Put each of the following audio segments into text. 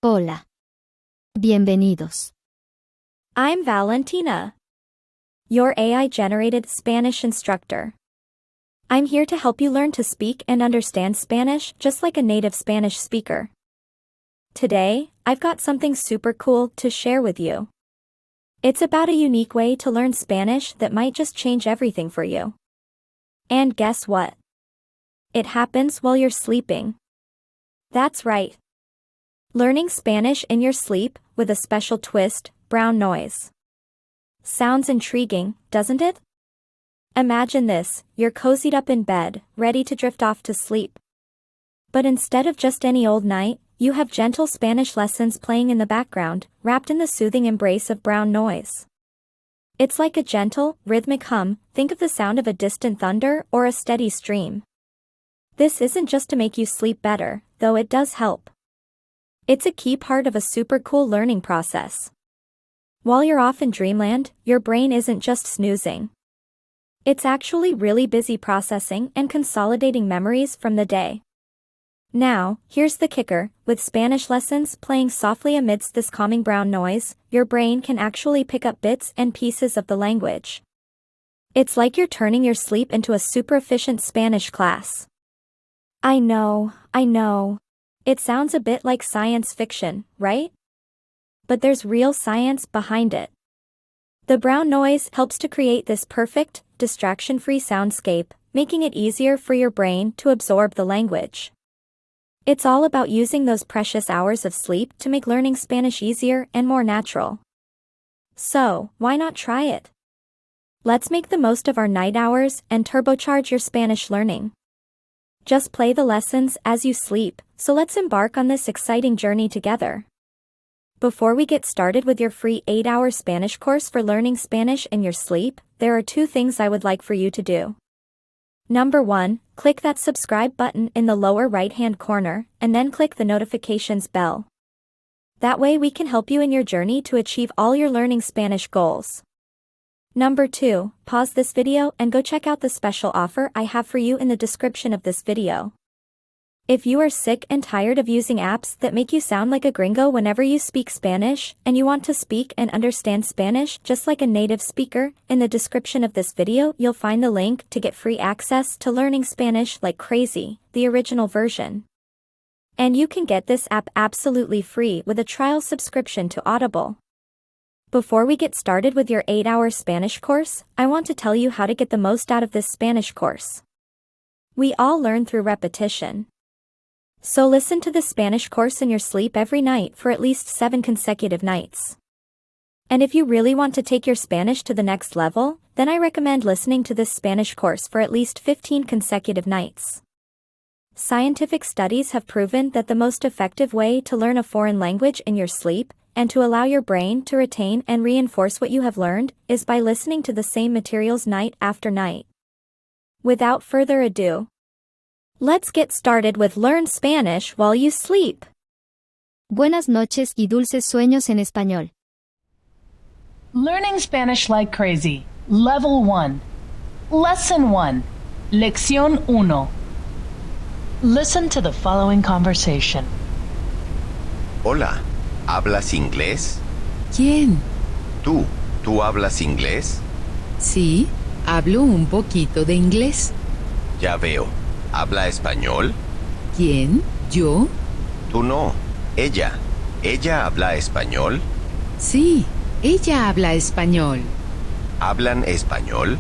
Hola. Bienvenidos. I'm Valentina, your AI-generated Spanish instructor. I'm here to help you learn to speak and understand Spanish just like a native Spanish speaker. Today, I've got something super cool to share with you. It's about a unique way to learn Spanish that might just change everything for you. And guess what? It happens while you're sleeping. That's right. Learning Spanish in your sleep, with a special twist, brown noise. Sounds intriguing, doesn't it? Imagine this, you're cozied up in bed, ready to drift off to sleep. But instead of just any old night, you have gentle Spanish lessons playing in the background, wrapped in the soothing embrace of brown noise. It's like a gentle, rhythmic hum. Think of the sound of a distant thunder or a steady stream. This isn't just to make you sleep better, though it does help. It's a key part of a super cool learning process. While you're off in dreamland, your brain isn't just snoozing. It's actually really busy processing and consolidating memories from the day. Now, here's the kicker, with Spanish lessons playing softly amidst this calming brown noise, your brain can actually pick up bits and pieces of the language. It's like you're turning your sleep into a super efficient Spanish class. I know. It sounds a bit like science fiction, right? But there's real science behind it. The brown noise helps to create this perfect, distraction-free soundscape, making it easier for your brain to absorb the language. It's all about using those precious hours of sleep to make learning Spanish easier and more natural. So, why not try it? Let's make the most of our night hours and turbocharge your Spanish learning. Just play the lessons as you sleep, so let's embark on this exciting journey together. Before we get started with your free 8-hour Spanish course for learning Spanish in your sleep, there are 2 things I would like for you to do. Number 1, click that subscribe button in the lower right-hand corner, and then click the notifications bell. That way we can help you in your journey to achieve all your learning Spanish goals. Number 2, pause this video and go check out the special offer I have for you in the description of this video. If you are sick and tired of using apps that make you sound like a gringo whenever you speak Spanish, and you want to speak and understand Spanish just like a native speaker, in the description of this video you'll find the link to get free access to learning Spanish like crazy, the original version. And you can get this app absolutely free with a trial subscription to Audible. Before we get started with your 8-hour Spanish course, I want to tell you how to get the most out of this Spanish course. We all learn through repetition. So listen to the Spanish course in your sleep every night for at least 7 consecutive nights. And if you really want to take your Spanish to the next level, then I recommend listening to this Spanish course for at least 15 consecutive nights. Scientific studies have proven that the most effective way to learn a foreign language in your sleep, and to allow your brain to retain and reinforce what you have learned, is by listening to the same materials night after night. Without further ado, let's get started with Learn Spanish while you sleep. Buenas noches y dulces sueños en español. Learning Spanish like crazy. Level 1. Lesson 1. Lección 1. Listen to the following conversation. Hola, ¿hablas inglés? ¿Quién? ¿Tú hablas inglés? Sí, hablo un poquito de inglés. Ya veo. ¿Habla español? ¿Quién? ¿Yo? Tú no, ella. ¿Ella habla español? Sí, ella habla español. ¿Hablan español?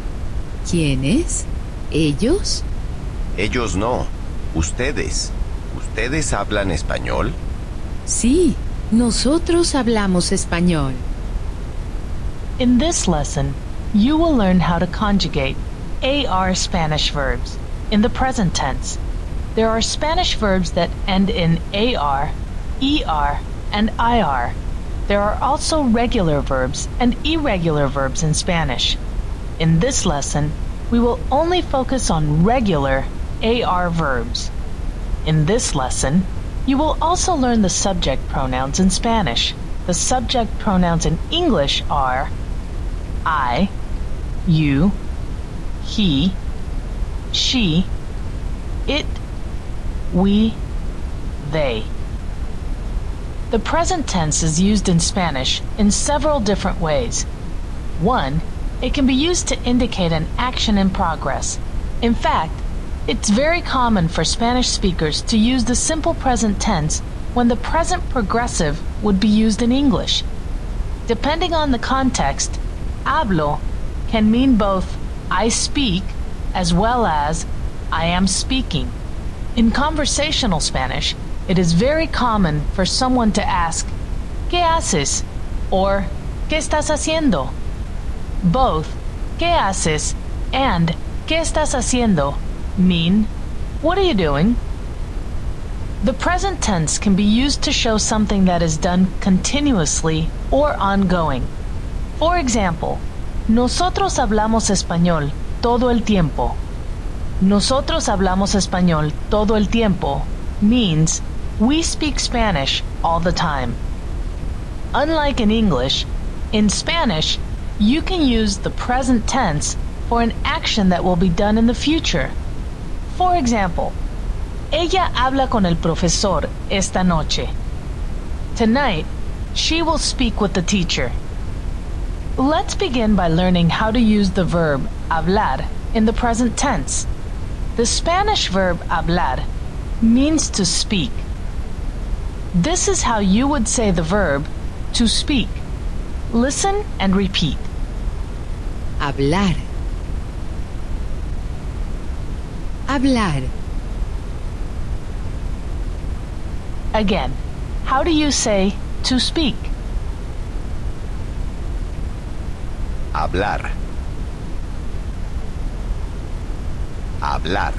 ¿Quiénes? ¿Ellos? Ellos no, ustedes. ¿Ustedes hablan español? Sí, nosotros hablamos español. In this lesson, you will learn how to conjugate AR Spanish verbs in the present tense. There are Spanish verbs that end in AR, ER, and IR. There are also regular verbs and irregular verbs in Spanish. In this lesson, we will only focus on regular AR verbs. In this lesson, you will also learn the subject pronouns in Spanish. The subject pronouns in English are I, you, he, she, it, we, they. The present tense is used in Spanish in several different ways. 1. It can be used to indicate an action in progress. In fact, it's very common for Spanish speakers to use the simple present tense when the present progressive would be used in English. Depending on the context, hablo can mean both I speak as well as I am speaking. In conversational Spanish, it is very common for someone to ask, ¿Qué haces? Or ¿Qué estás haciendo? Both ¿Qué haces? And ¿Qué estás haciendo? Mean, what are you doing? The present tense can be used to show something that is done continuously or ongoing. For example, nosotros hablamos español todo el tiempo. Nosotros hablamos español todo el tiempo means we speak Spanish all the time. Unlike in English, in Spanish, you can use the present tense for an action that will be done in the future. For example, ella habla con el profesor esta noche. Tonight, she will speak with the teacher. Let's begin by learning how to use the verb hablar in the present tense. The Spanish verb hablar means to speak. This is how you would say the verb to speak. Listen and repeat. Hablar. Hablar. Again, how do you say to speak? Hablar. Hablar.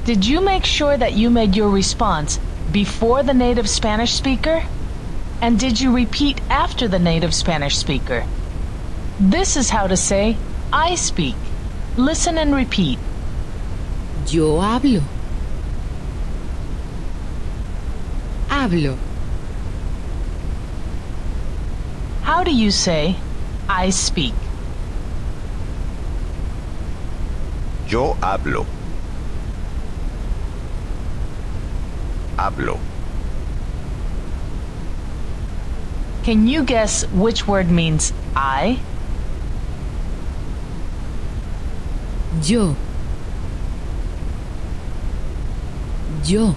Did you make sure that you made your response before the native Spanish speaker? And did you repeat after the native Spanish speaker? This is how to say I speak. Listen and repeat. Yo hablo. Hablo. How do you say I speak? Yo hablo. Hablo. Can you guess which word means I? Yo. Yo.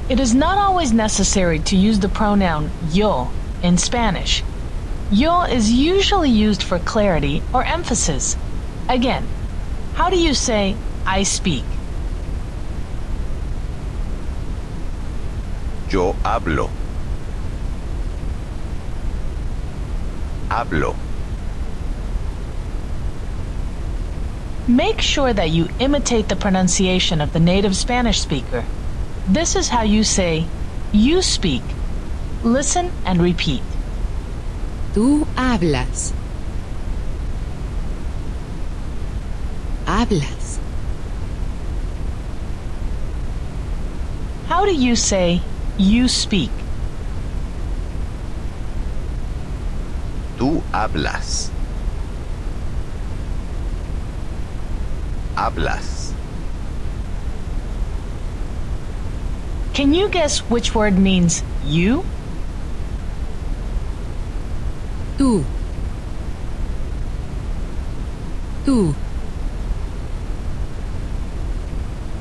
It is not always necessary to use the pronoun yo in Spanish. Yo is usually used for clarity or emphasis. Again, how do you say I speak? Yo hablo. Hablo. Make sure that you imitate the pronunciation of the native Spanish speaker. This is how you say you speak. Listen and repeat. Tú hablas. Hablas. How do you say you speak? Tú hablas. Hablas. Can you guess which word means you? Tú. Tú.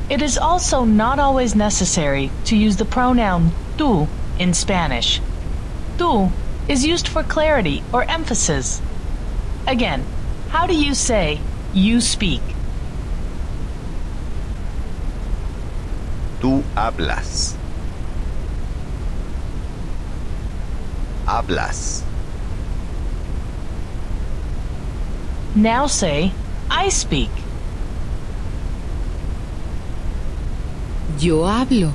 It is also not always necessary to use the pronoun tú in Spanish. Tú is used for clarity or emphasis. Again, how do you say you speak? Tú hablas. Hablas. Now say I speak. Yo hablo.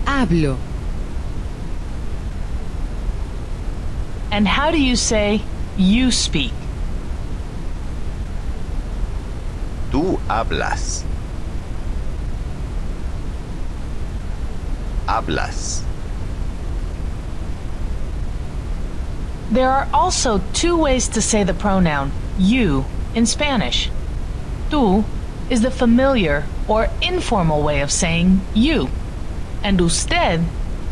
Hablo. And how do you say you speak? Tú hablas. Hablas. There are also two ways to say the pronoun you in Spanish. tú is the familiar or informal way of saying you, and usted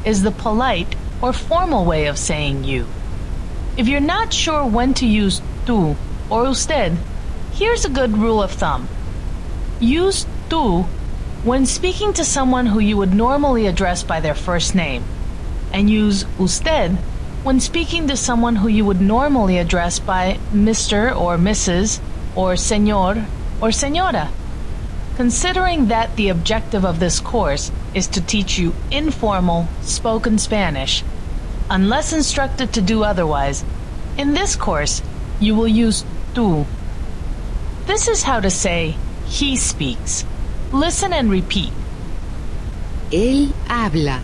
is the polite or formal way of saying you. If you're not sure when to use tú or usted, here's a good rule of thumb. Use tú when speaking to someone who you would normally address by their first name, and use usted when speaking to someone who you would normally address by Mr. or Mrs. or Señor or Señora. Considering that the objective of this course is to teach you informal, spoken Spanish, unless instructed to do otherwise, in this course you will use tú. This is how to say he speaks. Listen and repeat. Él habla.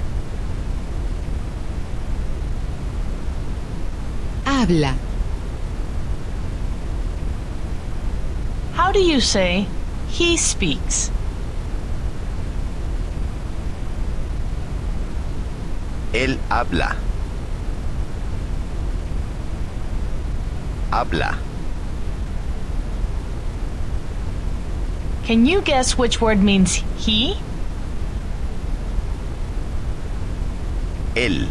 Habla. How do you say he speaks? Él habla. Habla. Can you guess which word means he? Él.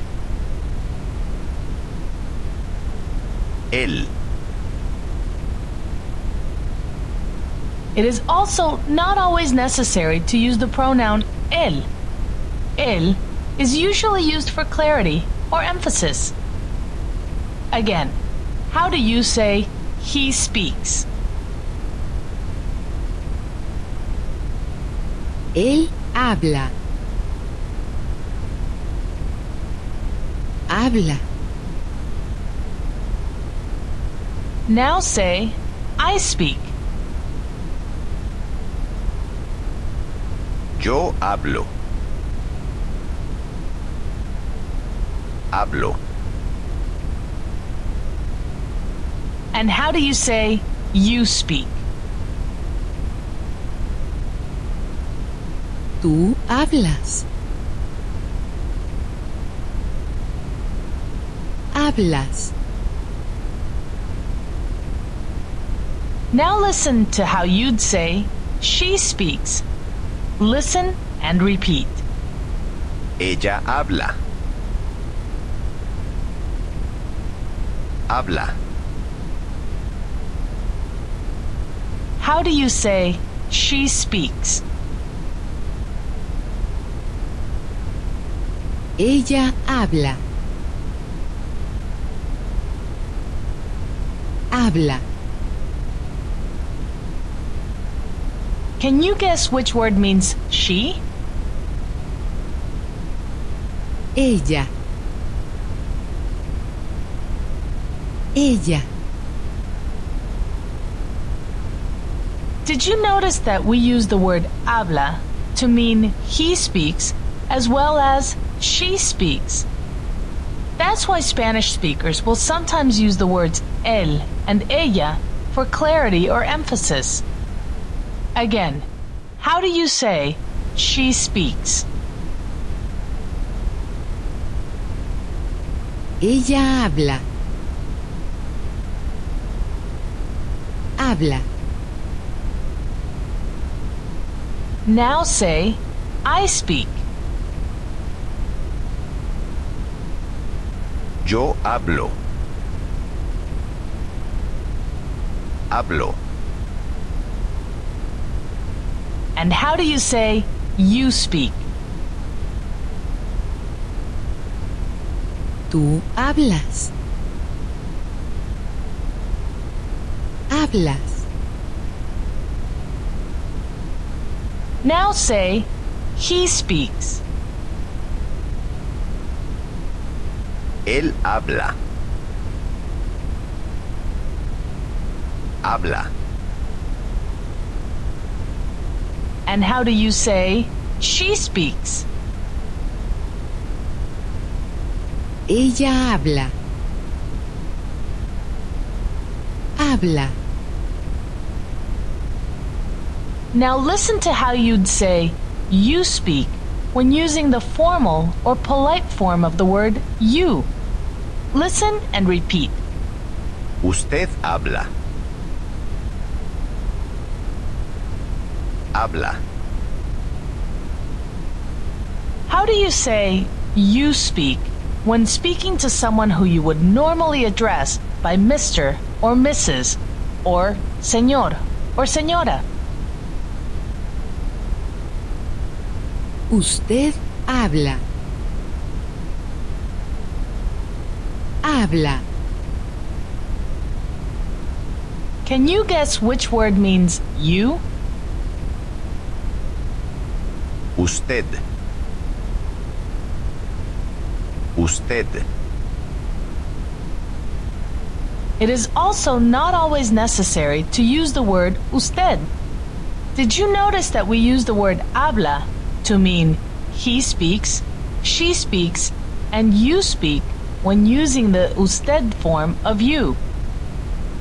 Él. It is also not always necessary to use the pronoun él. Él is usually used for clarity or emphasis. Again, how do you say he speaks? Él habla. Habla. Now say I speak. Yo hablo. Hablo. And how do you say you speak? Tú hablas. Hablas. Now listen to how you'd say she speaks. Listen and repeat. Ella habla. Habla. How do you say she speaks? Ella habla. Habla. Can you guess which word means she? Ella. Ella. Did you notice that we use the word habla to mean he speaks as well as she speaks? That's why Spanish speakers will sometimes use the words él and ella for clarity or emphasis. Again, how do you say she speaks? Ella habla. Habla. Now say I speak. Yo hablo. Hablo. And how do you say you speak? Tú hablas. Hablas. Now say he speaks. Él habla. Habla. And how do you say she speaks? Ella habla. Habla. Now listen to how you'd say you speak when using the formal or polite form of the word you. Listen and repeat. Usted habla. habla. How do you say you speak when speaking to someone who you would normally address by Mr. or Mrs. or Señor or Señora? Usted habla. Habla. Can you guess which word means you? Usted. Usted. It is also not always necessary to use the word usted. Did you notice that we use the word habla to mean he speaks, she speaks, and you speak when using the usted form of you?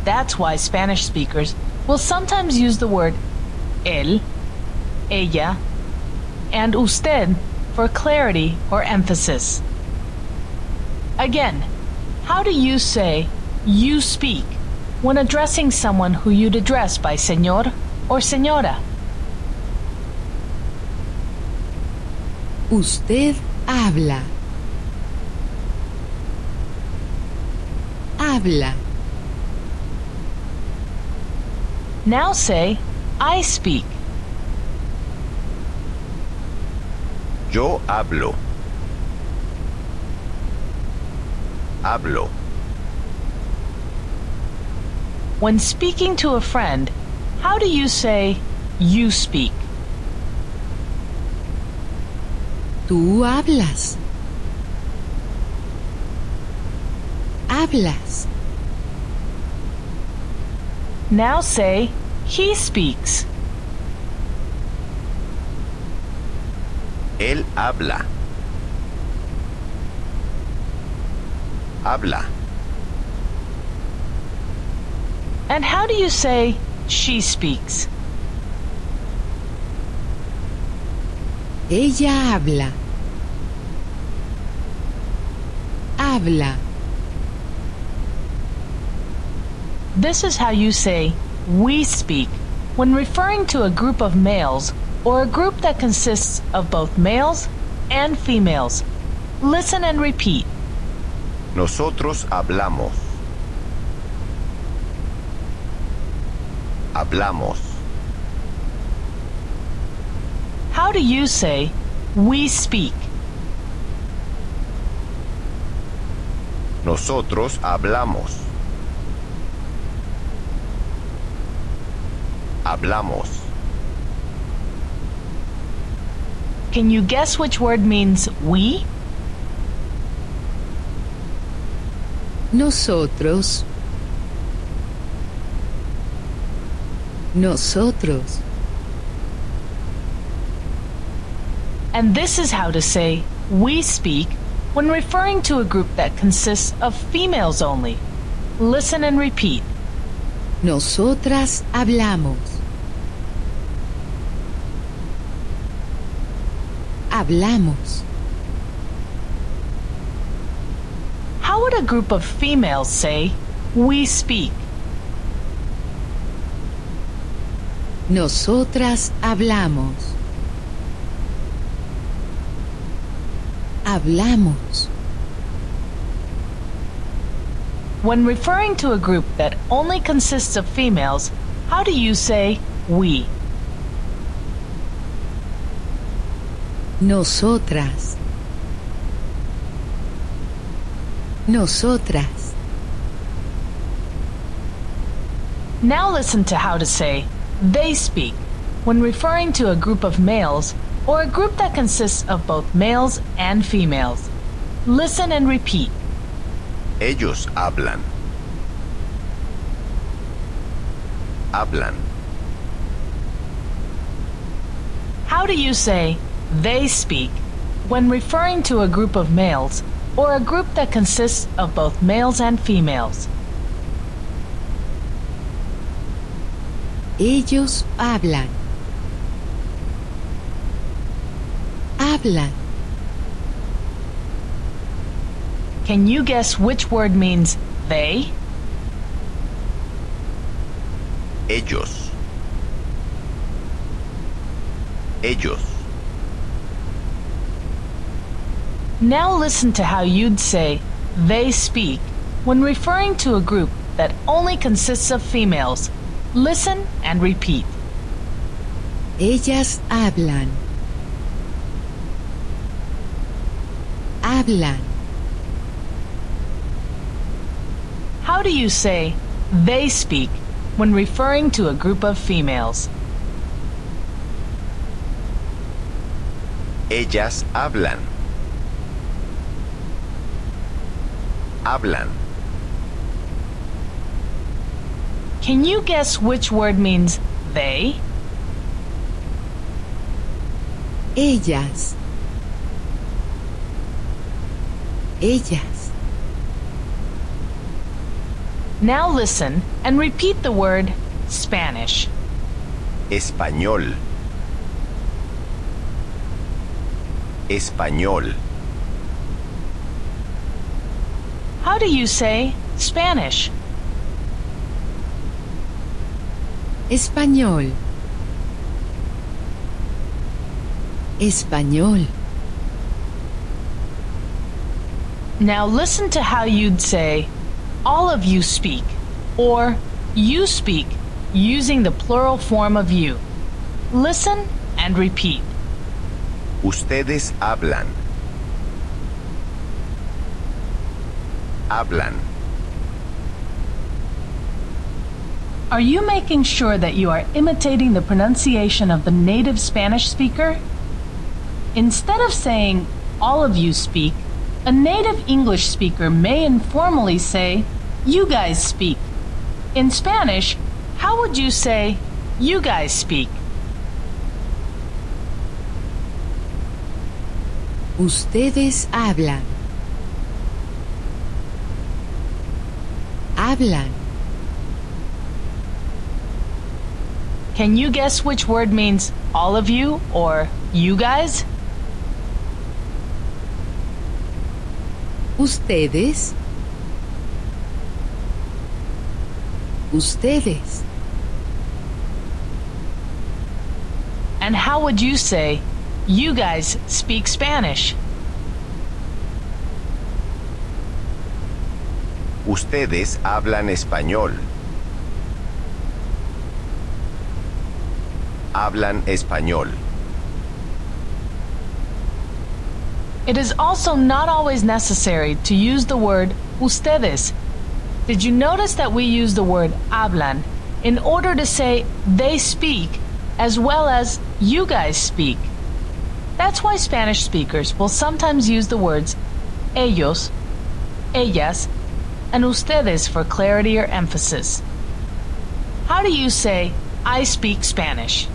That's why Spanish speakers will sometimes use the word él, ella, and usted for clarity or emphasis. Again, how do you say you speak when addressing someone who you'd address by señor or señora? Usted habla. Habla. Now say, I speak. Yo hablo. Hablo. When speaking to a friend, how do you say you speak? Tú hablas. Hablas. Now say, he speaks. Él habla. Habla. And how do you say she speaks? Ella habla. Habla. This is how you say we speak when referring to a group of males or a group that consists of both males and females. Listen and repeat. Nosotros hablamos. Hablamos. How do you say we speak? Nosotros hablamos. Hablamos. Can you guess which word means we? Nosotros. Nosotros. And this is how to say we speak when referring to a group that consists of females only. Listen and repeat. Nosotras hablamos. Hablamos. How would a group of females say we speak? Nosotras hablamos. Hablamos. When referring to a group that only consists of females, how do you say we? Nosotras. Nosotras. Now listen to how to say they speak when referring to a group of males or a group that consists of both males and females. Listen and repeat. Ellos hablan. Hablan. How do you say they speak when referring to a group of males or a group that consists of both males and females? Ellos hablan. Hablan. Can you guess which word means they? Ellos. ellos. Now listen to how you'd say they speak when referring to a group that only consists of females. Listen and repeat. Ellas hablan. Hablan. How do you say they speak when referring to a group of females? Ellas hablan. Hablan. Can you guess which word means they? Ellas. Ellas. Now listen and repeat the word Spanish. Español. Español. How do you say Spanish? Español. Español. Now listen to how you'd say all of you speak or you speak using the plural form of you. Listen and repeat. Ustedes hablan. Hablan. Are you making sure that you are imitating the pronunciation of the native Spanish speaker? Instead of saying all of you speak, a native English speaker may informally say you guys speak. In Spanish, how would you say you guys speak? Ustedes hablan. Hablan. Can you guess which word means all of you or you guys? Ustedes. Ustedes. And how would you say you guys speak Spanish? Ustedes hablan español. Hablan español. It is also not always necessary to use the word ustedes. Did you notice that we use the word hablan in order to say they speak as well as you guys speak? That's why Spanish speakers will sometimes use the words ellos, ellas, and ustedes for clarity or emphasis. How do you say I speak Spanish?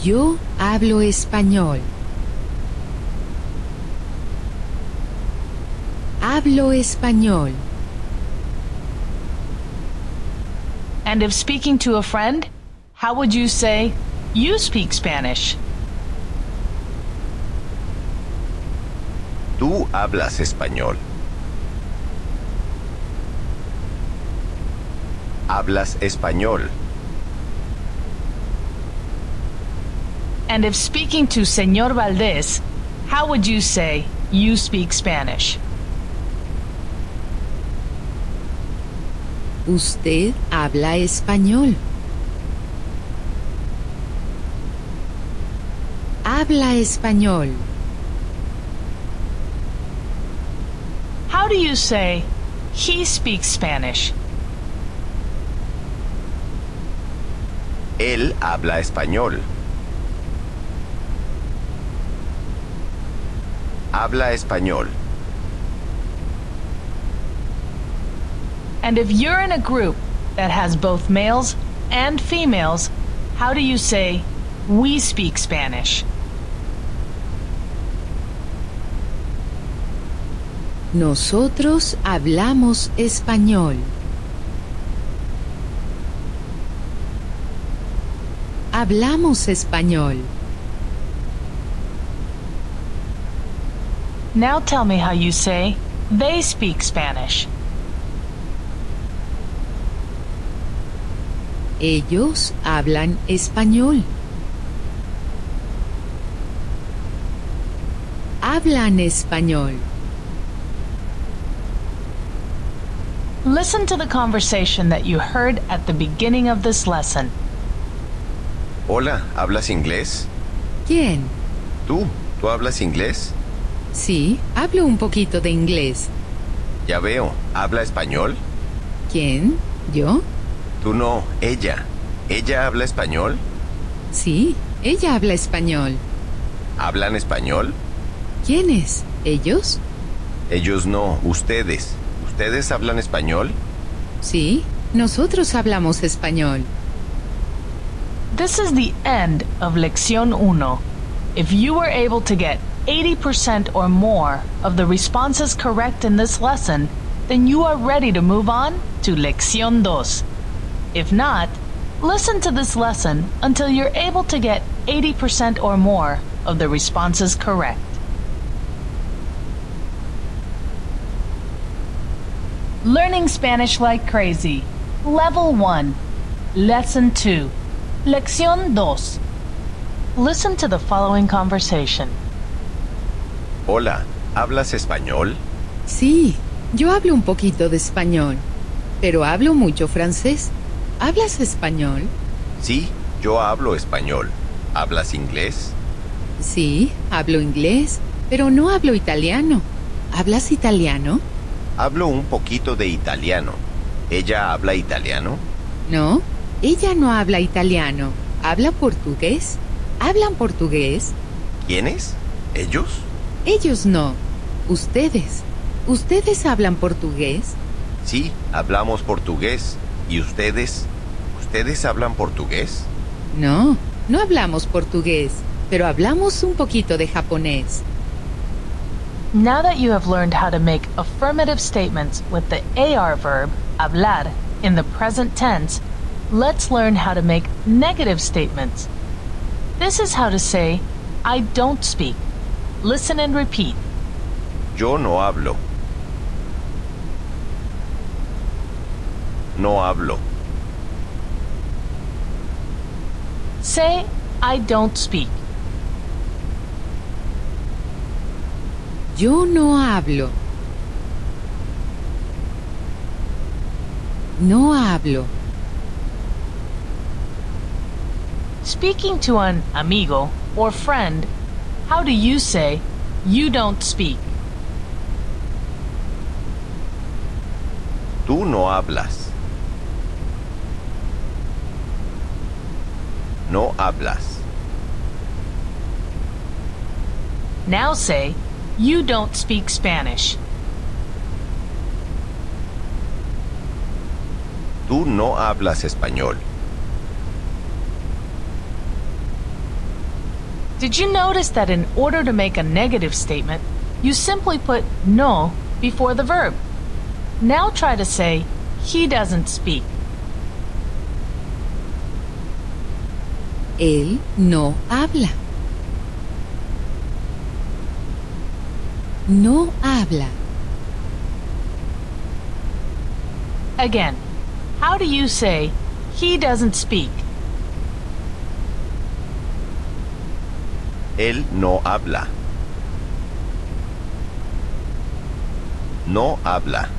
Yo hablo español. Hablo español. And if speaking to a friend, how would you say you speak Spanish? Tú hablas español. Hablas español. And if speaking to Señor Valdez, how would you say you speak Spanish? Usted habla español. Habla español. How do you say he speaks Spanish? Él habla español. Habla español. And if you're in a group that has both males and females, how do you say we speak Spanish? Nosotros hablamos español. Hablamos español. Now tell me how you say they speak Spanish. Ellos hablan español. Hablan español. Listen to the conversation that you heard at the beginning of this lesson. Hola, ¿hablas inglés? ¿Quién? ¿Tú hablas inglés? Sí, hablo un poquito de inglés. Ya veo, ¿habla español? ¿Quién? ¿Yo? Tú no, ella. ¿Ella habla español? Sí, ella habla español. ¿Hablan español? ¿Quiénes? ¿Ellos? Ellos no, ustedes. ¿Ustedes hablan español? Sí, nosotros hablamos español. This is the end of Lección 1. If you were able to get 80% or more of the responses correct in this lesson, then you are ready to move on to Lección 2. If not, listen to this lesson until you're able to get 80% or more of the responses correct. Learning Spanish like crazy. Level 1. Lesson 2. Lección 2. Listen to the following conversation. Hola, ¿hablas español? Sí, yo hablo un poquito de español, pero hablo mucho francés. ¿Hablas español? Sí, yo hablo español. ¿Hablas inglés? Sí, hablo inglés, pero no hablo italiano. ¿Hablas italiano? Hablo un poquito de italiano. ¿Ella habla italiano? No, ella no habla italiano. ¿Habla portugués? ¿Hablan portugués? ¿Quiénes? ¿Ellos? Ellos no. Ustedes. ¿Ustedes hablan portugués? Sí, hablamos portugués. ¿Y ustedes? ¿Ustedes hablan portugués? No, no hablamos portugués, pero hablamos un poquito de japonés. Now that you have learned how to make affirmative statements with the AR verb, hablar, in the present tense, let's learn how to make negative statements. This is how to say, I don't speak. Listen and repeat. Yo no hablo. No hablo. Say, I don't speak. Yo no hablo. No hablo. Speaking to an amigo or friend, how do you say, you don't speak? Tú no hablas. No hablas. Now say, you don't speak Spanish. Tú no hablas español. Did you notice that in order to make a negative statement, you simply put no before the verb? Now try to say, he doesn't speak. Él no habla. No habla. Again, how do you say, he doesn't speak? Él no habla. No habla.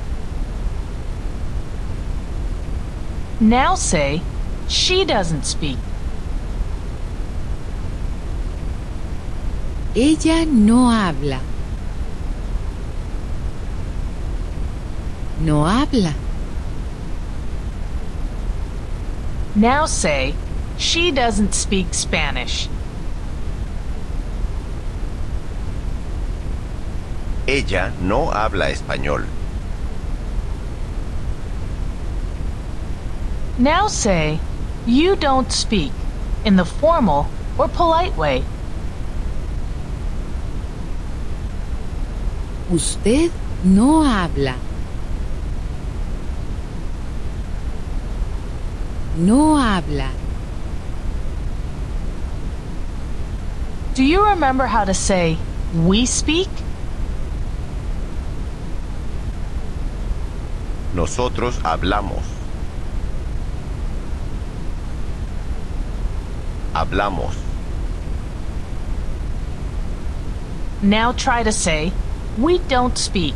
Now say, she doesn't speak. Ella no habla. No habla. Now say, she doesn't speak Spanish. Ella no habla español. Now say, you don't speak, in the formal or polite way. Usted no habla. No habla. Do you remember how to say, we speak? Nosotros hablamos. Hablamos. Now try to say, we don't speak.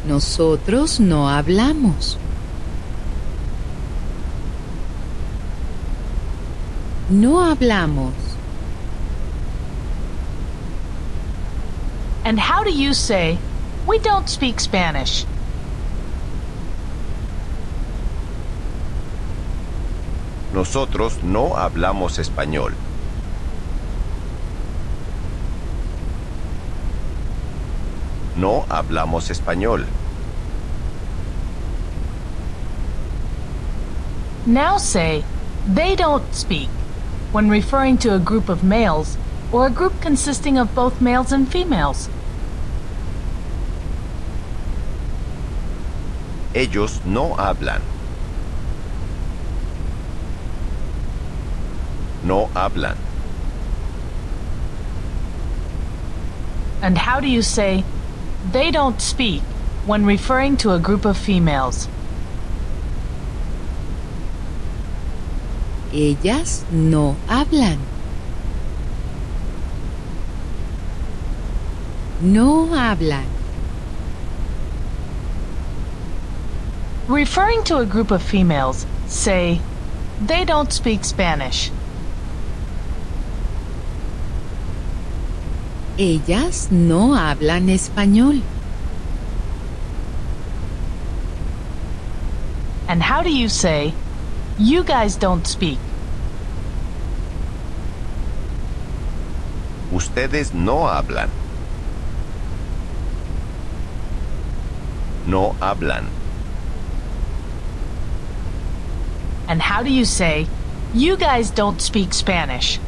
Nosotros no hablamos. No hablamos. And how do you say, we don't speak Spanish? Nosotros no hablamos español. No hablamos español. Now say, they don't speak, when referring to a group of males or a group consisting of both males and females. Ellos no hablan. No hablan. And how do you say, they don't speak, when referring to a group of females? Ellas no hablan. No hablan. Referring to a group of females, say, they don't speak Spanish. Ellas no hablan español. And how do you say, you guys don't speak? Ustedes no hablan. No hablan. And how do you say, you guys don't speak Spanish?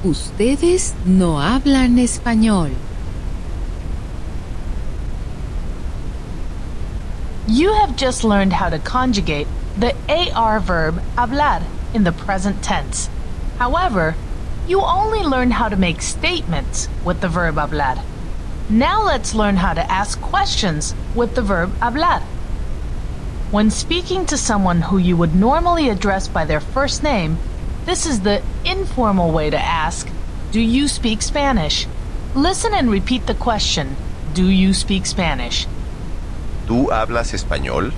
Ustedes no hablan español. You have just learned how to conjugate the AR verb hablar in the present tense. However, you only learned how to make statements with the verb hablar. Now let's learn how to ask questions with the verb hablar. When speaking to someone who you would normally address by their first name, this is the informal way to ask, do you speak Spanish? Listen and repeat the question, do you speak Spanish? ¿Tú hablas español?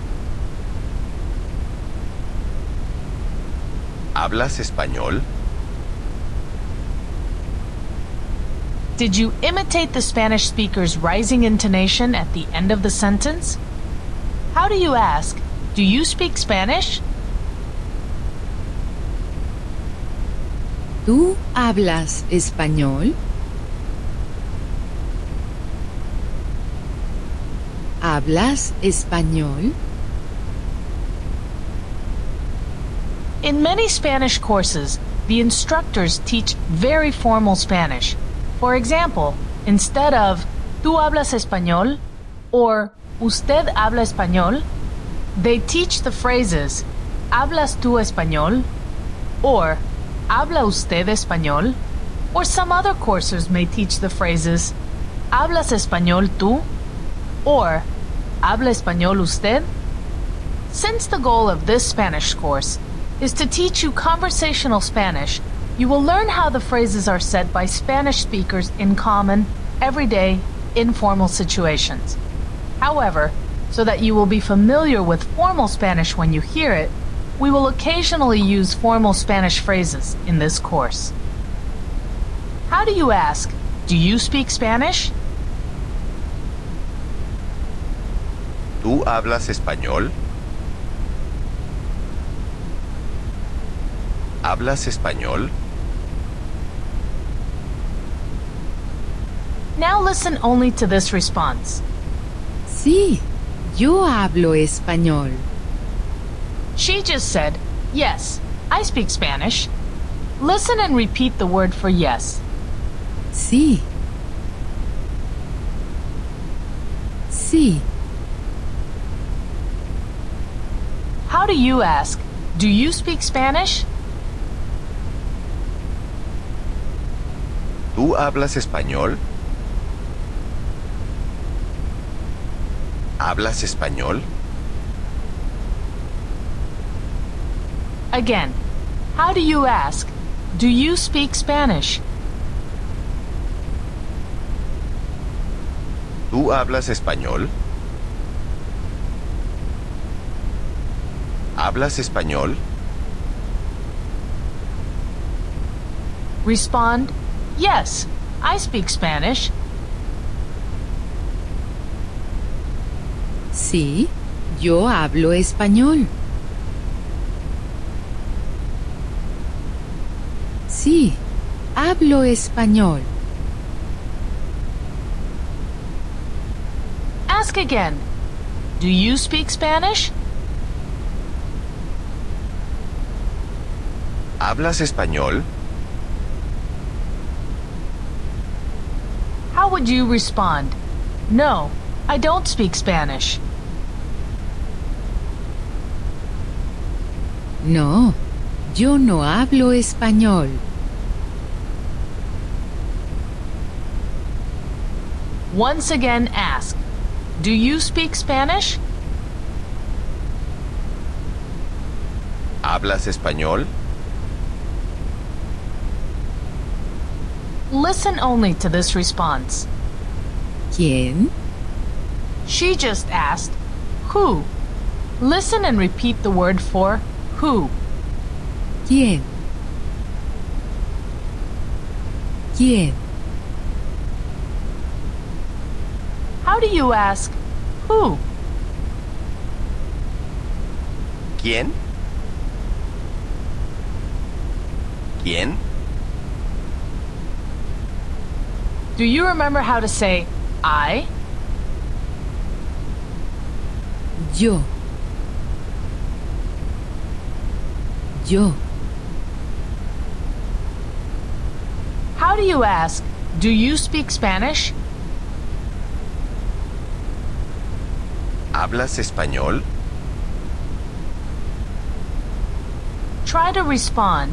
¿Hablas español? Did you imitate the Spanish speaker's rising intonation at the end of the sentence? How do you ask, do you speak Spanish? ¿Tú hablas español? ¿Hablas español? In many Spanish courses, the instructors teach very formal Spanish. For example, instead of ¿Tú hablas español? Or ¿Usted habla español? They teach the phrases ¿Hablas tú español? Or ¿Habla usted español? Or some other courses may teach the phrases ¿Hablas español tú? Or ¿Habla español usted? Since the goal of this Spanish course is to teach you conversational Spanish, you will learn how the phrases are said by Spanish speakers in common, everyday, informal situations. However, so that you will be familiar with formal Spanish when you hear it, we will occasionally use formal Spanish phrases in this course. How do you ask, do you speak Spanish? ¿Tú hablas español? ¿Hablas español? Now listen only to this response. Sí, yo hablo español. She just said, yes, I speak Spanish. Listen and repeat the word for yes. Sí. Sí. How do you ask, do you speak Spanish? ¿Tú hablas español? ¿Hablas español? Again, how do you ask, do you speak Spanish? ¿Tú hablas español? ¿Hablas español? Respond, yes, I speak Spanish. Sí, yo hablo español. Sí, hablo español. Ask again, do you speak Spanish? ¿Hablas español? How would you respond? No, I don't speak Spanish. No, yo no hablo español. Once again ask, do you speak Spanish? ¿Hablas español? Listen only to this response. ¿Quién? She just asked, who? Listen and repeat the word for who. ¿Quién? ¿Quién? How do you ask who? ¿Quién? ¿Quién? Do you remember how to say I? Yo. Yo. How do you ask, do you speak Spanish? ¿Hablas español? Try to respond.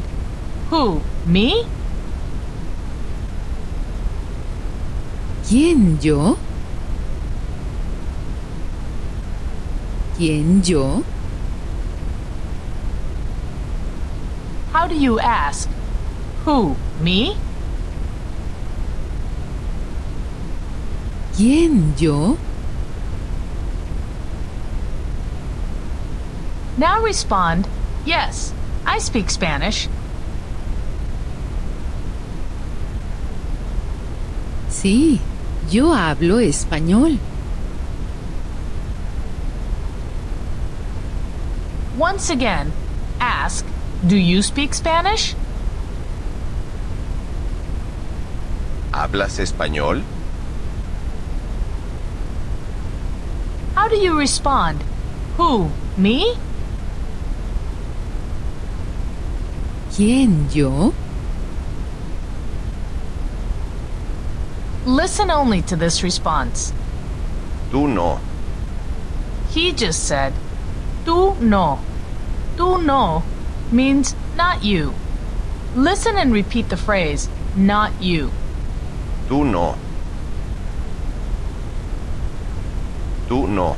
Who? Me? ¿Quién yo? ¿Quién yo? How do you ask? Who? Me? ¿Quién yo? Now respond, yes, I speak Spanish. Sí, yo hablo español. Once again, ask, do you speak Spanish? ¿Hablas español? How do you respond? Who? Me? ¿Quién yo? Listen only to this response. Tú no. He just said, tú no. Tú no means not you. Listen and repeat the phrase, not you. Tú no. Tú no.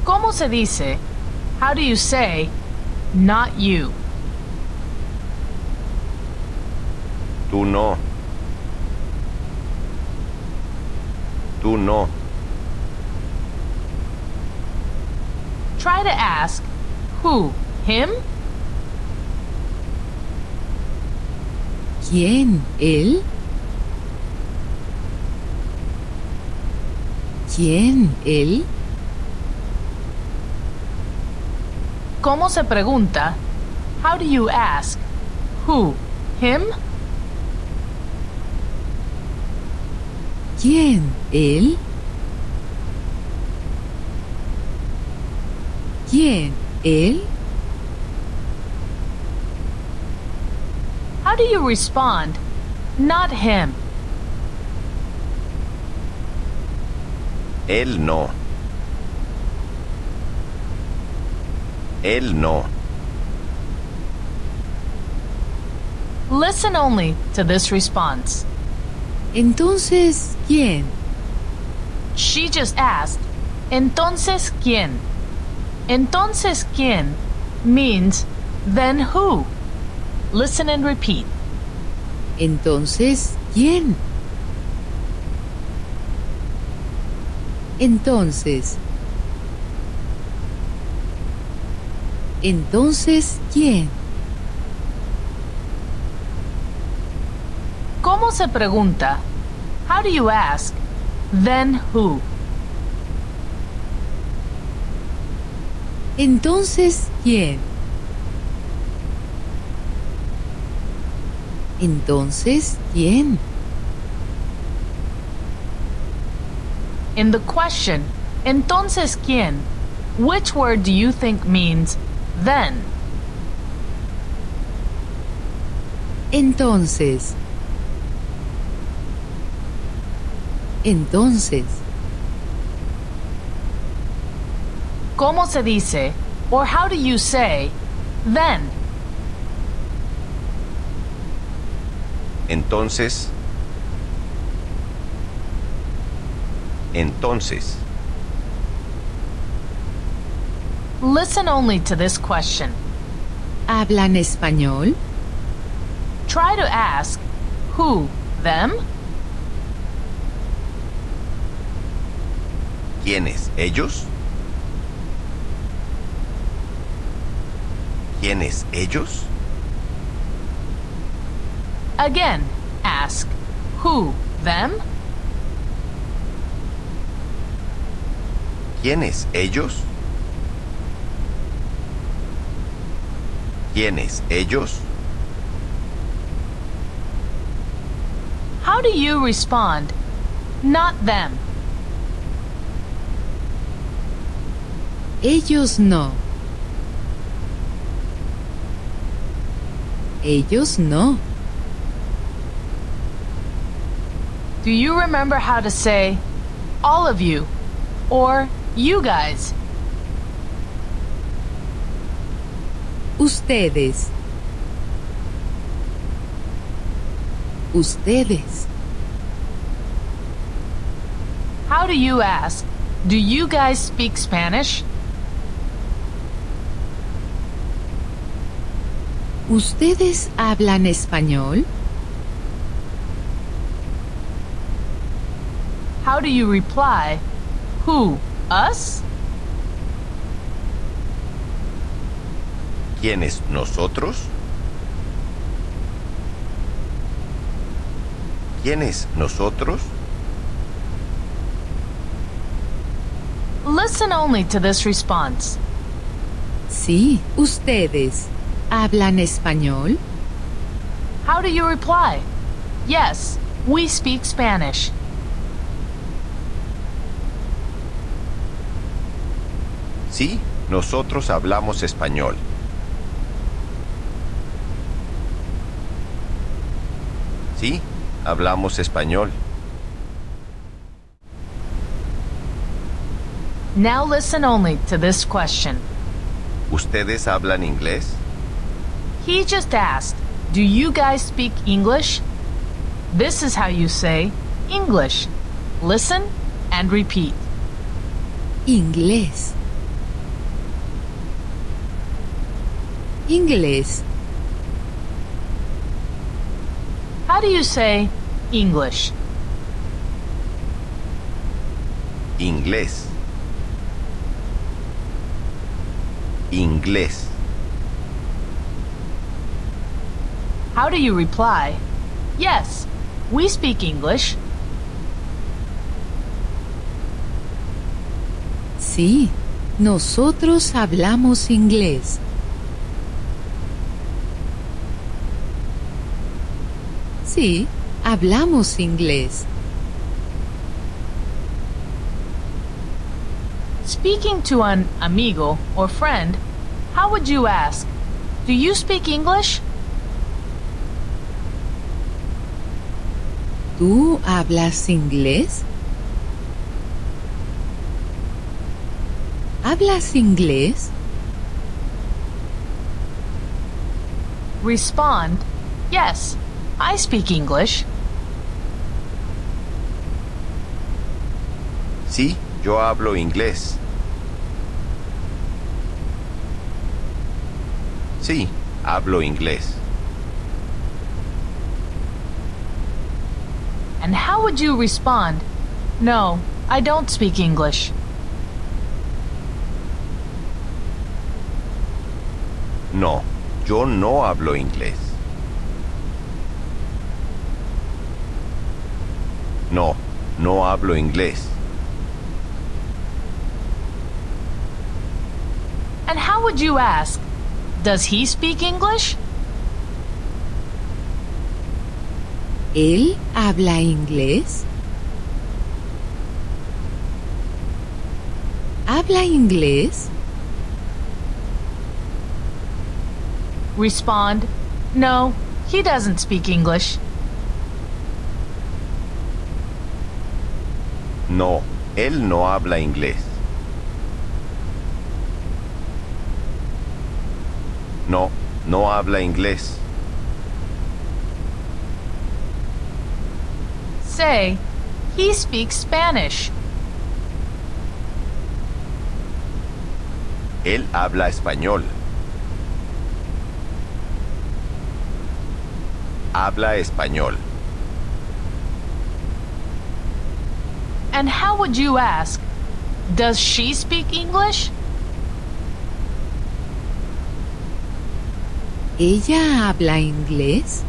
¿Cómo se dice? How do you say, not you? Tú no. Tú no. Try to ask, who? Him? ¿Quién? ¿Él? ¿Quién? ¿Él? ¿Cómo se pregunta? How do you ask? Who? Him? ¿Quién? ¿Él? ¿Quién? ¿Él? How do you respond? Not him. Él no. Él no. Listen only to this response. Entonces, ¿quién? She just asked, Entonces quién? Entonces quién means then who? Listen and repeat. Entonces, ¿quién? Entonces. Entonces, ¿quién? ¿Cómo se pregunta? How do you ask? Then who? Entonces, ¿quién? Entonces, ¿quién? In the question, entonces quién? Which word do you think means then? Entonces. Entonces. ¿Cómo se dice? Or how do you say then? Entonces. Entonces. Listen only to this question. ¿Hablan español? Try to ask who, them? ¿Quiénes? ¿Ellos? ¿Quiénes? ¿Ellos? Again, ask who, them? ¿Quiénes? ¿Ellos? ¿Quiénes? ¿Ellos? How do you respond? Not them. Ellos no. Ellos no. Do you remember how to say all of you or you guys? Ustedes. Ustedes. How do you ask? Do you guys speak Spanish? ¿Ustedes hablan español? How do you reply? Who? Us? ¿Quiénes? ¿Nosotros? ¿Quiénes? ¿Nosotros? Listen only to this response. Sí, ustedes. ¿Hablan español? How do you reply? Yes, we speak Spanish. Sí, nosotros hablamos español. Sí, hablamos español. Now listen only to this question. ¿Ustedes hablan inglés? He just asked, do you guys speak English? This is how you say English. Listen and repeat. Inglés. Inglés. How do you say English? Inglés. Inglés. How do you reply? Yes, we speak English. Sí, nosotros hablamos inglés. Sí, hablamos inglés. Speaking to an amigo or friend, how would you ask? Do you speak English? ¿Tú hablas inglés? ¿Hablas inglés? Respond, yes, I speak English. Sí, yo hablo inglés. Sí, hablo inglés. And how would you respond? No, I don't speak English. No, yo no hablo inglés. No, no hablo inglés. And how would you ask? Does he speak English? ¿Él habla inglés? ¿Habla inglés? Respond, no, he doesn't speak English. No, él no habla inglés. No, no habla inglés. Say, he speaks Spanish. Él habla español. Habla español. And how would you ask? Does she speak English? ¿Ella habla inglés?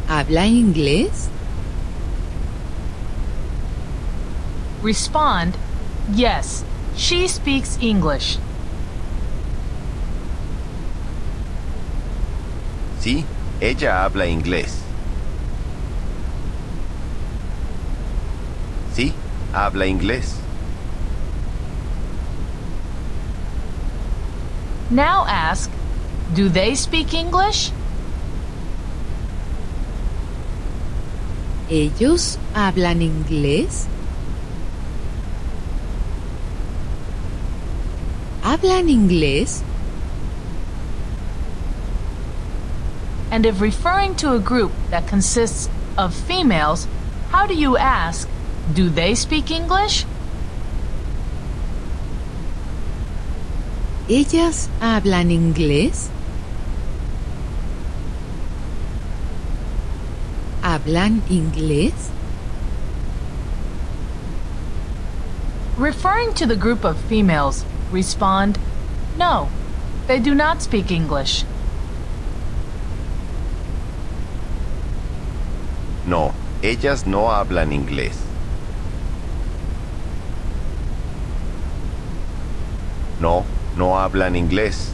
¿Habla inglés? Respond, yes, she speaks English. Sí, ella habla inglés. Sí, habla inglés. Now ask, do they speak English? ¿Ellos hablan inglés? ¿Hablan inglés? And if referring to a group that consists of females, how do you ask, do they speak English? ¿Ellas hablan inglés? ¿Hablan inglés? Referring to the group of females, respond, no, they do not speak English. No, ellas no hablan inglés. No, no hablan inglés.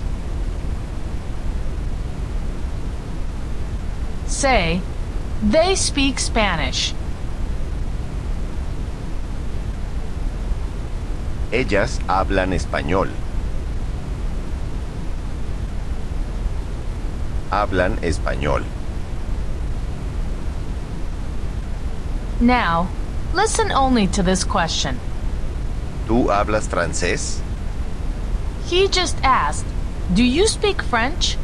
Say, they speak Spanish. Ellas hablan español. Hablan español. Now, listen only to this question. ¿Tú hablas francés? He just asked, do you speak French?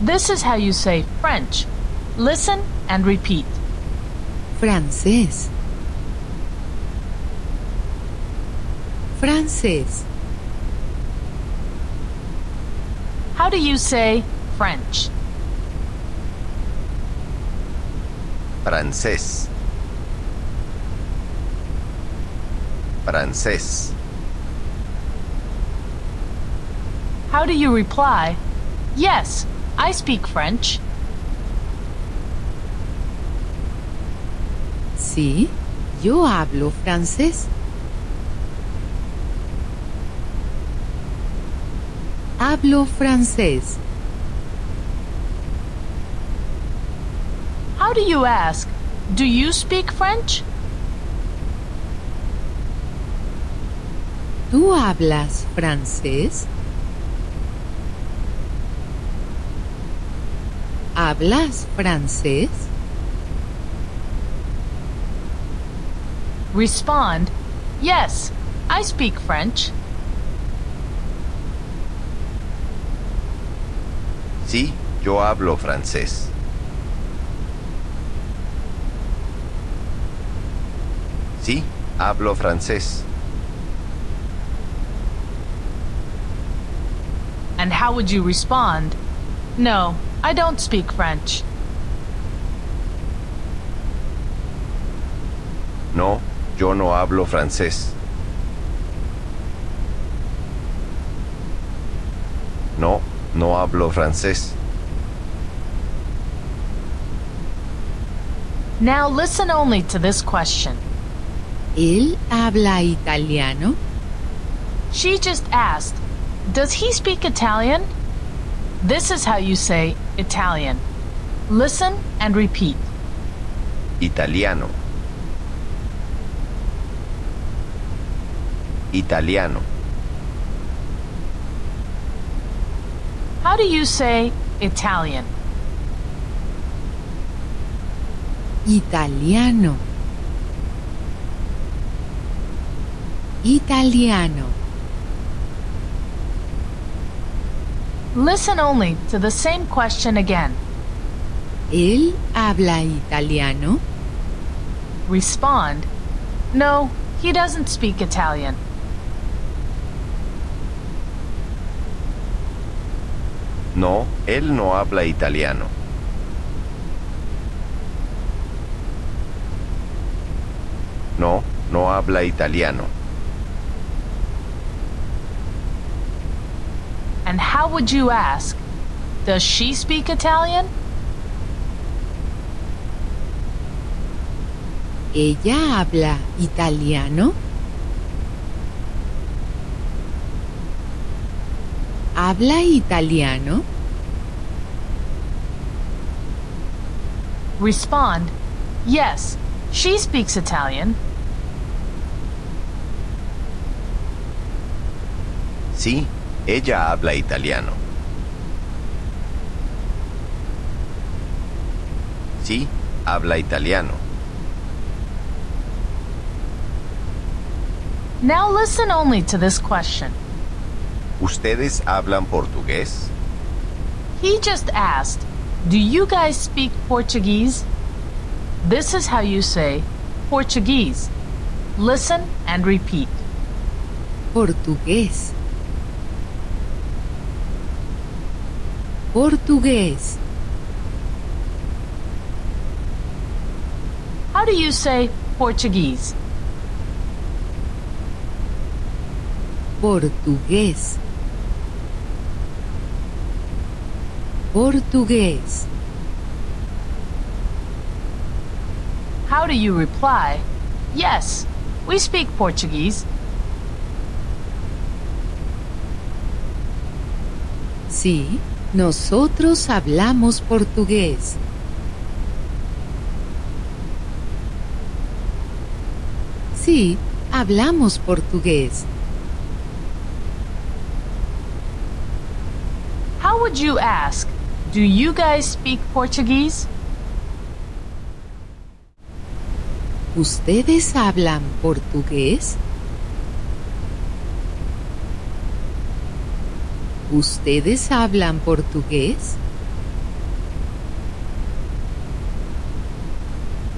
This is how you say French. Listen and repeat. Francés. Francés. How do you say French? Francés. Francés. How do you reply? Yes, I speak French. Sí, yo hablo francés. Hablo francés. How do you ask? Do you speak French? ¿Tú hablas francés? ¿Hablas francés? Respond, yes, I speak French. Sí, yo hablo francés. Sí, hablo francés. And how would you respond? No, I don't speak French. No, yo no hablo francés. No, no hablo francés. Now listen only to this question. ¿Él habla italiano? She just asked, does he speak Italian? This is how you say Italian. Listen and repeat. Italiano. Italiano. How do you say Italian? Italiano. Italiano. Listen only to the same question again. ¿Él habla italiano? Respond, no, he doesn't speak Italian. No, él no habla italiano. No, no habla italiano. And how would you ask, does she speak Italian? ¿Ella habla italiano? ¿Habla italiano? Respond, yes, she speaks Italian. Sí, ella habla italiano. Sí, habla italiano. Now listen only to this question. ¿Ustedes hablan portugués? He just asked, do you guys speak Portuguese? This is how you say Portuguese. Listen and repeat. Portugués. Portugués. How do you say Portuguese? Portugués. Portugués. How do you reply? Yes, we speak Portuguese. Sí, nosotros hablamos portugués. Sí, hablamos portugués. How would you ask, do you guys speak Portuguese? ¿Ustedes hablan portugués? ¿Ustedes hablan portugués?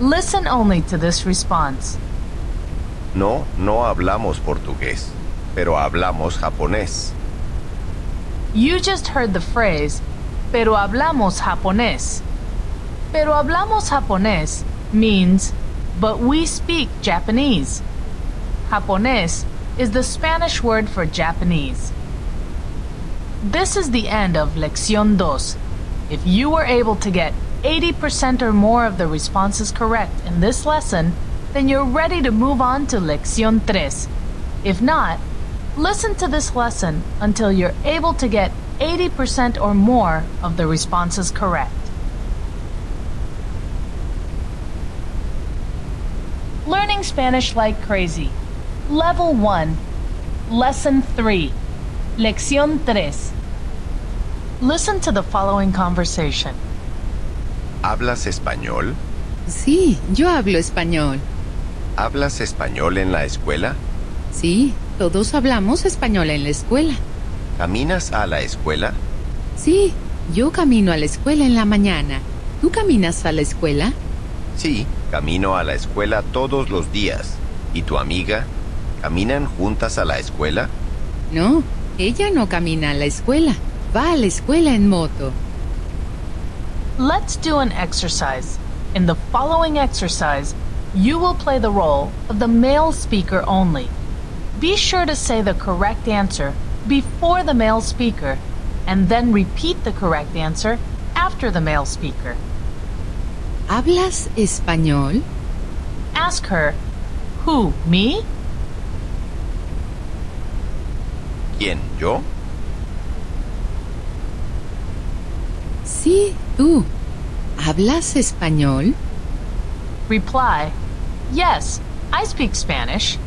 Listen only to this response. No, no hablamos portugués, pero hablamos japonés. You just heard the phrase, pero hablamos japonés. Pero hablamos japonés means, but we speak Japanese. Japonés is the Spanish word for Japanese. This is the end of Lección 2. If you were able to get 80% or more of the responses correct in this lesson, then you're ready to move on to Lección 3. If not, listen to this lesson until you're able to get 80% or more of the responses correct. Learning Spanish like crazy. Level 1. Lesson 3. Lección 3. Listen to the following conversation. ¿Hablas español? Sí, yo hablo español. ¿Hablas español en la escuela? Sí, todos hablamos español en la escuela. ¿Caminas a la escuela? Sí, yo camino a la escuela en la mañana. ¿Tú caminas a la escuela? Sí, camino a la escuela todos los días. ¿Y tu amiga? ¿Caminan juntas a la escuela? No, ella no camina a la escuela. Va a la escuela en moto. Let's do an exercise. In the following exercise, you will play the role of the male speaker only. Be sure to say the correct answer before the male speaker, and then repeat the correct answer after the male speaker. ¿Hablas español? Ask her, who, me? ¿Quién, yo? Sí, tú. ¿Hablas español? Reply, yes, I speak Spanish.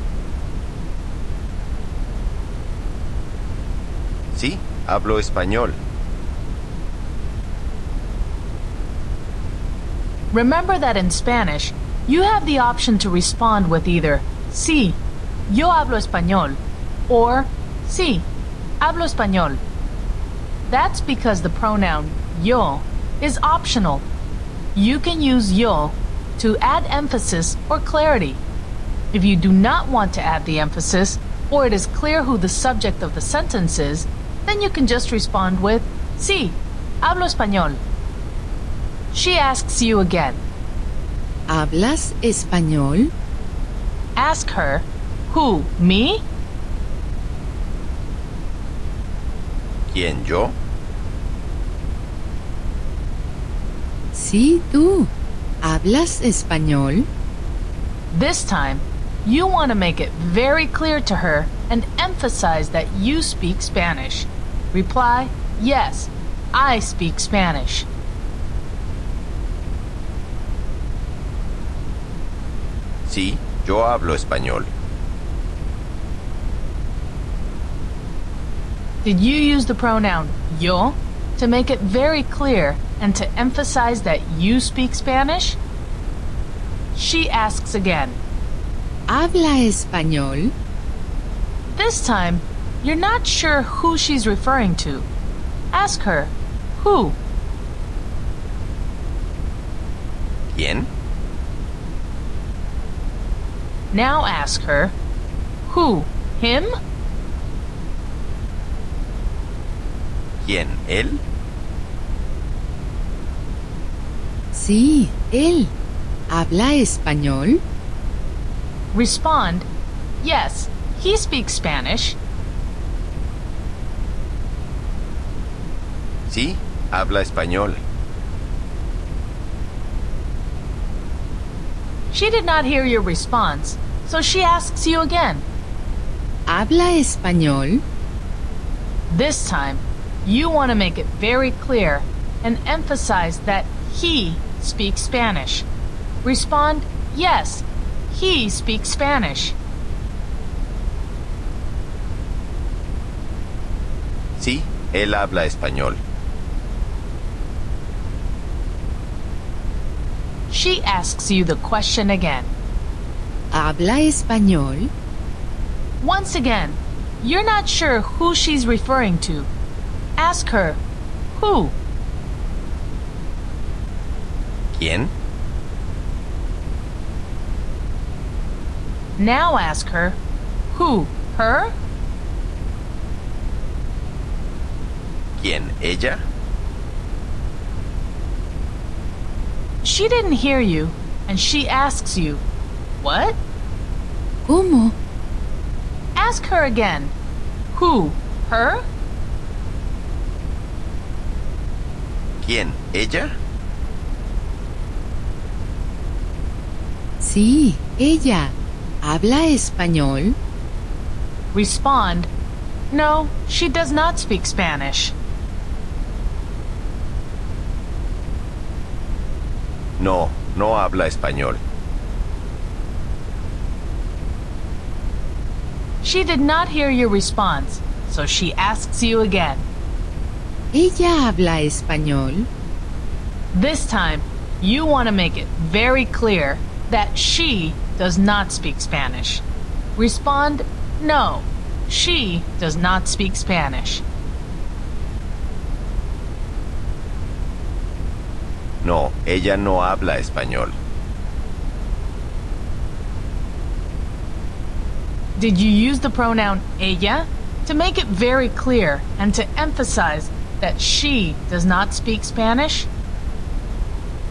Sí, hablo español. Remember that in Spanish, you have the option to respond with either sí, yo hablo español, or sí, hablo español. That's because the pronoun yo is optional. You can use yo to add emphasis or clarity. If you do not want to add the emphasis, or it is clear who the subject of the sentence is, then you can just respond with sí, hablo español. She asks you again. ¿Hablas español? Ask her, who, me? ¿Quién, yo? Sí, tú. ¿Hablas español? This time, you want to make it very clear to her and emphasize that you speak Spanish. Reply, yes, I speak Spanish. Sí, yo hablo español. Did you use the pronoun yo to make it very clear and to emphasize that you speak Spanish? She asks again. ¿Habla español? This time, you're not sure who she's referring to. Ask her, who? ¿Quién? Now ask her, who? Him? ¿Quién, él? Sí, él. ¿Habla español? Respond, yes, he speaks Spanish. Sí, habla español. She did not hear your response, so she asks you again. ¿Habla español? This time, you want to make it very clear and emphasize that he speaks Spanish. Respond, yes, he speaks Spanish. Sí, él habla español. She asks you the question again. ¿Habla español? Once again, you're not sure who she's referring to. Ask her, who? ¿Quién? Now ask her, who? Her? ¿Quién, ella? She didn't hear you, and she asks you, what? ¿Cómo? Ask her again. Who? Her? ¿Quién, ella? Sí, ella. ¿Habla español? Respond, no, she does not speak Spanish. No, no habla español. She did not hear your response, so she asks you again. ¿Ella habla español? This time, you want to make it very clear that she does not speak Spanish. Respond, no, she does not speak Spanish. No, ella no habla español. Did you use the pronoun ella to make it very clear and to emphasize that she does not speak Spanish?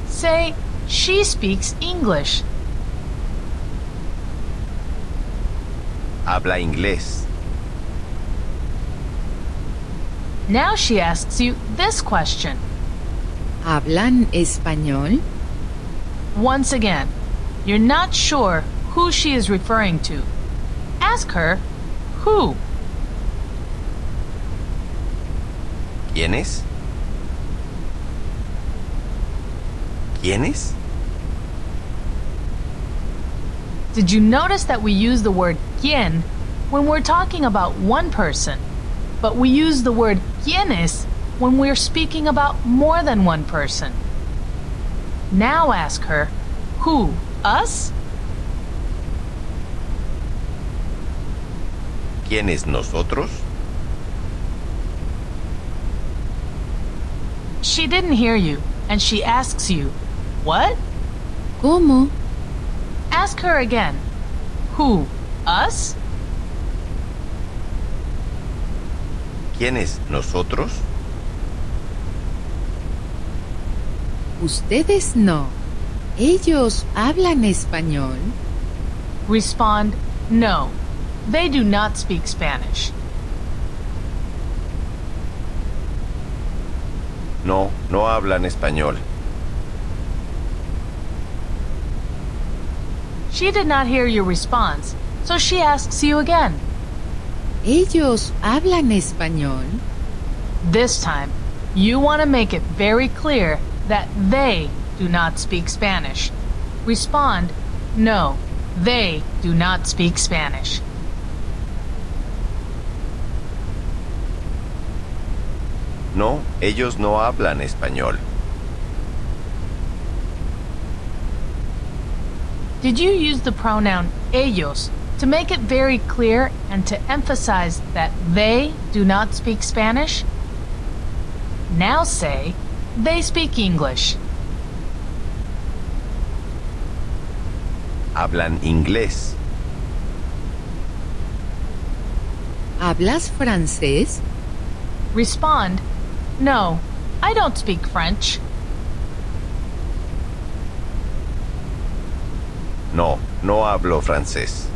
Say, she speaks English. Habla inglés. Now she asks you this question. ¿Hablan español? Once again, you're not sure who she is referring to. Ask her, who? ¿Quiénes? ¿Quiénes? Did you notice that we use the word quién when we're talking about one person, but we use the word quiénes when we're speaking about more than one person? Now ask her, who? Us? ¿Quiénes nosotros? She didn't hear you, and she asks you, what? ¿Cómo? Ask her again. Who? Us? ¿Quiénes nosotros? Ustedes no. ¿Ellos hablan español? Respond, no. They do not speak Spanish. No, no hablan español. She did not hear your response, so she asks you again. ¿Ellos hablan español? This time, you want to make it very clear that they do not speak Spanish. Respond, no, they do not speak Spanish. No, ellos no hablan español. Did you use the pronoun ellos to make it very clear and to emphasize that they do not speak Spanish? Now say, they speak English. Hablan inglés. ¿Hablas francés? Respond, no, I don't speak French. No, no hablo francés.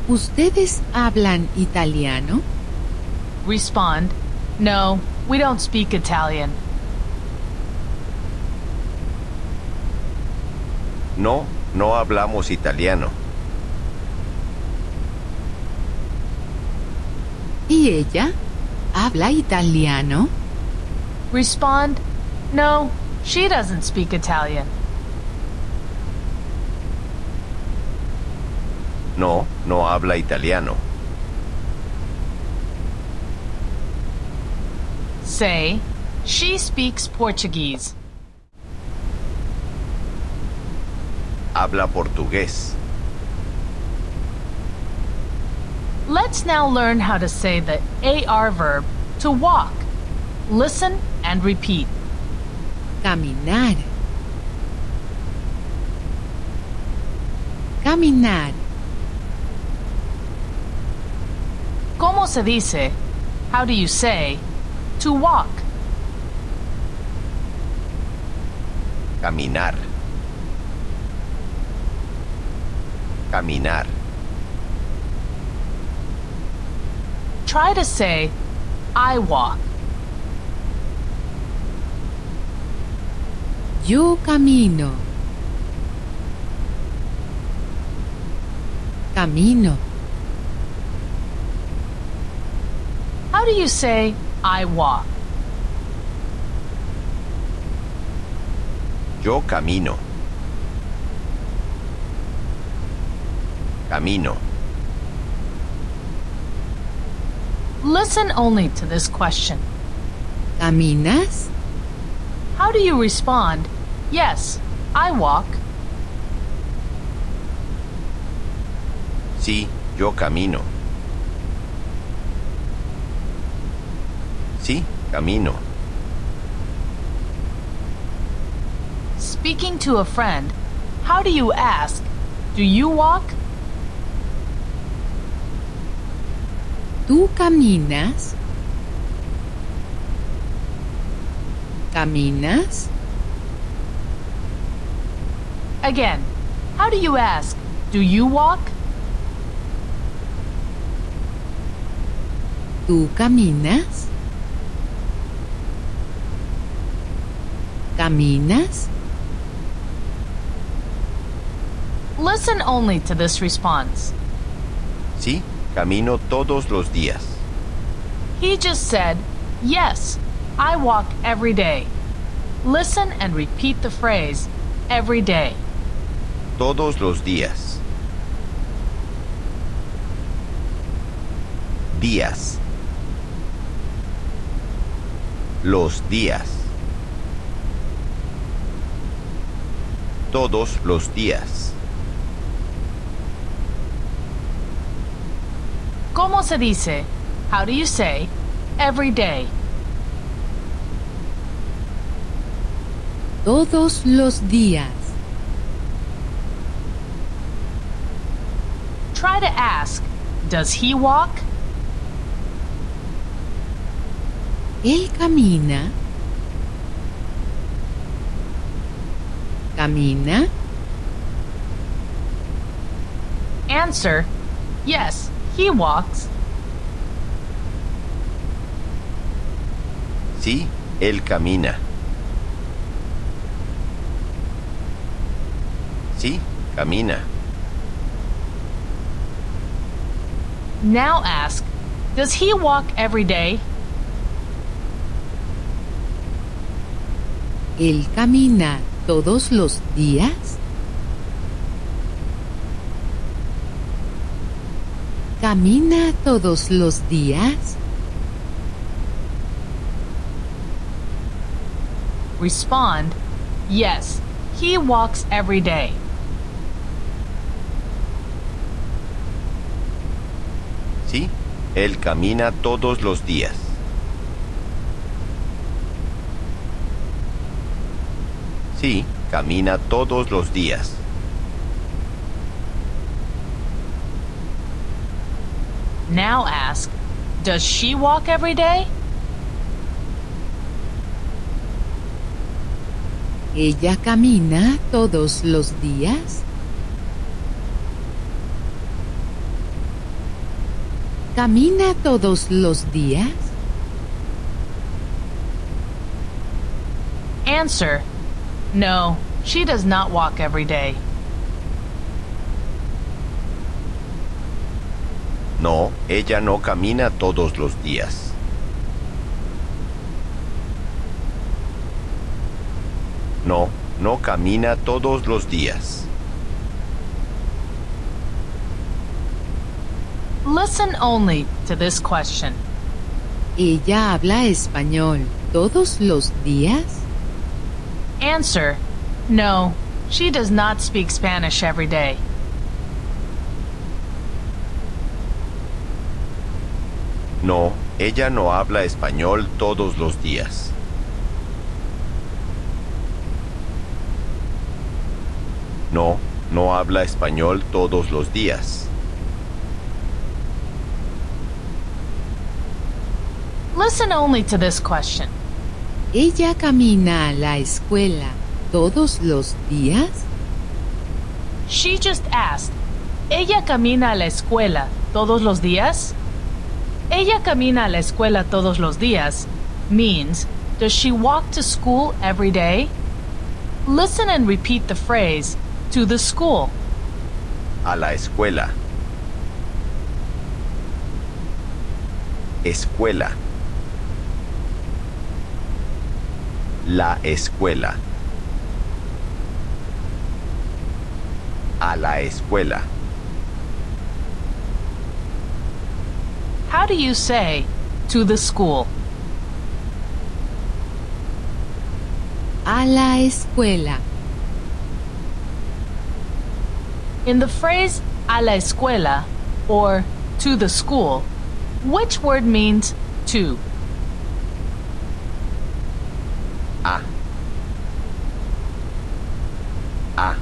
¿Ustedes hablan italiano? Respond, no, we don't speak Italian. No, no hablamos italiano. ¿Y ella? ¿Habla italiano? Respond, no, she doesn't speak Italian. No, no habla italiano. Say, she speaks Portuguese. Habla portugués. Let's now learn how to say the AR verb to walk. Listen and repeat. Caminar. Caminar. ¿Cómo se dice? How do you say to walk? Caminar. Caminar. Try to say I walk. Yo camino. Camino. How do you say I walk? Yo camino. Camino. Listen only to this question. ¿Caminas? How do you respond? Yes, I walk. Sí, yo camino. Sí, camino. Speaking to a friend, how do you ask, do you walk? ¿Tú caminas? ¿Caminas? Again, how do you ask, do you walk? ¿Tú caminas? ¿Caminas? Listen only to this response. Sí, camino todos los días. He just said, yes, I walk every day. Listen and repeat the phrase, every day. Todos los días. Días. Los días. Todos los días. ¿Cómo se dice? How do you say, every day? Todos los días. Try to ask, does he walk? Él camina. ¿Camina? Answer, yes, he walks. Sí, él camina. Sí, camina. Now ask, does he walk every day? ¿Él camina todos los días? ¿Camina todos los días? Respond, yes, he walks every day. Sí, él camina todos los días. Sí, camina todos los días. Now ask, does she walk every day? ¿Ella camina todos los días? ¿Camina todos los días? Answer, no, she does not walk every day. No, ella no camina todos los días. No, no camina todos los días. Listen only to this question. ¿Ella habla español todos los días? Answer, no, she does not speak Spanish every day. No, ella no habla español todos los días. No, no habla español todos los días. Listen only to this question. ¿Ella camina a la escuela todos los días? She just asked, ¿ella camina a la escuela todos los días? Ella camina a la escuela todos los días means, does she walk to school every day? Listen and repeat the phrase, to the school. A la escuela. Escuela. La escuela. A la escuela. How do you say, to the school? A la escuela. In the phrase, a la escuela, or to the school, which word means to? A. A.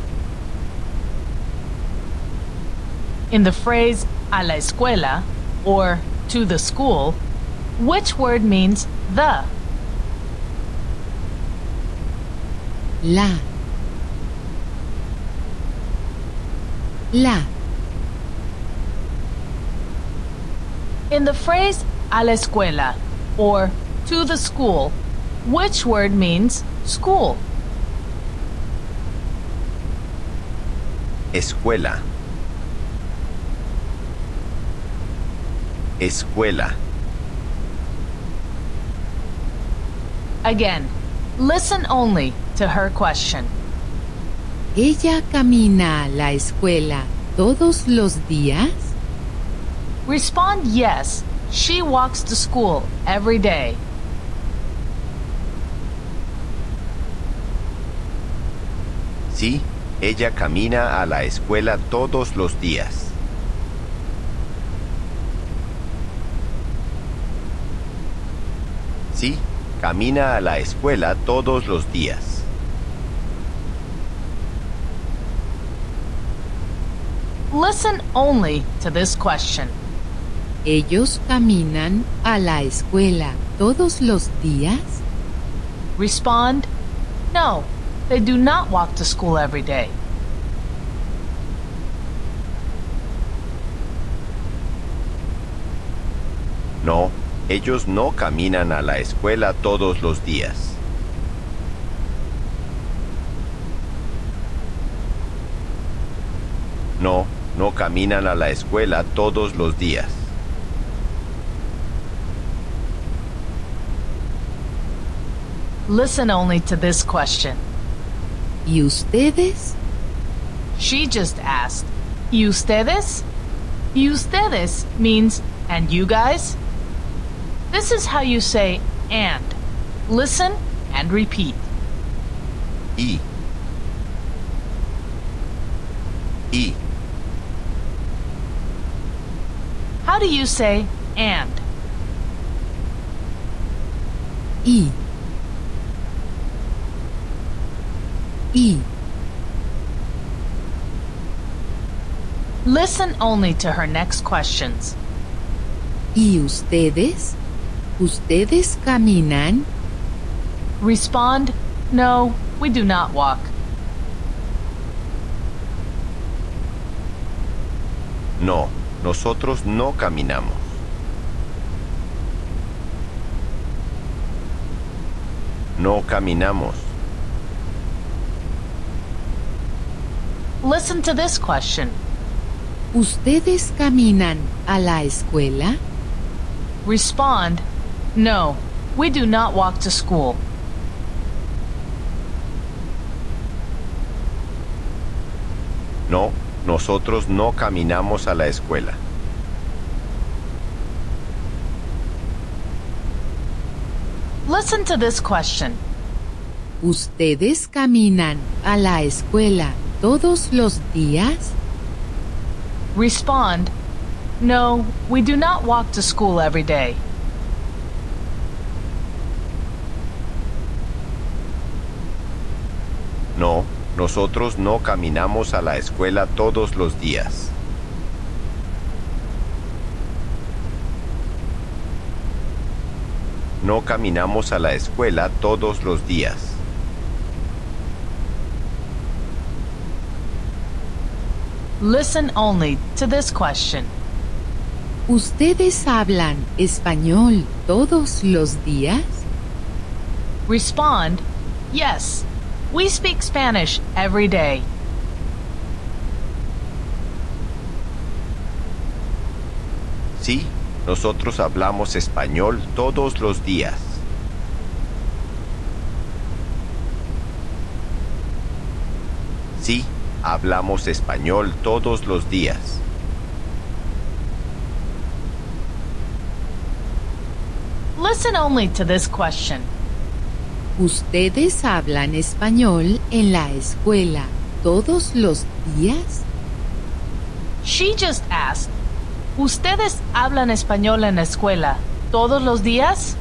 In the phrase a la escuela or to the school, which word means the? La. La. In the phrase a la escuela or to the school, which word means school? Escuela. Escuela. Again, listen only to her question. ¿Ella camina a la escuela todos los días? Respond yes, she walks to school every day. Sí, ella camina a la escuela todos los días. Sí, camina a la escuela todos los días. Listen only to this question. ¿Ellos caminan a la escuela todos los días? Respond, no, they do not walk to school every day. No, ellos no caminan a la escuela todos los días. No, no caminan a la escuela todos los días. Listen only to this question. ¿Y ustedes? She just asked, ¿Y ustedes? ¿Y ustedes means, and you guys? This is how you say and. Listen and repeat. Y. Y. How do you say and? Y. Y. Listen only to her next questions. ¿Y ustedes? ¿Ustedes caminan? Respond, no, we do not walk. No, nosotros no caminamos. No caminamos. Listen to this question. ¿Ustedes caminan a la escuela? Respond, no, we do not walk to school. No, nosotros no caminamos a la escuela. Listen to this question. ¿Ustedes caminan a la escuela todos los días? Respond, no, we do not walk to school every day. No, nosotros no caminamos a la escuela todos los días. No caminamos a la escuela todos los días. Listen only to this question. ¿Ustedes hablan español todos los días? Respond, yes, we speak Spanish every day. Sí, nosotros hablamos español todos los días. Sí, hablamos español todos los días. Listen only to this question. ¿Ustedes hablan español en la escuela todos los días? She just asked, ¿Ustedes hablan español en la escuela todos los días?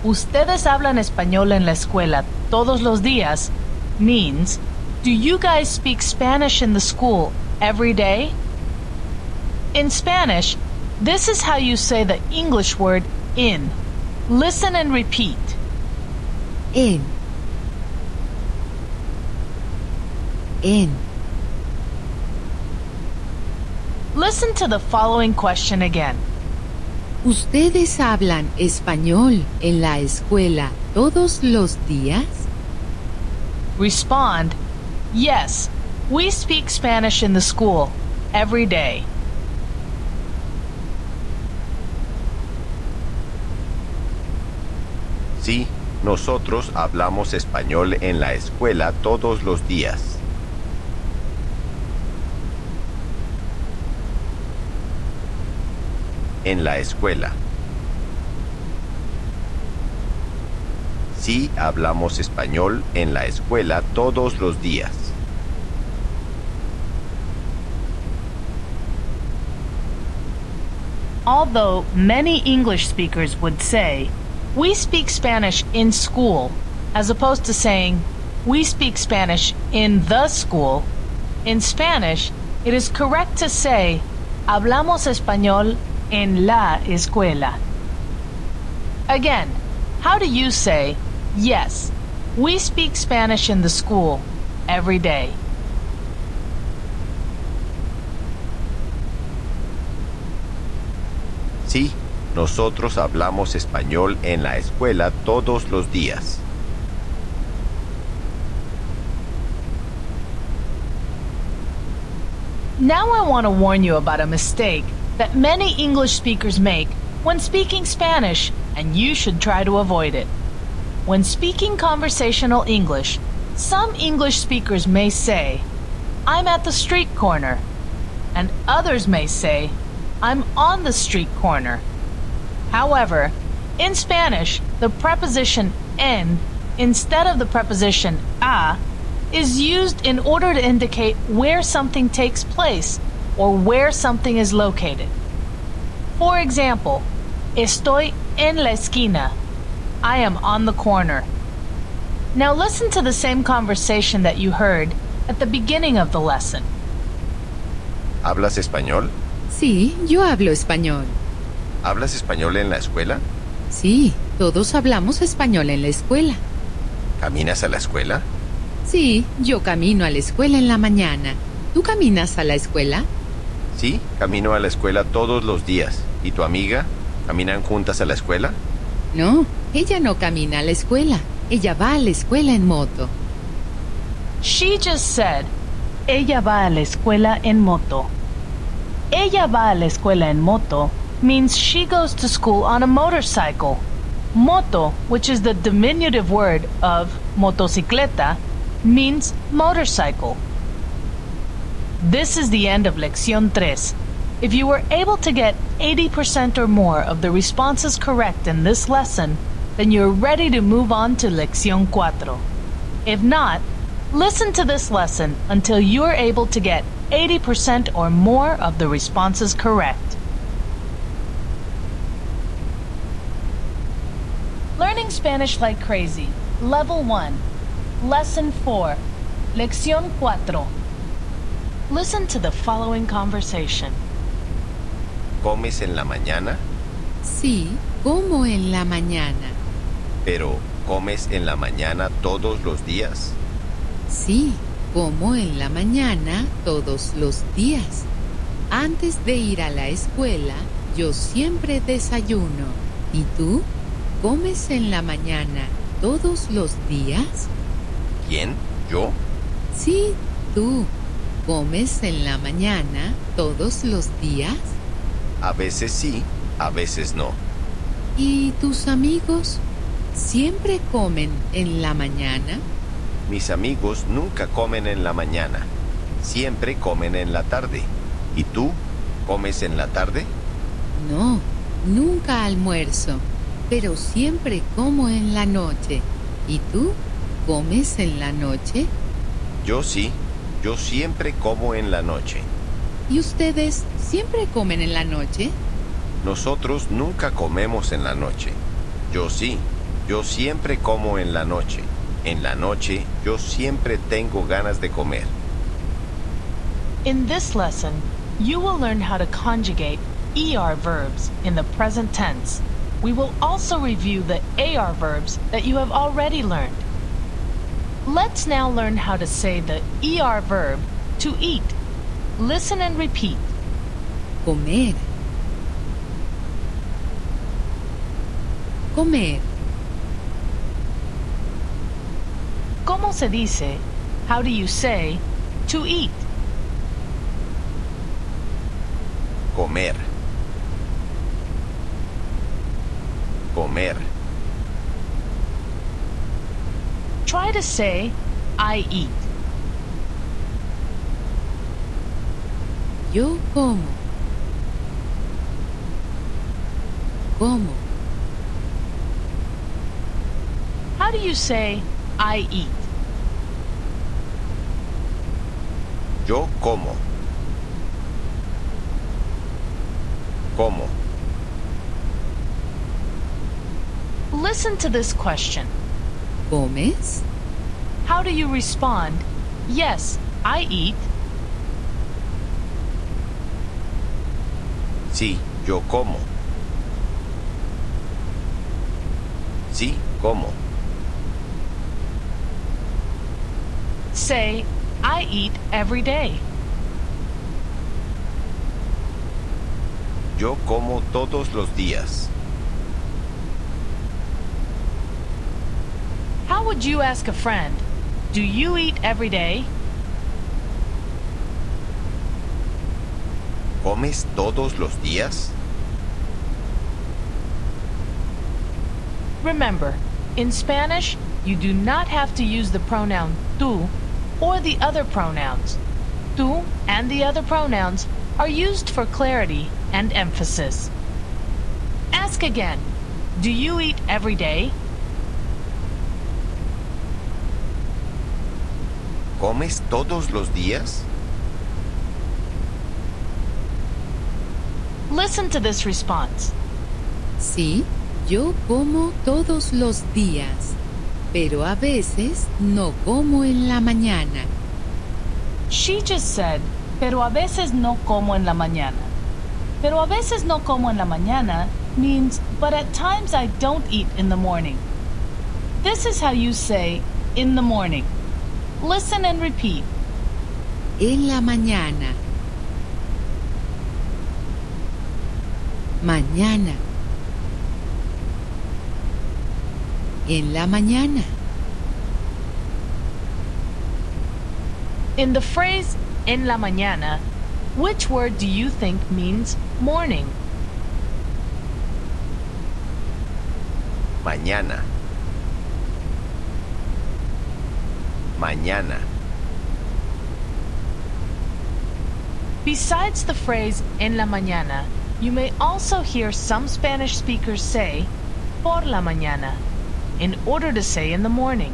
¿Ustedes hablan español en la escuela todos los días means, do you guys speak Spanish in the school every day? In Spanish, this is how you say the English word in. Listen and repeat. En. En. Listen to the following question again. ¿Ustedes hablan español en la escuela todos los días? Respond, yes, we speak Spanish in the school every day. Sí, nosotros hablamos español en la escuela todos los días. En la escuela. Sí, hablamos español en la escuela todos los días. Although many English speakers would say, we speak Spanish in school, as opposed to saying, we speak Spanish in the school, in Spanish, it is correct to say, hablamos español en la escuela. Again, how do you say, yes, we speak Spanish in the school every day? Sí, nosotros hablamos español en la escuela todos los días. Now I want to warn you about a mistake that many English speakers make when speaking Spanish, and you should try to avoid it. When speaking conversational English, some English speakers may say, I'm at the street corner, and others may say, I'm on the street corner. However, in Spanish, the preposition en instead of the preposition a is used in order to indicate where something takes place or where something is located. For example, estoy en la esquina. I am on the corner. Now listen to the same conversation that you heard at the beginning of the lesson. ¿Hablas español? Sí, yo hablo español. ¿Hablas español en la escuela? Sí, todos hablamos español en la escuela. ¿Caminas a la escuela? Sí, yo camino a la escuela en la mañana. ¿Tú caminas a la escuela? Sí, camino a la escuela todos los días. ¿Y tu amiga? ¿Caminan juntas a la escuela? No, ella no camina a la escuela. Ella va a la escuela en moto. She just said, ella va a la escuela en moto. Ella va a la escuela en moto means she goes to school on a motorcycle. Moto, which is the diminutive word of motocicleta, means motorcycle. This is the end of Lección 3. If you were able to get 80% or more of the responses correct in this lesson, then you're ready to move on to Lección 4. If not, listen to this lesson until you're able to get 80% or more of the responses correct. Learning Spanish like crazy. Level 1. Lesson 4. Lección 4. Listen to the following conversation. ¿Comes en la mañana? Sí, como en la mañana. Pero, ¿comes en la mañana todos los días? Sí, como en la mañana todos los días. Antes de ir a la escuela, yo siempre desayuno. ¿Y tú? ¿Comes en la mañana todos los días? ¿Quién? ¿Yo? Sí, tú. ¿Comes en la mañana todos los días? A veces sí, a veces no. ¿Y tus amigos? ¿Siempre comen en la mañana? Mis amigos nunca comen en la mañana. Siempre comen en la tarde. ¿Y tú? ¿Comes en la tarde? No, nunca almuerzo, pero siempre como en la noche. ¿Y tú? ¿Comes en la noche? Yo sí. Yo siempre como en la noche. ¿Y ustedes siempre comen en la noche? Nosotros nunca comemos en la noche. Yo sí. Yo siempre como en la noche. En la noche yo siempre tengo ganas de comer. In this lesson, you will learn how to conjugate ER verbs in the present tense. We will also review the AR verbs that you have already learned. Let's now learn how to say the ER verb to eat. Listen and repeat. Comer. Comer. ¿Cómo se dice? How do you say to eat? Comer. Comer. Try to say I eat. Yo como. Como. How do you say I eat? Yo como. Como. Listen to this question. ¿Comes? How do you respond? Yes, I eat. Sí, yo como. Sí, como. Say, I eat every day. Yo como todos los días. How would you ask a friend, do you eat every day? ¿Comes todos los días? Remember, in Spanish, you do not have to use the pronoun tú or the other pronouns. Tú and the other pronouns are used for clarity and emphasis. Ask again, do you eat every day? ¿Comes todos los días? Listen to this response. Sí, yo como todos los días, pero a veces no como en la mañana. She just said, pero a veces no como en la mañana. Pero a veces no como en la mañana means, but at times I don't eat in the morning. This is how you say, in the morning. Listen and repeat. En la mañana. Mañana. En la mañana. In the phrase, en la mañana, which word do you think means morning? Mañana. Mañana. Besides the phrase, en la mañana, you may also hear some Spanish speakers say, por la mañana, in order to say in the morning.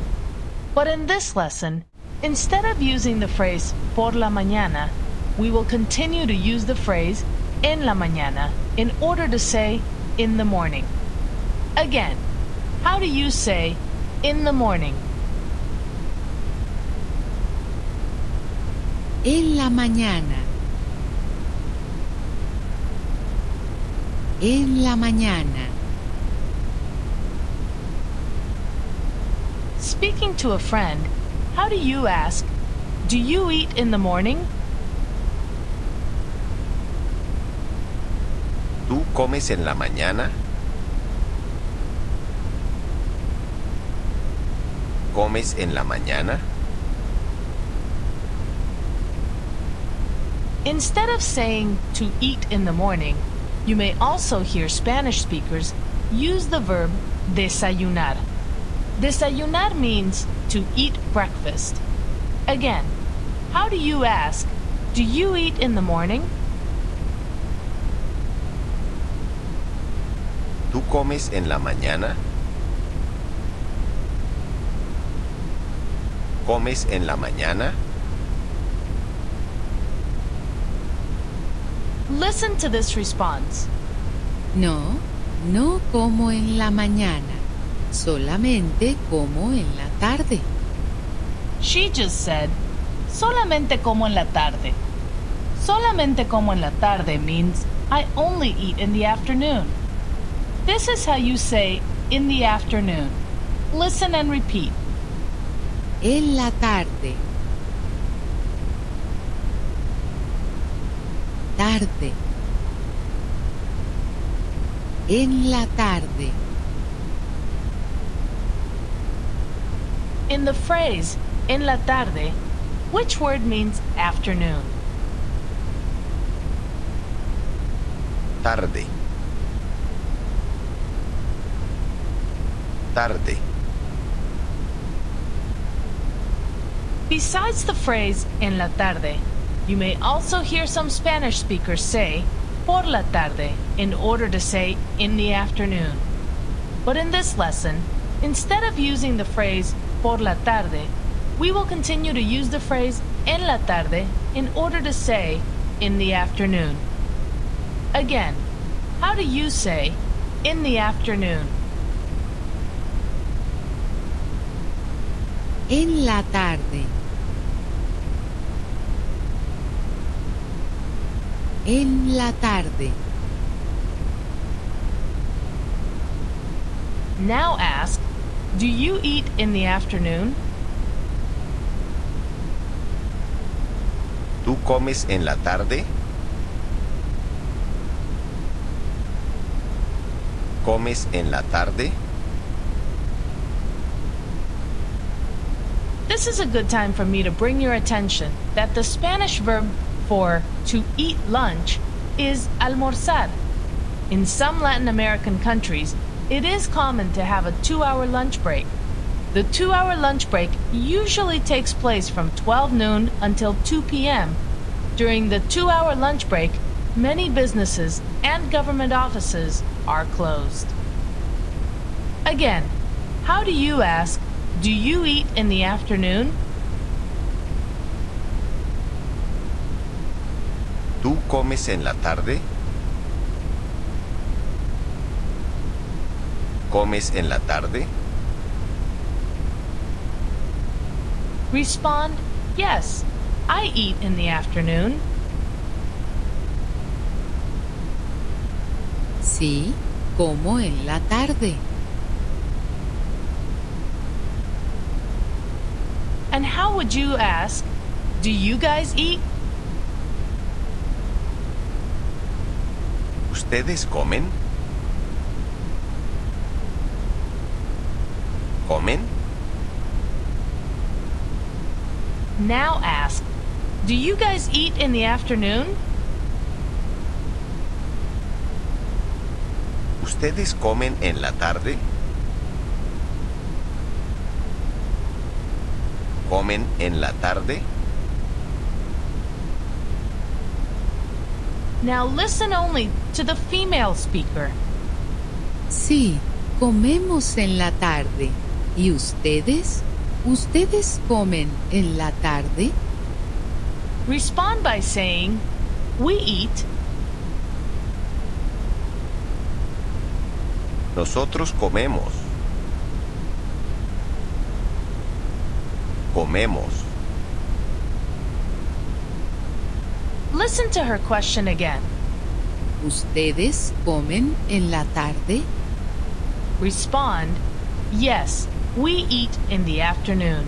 But in this lesson, instead of using the phrase por la mañana, we will continue to use the phrase en la mañana in order to say in the morning. Again, how do you say in the morning? En la mañana. En la mañana. Speaking to a friend, how do you ask, do you eat in the morning? ¿Tú comes en la mañana? ¿Comes en la mañana? Instead of saying to eat in the morning, you may also hear Spanish speakers use the verb desayunar. Desayunar means to eat breakfast. Again, how do you ask, do you eat in the morning? ¿Tú comes en la mañana? ¿Comes en la mañana? Listen to this response. No, no como en la mañana. Solamente como en la tarde. She just said, solamente como en la tarde. Solamente como en la tarde means I only eat in the afternoon. This is how you say in the afternoon. Listen and repeat. En la tarde. Tarde. En la tarde. In the phrase en la tarde, which word means afternoon? Tarde. Tarde. Besides the phrase en la tarde, you may also hear some Spanish speakers say por la tarde in order to say in the afternoon. But in this lesson, instead of using the phrase por la tarde, we will continue to use the phrase en la tarde in order to say in the afternoon. Again, how do you say in the afternoon? En la tarde. En la tarde. Now ask, do you eat in the afternoon? ¿Tú comes en la tarde? ¿Comes en la tarde? This is a good time for me to bring your attention that the Spanish verb for to eat lunch is almorzar. In some Latin American countries, it is common to have a 2-hour lunch break. The 2-hour lunch break usually takes place from 12 noon until 2 p.m. During the 2-hour lunch break, many businesses and government offices are closed. Again, how do you ask, do you eat in the afternoon? ¿Tú comes en la tarde? ¿Comes en la tarde? Respond, yes, I eat in the afternoon. Sí, como en la tarde. And how would you ask, do you guys eat? ¿Ustedes comen? ¿Comen? Now ask, do you guys eat in the afternoon? ¿Ustedes comen en la tarde? ¿Comen en la tarde? Now listen only to the female speaker. Sí, comemos en la tarde. ¿Y ustedes? ¿Ustedes comen en la tarde? Respond by saying, we eat. Nosotros comemos. Comemos. Listen to her question again. ¿Ustedes comen en la tarde? Respond, yes, we eat in the afternoon.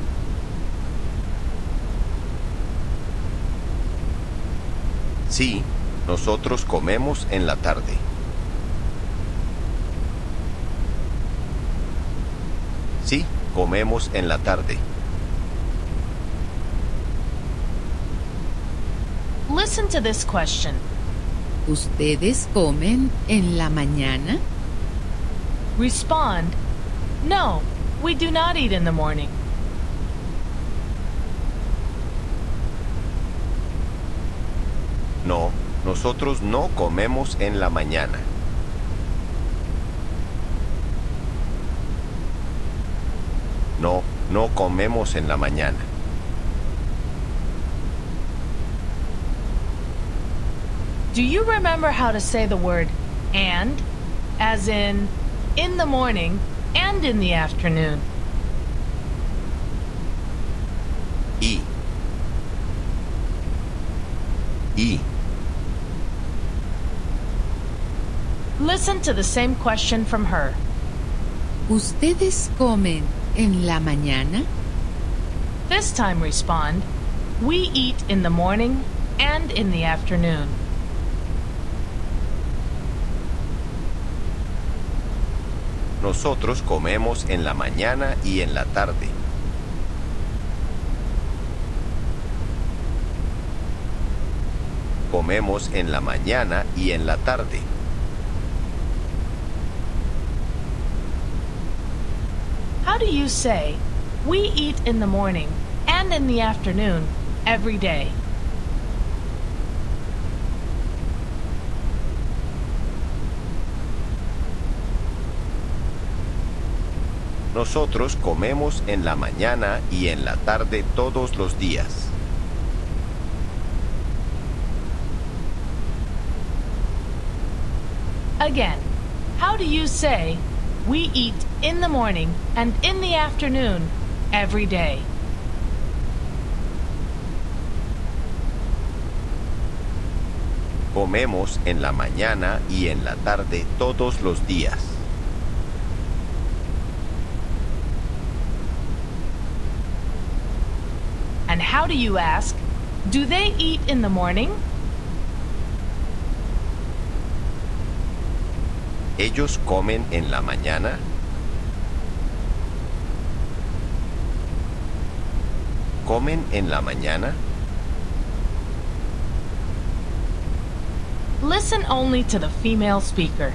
Sí, nosotros comemos en la tarde. Sí, comemos en la tarde. Listen to this question. ¿Ustedes comen en la mañana? Respond, no, we do not eat in the morning. No, nosotros no comemos en la mañana. No, no comemos en la mañana. Do you remember how to say the word and, as in the morning and in the afternoon? Y. Listen to the same question from her. ¿Ustedes comen en la mañana? This time respond, we eat in the morning and in the afternoon. Nosotros comemos en la mañana y en la tarde. Comemos en la mañana y en la tarde. How do you say, we eat in the morning and in the afternoon every day? Nosotros comemos en la mañana y en la tarde todos los días. Again, how do you say, we eat in the morning and in the afternoon every day? Comemos en la mañana y en la tarde todos los días. And how do you ask, do they eat in the morning? ¿Ellos comen en la mañana? ¿Comen en la mañana? Listen only to the female speaker.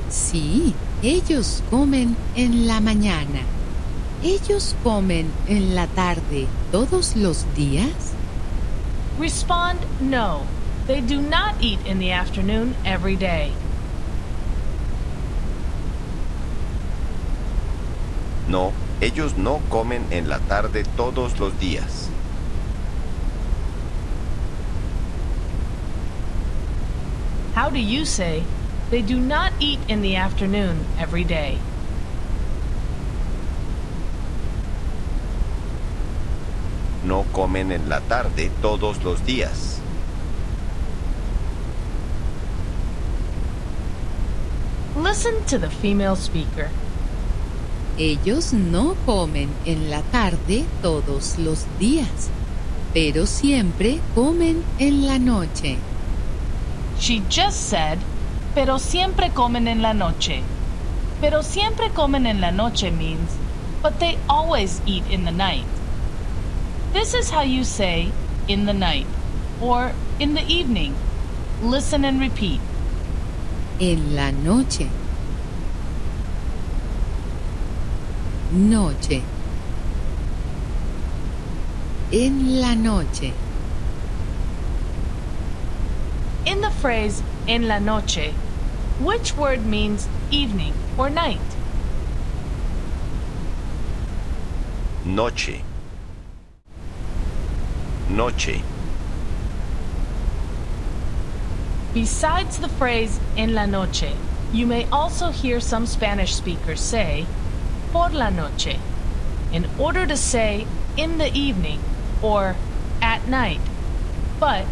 Sí, ellos comen en la mañana. ¿Ellos comen en la tarde todos los días? Respond, no. They do not eat in the afternoon every day. No, ellos no comen en la tarde todos los días. How do you say, they do not eat in the afternoon every day? No comen en la tarde todos los días. Listen to the female speaker. Ellos no comen en la tarde todos los días, pero siempre comen en la noche. She just said, pero siempre comen en la noche. Pero siempre comen en la noche means, but they always eat in the night. This is how you say, in the night, or in the evening. Listen and repeat. En la noche. Noche. En la noche. In the phrase, en la noche, which word means evening or night? Noche. Noche. Besides the phrase en la noche, you may also hear some Spanish speakers say por la noche in order to say in the evening or at night. But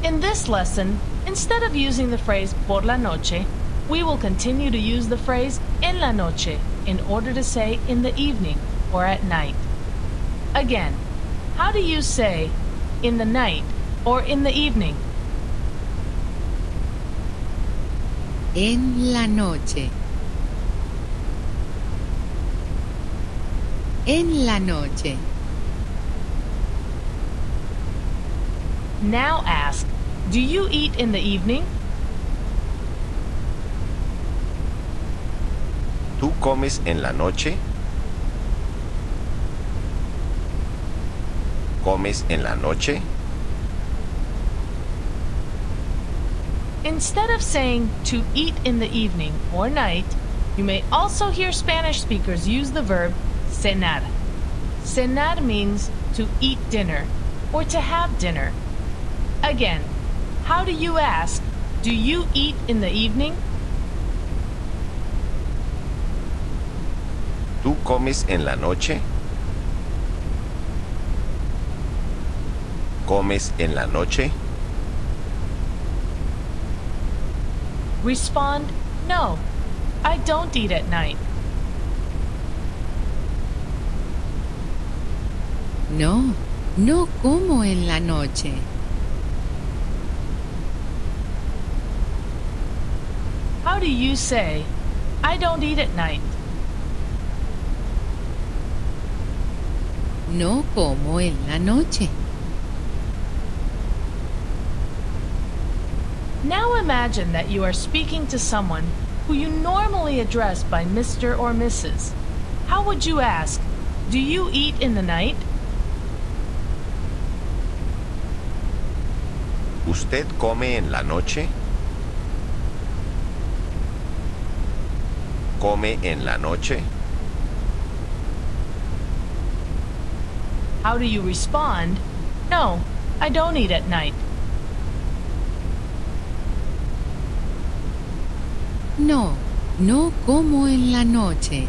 in this lesson, instead of using the phrase por la noche, we will continue to use the phrase en la noche in order to say in the evening or at night. Again, how do you say in the night or in the evening? En la noche. En la noche. Now ask, do you eat in the evening? ¿Tú comes en la noche? ¿Comes en la noche? Instead of saying to eat in the evening or night, you may also hear Spanish speakers use the verb cenar. Cenar means to eat dinner or to have dinner. Again, how do you ask, do you eat in the evening? ¿Tú comes en la noche? ¿Comes en la noche? Respond, no, I don't eat at night. No, no como en la noche. How do you say, I don't eat at night? No como en la noche. Now imagine that you are speaking to someone who you normally address by Mr. or Mrs. How would you ask, do you eat in the night? ¿Usted come en la noche? ¿Come en la noche? How do you respond? No, I don't eat at night. No, no como en la noche.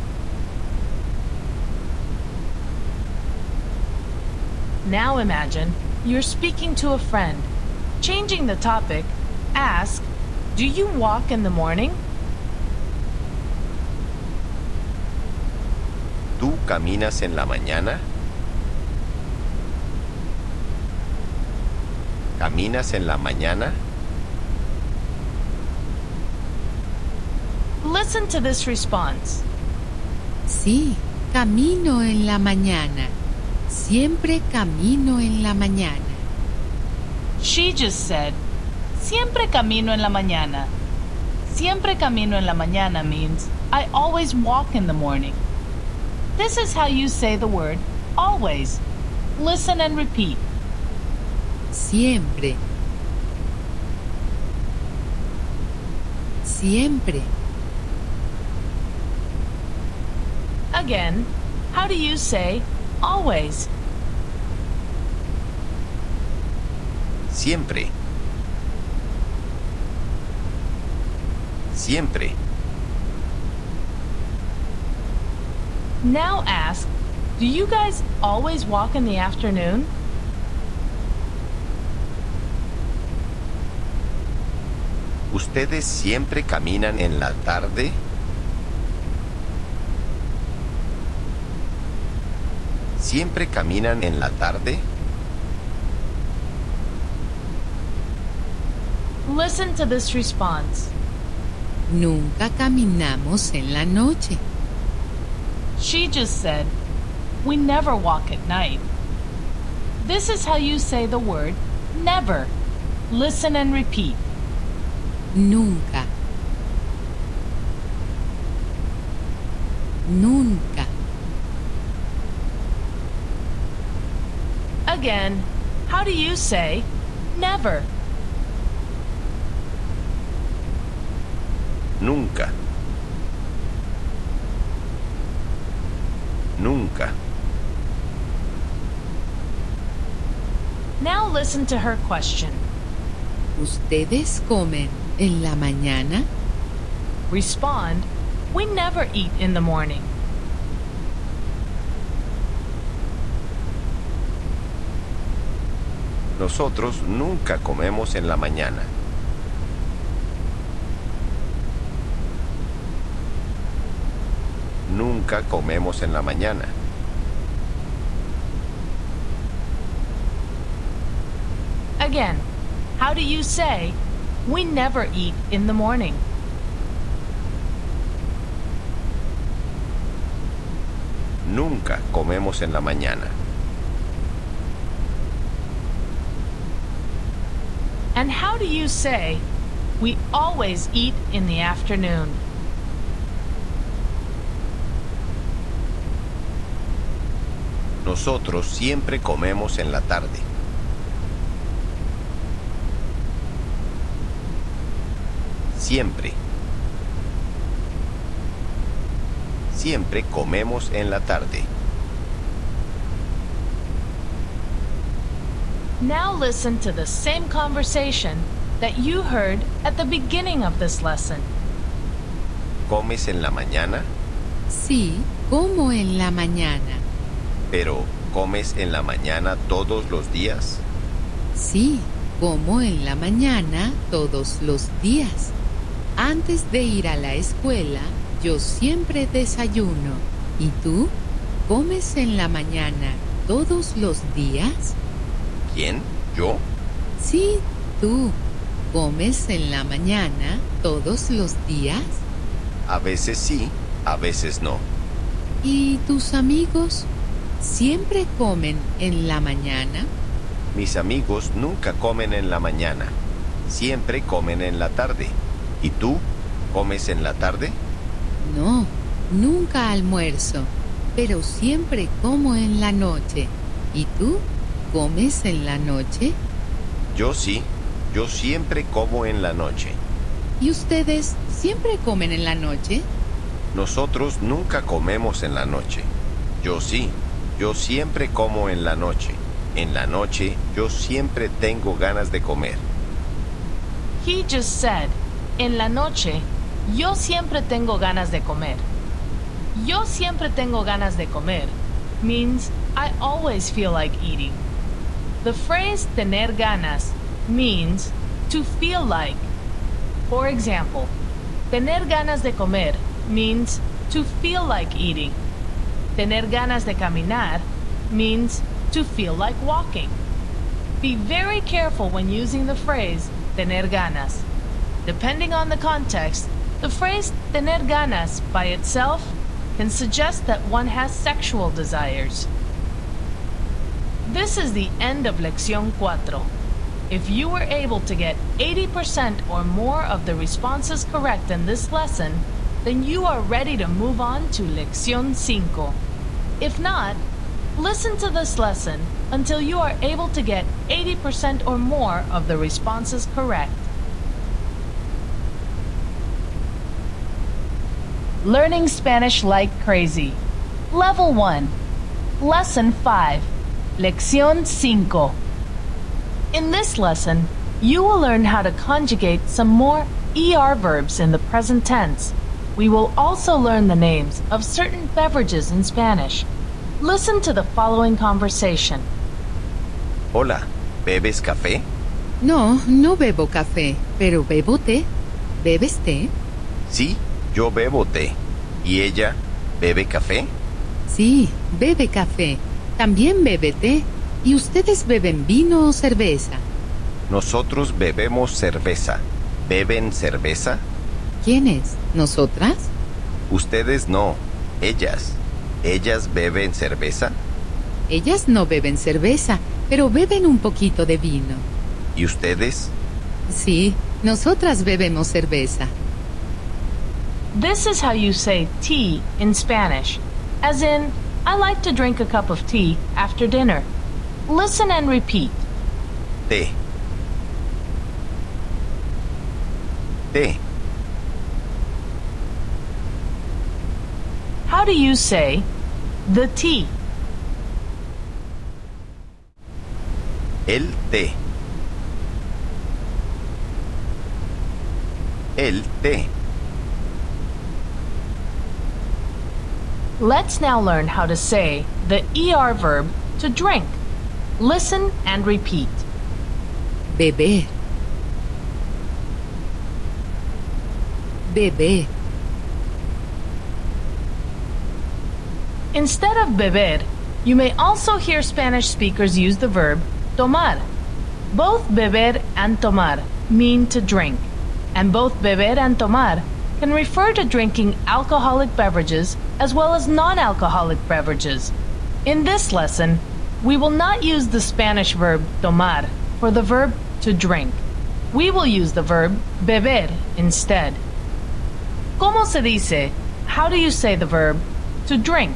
Now imagine you're speaking to a friend. Changing the topic, ask, do you walk in the morning? ¿Tú caminas en la mañana? ¿Caminas en la mañana? Listen to this response. Sí, camino en la mañana. Siempre camino en la mañana. She just said, siempre camino en la mañana. Siempre camino en la mañana means I always walk in the morning. This is how you say the word always. Listen and repeat. Siempre. Siempre. Again, how do you say always? Siempre. Siempre. Now ask, do you guys always walk in the afternoon? ¿Ustedes siempre caminan en la tarde? ¿Siempre caminan en la tarde? Listen to this response. Nunca caminamos en la noche. She just said, we never walk at night. This is how you say the word never. Listen and repeat. Nunca. Nunca. Again, how do you say never? Nunca. Nunca. Now listen to her question. ¿Ustedes comen en la mañana? Respond, we never eat in the morning. Nosotros nunca comemos en la mañana. Nunca comemos en la mañana. Again, how do you say we never eat in the morning? Nunca comemos en la mañana. And how do you say we always eat in the afternoon? Nosotros siempre comemos en la tarde. Siempre. Siempre comemos en la tarde. Now listen to the same conversation that you heard at the beginning of this lesson. ¿Comes en la mañana? Sí, como en la mañana. Pero, ¿comes en la mañana todos los días? Sí, como en la mañana todos los días. Antes de ir a la escuela, yo siempre desayuno. ¿Y tú? ¿Comes en la mañana todos los días? ¿Quién? ¿Yo? Sí, tú. ¿Comes en la mañana todos los días? A veces sí, a veces no. ¿Y tus amigos? ¿Siempre comen en la mañana? Mis amigos nunca comen en la mañana. Siempre comen en la tarde. ¿Y tú? ¿Comes en la tarde? No, nunca almuerzo, pero siempre como en la noche. ¿Y tú? ¿Comes en la noche? Yo sí. Yo siempre como en la noche. ¿Y ustedes siempre comen en la noche? Nosotros nunca comemos en la noche. Yo sí. Yo siempre como en la noche. En la noche yo siempre tengo ganas de comer. He just said, en la noche, yo siempre tengo ganas de comer. Yo siempre tengo ganas de comer means I always feel like eating. The phrase tener ganas means to feel like. For example, tener ganas de comer means to feel like eating. Tener ganas de caminar means to feel like walking. Be very careful when using the phrase tener ganas. Depending on the context, the phrase tener ganas by itself can suggest that one has sexual desires. This is the end of Lección 4. If you were able to get 80% or more of the responses correct in this lesson, then you are ready to move on to Lección 5. If not, listen to this lesson until you are able to get 80% or more of the responses correct. Learning Spanish like crazy. Level 1. Lesson 5. Lección 5. In this lesson, you will learn how to conjugate some more ER verbs in the present tense. We will also learn the names of certain beverages in Spanish. Listen to the following conversation. Hola, ¿bebes café? No, no bebo café, pero bebo té. ¿Bebes té? Sí, yo bebo té. ¿Y ella bebe café? Sí, bebe café. También bebe té. ¿Y ustedes beben vino o cerveza? Nosotros bebemos cerveza. ¿Beben cerveza? ¿Quiénes? ¿Nosotras? Ustedes no, ellas. ¿Ellas beben cerveza? Ellas no beben cerveza, pero beben un poquito de vino. ¿Y ustedes? Sí, nosotras bebemos cerveza. This is how you say tea in Spanish, as in, I like to drink a cup of tea after dinner. Listen and repeat. Té. Té. How do you say the tea? El té. El té. Let's now learn how to say the ER verb to drink. Listen and repeat. Beber. Beber. Instead of beber, you may also hear Spanish speakers use the verb tomar. Both beber and tomar mean to drink, and both beber and tomar can refer to drinking alcoholic beverages as well as non-alcoholic beverages. In this lesson, we will not use the Spanish verb tomar for the verb to drink. We will use the verb beber instead. ¿Cómo se dice? How do you say the verb to drink?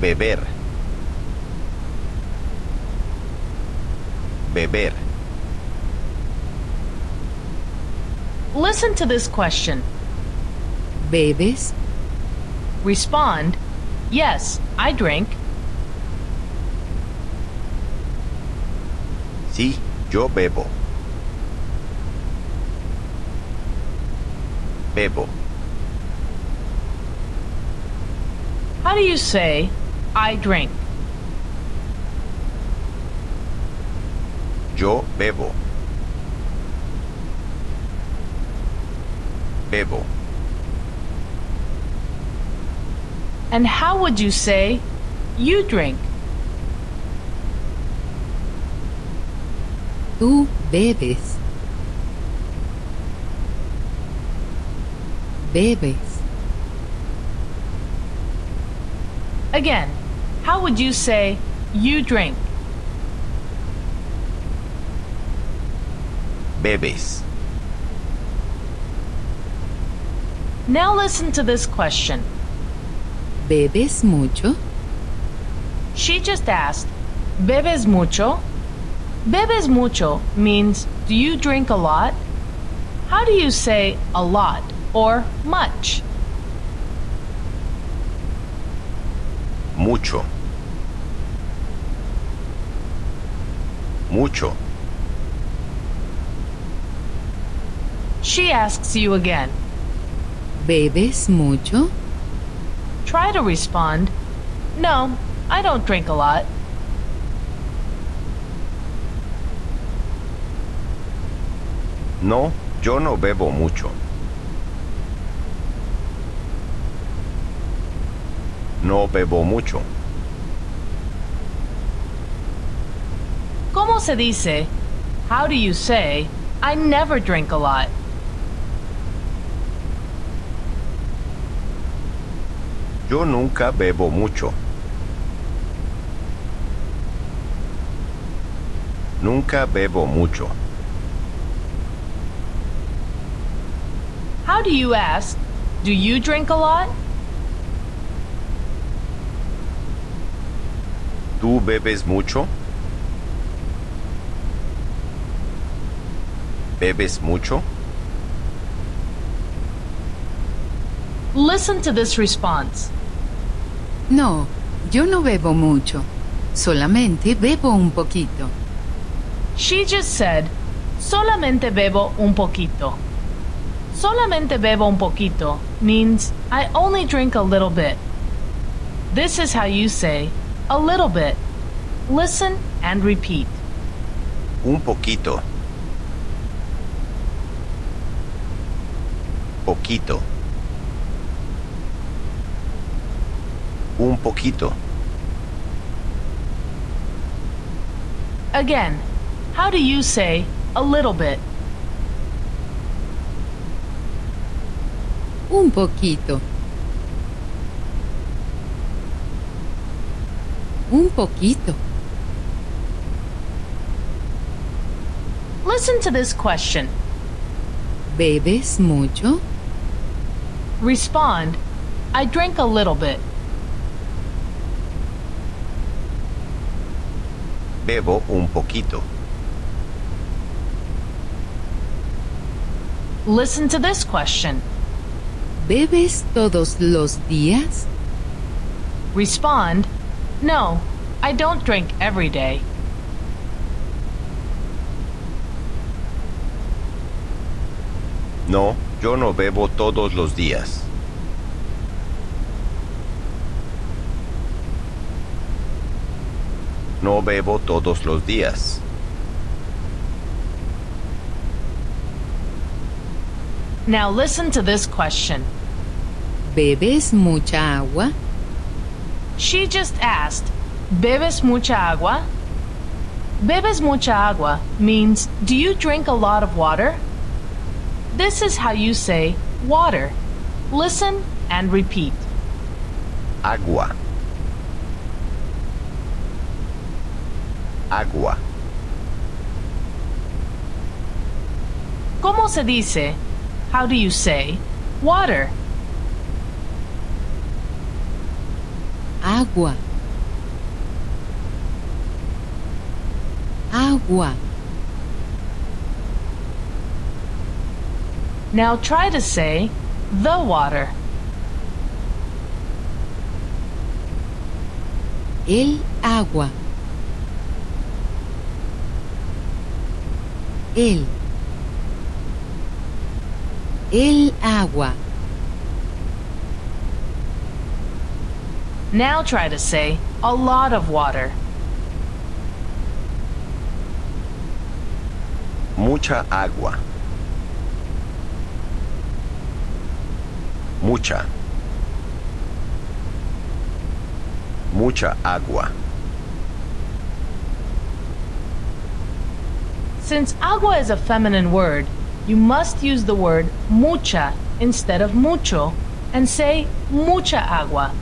Beber. Beber. Listen to this question. ¿Bebes? Respond, yes, I drink. Sí, yo bebo. Bebo. How do you say, I drink? Yo bebo. Bebo. And how would you say you drink? Tú bebes. Bebes. Again, how would you say you drink? Bebes. Now listen to this question. ¿Bebes mucho? She just asked, ¿Bebes mucho? Bebes mucho means, do you drink a lot? How do you say a lot or much? Mucho. Mucho. She asks you again. ¿Bebes mucho? Try to respond, no, I don't drink a lot. No, yo no bebo mucho. No bebo mucho. ¿Cómo se dice? How do you say, I never drink a lot? Yo nunca bebo mucho. Nunca bebo mucho. How do you ask, do you drink a lot? ¿Tú bebes mucho? ¿Bebes mucho? Listen to this response. No, yo no bebo mucho. Solamente bebo un poquito. She just said, solamente bebo un poquito. Solamente bebo un poquito means I only drink a little bit. This is how you say a little bit. Listen and repeat. Un poquito. Poquito. Un poquito. Again, how do you say a little bit? Un poquito. Un poquito. Listen to this question. ¿Bebes mucho? Respond, I drink a little bit. Bebo un poquito. Listen to this question. ¿Bebes todos los días? Respond, no, I don't drink every day. No, yo no bebo todos los días. No bebo todos los días. Now listen to this question. ¿Bebes mucha agua? She just asked, ¿Bebes mucha agua? Bebes mucha agua means, do you drink a lot of water? This is how you say water. Listen and repeat. Agua. Agua. ¿Cómo se dice? How do you say water? Agua. Agua. Now try to say the water. El agua. El agua. Now try to say a lot of water. Mucha agua. Mucha. Mucha agua. Since agua is a feminine word, you must use the word mucha instead of mucho and say mucha agua.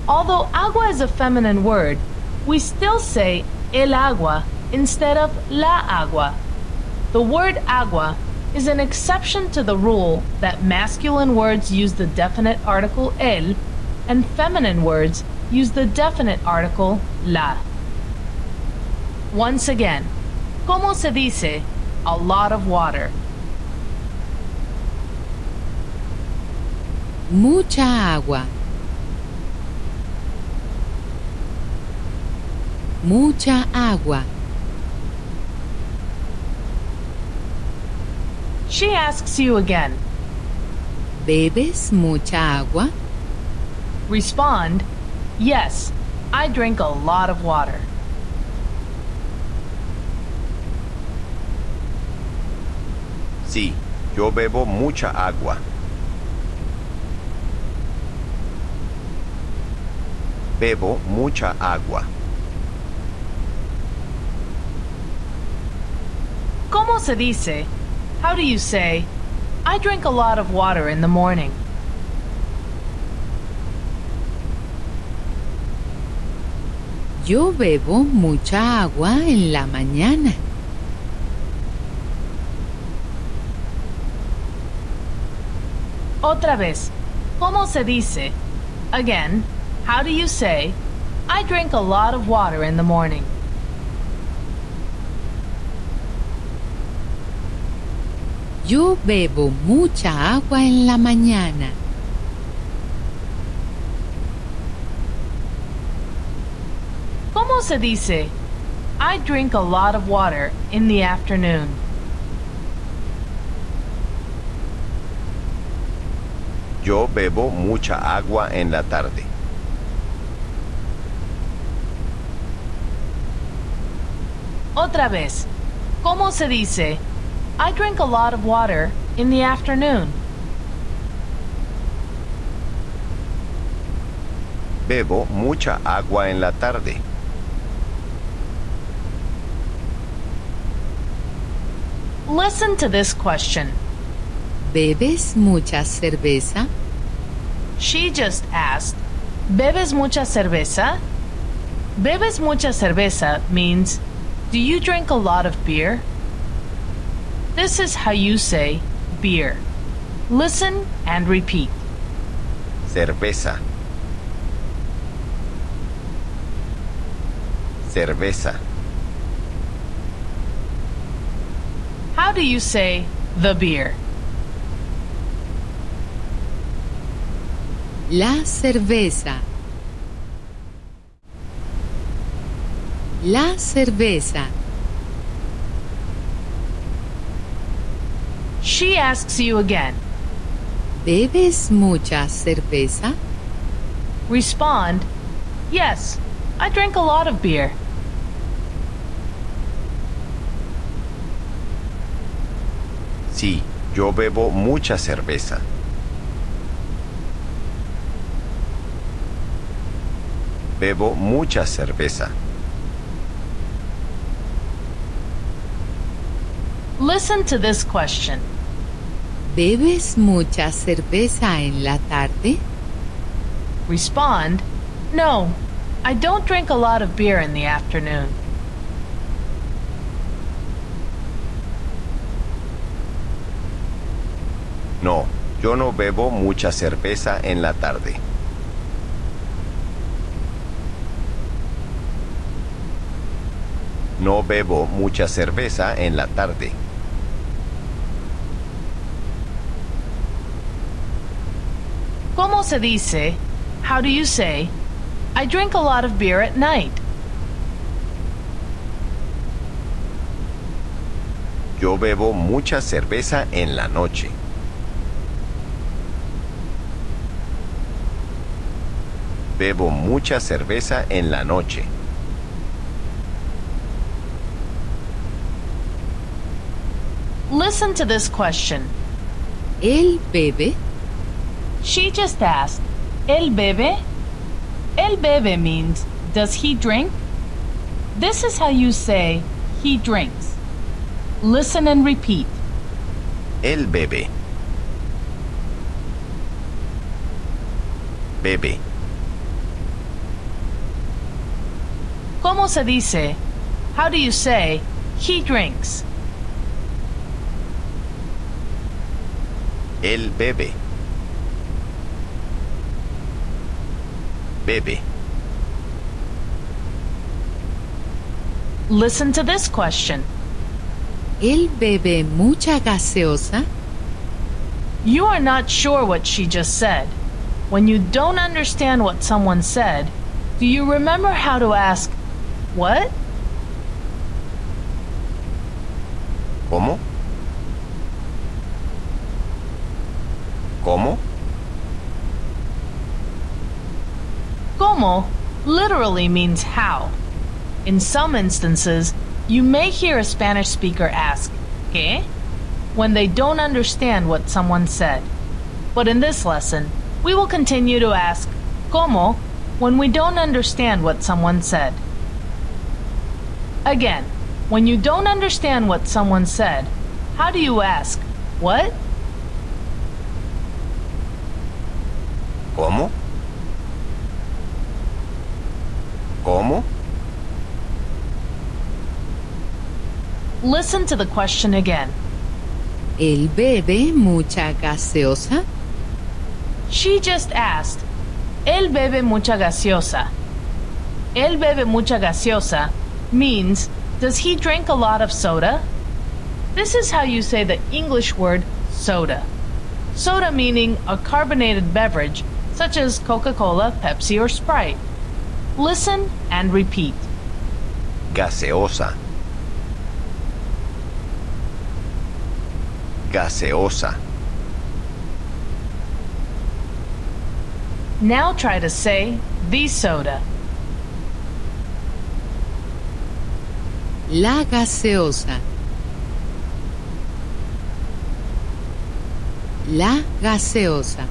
Although agua is a feminine word, we still say el agua instead of la agua. The word agua is an exception to the rule that masculine words use the definite article el and feminine words use the definite article la. Once again, ¿cómo se dice a lot of water? Mucha agua. Mucha agua. She asks you again. ¿Bebes mucha agua? Respond, yes, I drink a lot of water. Sí, yo bebo mucha agua. Bebo mucha agua. ¿Cómo se dice? How do you say, I drink a lot of water in the morning? Yo bebo mucha agua en la mañana. Otra vez, ¿cómo se dice? Again, how do you say, I drink a lot of water in the morning? Yo bebo mucha agua en la mañana. ¿Cómo se dice, I drink a lot of water in the afternoon? Yo bebo mucha agua en la tarde. Otra vez, ¿cómo se dice, I drink a lot of water in the afternoon? Bebo mucha agua en la tarde. Listen to this question. ¿Bebes mucha cerveza? She just asked, ¿Bebes mucha cerveza? Bebes mucha cerveza means, do you drink a lot of beer? This is how you say beer. Listen and repeat. Cerveza. Cerveza. How do you say the beer? La cerveza. La cerveza. She asks you again. ¿Bebes mucha cerveza? Respond, yes, I drink a lot of beer. Sí, yo bebo mucha cerveza. Bebo mucha cerveza. Listen to this question. ¿Bebes mucha cerveza en la tarde? Respond, no, I don't drink a lot of beer in the afternoon. No, yo no bebo mucha cerveza en la tarde. No bebo mucha cerveza en la tarde. ¿Cómo se dice? How do you say? I drink a lot of beer at night. Yo bebo mucha cerveza en la noche. Bebo mucha cerveza en la noche. Listen to this question. ¿Él bebe? She just asked, ¿Él bebe? El bebe means, does he drink? This is how you say, he drinks. Listen and repeat. Él bebe. Bebe. ¿Cómo se dice? How do you say, he drinks? Él bebe. Bebe. Listen to this question. ¿Él bebe mucha gaseosa? You are not sure what she just said. When you don't understand what someone said, do you remember how to ask, what? ¿Cómo? ¿Cómo? Como literally means how. In some instances, you may hear a Spanish speaker ask, ¿qué? When they don't understand what someone said. But in this lesson, we will continue to ask, ¿cómo? When we don't understand what someone said. Again, when you don't understand what someone said, how do you ask, what? ¿Cómo? ¿Cómo? Listen to the question again. ¿Él bebe mucha gaseosa? She just asked, ¿Él bebe mucha gaseosa? Él bebe mucha gaseosa means, does he drink a lot of soda? This is how you say the English word soda. Soda meaning a carbonated beverage, such as Coca-Cola, Pepsi, or Sprite. Listen and repeat. Gaseosa. Gaseosa. Now try to say the soda. La gaseosa. La gaseosa.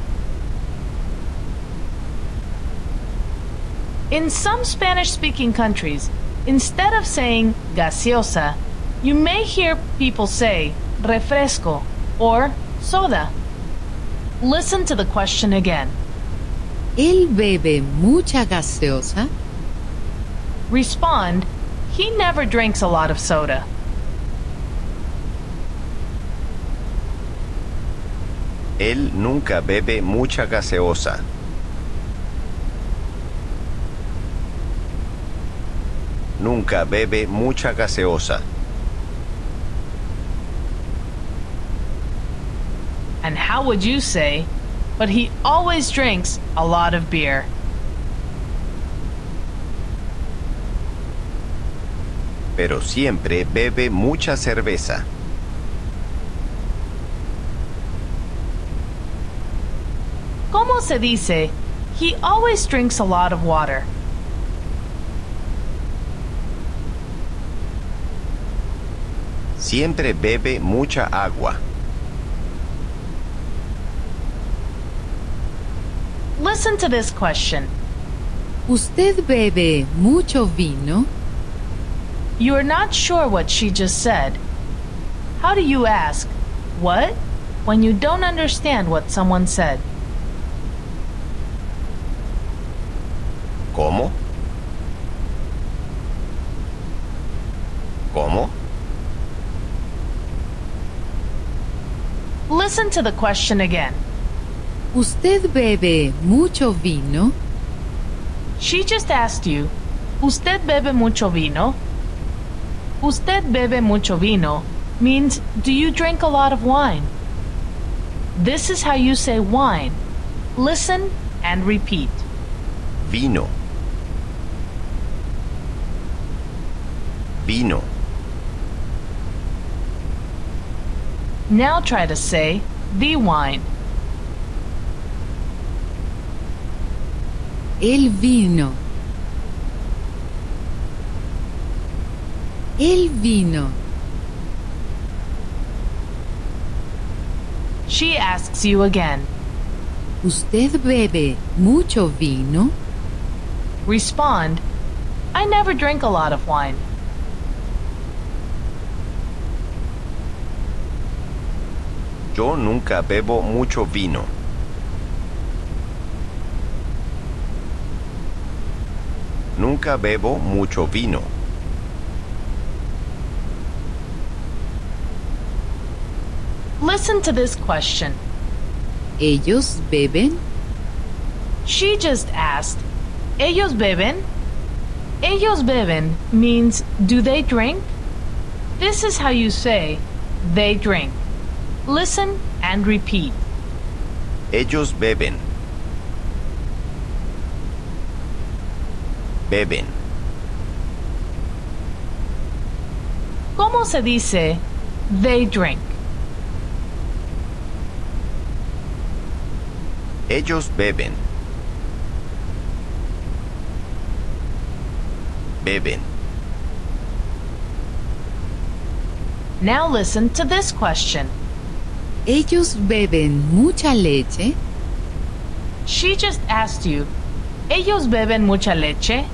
In some Spanish-speaking countries, instead of saying gaseosa, you may hear people say refresco or soda. Listen to the question again. ¿Él bebe mucha gaseosa? Respond, he never drinks a lot of soda. Él nunca bebe mucha gaseosa. Nunca bebe mucha gaseosa. And how would you say, but he always drinks a lot of beer? Pero siempre bebe mucha cerveza. ¿Cómo se dice, he always drinks a lot of water? Siempre bebe mucha agua. Listen to this question. ¿Usted bebe mucho vino? You are not sure what she just said. How do you ask, what? When you don't understand what someone said. ¿Cómo? ¿Cómo? Listen to the question again. ¿Usted bebe mucho vino? She just asked you, ¿Usted bebe mucho vino? Usted bebe mucho vino means, do you drink a lot of wine? This is how you say wine. Listen and repeat. Vino. Vino. Now try to say the wine. El vino. El vino. She asks you again. ¿Usted bebe mucho vino? Respond, I never drink a lot of wine. Yo nunca bebo mucho vino. Nunca bebo mucho vino. Listen to this question. ¿Ellos beben? She just asked, ¿Ellos beben? Ellos beben means, do they drink? This is how you say, they drink. Listen and repeat. Ellos beben. Beben. ¿Cómo se dice, they drink? Ellos beben. Beben. Now listen to this question. ¿Ellos beben mucha leche? She just asked you, ¿Ellos beben mucha leche?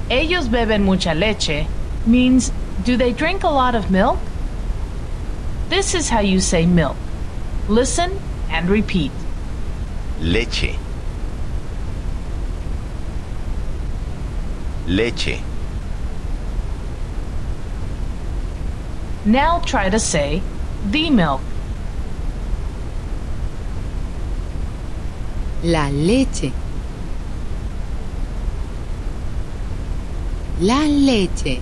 Ellos beben mucha leche means, do they drink a lot of milk? This is how you say milk. Listen and repeat. Leche. Leche. Now try to say the milk. La leche. La leche.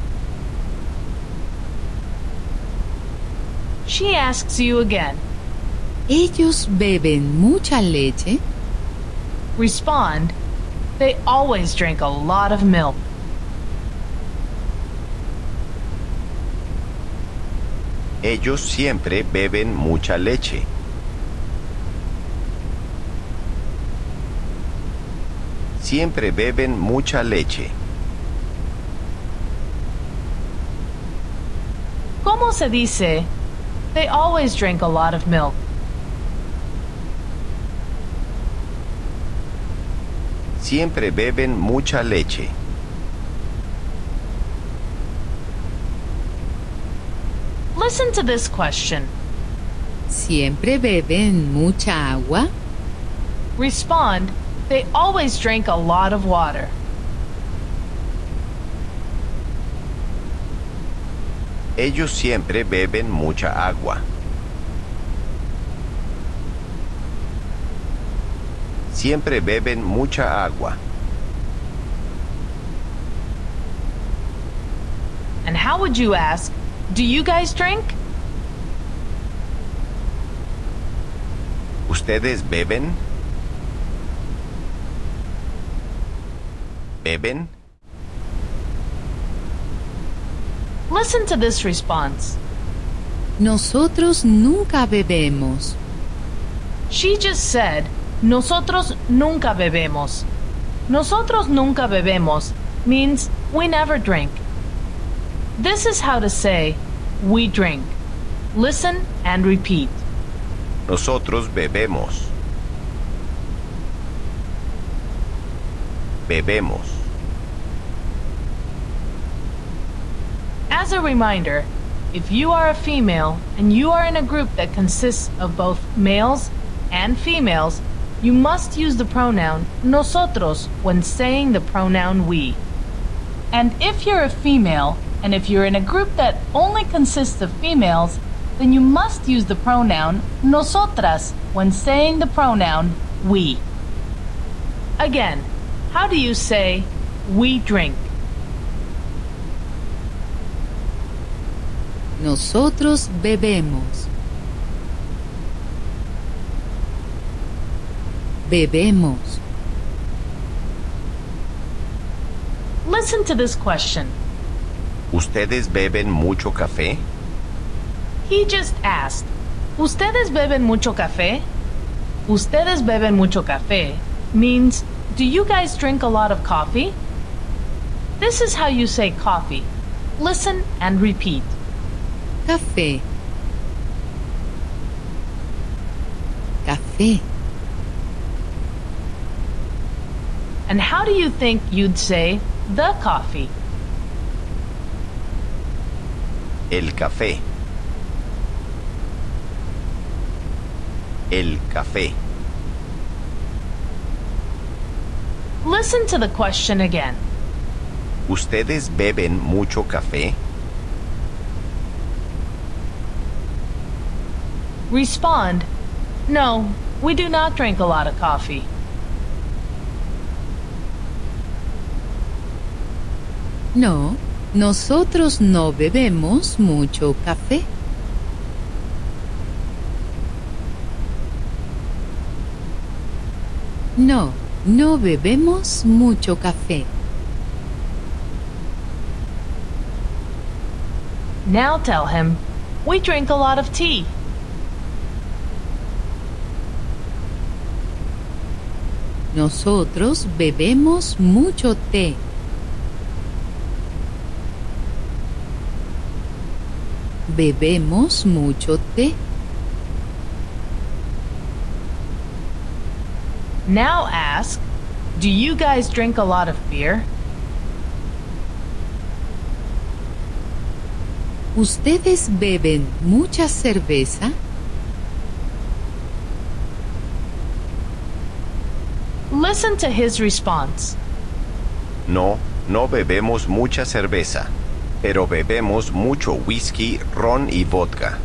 She asks you again. ¿Ellos beben mucha leche? Respond, they always drink a lot of milk. Ellos siempre beben mucha leche. Siempre beben mucha leche. ¿Cómo se dice? They always drink a lot of milk. Siempre beben mucha leche. Listen to this question. ¿Siempre beben mucha agua? Respond, they always drink a lot of water. Ellos siempre beben mucha agua. Siempre beben mucha agua. And how would you ask, do you guys drink? ¿Ustedes beben? ¿Beben? Listen to this response. Nosotros nunca bebemos. She just said, nosotros nunca bebemos. Nosotros nunca bebemos means we never drink. This is how to say, we drink. Listen and repeat. Nosotros bebemos. Bebemos. As a reminder, if you are a female and you are in a group that consists of both males and females, you must use the pronoun nosotros when saying the pronoun we. And if you're a female, and if you're in a group that only consists of females, then you must use the pronoun nosotras when saying the pronoun we. Again, how do you say we drink? Nosotros bebemos. Bebemos. Listen to this question. ¿Ustedes beben mucho café? He just asked, ¿Ustedes beben mucho café? Ustedes beben mucho café means, do you guys drink a lot of coffee? This is how you say coffee. Listen and repeat. Café. Café. And how do you think you'd say the coffee? El café. El café. Listen to the question again. ¿Ustedes beben mucho café? Respond, no, we do not drink a lot of coffee. No, nosotros no bebemos mucho café. No, no bebemos mucho café. Now tell him, we drink a lot of tea. Nosotros bebemos mucho té. Bebemos mucho té. Now ask, do you guys drink a lot of beer? ¿Ustedes beben mucha cerveza? Listen to his response. No, no bebemos mucha cerveza, pero bebemos mucho whisky, ron y vodka.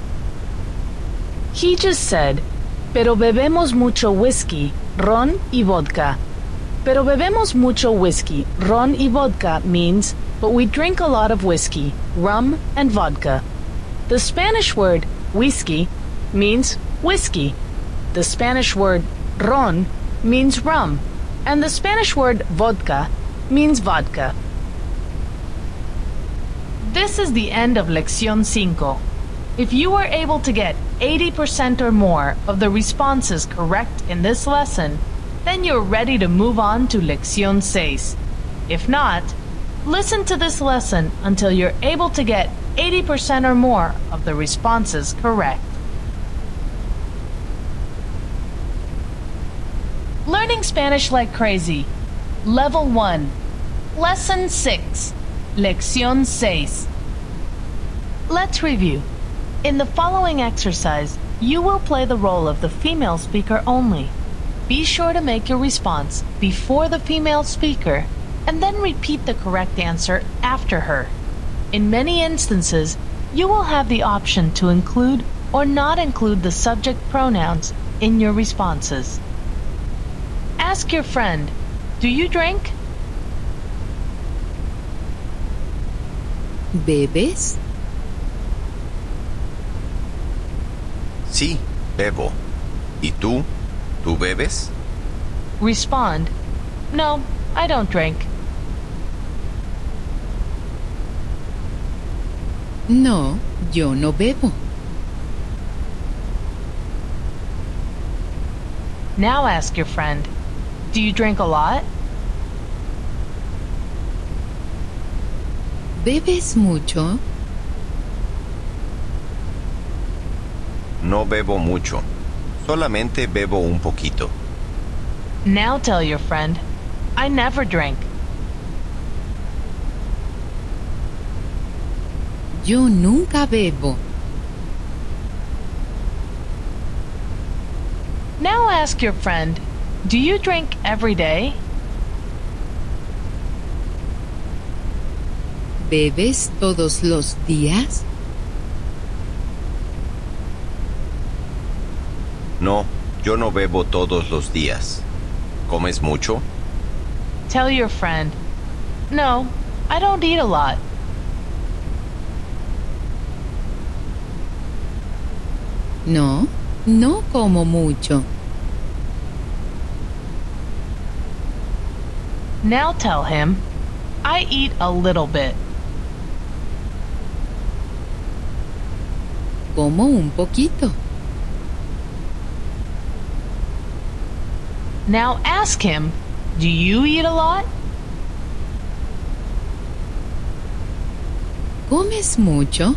He just said, pero bebemos mucho whisky, ron y vodka. Pero bebemos mucho whisky, ron y vodka means, but we drink a lot of whiskey, rum, and vodka. The Spanish word whiskey means whiskey. The Spanish word ron means rum. And the Spanish word vodka means vodka. This is the end of Lección 5. If you were able to get 80% or more of the responses correct in this lesson, then you're ready to move on to Lección 6. If not, listen to this lesson until you're able to get 80% or more of the responses correct. Learning Spanish like crazy. Level 1. Lesson 6. Lección 6. Let's review. In the following exercise, you will play the role of the female speaker only. Be sure to make your response before the female speaker and then repeat the correct answer after her. In many instances, you will have the option to include or not include the subject pronouns in your responses. Ask your friend, do you drink? ¿Bebes? Sí, bebo. ¿Y tú? ¿Tú bebes? Respond, no, I don't drink. No, yo no bebo. Now ask your friend, do you drink a lot? ¿Bebes mucho? No bebo mucho. Solamente bebo un poquito. Now tell your friend, I never drink. Yo nunca bebo. Now ask your friend, do you drink every day? ¿Bebes todos los días? No, yo no bebo todos los días. ¿Comes mucho? Tell your friend, no, I don't eat a lot. No, no como mucho. Now tell him, I eat a little bit. Como un poquito. Now ask him, do you eat a lot? ¿Comes mucho?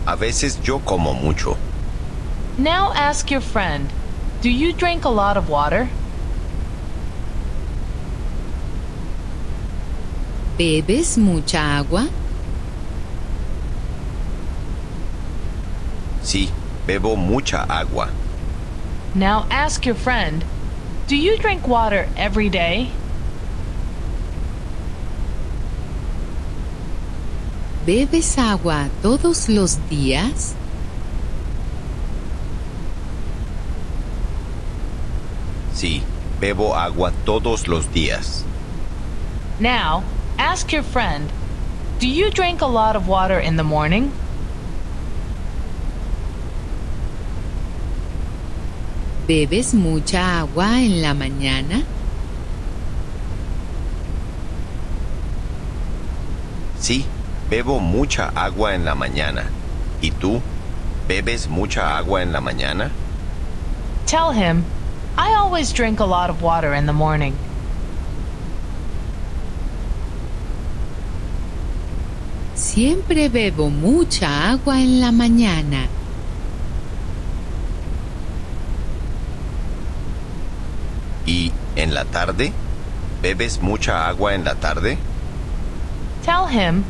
A veces yo como mucho. Now ask your friend, Do you drink a lot of water? ¿Bebes mucha agua? Sí, bebo mucha agua. Now ask your friend, do you drink water every day? ¿Bebes agua todos los días? Sí, bebo agua todos los días. Now, ask your friend, do you drink a lot of water in the morning? ¿Bebes mucha agua en la mañana? Sí, bebo mucha agua en la mañana. ¿Y tú? ¿Bebes mucha agua en la mañana? Tell him, I always drink a lot of water in the morning. Siempre bebo mucha agua en la mañana. ¿Y en la tarde? ¿Bebes mucha agua en la tarde? Tell him,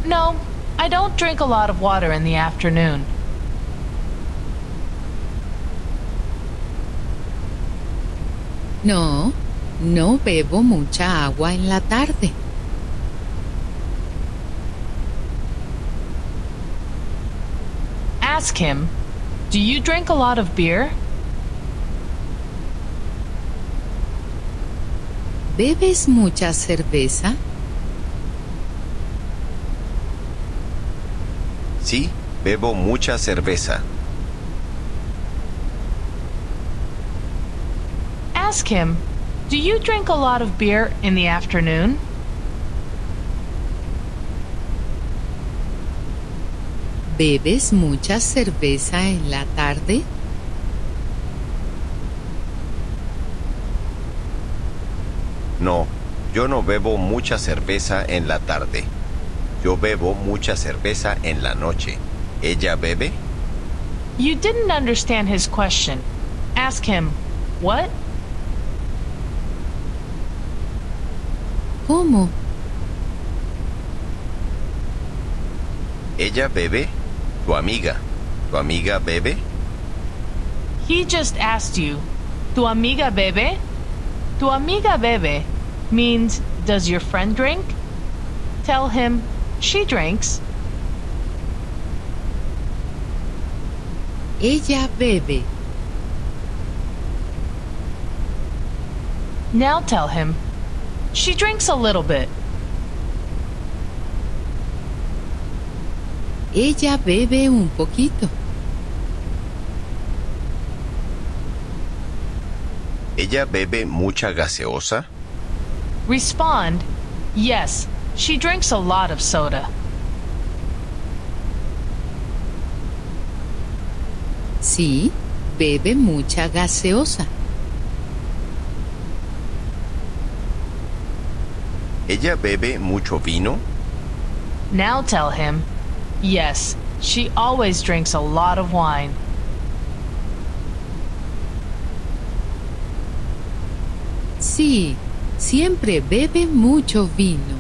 no, I don't drink a lot of water in the afternoon. No, no bebo mucha agua en la tarde. Ask him, do you drink a lot of beer? ¿Bebes mucha cerveza? Sí, bebo mucha cerveza. Ask him, do you drink a lot of beer in the afternoon? ¿Bebes mucha cerveza en la tarde? No, yo no bebo mucha cerveza en la tarde. Yo bebo mucha cerveza en la noche. ¿Ella bebe? You didn't understand his question. Ask him, what? ¿Cómo? ¿Ella bebe? Tu amiga. ¿Tu amiga bebe? He just asked you, ¿Tu amiga bebe? Tu amiga bebe means, does your friend drink? Tell him, she drinks. Ella bebe. Now tell him, she drinks a little bit. Ella bebe un poquito. ¿Ella bebe mucha gaseosa? Respond, yes, she drinks a lot of soda. Sí, bebe mucha gaseosa. ¿Ella bebe mucho vino? Now tell him, yes, she always drinks a lot of wine. Sí, siempre bebe mucho vino.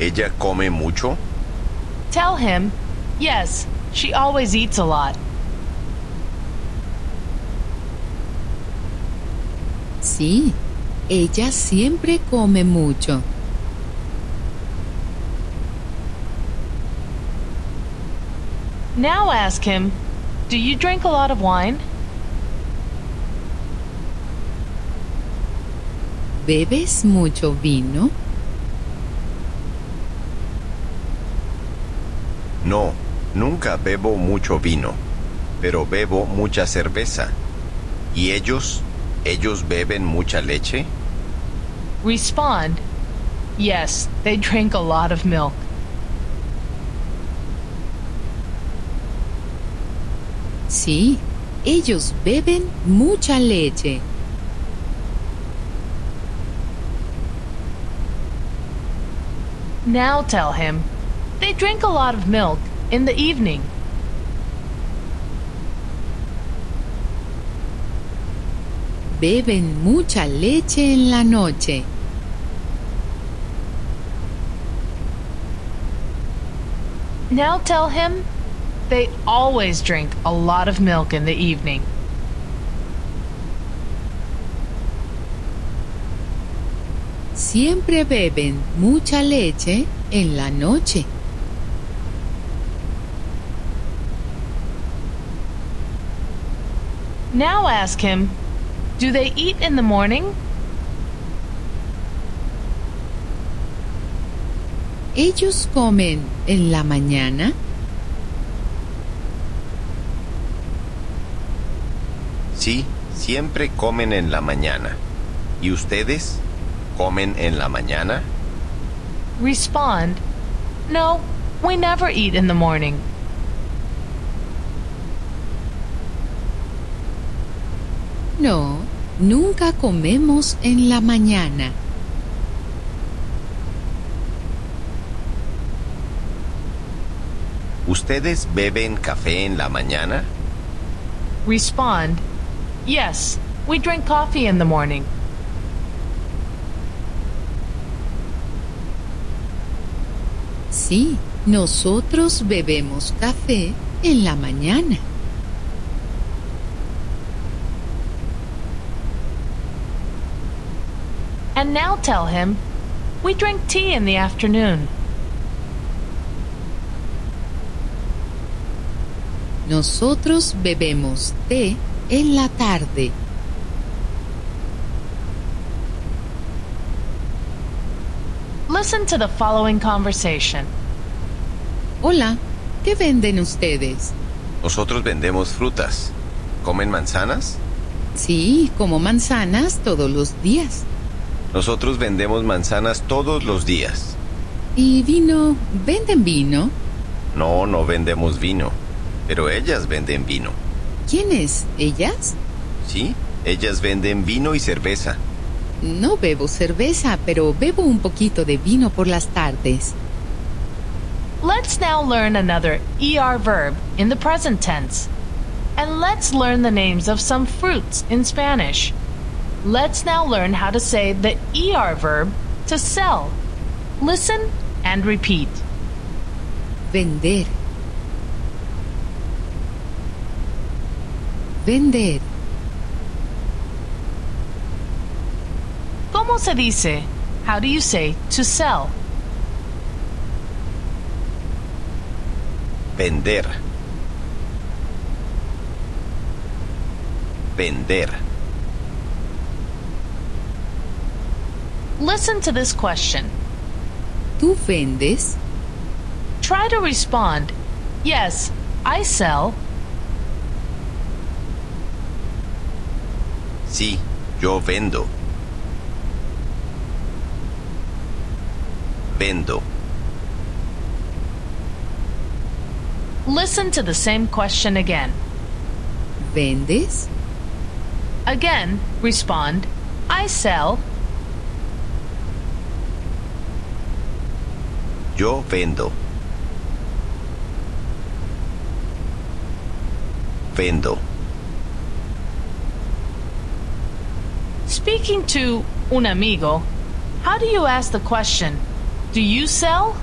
¿Ella come mucho? Tell him, yes, she always eats a lot. Sí, ella siempre come mucho. Now ask him, do you drink a lot of wine? ¿Bebes mucho vino? No, nunca bebo mucho vino, pero bebo mucha cerveza. ¿Y ellos? ¿Ellos beben mucha leche? Respond, yes, they drink a lot of milk. Sí, ellos beben mucha leche. Now tell him, they drink a lot of milk in the evening. beben mucha leche en la noche. Now tell him they always drink a lot of milk in the evening. Siempre beben mucha leche en la noche. Now ask him, do they eat in the morning? ¿Ellos comen en la mañana? Sí, siempre comen en la mañana. ¿Y ustedes? ¿Comen en la mañana? Respond, no, we never eat in the morning. No, nunca comemos en la mañana. ¿Ustedes beben café en la mañana? Respond, yes, we drink coffee in the morning. Sí, nosotros bebemos café en la mañana. And now tell him, we drink tea in the afternoon. Nosotros bebemos té en la tarde. Listen to the following conversation. Hola, ¿qué venden ustedes? Nosotros vendemos frutas. ¿Comen manzanas? Sí, como manzanas todos los días. Nosotros vendemos manzanas todos los días. ¿Y vino? ¿Venden vino? No, no vendemos vino, pero ellas venden vino. ¿Quiénes? ¿Ellas? Sí, ellas venden vino y cerveza. No bebo cerveza, pero bebo un poquito de vino por las tardes. Let's now learn another ER verb in the present tense. And let's learn the names of some fruits in Spanish. Let's now learn how to say the ER verb to sell. Listen and repeat. Vender. Vender. ¿Cómo se dice? How do you say to sell? Vender. Vender. Listen to this question. ¿Tú vendes? Try to respond, yes, I sell. Sí, yo vendo. Vendo. Listen to the same question again. ¿Vendes? Again, respond, I sell. Yo vendo. Vendo. Speaking to un amigo, how do you ask the question, do you sell?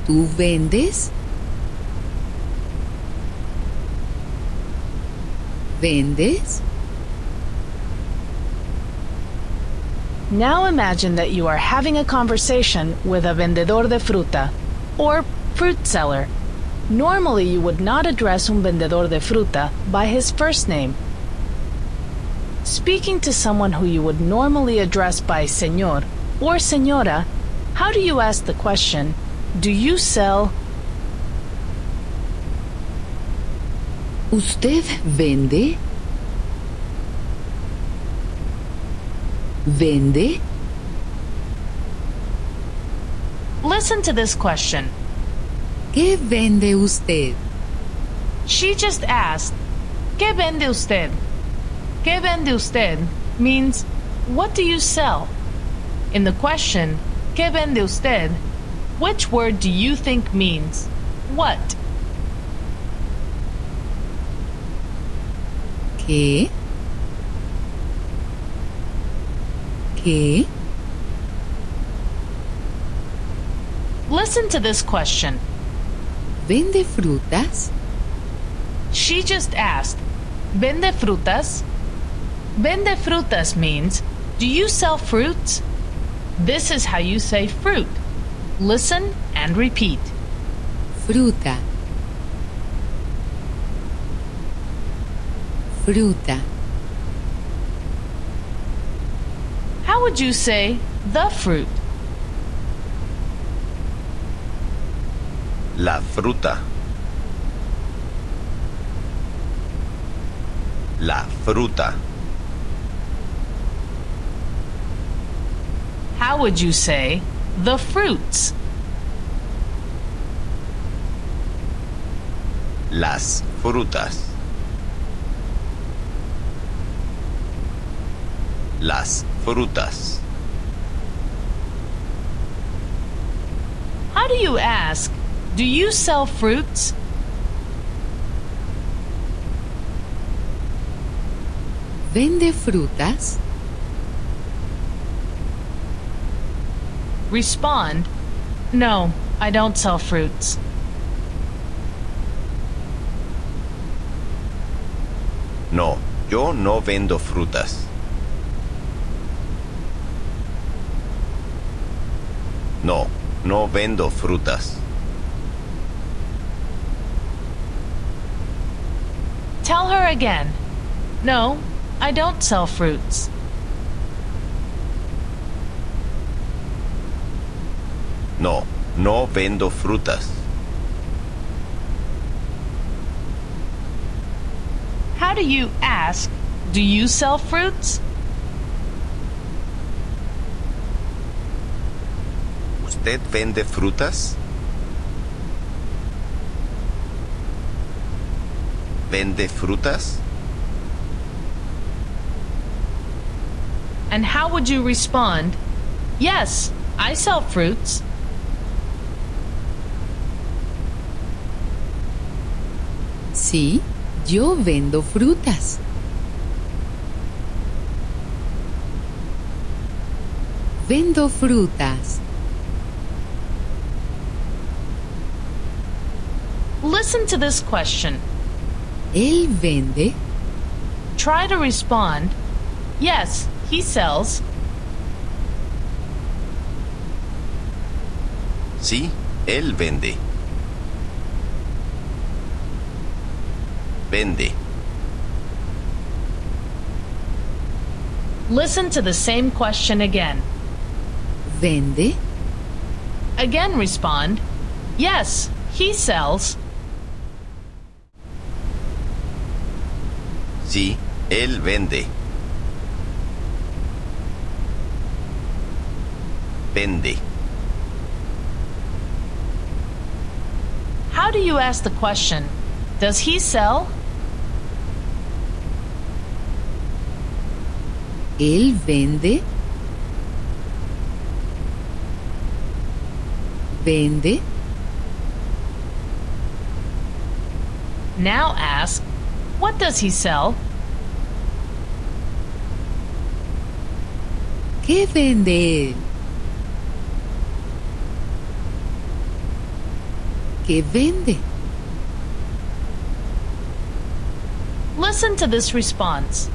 ¿Tú vendes? ¿Vendes? Now imagine that you are having a conversation with a vendedor de fruta or fruit seller. Normally you would not address un vendedor de fruta by his first name. Speaking to someone who you would normally address by señor or señora, how do you ask the question, do you sell? ¿Usted vende? ¿Vende? Listen to this question. ¿Qué vende usted? She just asked, ¿Qué vende usted? ¿Qué vende usted means, what do you sell? In the question, ¿Qué vende usted? Which word do you think means what? ¿Qué? ¿Qué? Listen to this question. ¿Vende frutas? She just asked, ¿Vende frutas? Vende frutas means, do you sell fruits? This is how you say fruit. Listen and repeat. Fruta. Fruta. How would you say the fruit? La fruta. La fruta. How would you say the fruits? Las frutas. Las frutas. How do you ask, do you sell fruits? ¿Vende frutas? Respond, no, I don't sell fruits. No, yo no vendo frutas. No, no vendo frutas. Tell her again. No, I don't sell fruits. No, no vendo frutas. How do you ask, do you sell fruits? ¿Usted vende frutas? ¿Vende frutas? And how would you respond? Yes, I sell fruits. Sí, yo vendo frutas. Vendo frutas. Listen to this question. Él vende. Try to respond. Yes, he sells. Sí, él vende. Vende. Listen to the same question again. Vende. Again respond. Yes, he sells. Sí, él vende. Vende. How do you ask the question? Does he sell? Él vende. Vende. Now ask, what does he sell? ¿Qué vende él? ¿Qué vende? Listen to this response.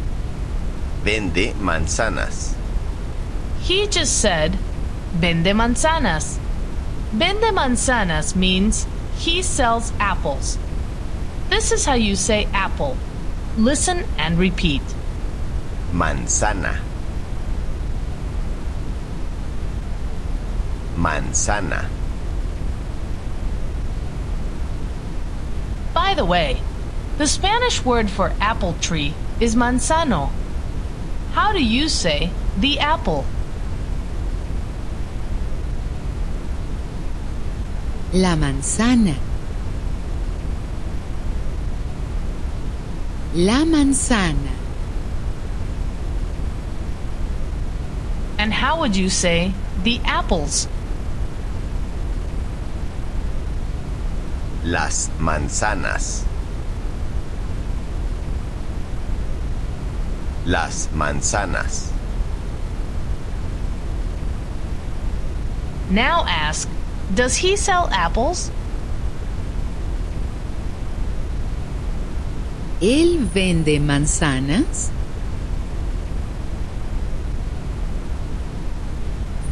Vende manzanas. He just said, Vende manzanas. Vende manzanas means he sells apples. This is how you say apple. Listen and repeat. Manzana. Manzana. By the way, the Spanish word for apple tree is manzano. How do you say the apple? La manzana. La manzana. And how would you say the apples? Las manzanas. Las manzanas. Now ask, does he sell apples? ¿Él vende manzanas?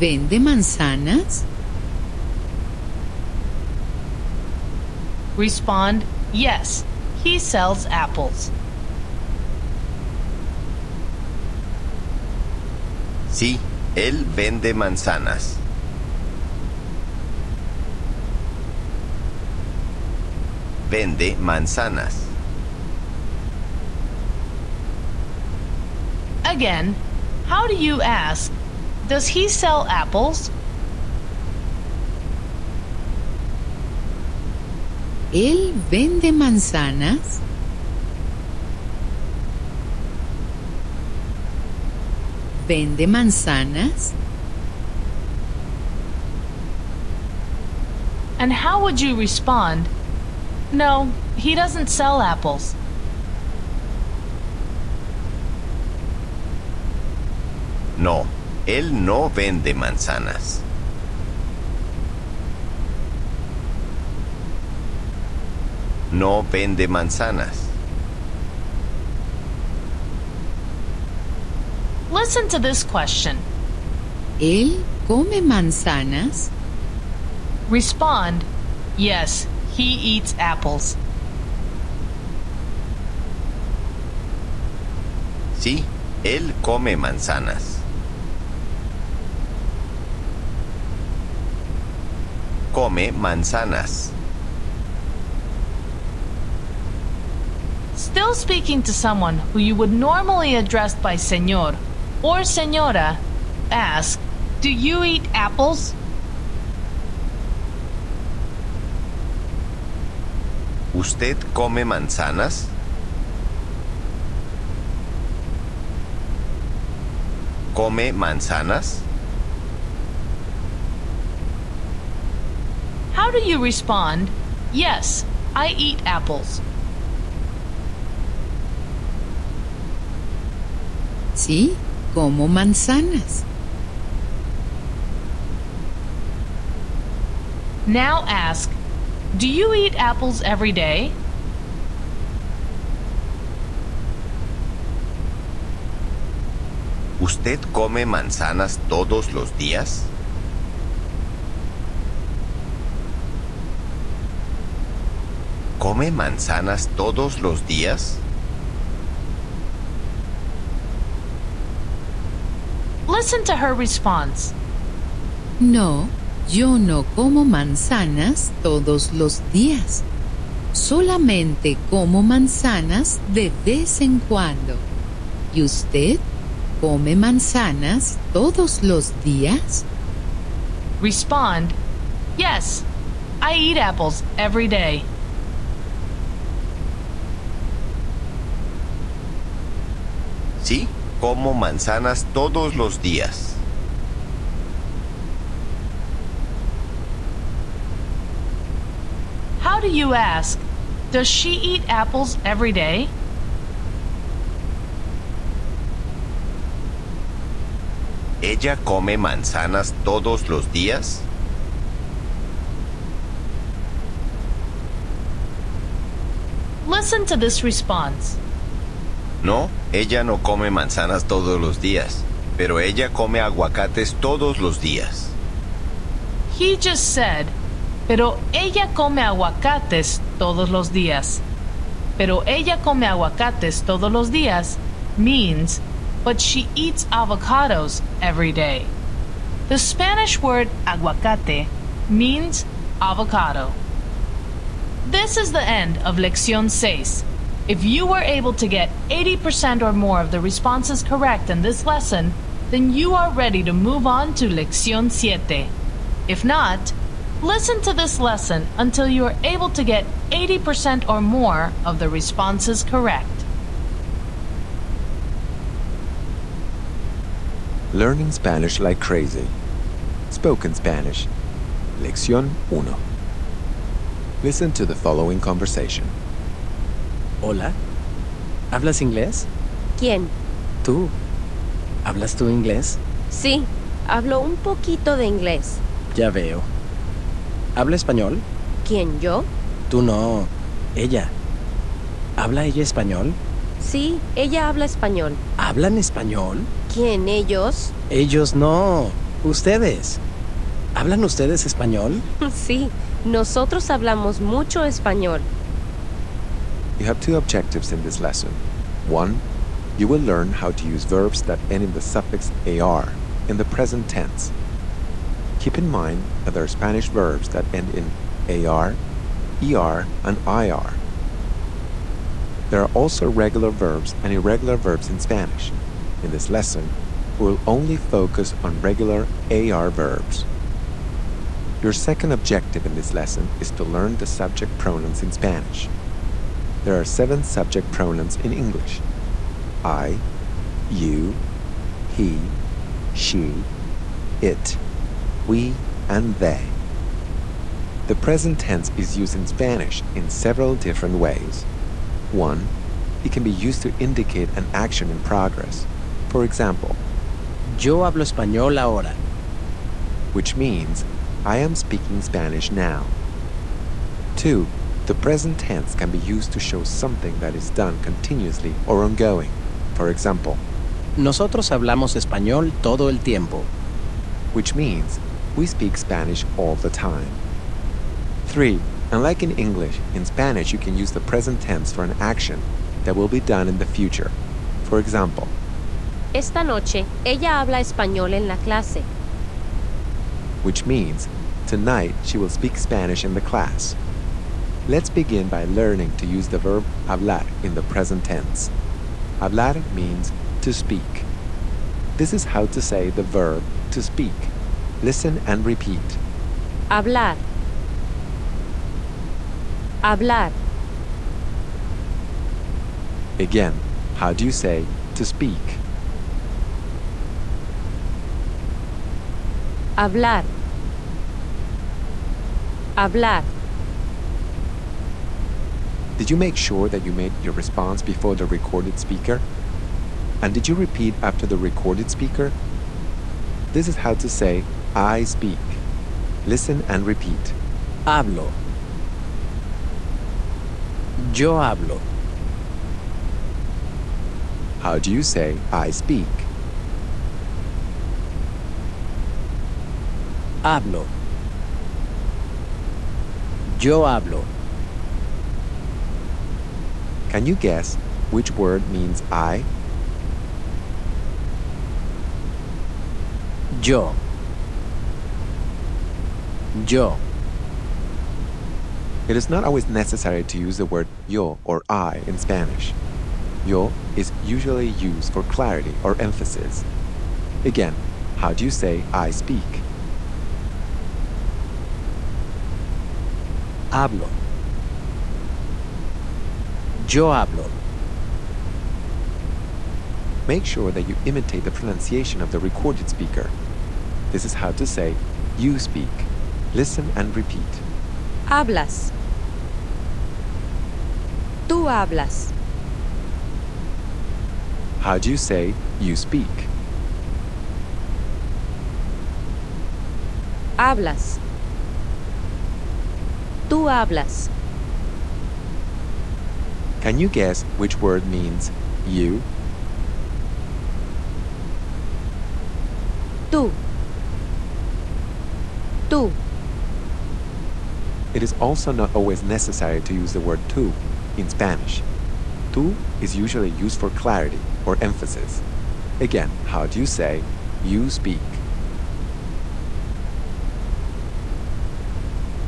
¿Vende manzanas? Respond, yes, he sells apples. Sí, él vende manzanas. Vende manzanas. Again, how do you ask, does he sell apples? ¿Él vende manzanas? ¿Vende manzanas? And how would you respond? No, he doesn't sell apples. No, él no vende manzanas. No vende manzanas. Listen to this question. ¿Él come manzanas? Respond, yes, he eats apples. Sí, él come manzanas. Come manzanas. Still speaking to someone who you would normally address by señor or señora, ask, do you eat apples? ¿Usted come manzanas? ¿Come manzanas? How do you respond? Yes, I eat apples. Sí, como manzanas. Now ask, do you eat apples every day? ¿Usted come manzanas todos los días? ¿Come manzanas todos los días? Listen to her response. No, yo no como manzanas todos los días. Solamente como manzanas de vez en cuando. ¿Y usted come manzanas todos los días? Respond, yes, I eat apples every day. Sí, como manzanas todos los días. How do you ask, does she eat apples every day? ¿Ella come manzanas todos los días? Listen to this response. No, ella no come manzanas todos los días, pero ella come aguacates todos los días. He just said, pero ella come aguacates todos los días. Pero ella come aguacates todos los días means, but she eats avocados every day. The Spanish word aguacate means avocado. This is the end of Lección 6. If you were able to get 80% or more of the responses correct in this lesson, then you are ready to move on to Lección 7. If not, listen to this lesson until you are able to get 80% or more of the responses correct. Learning Spanish like crazy. Spoken Spanish. Lección 1. Listen to the following conversation. Hola. ¿Hablas inglés? ¿Quién? ¿Tú? ¿Hablas tú inglés? Sí, hablo un poquito de inglés. Ya veo. ¿Habla español? ¿Quién, yo? Tú no. Ella. ¿Habla ella español? Sí, ella habla español. ¿Hablan español? ¿Quién, ellos? Ellos no. Ustedes. ¿Hablan ustedes español? Sí, nosotros hablamos mucho español. You have two objectives in this lesson. One, you will learn how to use verbs that end in the suffix AR in the present tense. Keep in mind that there are Spanish verbs that end in AR, ER, and IR. There are also regular verbs and irregular verbs in Spanish. In this lesson, we will only focus on regular AR verbs. Your second objective in this lesson is to learn the subject pronouns in Spanish. There are 7 subject pronouns in English: I, you, he, she, it, we, and they. The present tense is used in Spanish in several different ways. 1. It can be used to indicate an action in progress. For example, Yo hablo español ahora. which means I am speaking Spanish now. 2. The present tense can be used to show something that is done continuously or ongoing. For example, Nosotros hablamos español todo el tiempo. which means we speak Spanish all the time. 3. Unlike in English, in Spanish you can use the present tense for an action that will be done in the future. For example, Esta noche, ella habla español en la clase. which means tonight she will speak Spanish in the class. Let's begin by learning to use the verb hablar in the present tense. Hablar means to speak. This is how to say the verb to speak. Listen and repeat. Hablar. Hablar. Again, how do you say to speak? Hablar. Hablar. Did you make sure that you made your response before the recorded speaker? And did you repeat after the recorded speaker? This is how to say I speak. Listen and repeat. Hablo. Yo hablo. How do you say I speak? Hablo. Yo hablo. Can you guess which word means I? Yo. Yo. It is not always necessary to use the word yo or I in Spanish. Yo is usually used for clarity or emphasis. Again, how do you say I speak? Hablo. Yo hablo. Make sure that you imitate the pronunciation of the recorded speaker. This is how to say you speak. Listen and repeat. Hablas. Tú hablas. How do you say you speak? Hablas. Tú hablas. Can you guess which word means you? Tú. Tú. It is also not always necessary to use the word tú in Spanish. Tú is usually used for clarity or emphasis. Again, how do you say you speak?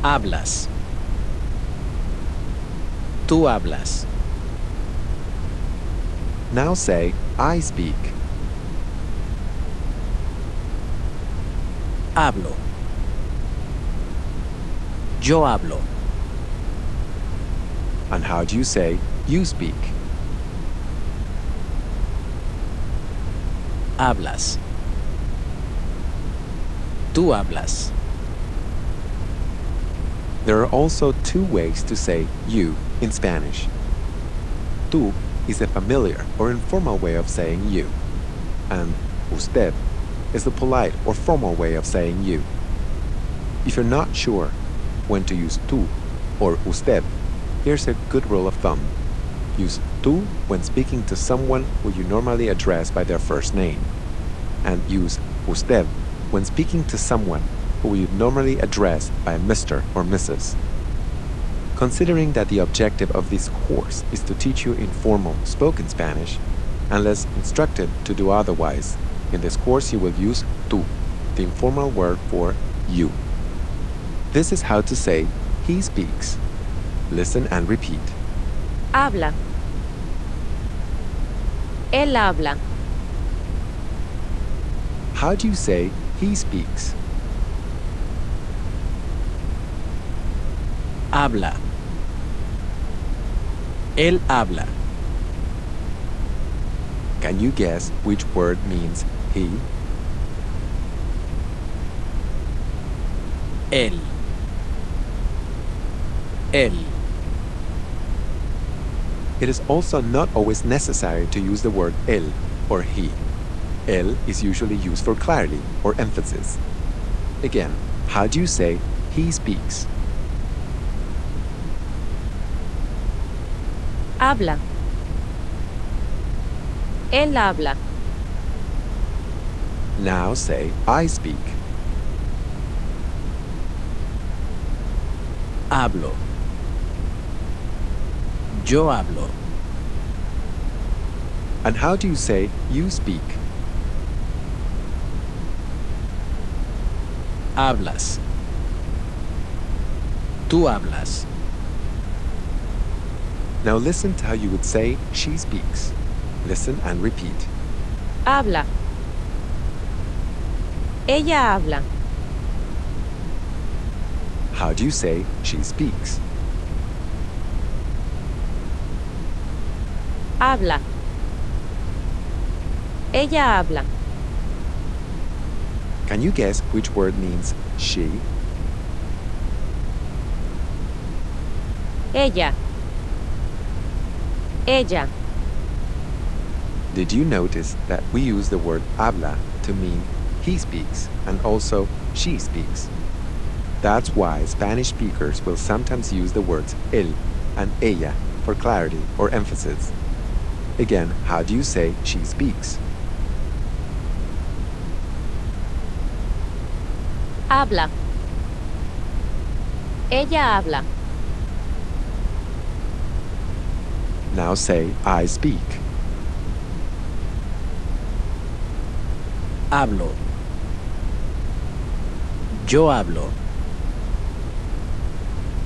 Hablas. Tú hablas. Now say I speak. Hablo. Yo hablo. And how do you say you speak? Hablas. Tú hablas. There are also 2 ways to say you in Spanish. Tú is a familiar or informal way of saying you. and usted is the polite or formal way of saying you. If you're not sure when to use tú or usted, here's a good rule of thumb. Use tú when speaking to someone who you normally address by their first name, and use usted when speaking to someone who you normally address by Mr. or Mrs. Considering that the objective of this course is to teach you informal spoken Spanish, unless instructed to do otherwise, in this course you will use tú, the informal word for you. This is how to say he speaks. Listen and repeat. Habla. Él habla. How do you say he speaks? Habla. Él habla. Can you guess which word means he? Él. Él. It is also not always necessary to use the word él or he. Él is usually used for clarity or emphasis. Again, how do you say he speaks? Habla. Él habla. Now say I speak. Hablo. Yo hablo. And how do you say you speak? Hablas. Tú hablas. Now listen to how you would say she speaks. Listen and repeat. Habla. Ella habla. How do you say she speaks? Habla. Ella habla. Can you guess which word means she? Ella. Ella. Did you notice that we use the word habla to mean he speaks and also she speaks? That's why Spanish speakers will sometimes use the words él and ella for clarity or emphasis. Again, how do you say she speaks? Habla. Ella habla. Now say I speak. Hablo. Yo hablo.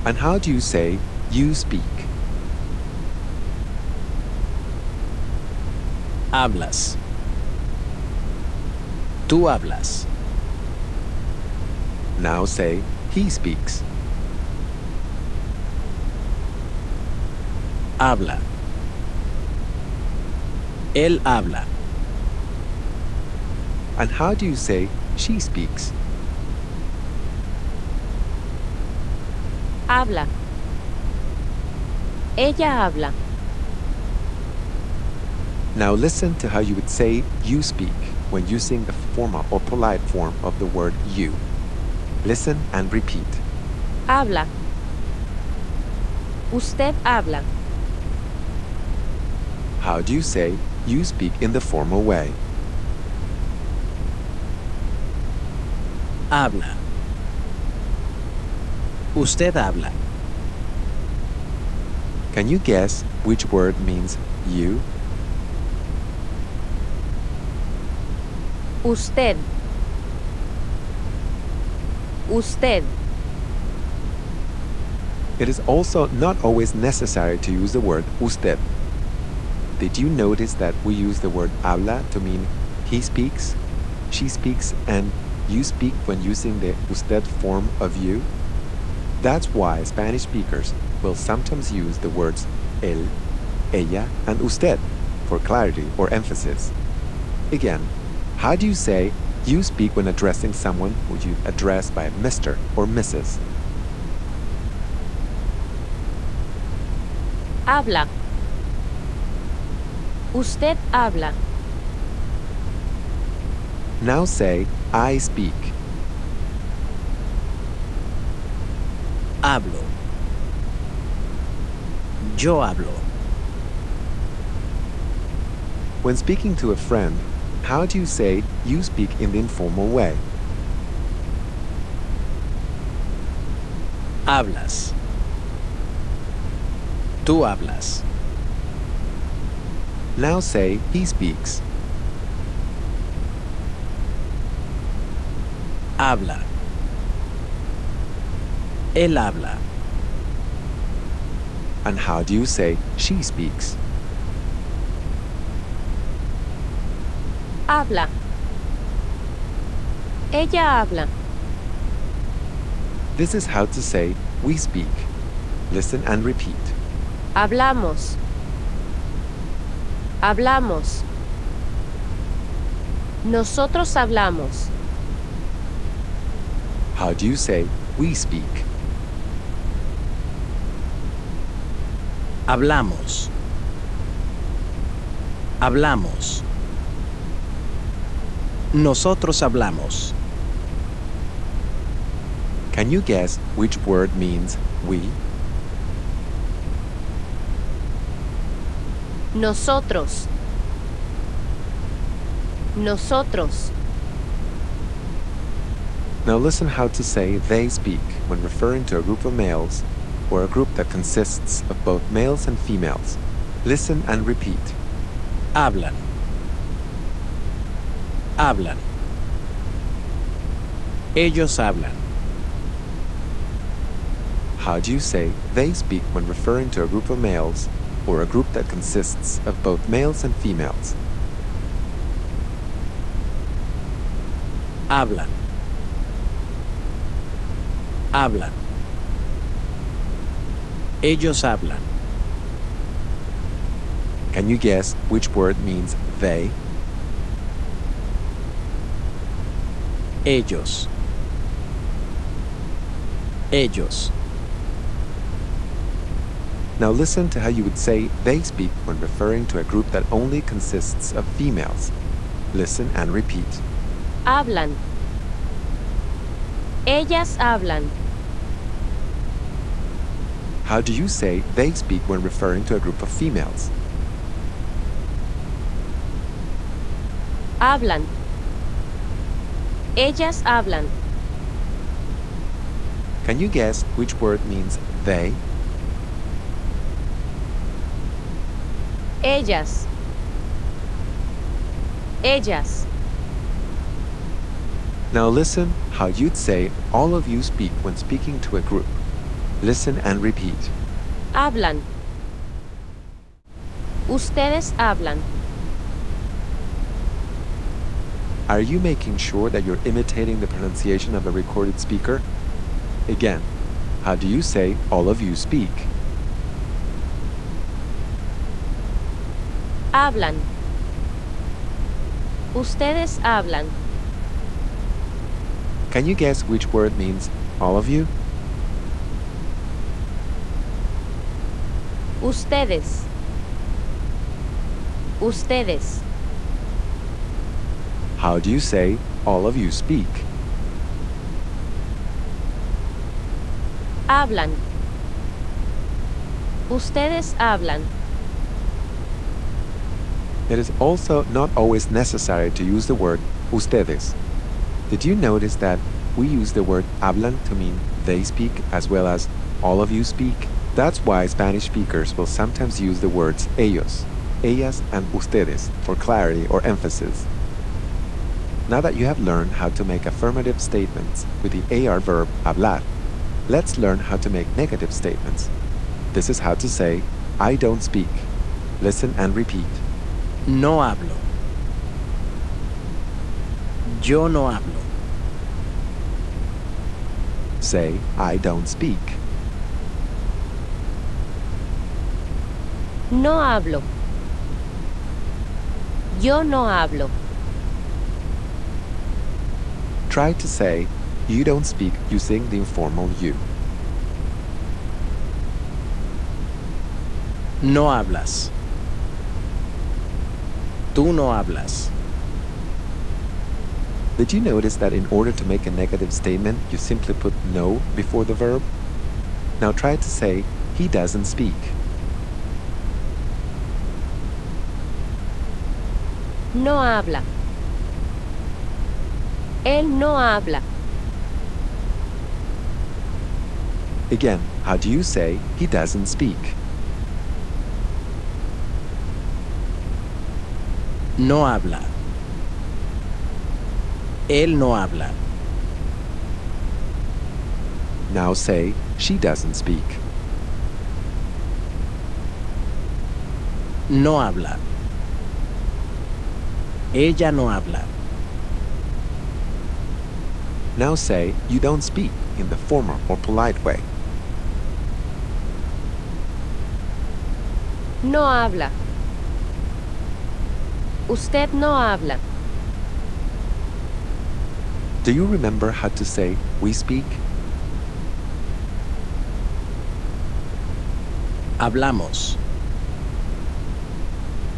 And how do you say you speak? Hablas. Tú hablas. Now say he speaks. Habla. Él habla. And how do you say she speaks? Habla. Ella habla. Now listen to how you would say you speak when using the formal or polite form of the word you. Listen and repeat. Habla. Usted habla. How do you say you speak in the formal way? Habla. Usted habla. Can you guess which word means you? Usted. Usted. It is also not always necessary to use the word usted. Did you notice that we use the word habla to mean he speaks, she speaks, and you speak when using the usted form of you? That's why Spanish speakers will sometimes use the words él, ella, and usted for clarity or emphasis. Again, how do you say you speak when addressing someone who you address by Mr. or Mrs.? Habla. Usted habla. Now say, I speak. Hablo. Yo hablo. When speaking to a friend, how do you say you speak in the informal way? Hablas. Tú hablas. Now say, he speaks. Habla. Él habla. And how do you say, she speaks? Habla. Ella habla. This is how to say, we speak. Listen and repeat. Hablamos. Hablamos. Nosotros hablamos. How do you say, we speak? Hablamos. Hablamos. Nosotros hablamos. Can you guess which word means we? Nosotros. Nosotros. Now listen how to say they speak when referring to a group of males or a group that consists of both males and females. Listen and repeat. Hablan. Hablan. Ellos hablan. How do you say they speak when referring to a group of males or a group that consists of both males and females? Hablan. Hablan. Ellos hablan. Can you guess which word means they? Ellos. Ellos. Now listen to how you would say they speak when referring to a group that only consists of females. Listen and repeat. Hablan. Ellas hablan. How do you say they speak when referring to a group of females? Hablan. Ellas hablan. Can you guess which word means they? Ellas. Ellas. Now listen how you'd say all of you speak when speaking to a group. Listen and repeat. Hablan. Ustedes hablan. Are you making sure that you're imitating the pronunciation of a recorded speaker? Again, how do you say all of you speak? Hablan. Ustedes hablan. Can you guess which word means all of you? Ustedes. Ustedes. How do you say all of you speak? Hablan. Ustedes hablan. It is also not always necessary to use the word ustedes. Did you notice that we use the word hablan to mean they speak as well as all of you speak? That's why Spanish speakers will sometimes use the words ellos, ellas, and ustedes for clarity or emphasis. Now that you have learned how to make affirmative statements with the AR verb hablar, let's learn how to make negative statements. This is how to say, I don't speak. Listen and repeat. No hablo. Yo no hablo. Say, I don't speak. No hablo. Yo no hablo. Try to say, you don't speak using the informal you. No hablas. Tú no hablas. Did you notice that in order to make a negative statement, you simply put no before the verb? Now try to say, he doesn't speak. No habla. Él no habla. Again, how do you say, he doesn't speak? No habla. Él no habla. Now say, she doesn't speak. No habla. Ella no habla. Now say, you don't speak in the formal or polite way. No habla. Usted no habla. Do you remember how to say, we speak? Hablamos.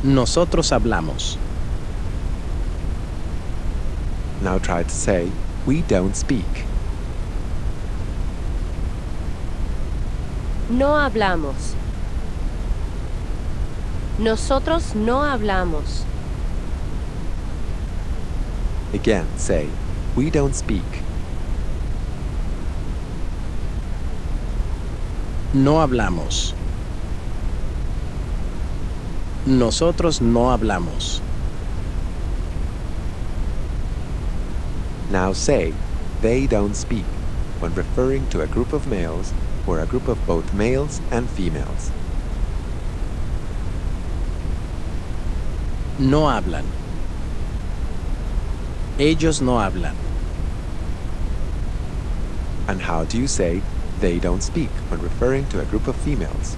Nosotros hablamos. Now try to say, we don't speak. No hablamos. Nosotros no hablamos. Again, say, we don't speak. No hablamos. Nosotros no hablamos. Now say, they don't speak, when referring to a group of males or a group of both males and females. No hablan. Ellos no hablan. And how do you say, they don't speak, when referring to a group of females?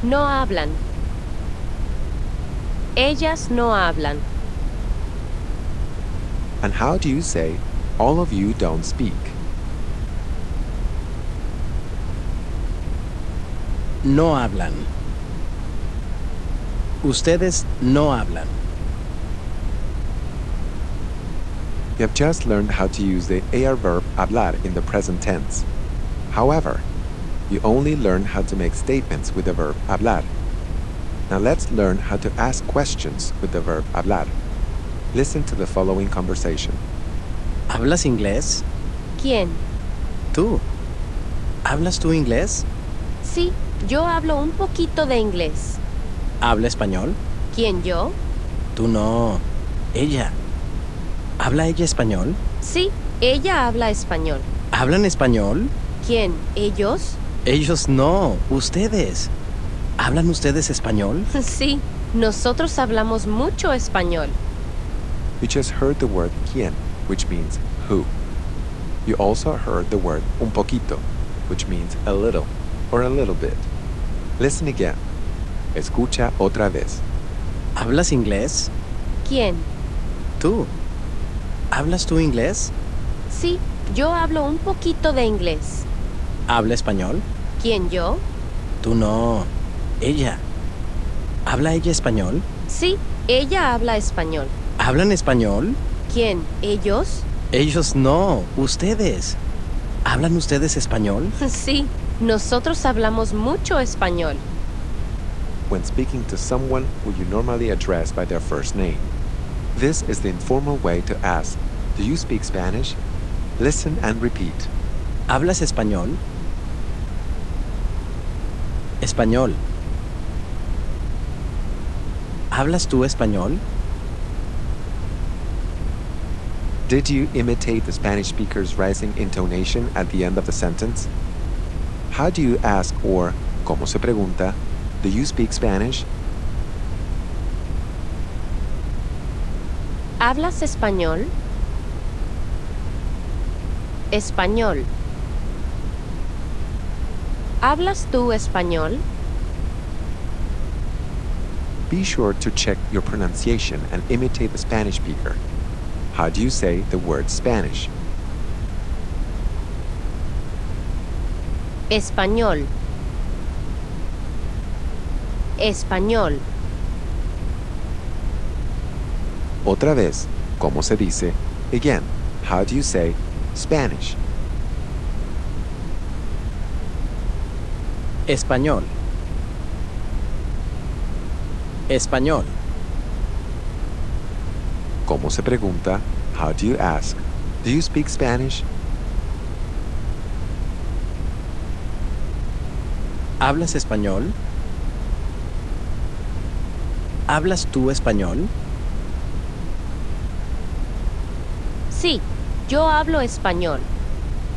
No hablan. Ellas no hablan. And how do you say, all of you don't speak? No hablan. Ustedes no hablan. You have just learned how to use the AR verb hablar in the present tense. However, you only learned how to make statements with the verb hablar. Now let's learn how to ask questions with the verb hablar. Listen to the following conversation. ¿Hablas inglés? ¿Quién? Tú. ¿Hablas tú inglés? Sí, yo hablo un poquito de inglés. ¿Habla español? ¿Quién, yo? Tú no. Ella. ¿Habla ella español? Sí, ella habla español. ¿Hablan español? ¿Quién? ¿Ellos? Ellos no. Ustedes. ¿Hablan ustedes español? Sí, nosotros hablamos mucho español. You just heard the word quién, which means who. You also heard the word un poquito, which means a little or a little bit. Listen again. Escucha otra vez. ¿Hablas inglés? ¿Quién? Tú. ¿Hablas tú inglés? Sí, yo hablo un poquito de inglés. ¿Habla español? ¿Quién, yo? Tú no. Ella. ¿Habla ella español? Sí, ella habla español. ¿Hablan español? ¿Quién? ¿Ellos? Ellos no. Ustedes. ¿Hablan ustedes español? Sí, nosotros hablamos mucho español. When speaking to someone who you normally address by their first name. This is the informal way to ask, do you speak Spanish? Listen and repeat. ¿Hablas español? Español. ¿Hablas tú español? Did you imitate the Spanish speaker's rising intonation at the end of the sentence? How do you ask or, ¿cómo se pregunta, do you speak Spanish? ¿Hablas español? Español. ¿Hablas tú español? Be sure to check your pronunciation and imitate the Spanish speaker. How do you say the word Spanish? Español. Español. Otra vez, ¿cómo se dice? Again, how do you say Spanish? Español. Español. ¿Cómo se pregunta? How do you ask? Do you speak Spanish? ¿Hablas español? ¿Hablas tú español? Sí, yo hablo español.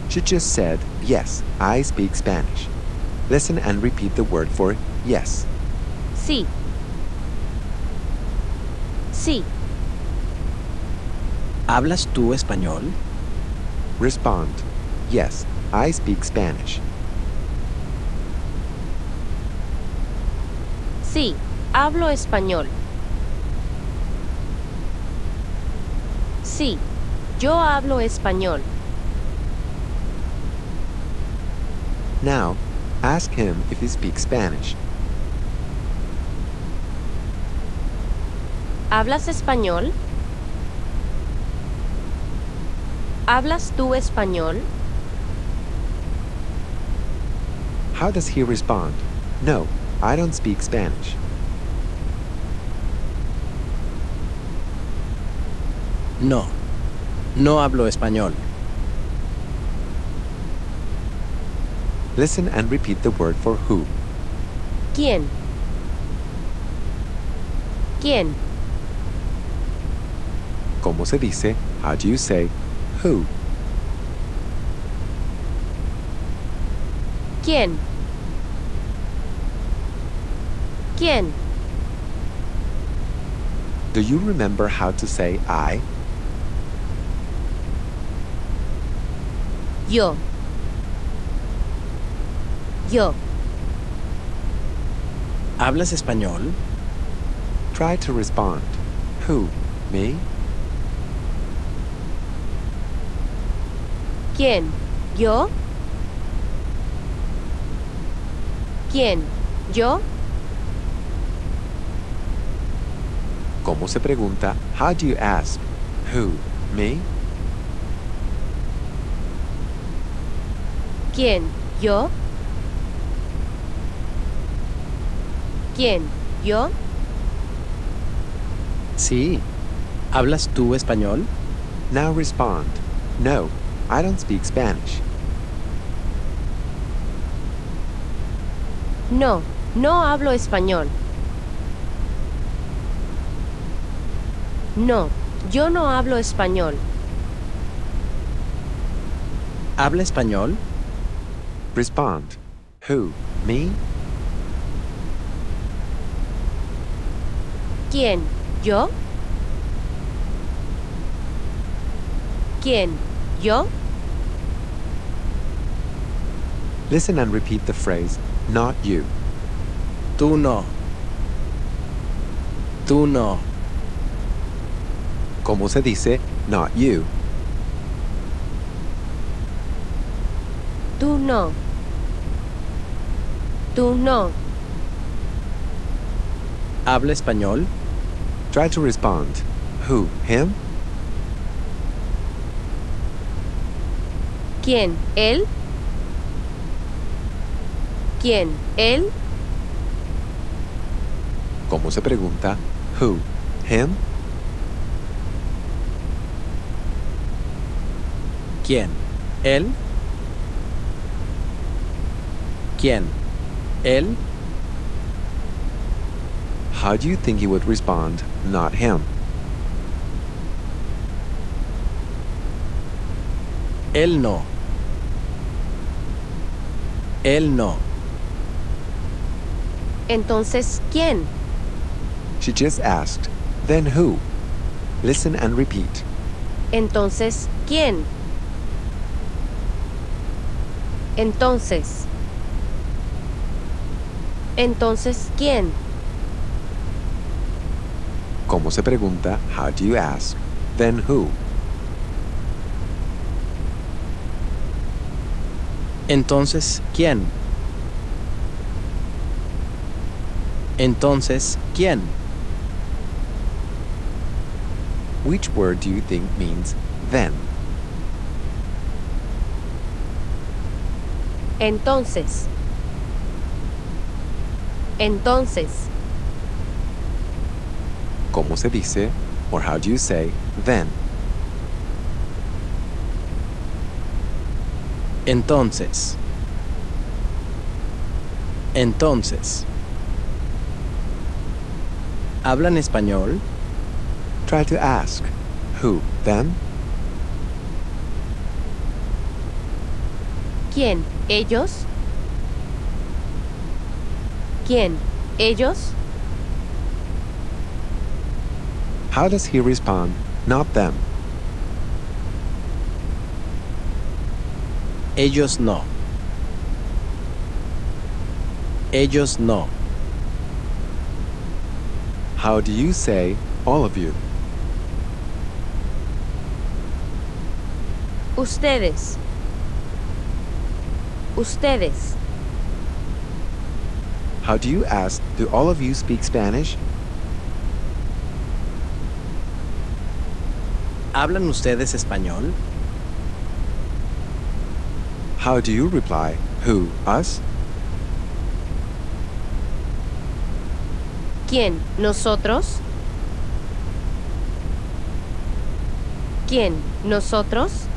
She just said, yes, I speak Spanish. Listen and repeat the word for yes. Sí. Sí, ¿Hablas tú español? Respond, yes, I speak Spanish. sí, hablo español. Sí, yo hablo español. Now, ask him if he speaks Spanish. ¿Hablas español? ¿Hablas tú español? How does he respond? No, I don't speak Spanish. No. No hablo español. Listen and repeat the word for who. ¿Quién? ¿Quién? ¿Cómo se dice? How do you say who? ¿Quién? ¿Quién? Do you remember how to say I? Yo. Yo. ¿Hablas español? Try to respond. Who? Me? ¿Quién? ¿Yo? ¿Quién? ¿Yo? ¿Cómo se pregunta? How do you ask? Who? Me? ¿Quién? ¿Yo? ¿Quién? ¿Yo? Sí. ¿Hablas tú español? Now respond. No, I don't speak Spanish. No, no hablo español. No, yo no hablo español. ¿Habla español? Respond. Who? Me? ¿Quién? ¿Yo? ¿Quién? ¿Yo? Listen and repeat the phrase, not you. Tú no. Tú no. ¿Cómo se dice? Not you. Tú no. Tú no. ¿Habla español? Try to respond. Who? Him? ¿Quién? ¿Él? ¿Quién? ¿Él? ¿Cómo se pregunta? Who? Him? ¿Quién? ¿Él? ¿Quién? ¿Él? How do you think he would respond? Not him. Él no. Él no. Entonces, ¿quién? She just asked. Then who? Listen and repeat. Entonces, ¿quién? Entonces. Entonces, ¿quién? ¿Cómo se pregunta? How do you ask? Then who? Entonces, ¿quién? Entonces, ¿quién? Which word do you think means then? Entonces. Entonces. ¿Cómo se dice? Or how do you say then? Entonces. Entonces. ¿Hablan español? Try to ask. Who, them? ¿Quién? ¿Ellos? ¿Quién? ¿Ellos? How does he respond? Not them. Ellos no. Ellos no. How do you say all of you? Ustedes. Ustedes. How do you ask, do all of you speak Spanish? ¿Hablan ustedes español? How do you reply? Who, us? ¿Quién? ¿Nosotros? ¿Quién? ¿Nosotros?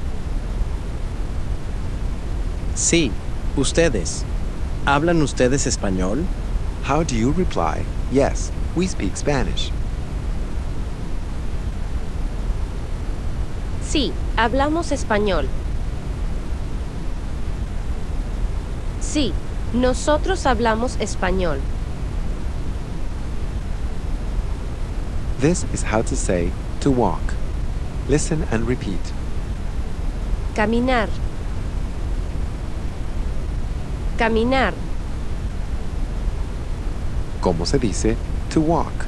Sí, ustedes. ¿Hablan ustedes español? How do you reply? Yes, we speak Spanish. Sí, hablamos español. Sí, nosotros hablamos español. This is how to say to walk. Listen and repeat. Caminar. Caminar. ¿Cómo se dice to walk?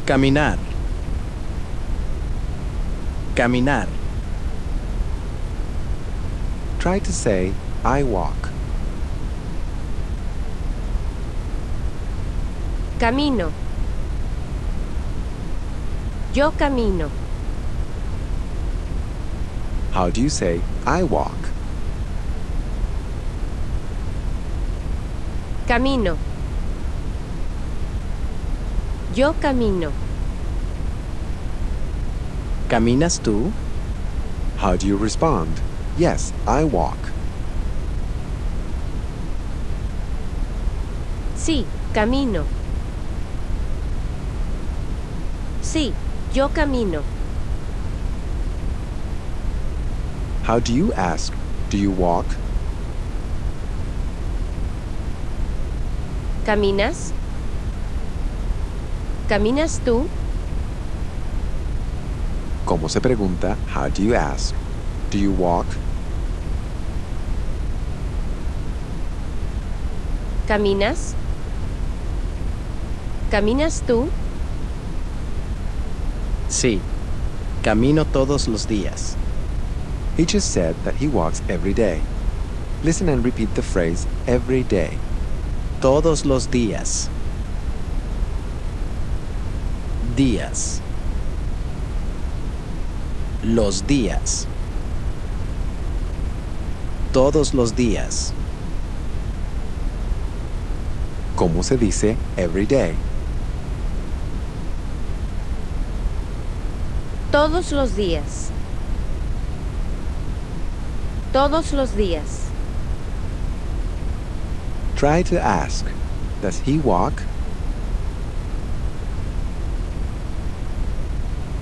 Caminar. Caminar. Try to say I walk. Camino. Yo camino. How do you say I walk? Camino. Yo camino. ¿Caminas tú? How do you respond? Yes, I walk. Sí, camino. Sí, yo camino. How do you ask? Do you walk? ¿Caminas? ¿Caminas tú? ¿Cómo se pregunta? How do you ask? Do you walk? ¿Caminas? ¿Caminas tú? Sí. Camino todos los días. He just said that he walks every day. Listen and repeat the phrase every day. Todos los días. Días. Los días. Todos los días. ¿Cómo se dice every day? Todos los días. Todos los días. Try to ask. Does he walk?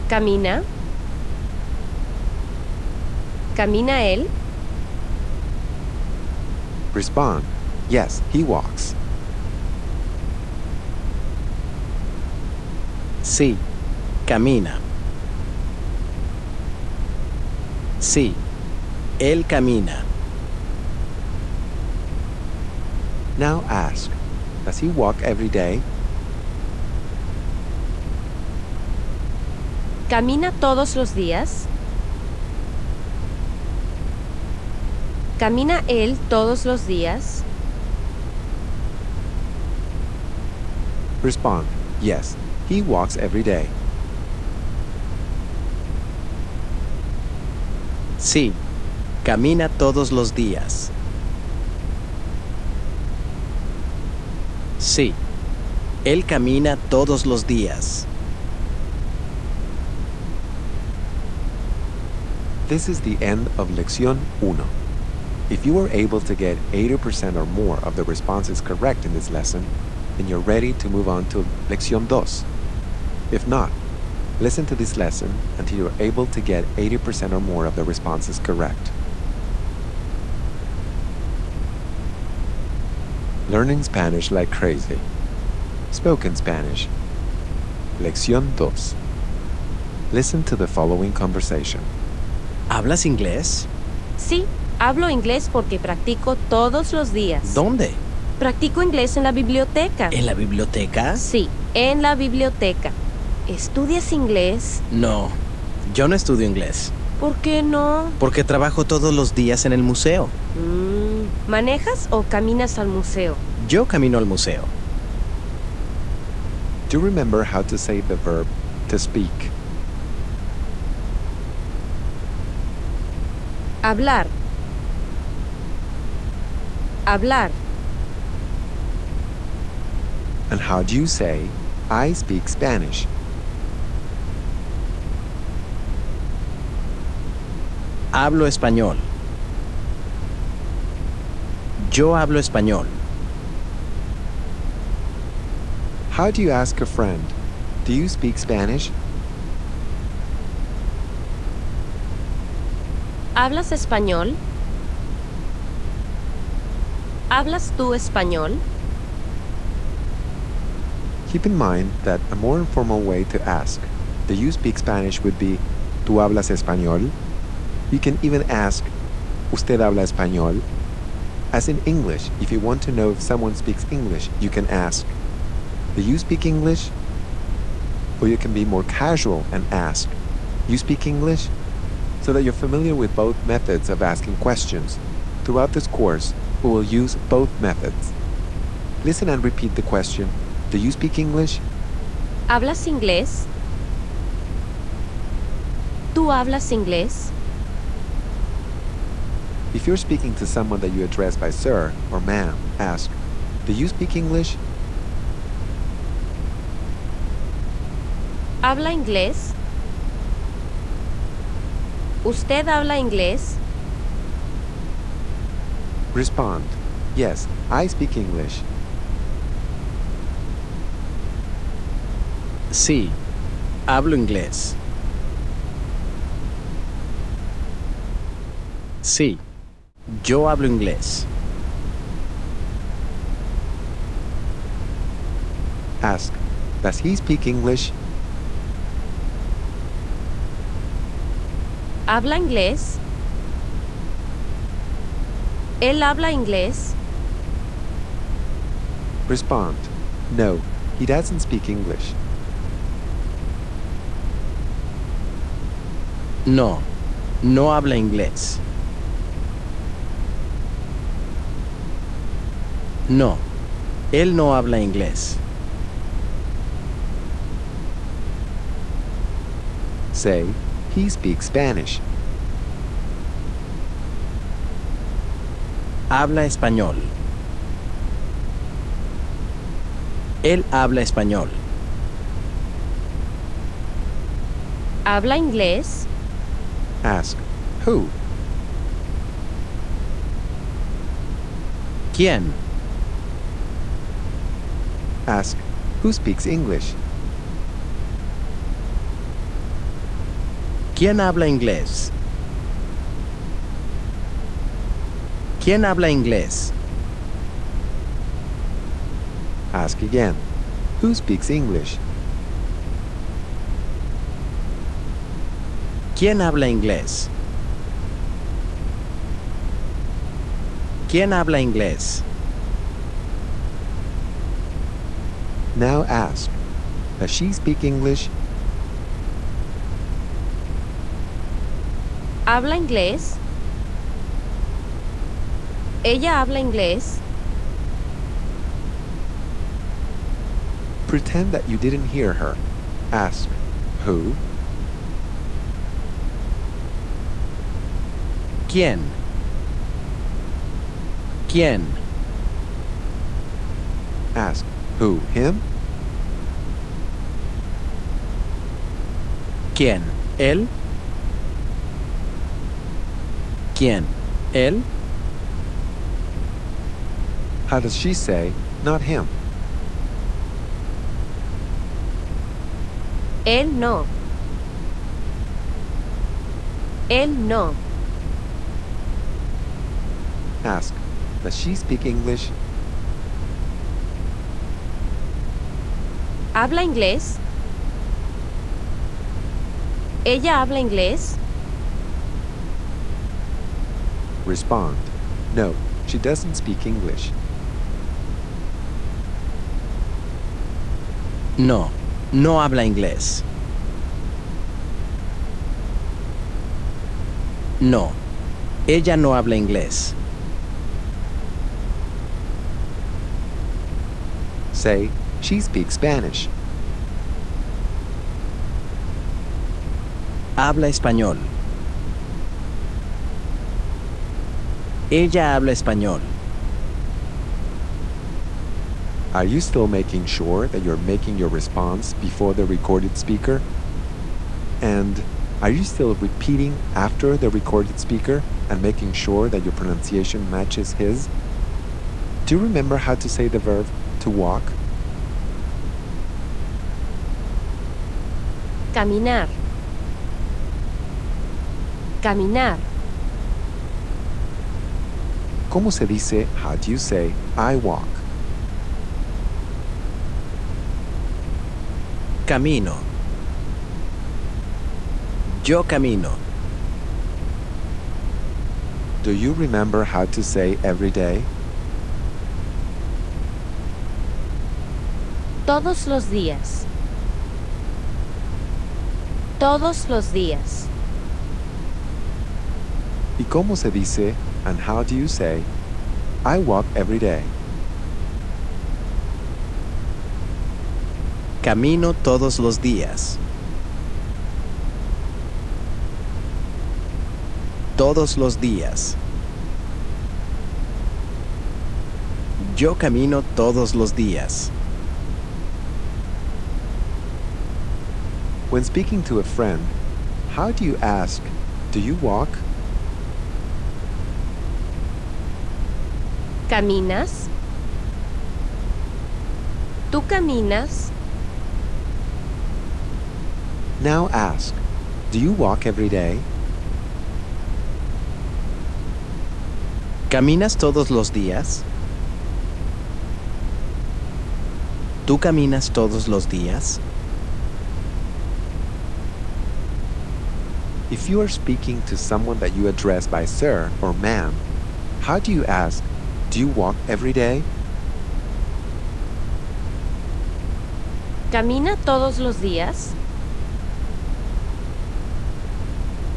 ¿Camina? ¿Camina él? Respond. Yes, he walks. Sí. Camina. Sí. Él camina. Now ask. Does he walk every day? ¿Camina todos los días? ¿Camina él todos los días? Respond. Yes, he walks every day. Sí, camina todos los días. Sí, él camina todos los días. This is the end of Lección 1. If you were able to get 80% or more of the responses correct in this lesson, then you're ready to move on to Lección 2. If not, listen to this lesson until you're able to get 80% or more of the responses correct. Learning Spanish like crazy. Spoken Spanish. Lección 2. Listen to the following conversation. ¿Hablas inglés? Sí, hablo inglés porque practico todos los días. ¿Dónde? Practico inglés en la biblioteca. ¿En la biblioteca? Sí, en la biblioteca. ¿Estudias inglés? No, yo no estudio inglés. ¿Por qué no? Porque trabajo todos los días en el museo. ¿Manejas o caminas al museo? Yo camino al museo. Do you remember how to say the verb to speak? Hablar. Hablar. And how do you say, I speak Spanish? Hablo español. Yo hablo español. How do you ask a friend, do you speak Spanish? ¿Hablas español? ¿Hablas tú español? Keep in mind that a more informal way to ask, do you speak Spanish would be, ¿tú hablas español? You can even ask, ¿usted habla español? As in English, if you want to know if someone speaks English, you can ask, do you speak English? Or you can be more casual and ask, you speak English? So that you're familiar with both methods of asking questions. Throughout this course, we will use both methods. Listen and repeat the question, do you speak English? ¿Hablas inglés? ¿Tú hablas inglés? If you're speaking to someone that you address by sir or ma'am, ask, do you speak English? ¿Habla inglés? ¿Usted habla inglés? Respond, yes, I speak English. Sí, hablo inglés. Sí, yo hablo inglés. Ask, does he speak English? ¿Habla inglés? ¿Él habla inglés? Respond, no, he doesn't speak English. No, no habla inglés. No, él no habla inglés. Say, he speaks Spanish. Habla español. Él habla español. ¿Habla inglés? Ask, who? ¿Quién? Ask, who speaks English? ¿Quién habla inglés? ¿Quién habla inglés? Ask again, who speaks English? ¿Quién habla inglés? ¿Quién habla inglés? Now ask, does she speak English? ¿Habla inglés? ¿Ella habla inglés? Pretend that you didn't hear her. Ask, who? ¿Quién? ¿Quién? Ask, who? Him? ¿Quién? ¿Él? ¿Quién? ¿Él? How does she say, not him? Él no. Él no. Ask, does she speak English? ¿Habla inglés? ¿Ella habla inglés? Respond, no, she doesn't speak English. No, no habla inglés. No, ella no habla inglés. Say, she speaks Spanish. Habla español. Ella habla español. Are you still making sure that you're making your response before the recorded speaker? And are you still repeating after the recorded speaker and making sure that your pronunciation matches his? Do you remember how to say the verb to walk? Caminar. Caminar. ¿Cómo se dice, how do you say, I walk? Camino. Yo camino. Do you remember how to say every day? Todos los días. Todos los días. ¿Y cómo se dice, and how do you say, I walk every day? Camino todos los días. Todos los días. Yo camino todos los días. When speaking to a friend, how do you ask, do you walk? ¿Caminas? ¿Tú caminas? Now ask, do you walk every day? ¿Caminas todos los días? ¿Tú caminas todos los días? If you are speaking to someone that you address by sir or ma'am, how do you ask, do you walk every day? ¿Camina todos los días?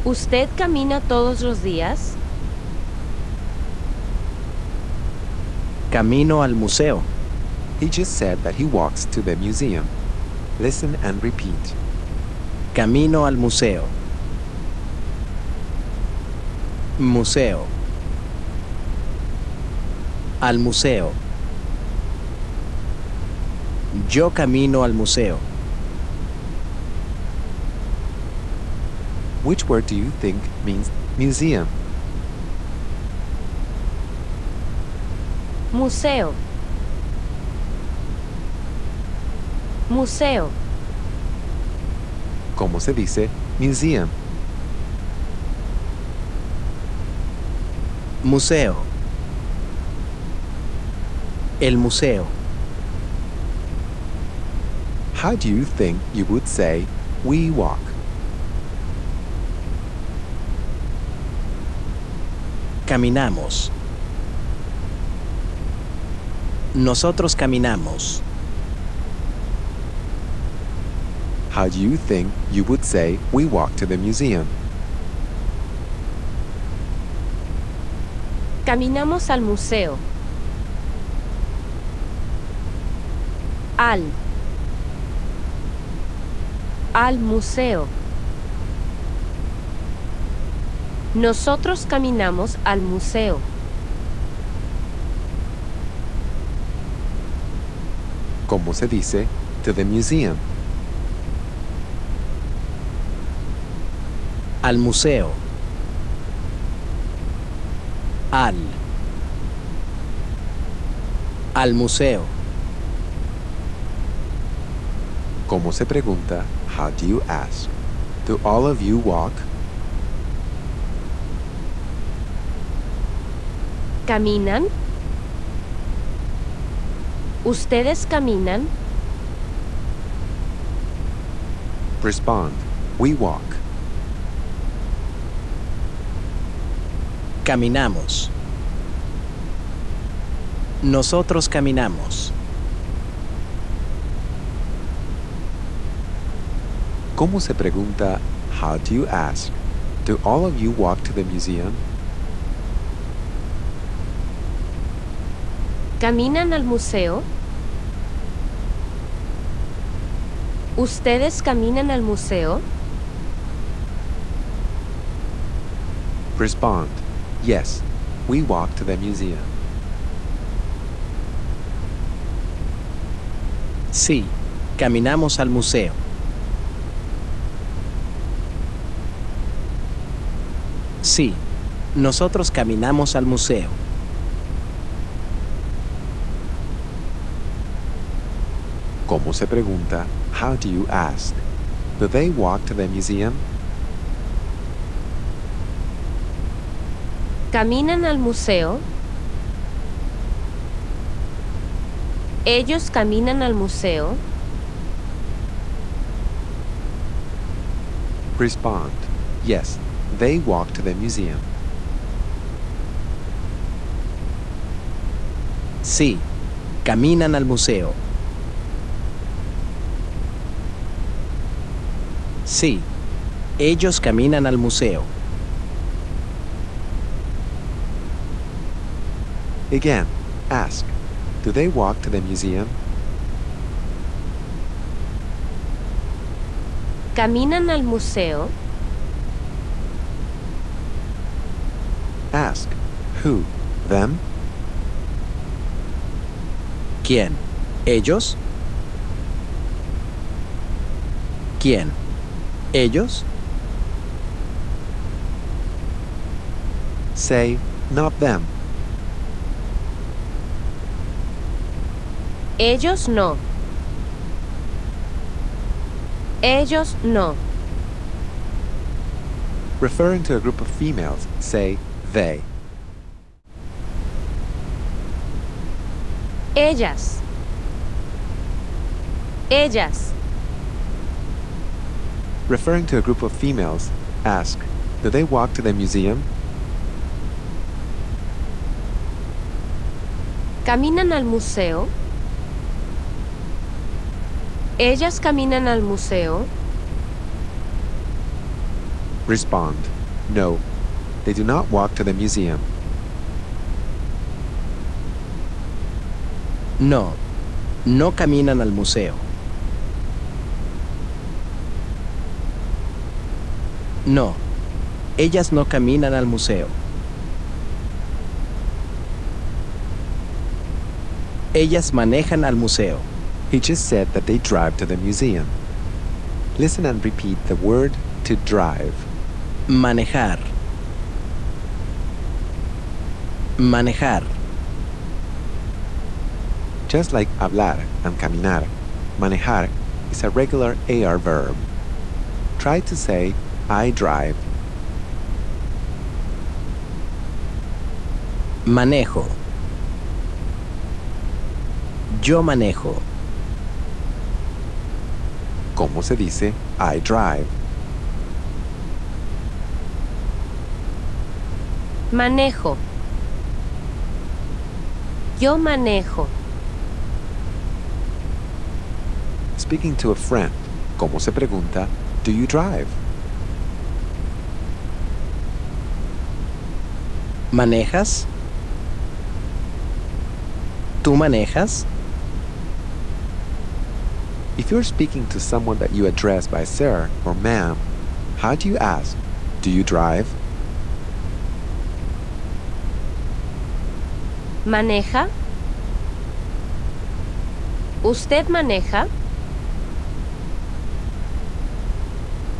¿Usted camina todos los días? Camino al museo. He just said that he walks to the museum. Listen and repeat. Camino al museo. Museo. Al museo. Yo camino al museo. Which word do you think means museum? Museo. Museo. ¿Cómo se dice museum? Museo. El museo. How do you think you would say we walk? Caminamos. Nosotros caminamos. How do you think you would say we walk to the museum? Caminamos al museo. Al. Al museo. Nosotros caminamos al museo. ¿Cómo se dice to the museum? Al museo. Al. Al museo. ¿Cómo se pregunta how do you ask? Do all of you walk? ¿Caminan? ¿Ustedes caminan? Respond, we walk. Caminamos. Nosotros caminamos. ¿Cómo se pregunta how do you ask? Do all of you walk to the museum? ¿Caminan al museo? ¿Ustedes caminan al museo? Respond, yes, we walk to the museum. Sí, caminamos al museo. Sí, nosotros caminamos al museo. ¿Cómo se pregunta how do you ask? Do they walk to the museum? ¿Caminan al museo? ¿Ellos caminan al museo? Respond, yes, they walk to the museum. Sí, caminan al museo. Sí, ellos caminan al museo. Again, ask, do they walk to the museum? ¿Caminan al museo? Ask, who? Them? ¿Quién? ¿Ellos? ¿Quién? ¿Ellos? Say, not them. Ellos no. Ellos no. Referring to a group of females, say they. Ellas. Ellas. Referring to a group of females, ask, do they walk to the museum? ¿Caminan al museo? ¿Ellas caminan al museo? Respond, no, they do not walk to the museum. No, no caminan al museo. No, ellas no caminan al museo. Ellas manejan al museo. He just said that they drive to the museum. Listen and repeat the word to drive. Manejar. Manejar. Just like hablar and caminar, manejar is a regular AR verb. Try to say, I drive. Manejo. Yo manejo. ¿Cómo se dice I drive? Manejo. Yo manejo. Speaking to a friend, ¿cómo se pregunta do you drive? ¿Manejas? ¿Tú manejas? If you're speaking to someone that you address by sir or ma'am, how do you ask, do you drive? ¿Maneja? ¿Usted maneja?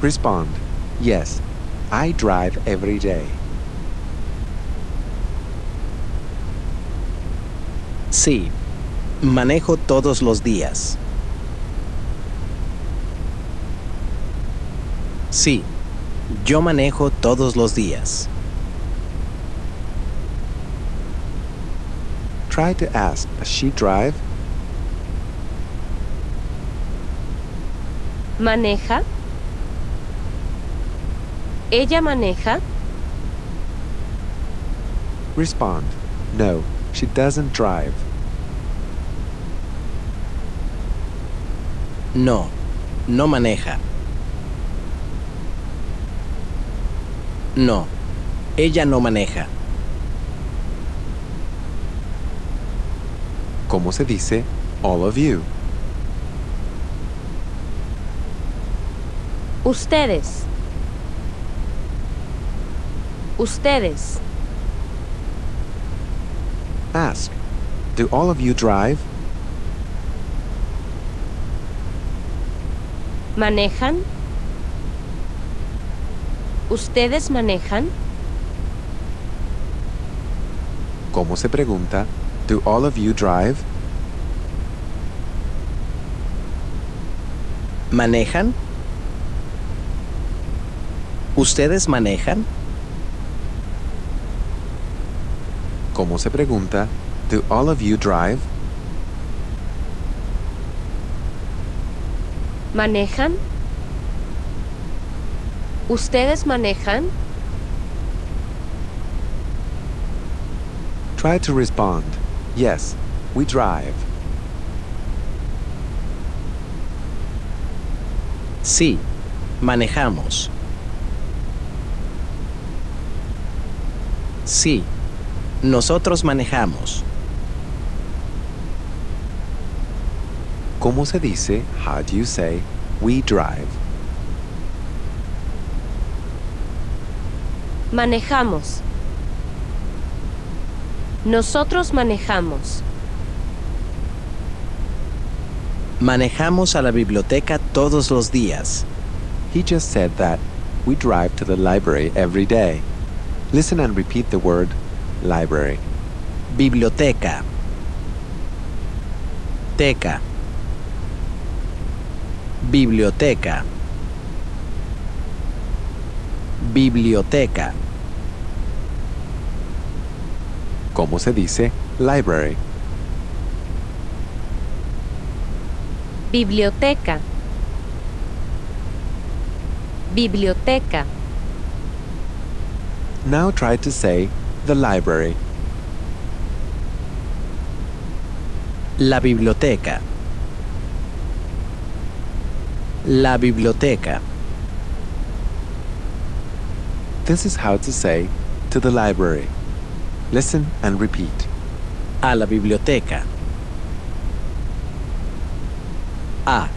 Respond, yes, I drive every day. Sí, manejo todos los días. Sí, yo manejo todos los días. Try to ask, does she drive? ¿Maneja? ¿Ella maneja? Respond, no, she doesn't drive. No, no maneja. No, ella no maneja. ¿Cómo se dice all of you? Ustedes. Ustedes. Ask, do all of you drive? ¿Manejan? ¿Ustedes manejan? ¿Cómo se pregunta, do all of you drive? ¿Manejan? ¿Ustedes manejan? ¿Cómo se pregunta, do all of you drive? ¿Manejan? ¿Ustedes manejan? Try to respond, yes, we drive. Sí, manejamos. Sí, nosotros manejamos. ¿Cómo se dice, how do you say, we drive? Manejamos. Nosotros manejamos. Manejamos a la biblioteca todos los días. He just said that we drive to the library every day. Listen and repeat the word library. Biblioteca. Teca. Biblioteca. Biblioteca. ¿Cómo se dice library? Biblioteca. Biblioteca. Now try to say the library. La biblioteca. La biblioteca. This is how to say to the library. Listen and repeat. A la biblioteca. A.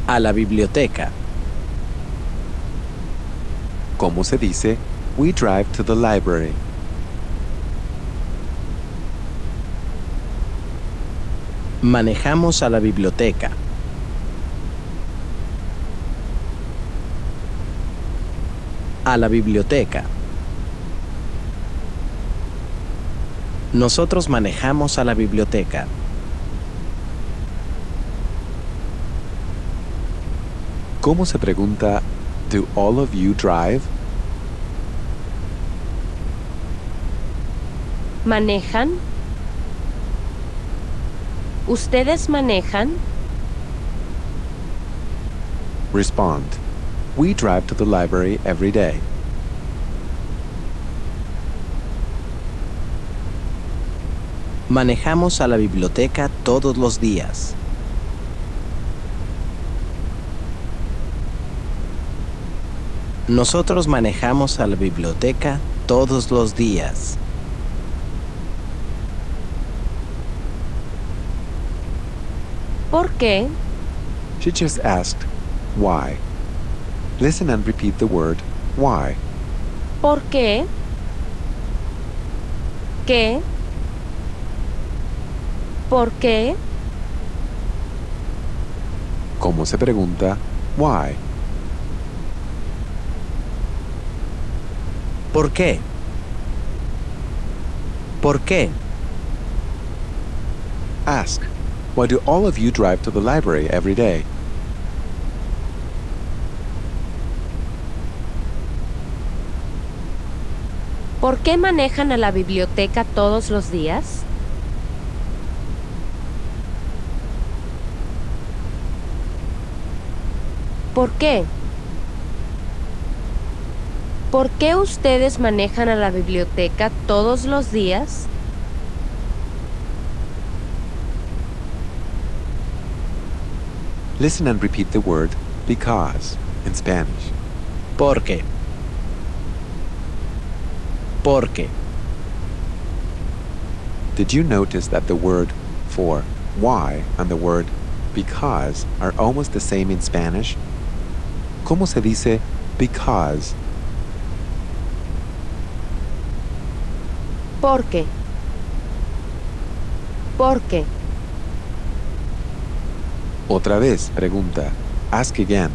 A la biblioteca. ¿Cómo se dice we drive to the library? Manejamos a la biblioteca. A la biblioteca. Nosotros manejamos a la biblioteca. ¿Cómo se pregunta, do all of you drive? ¿Manejan? ¿Ustedes manejan? Respond, we drive to the library every day. Manejamos a la biblioteca todos los días. Nosotros manejamos a la biblioteca todos los días. ¿Por qué? She just asked, why? Listen and repeat the word, why. ¿Por qué? ¿Qué? ¿Por qué? ¿Cómo se pregunta, why? ¿Por qué? ¿Por qué? Ask, why do all of you drive to the library every day? ¿Por qué manejan a la biblioteca todos los días? ¿Por qué? ¿Por qué ustedes manejan a la biblioteca todos los días? Listen and repeat the word, because, in Spanish. Porque. Porque. Did you notice that the word for why and the word because are almost the same in Spanish? ¿Cómo se dice because? ¿Por qué? ¿Por qué? Otra vez, pregunta. Ask again.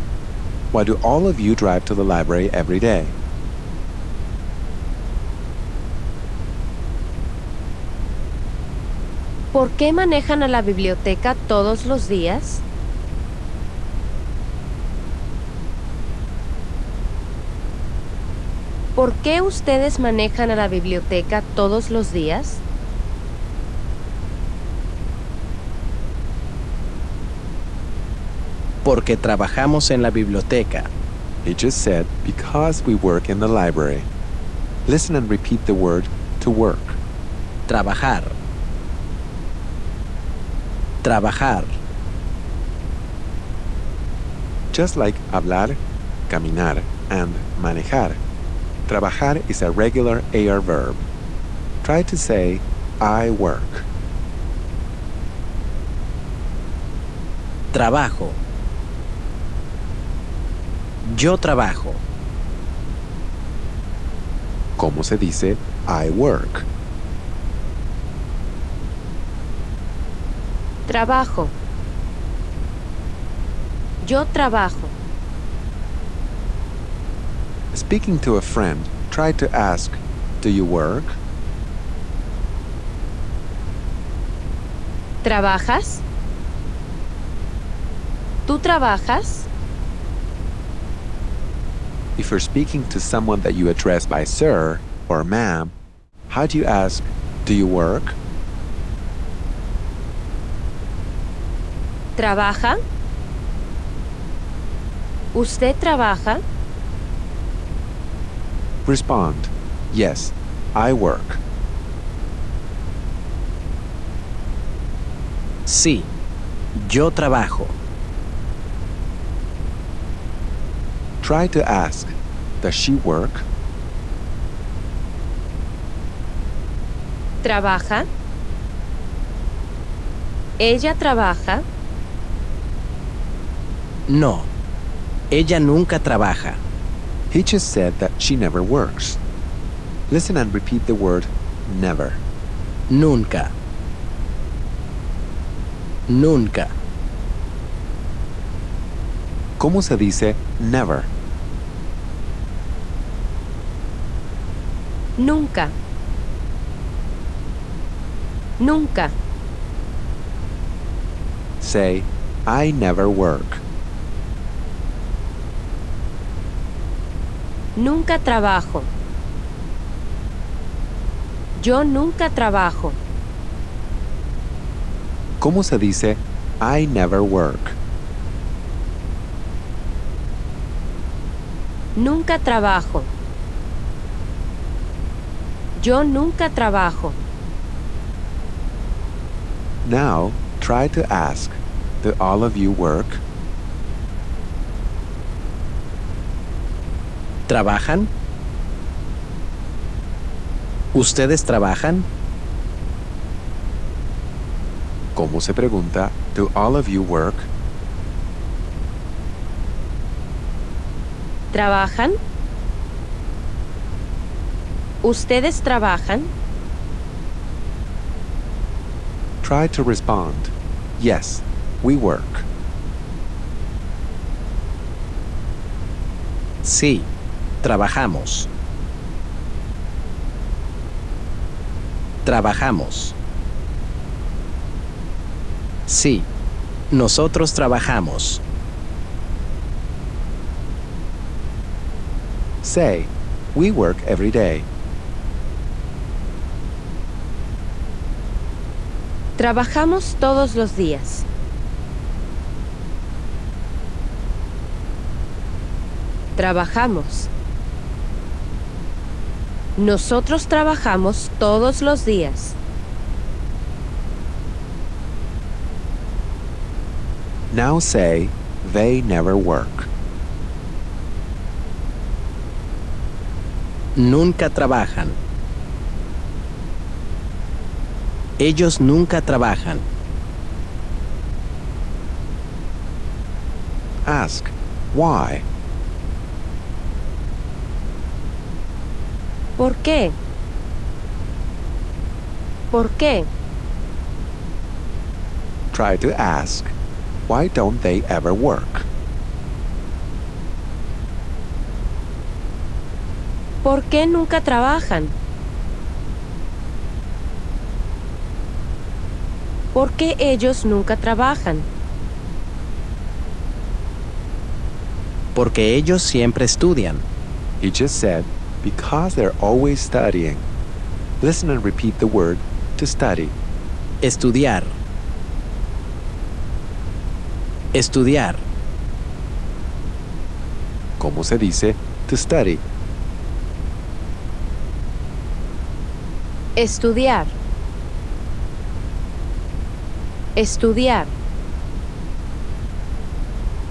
Why do all of you drive to the library every day? ¿Por qué manejan a la biblioteca todos los días? ¿Por qué ustedes manejan a la biblioteca todos los días? Porque trabajamos en la biblioteca. He just said because we work in the library. Listen and repeat the word to work. Trabajar. Trabajar. Just like hablar, caminar, and manejar, trabajar is a regular AR verb. Try to say, I work. Trabajo. Yo trabajo. ¿Cómo se dice I work? Trabajo. Yo trabajo. Speaking to a friend, try to ask, do you work? ¿Trabajas? ¿Tú trabajas? If you're speaking to someone that you address by sir or ma'am, how do you ask, do you work? ¿Trabaja? ¿Usted trabaja? Respond, yes, I work. Sí. Yo trabajo. Try to ask, does she work? ¿Trabaja? ¿Ella trabaja? No. Ella nunca trabaja. He just said that she never works. Listen and repeat the word never. Nunca. Nunca. ¿Cómo se dice never? Nunca. Nunca. Say, I never work. Nunca trabajo. Yo nunca trabajo. ¿Cómo se dice I never work? Nunca trabajo. Yo nunca trabajo. Now, try to ask, do all of you work? ¿Trabajan? ¿Ustedes trabajan? ¿Cómo se pregunta, do all of you work? ¿Trabajan? ¿Ustedes trabajan? Try to respond, yes, we work. Sí, trabajamos. Trabajamos. Sí, nosotros trabajamos. Say, we work every day. Trabajamos todos los días. Trabajamos. Nosotros trabajamos todos los días. Now say, they never work. Nunca trabajan. Ellos nunca trabajan. Ask, why? ¿Por qué? ¿Por qué? Try to ask, why don't they ever work? ¿Por qué nunca trabajan? ¿Por qué ellos nunca trabajan? Porque ellos siempre estudian. He just said, because they're always studying. Listen and repeat the word to study. Estudiar. Estudiar. ¿Cómo se dice to study? Estudiar. Estudiar.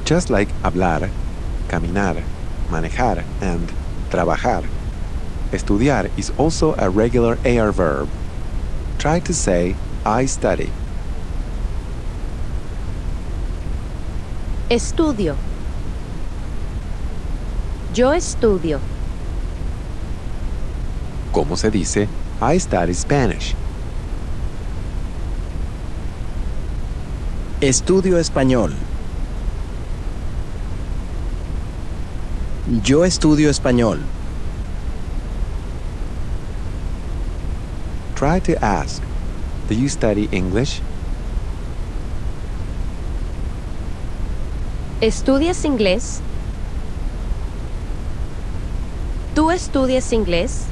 Just like hablar, caminar, manejar, and trabajar. Estudiar is also a regular AR verb. Try to say, I study. Estudio. Yo estudio. ¿Cómo se dice, I study Spanish? Estudio español. Yo estudio español. Try to ask, do you study English? ¿Estudias inglés? ¿Tú estudias inglés?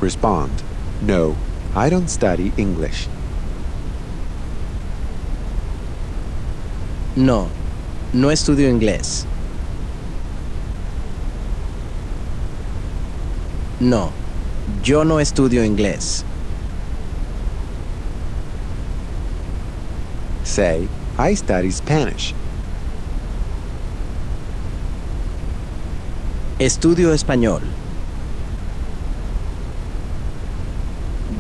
Respond, no, I don't study English. No, no estudio inglés. No, yo no estudio inglés. Say, I study Spanish. Estudio español.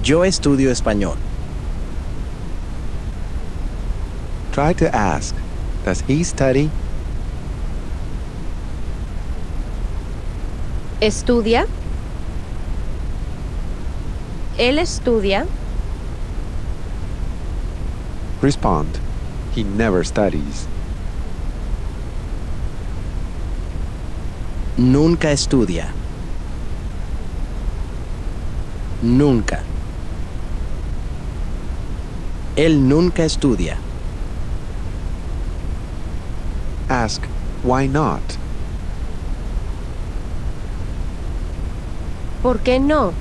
Yo estudio español. Try to ask, does he study? ¿Estudia? ¿Él estudia? Respond, he never studies. Nunca estudia. Nunca. Él nunca estudia. Ask, why not? ¿Por qué no?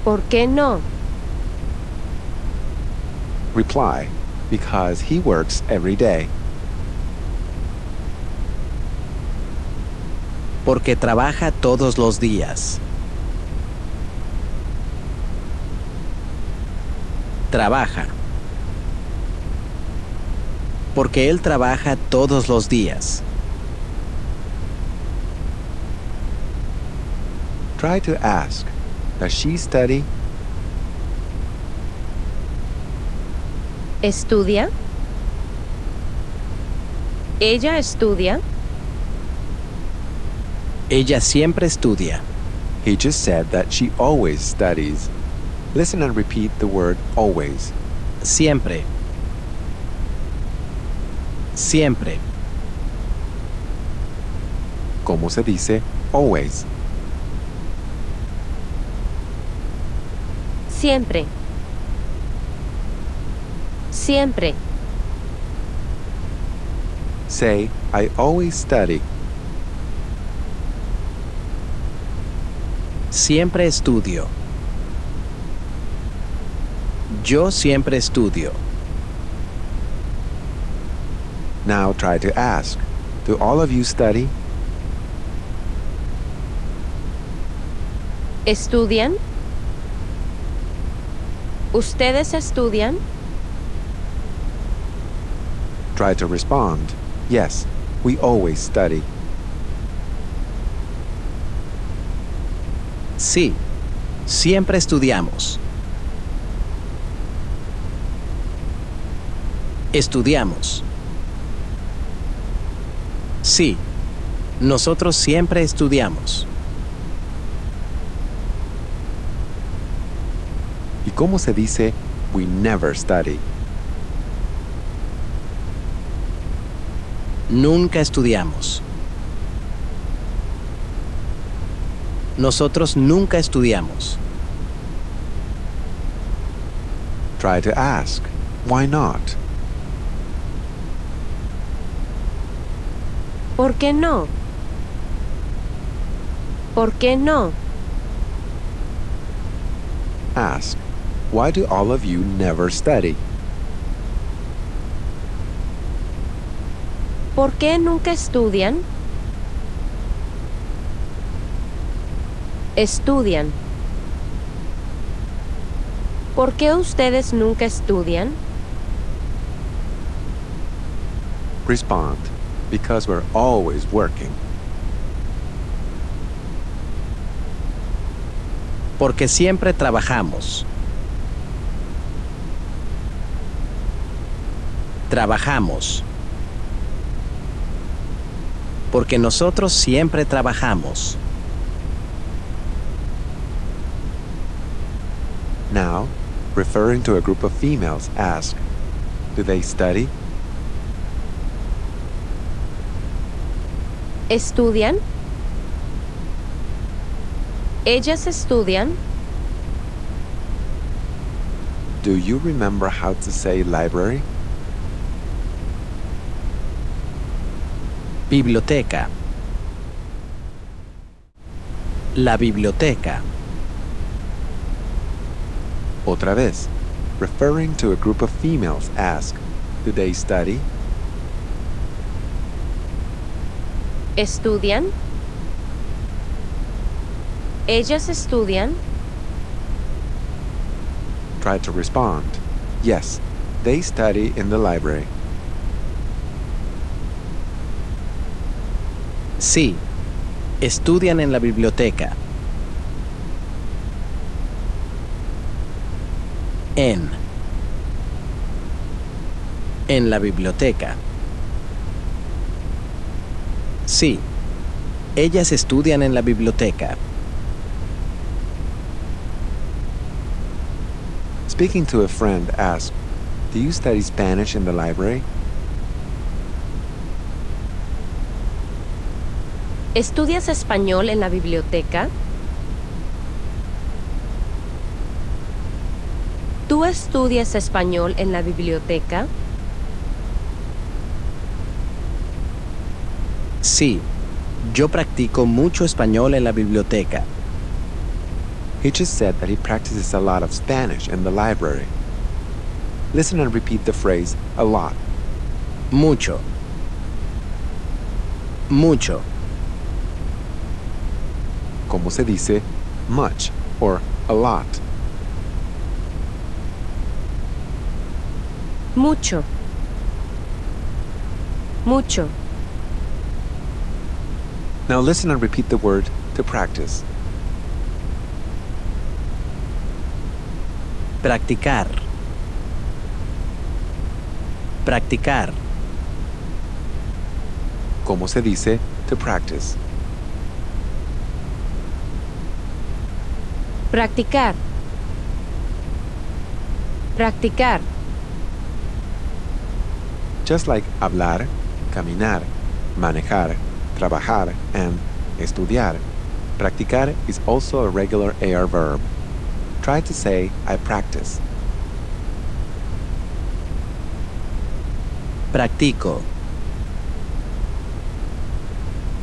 ¿Por qué no? Reply, because he works every day. Porque trabaja todos los días. Trabaja. Porque él trabaja todos los días. Try to ask, does she study? ¿Estudia? ¿Ella estudia? Ella siempre estudia. He just said that she always studies. Listen and repeat the word always. Siempre. Siempre. ¿Cómo se dice always? Siempre. Siempre. Say, I always study. Siempre estudio. Yo siempre estudio. Now try to ask, do all of you study? ¿Estudian? ¿Ustedes estudian? Try to respond, yes, we always study. Sí, siempre estudiamos. Estudiamos. Sí, nosotros siempre estudiamos. ¿Y cómo se dice we never study? Nunca estudiamos. Nosotros nunca estudiamos. Try to ask, why not? ¿Por qué no? ¿Por qué no? Ask, why do all of you never study? ¿Por qué nunca estudian? Estudian. ¿Por qué ustedes nunca estudian? Respond, because we're always working. Porque siempre trabajamos. Trabajamos. Porque nosotros siempre trabajamos. Now, referring to a group of females, ask, do they study? ¿Estudian? ¿Ellas estudian? Do you remember how to say library? Biblioteca. La biblioteca. Otra vez, referring to a group of females, ask, do they study? ¿Estudian? ¿Ellas estudian? Try to respond, yes, they study in the library. Sí, estudian en la biblioteca. En la biblioteca. Sí, ellas estudian en la biblioteca. Speaking to a friend, ask, do you study Spanish in the library? ¿Estudias español en la biblioteca? ¿Tú estudias español en la biblioteca? Sí, yo practico mucho español en la biblioteca. He just said that he practices a lot of Spanish in the library. Listen and repeat the phrase a lot. Mucho. Mucho. ¿Cómo se dice much or a lot? Mucho. Mucho. Now listen and repeat the word to practice. Practicar. Practicar. ¿Cómo se dice to practice? Practicar. Practicar. Just like hablar, caminar, manejar, trabajar, and estudiar, practicar is also a regular AR verb. Try to say, I practice. Practico.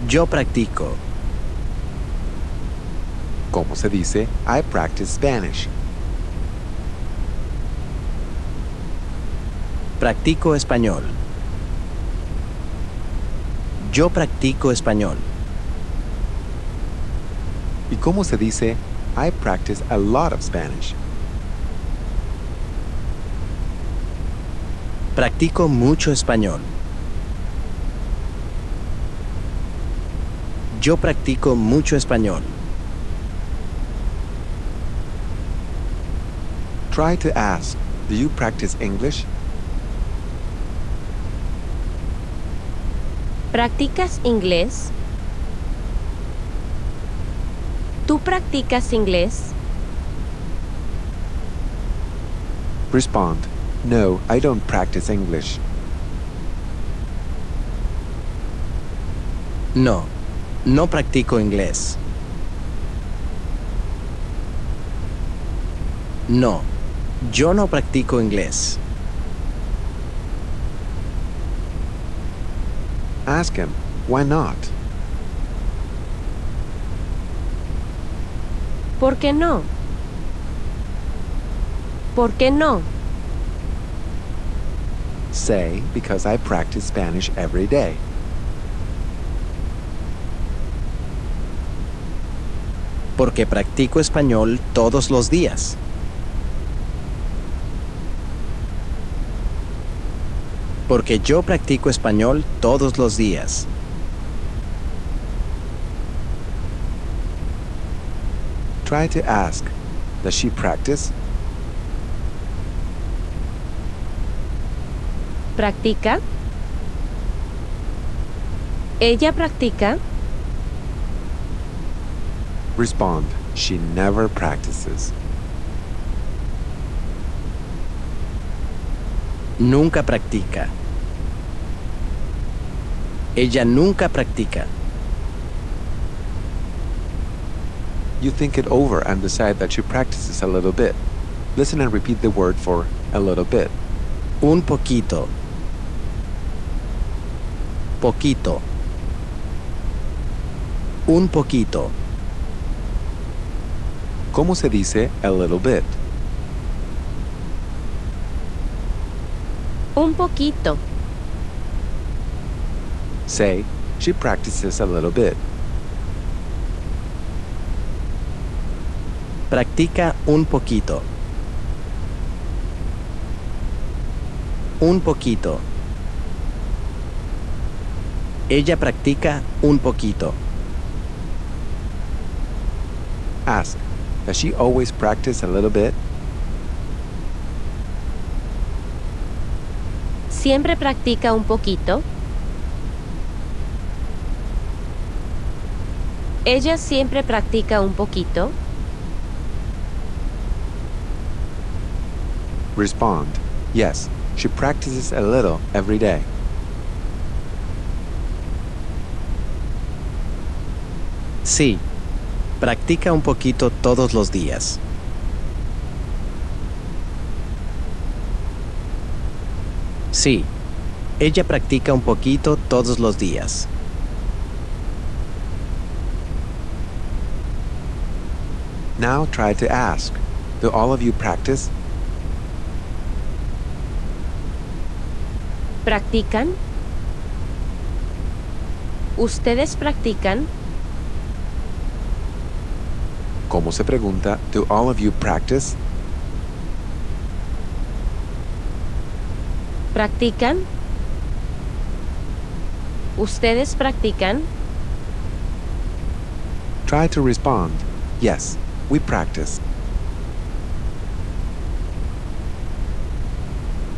Yo practico. ¿Cómo se dice I practice Spanish? Practico español. Yo practico español. ¿Y cómo se dice I practice a lot of Spanish? Practico mucho español. Yo practico mucho español. Try to ask, do you practice English? ¿Practicas inglés? ¿Tú practicas inglés? Respond, no, I don't practice English. No, no practico inglés. No, yo no practico inglés. Ask him, why not? ¿Por qué no? ¿Por qué no? Say, because I practice Spanish every day. Porque practico español todos los días. Porque yo practico español todos los días. Try to ask, does she practice? ¿Practica? ¿Ella practica? Respond, she never practices. Nunca practica. Ella nunca practica. You think it over and decide that she practices a little bit. Listen and repeat the word for a little bit. Un poquito. Poquito. Un poquito. ¿Cómo se dice a little bit? Un poquito. Say, she practices a little bit. Practica un poquito. Un poquito. Ella practica un poquito. Ask, does she always practice a little bit? ¿Siempre practica un poquito? ¿Ella siempre practica un poquito? Respond, yes, she practices a little every day. Sí, practica un poquito todos los días. Sí, ella practica un poquito todos los días. Now try to ask, do all of you practice? ¿Practican? ¿Ustedes practican? ¿Cómo se pregunta, do all of you practice? ¿Practican? ¿Ustedes practican? Try to respond, yes, we practice.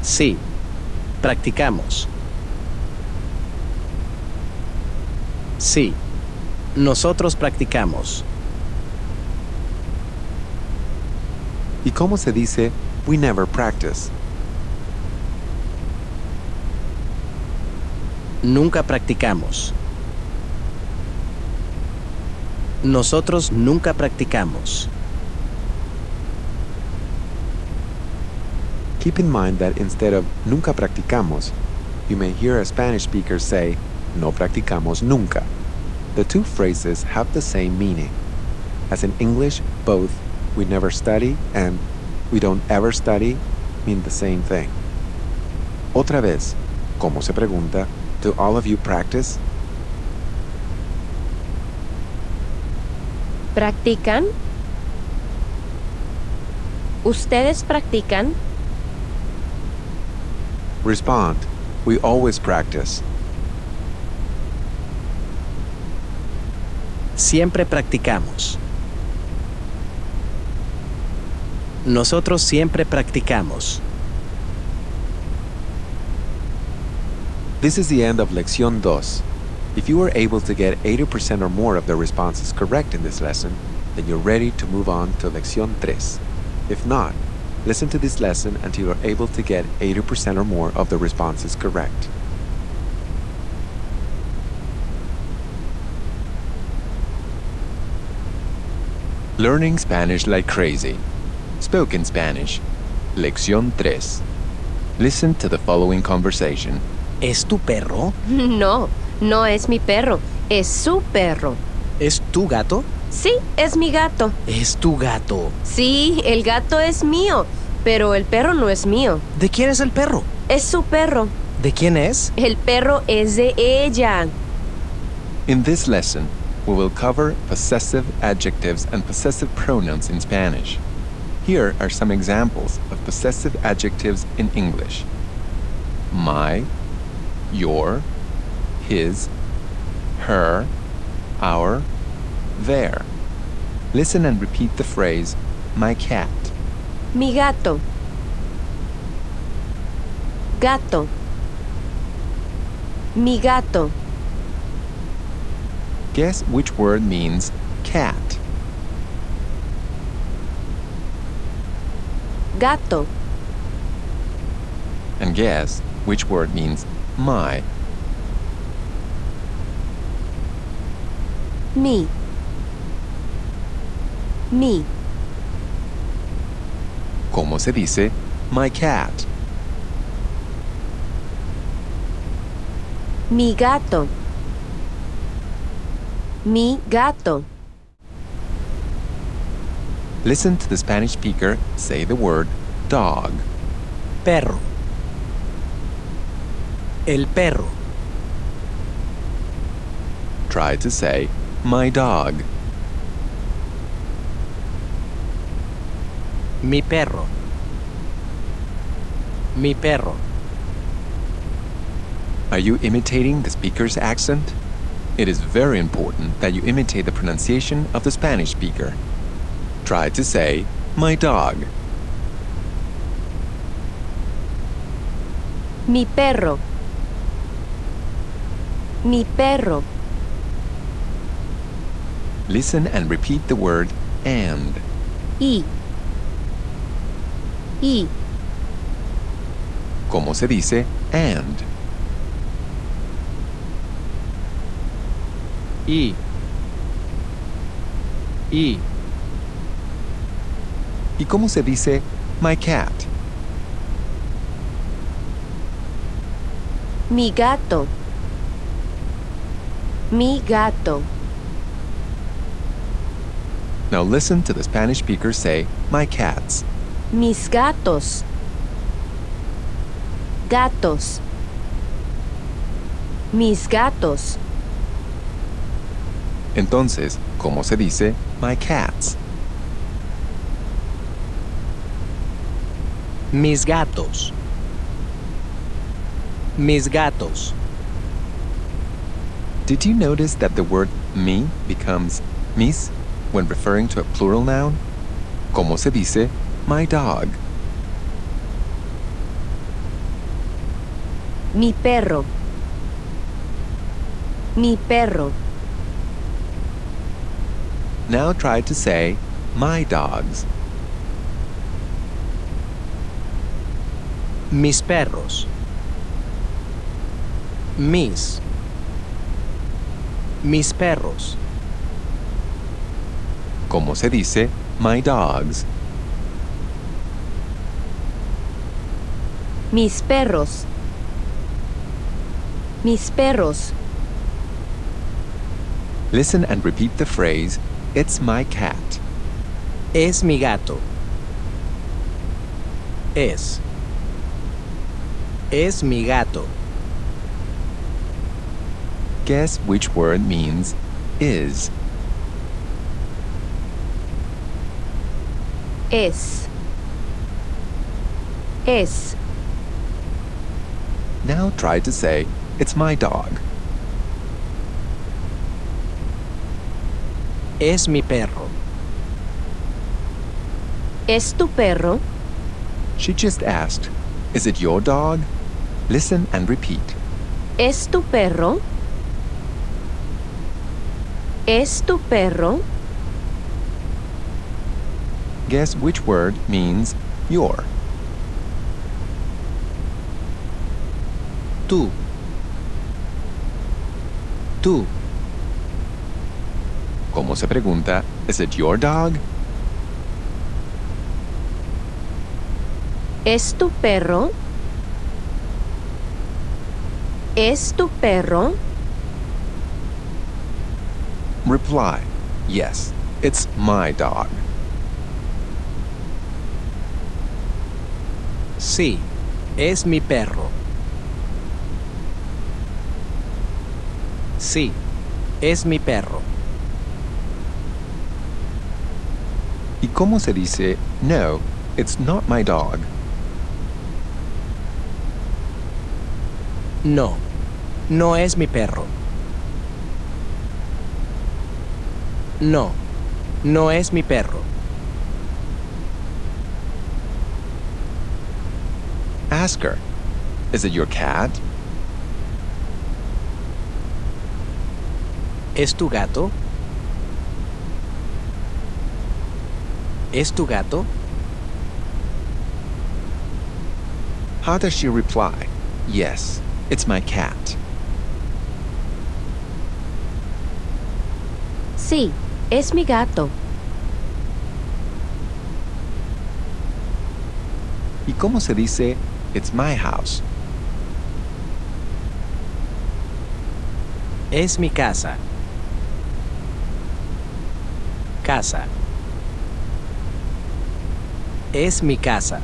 Sí, Practicamos. Sí, nosotros practicamos. ¿Y cómo se dice we never practice? Nunca practicamos. Nosotros nunca practicamos. Keep in mind that instead of nunca practicamos, you may hear a Spanish speaker say no practicamos nunca. The two phrases have the same meaning. As in English, both we never study and we don't ever study mean the same thing. Otra vez, ¿cómo se pregunta? Do all of you practice? ¿Practican? ¿Ustedes practican? Respond. We always practice. Siempre practicamos. Nosotros siempre practicamos. This is the end of Lección 2. If you were able to get 80% or more of the responses correct in this lesson, then you're ready to move on to Lección 3. If not, listen to this lesson until you're able to get 80% or more of the responses correct. Learning Spanish like crazy. Spoken Spanish. Lección 3. Listen to the following conversation. ¿Es tu perro? No, no es mi perro, es su perro. ¿Es tu gato? Sí, es mi gato. Es tu gato. Sí, el gato es mío, pero el perro no es mío. ¿De quién es el perro? Es su perro. ¿De quién es? El perro es de ella. In this lesson, we will cover possessive adjectives and possessive pronouns in Spanish. Here are some examples of possessive adjectives in English. My, your, his, her, our, their. Listen and repeat the phrase, my cat. Mi gato. Gato. Mi gato. Guess which word means cat. Gato. And guess which word means my. Mi. Mi. ¿Cómo se dice my cat? Mi gato. Mi gato. Listen to the Spanish speaker say the word dog. Perro. El perro. Try to say my dog. Mi perro. Mi perro. Are you imitating the speaker's accent? It is very important that you imitate the pronunciation of the Spanish speaker. Try to say my dog. Mi perro. Mi perro. Listen and repeat the word and. Y. Y. ¿Cómo se dice and? Y. Y. ¿Y cómo se dice my cat? Mi gato. Mi gato. Now listen to the Spanish speaker say my cats. Mis gatos. Gatos. Mis gatos. Entonces, ¿cómo se dice my cats? Mis gatos. Mis gatos. Did you notice that the word mi becomes mis when referring to a plural noun? ¿Cómo se dice my dog? Mi perro. Mi perro. Now try to say, my dogs. Mis perros. Mis. Mis perros. ¿Cómo se dice, my dogs? Mis perros. Mis perros. Listen and repeat the phrase, it's my cat. Es mi gato. Es. Es mi gato. Guess which word means is. Es. Es. Now try to say, it's my dog. Es mi perro. ¿Es tu perro? She just asked, is it your dog? Listen and repeat. ¿Es tu perro? ¿Es tu perro? Guess which word means your. Tú. Tú. ¿Cómo se pregunta, is it your dog? ¿Es tu perro? ¿Es tu perro? Reply, yes, it's my dog. Sí, es mi perro. Sí, es mi perro. ¿Y cómo se dice, no, it's not my dog? No, no es mi perro. No, no es mi perro. Ask her, is it your cat? ¿Es tu gato? ¿Es tu gato? How does she reply? Yes, it's my cat. Sí, es mi gato. ¿Y cómo se dice, it's my house? Es mi casa. Casa. Es mi casa.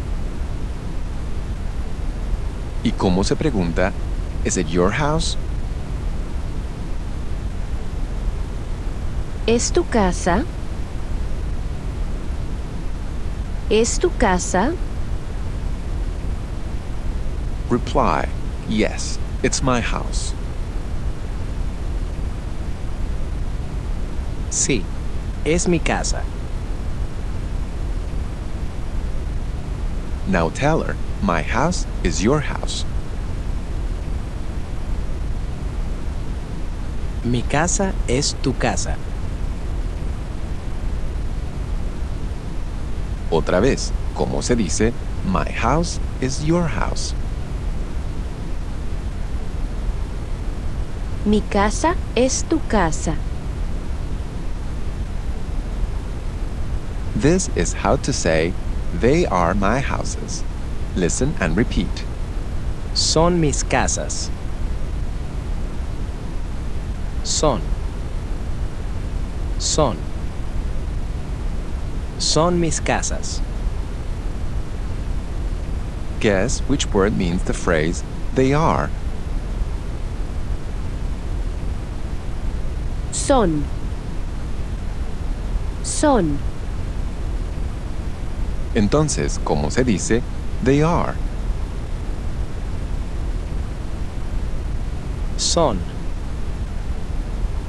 ¿Y cómo se pregunta, is it your house? ¿Es tu casa? ¿Es tu casa? Reply, yes, it's my house. Sí, es mi casa. Now tell her, my house is your house. Mi casa es tu casa. Otra vez, ¿cómo se dice, my house is your house? Mi casa es tu casa. This is how to say, they are my houses. Listen and repeat. Son mis casas. Son. Son. Son mis casas. Guess which word means the phrase, they are. Son. Son. Entonces, ¿cómo se dice, they are? Son.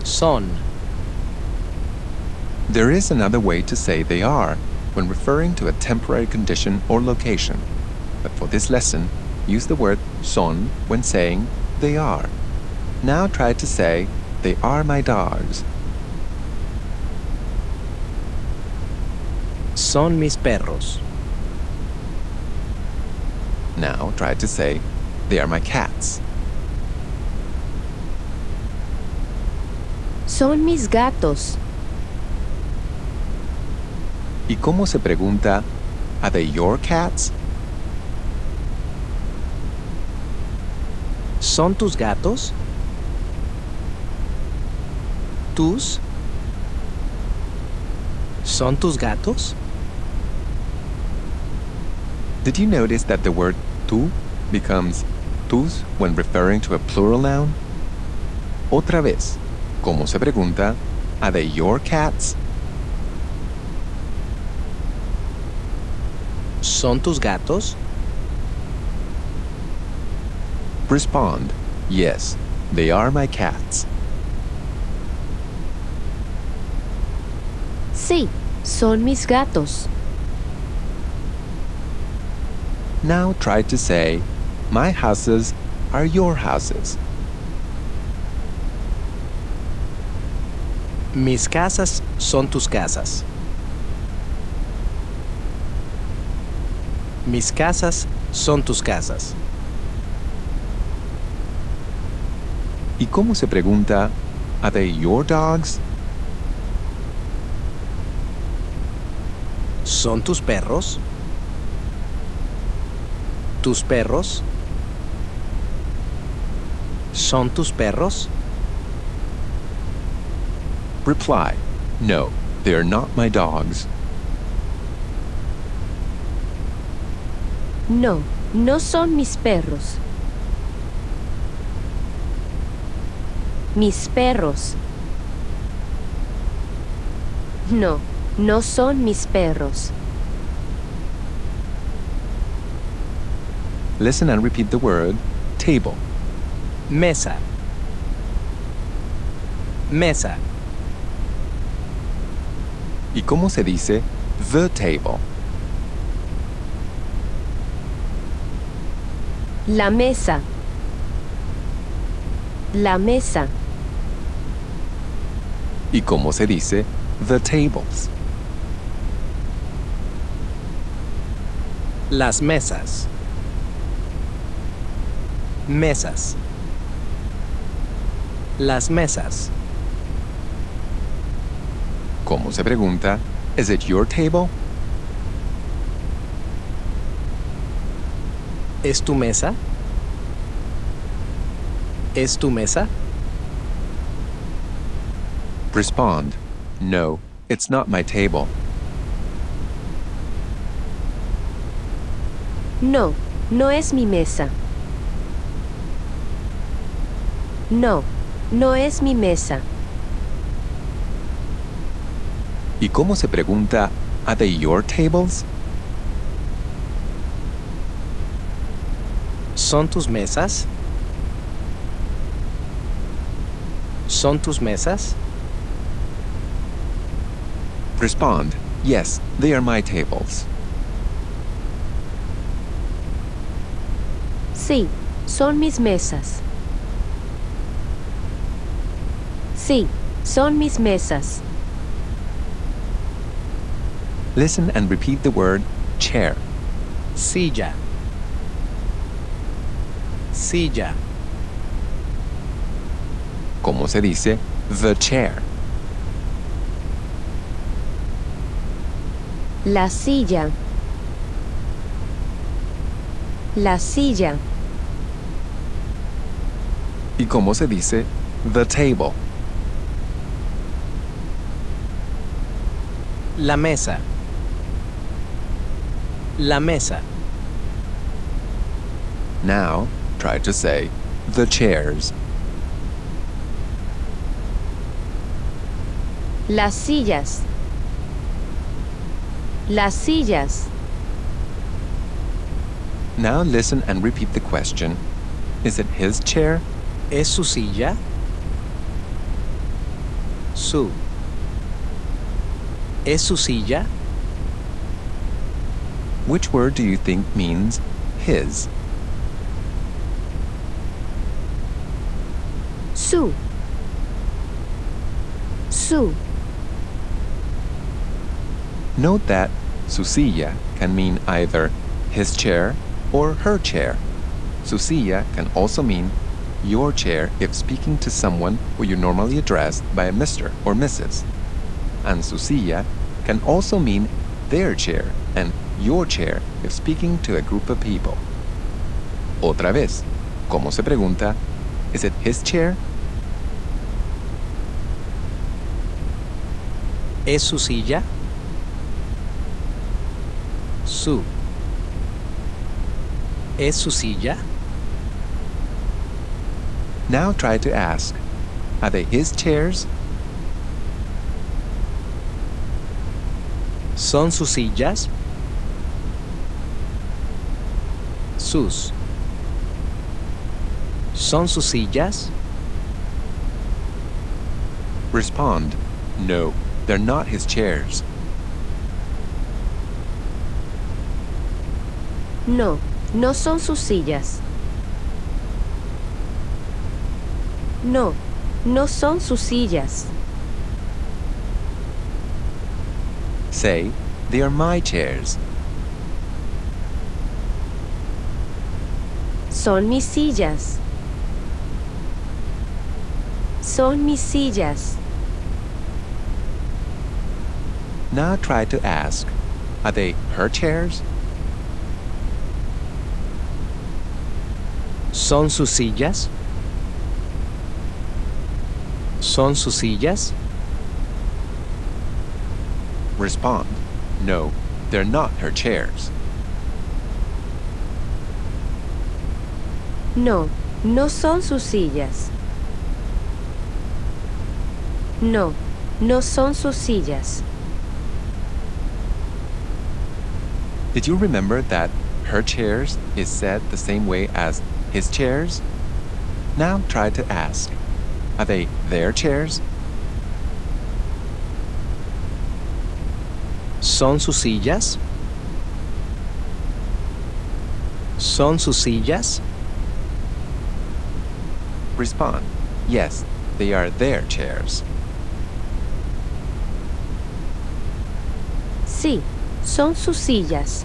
Son. There is another way to say they are when referring to a temporary condition or location. But for this lesson, use the word son when saying they are. Now try to say they are my dogs. Son mis perros. Now try to say they are my cats. Son mis gatos. ¿Y cómo se pregunta, are they your cats? ¿Son tus gatos? ¿Tus? ¿Son tus gatos? Did you notice that the word tú becomes tus when referring to a plural noun? Otra vez, ¿cómo se pregunta, are they your cats? ¿Son tus gatos? Respond, yes, they are my cats. Sí, son mis gatos. Now try to say, my houses are your houses. Mis casas son tus casas. Mis casas son tus casas. ¿Y cómo se pregunta, are they your dogs? ¿Son tus perros? ¿Tus perros? ¿Son tus perros? Reply, no, they are not my dogs. No, no son mis perros. Mis perros. No, no son mis perros. Listen and repeat the word table. Mesa. Mesa. ¿Y cómo se dice the table? La mesa. La mesa. ¿Y cómo se dice the tables? Las mesas. Mesas. Las mesas. ¿Cómo se pregunta, is it your table? ¿Es tu mesa? ¿Es tu mesa? Respond, no, it's not my table. No, no es mi mesa. No, no es mi mesa. ¿Y cómo se pregunta, are they your tables? ¿Son tus mesas? ¿Son tus mesas? Respond, yes, they are my tables. Sí, son mis mesas. Sí, son mis mesas. Listen and repeat the word chair. Silla. Silla. ¿Cómo se dice the chair? La silla. La silla. ¿Y cómo se dice the table? La mesa. La mesa. Now, try to say the chairs. Las sillas. Las sillas. Now listen and repeat the question. Is it his chair? ¿Es su silla? Su. ¿Es su silla? Which word do you think means his? Su. Su. Note that su silla can mean either his chair or her chair. Su silla can also mean your chair if speaking to someone who you normally address by a Mr. or Mrs. And su silla can also mean their chair and your chair if speaking to a group of people. Otra vez, ¿cómo se pregunta? Is it his chair? ¿Es su silla? Su. ¿Es su silla? Now try to ask, are they his chairs? ¿Son sus sillas? Sus. ¿Son sus sillas? Respond, no, they're not his chairs. No, no son sus sillas. No, no son sus sillas. Say, they are my chairs. Son mis sillas. Son mis sillas. Now try to ask, are they her chairs? ¿Son sus sillas? ¿Son sus sillas? Respond, no, they're not her chairs. No, no son sus sillas. No, no son sus sillas. Did you remember that her chairs is said the same way as his chairs? Now try to ask, are they their chairs? ¿Son sus sillas? ¿Son sus sillas? Respond, yes, they are their chairs. Sí, son sus sillas.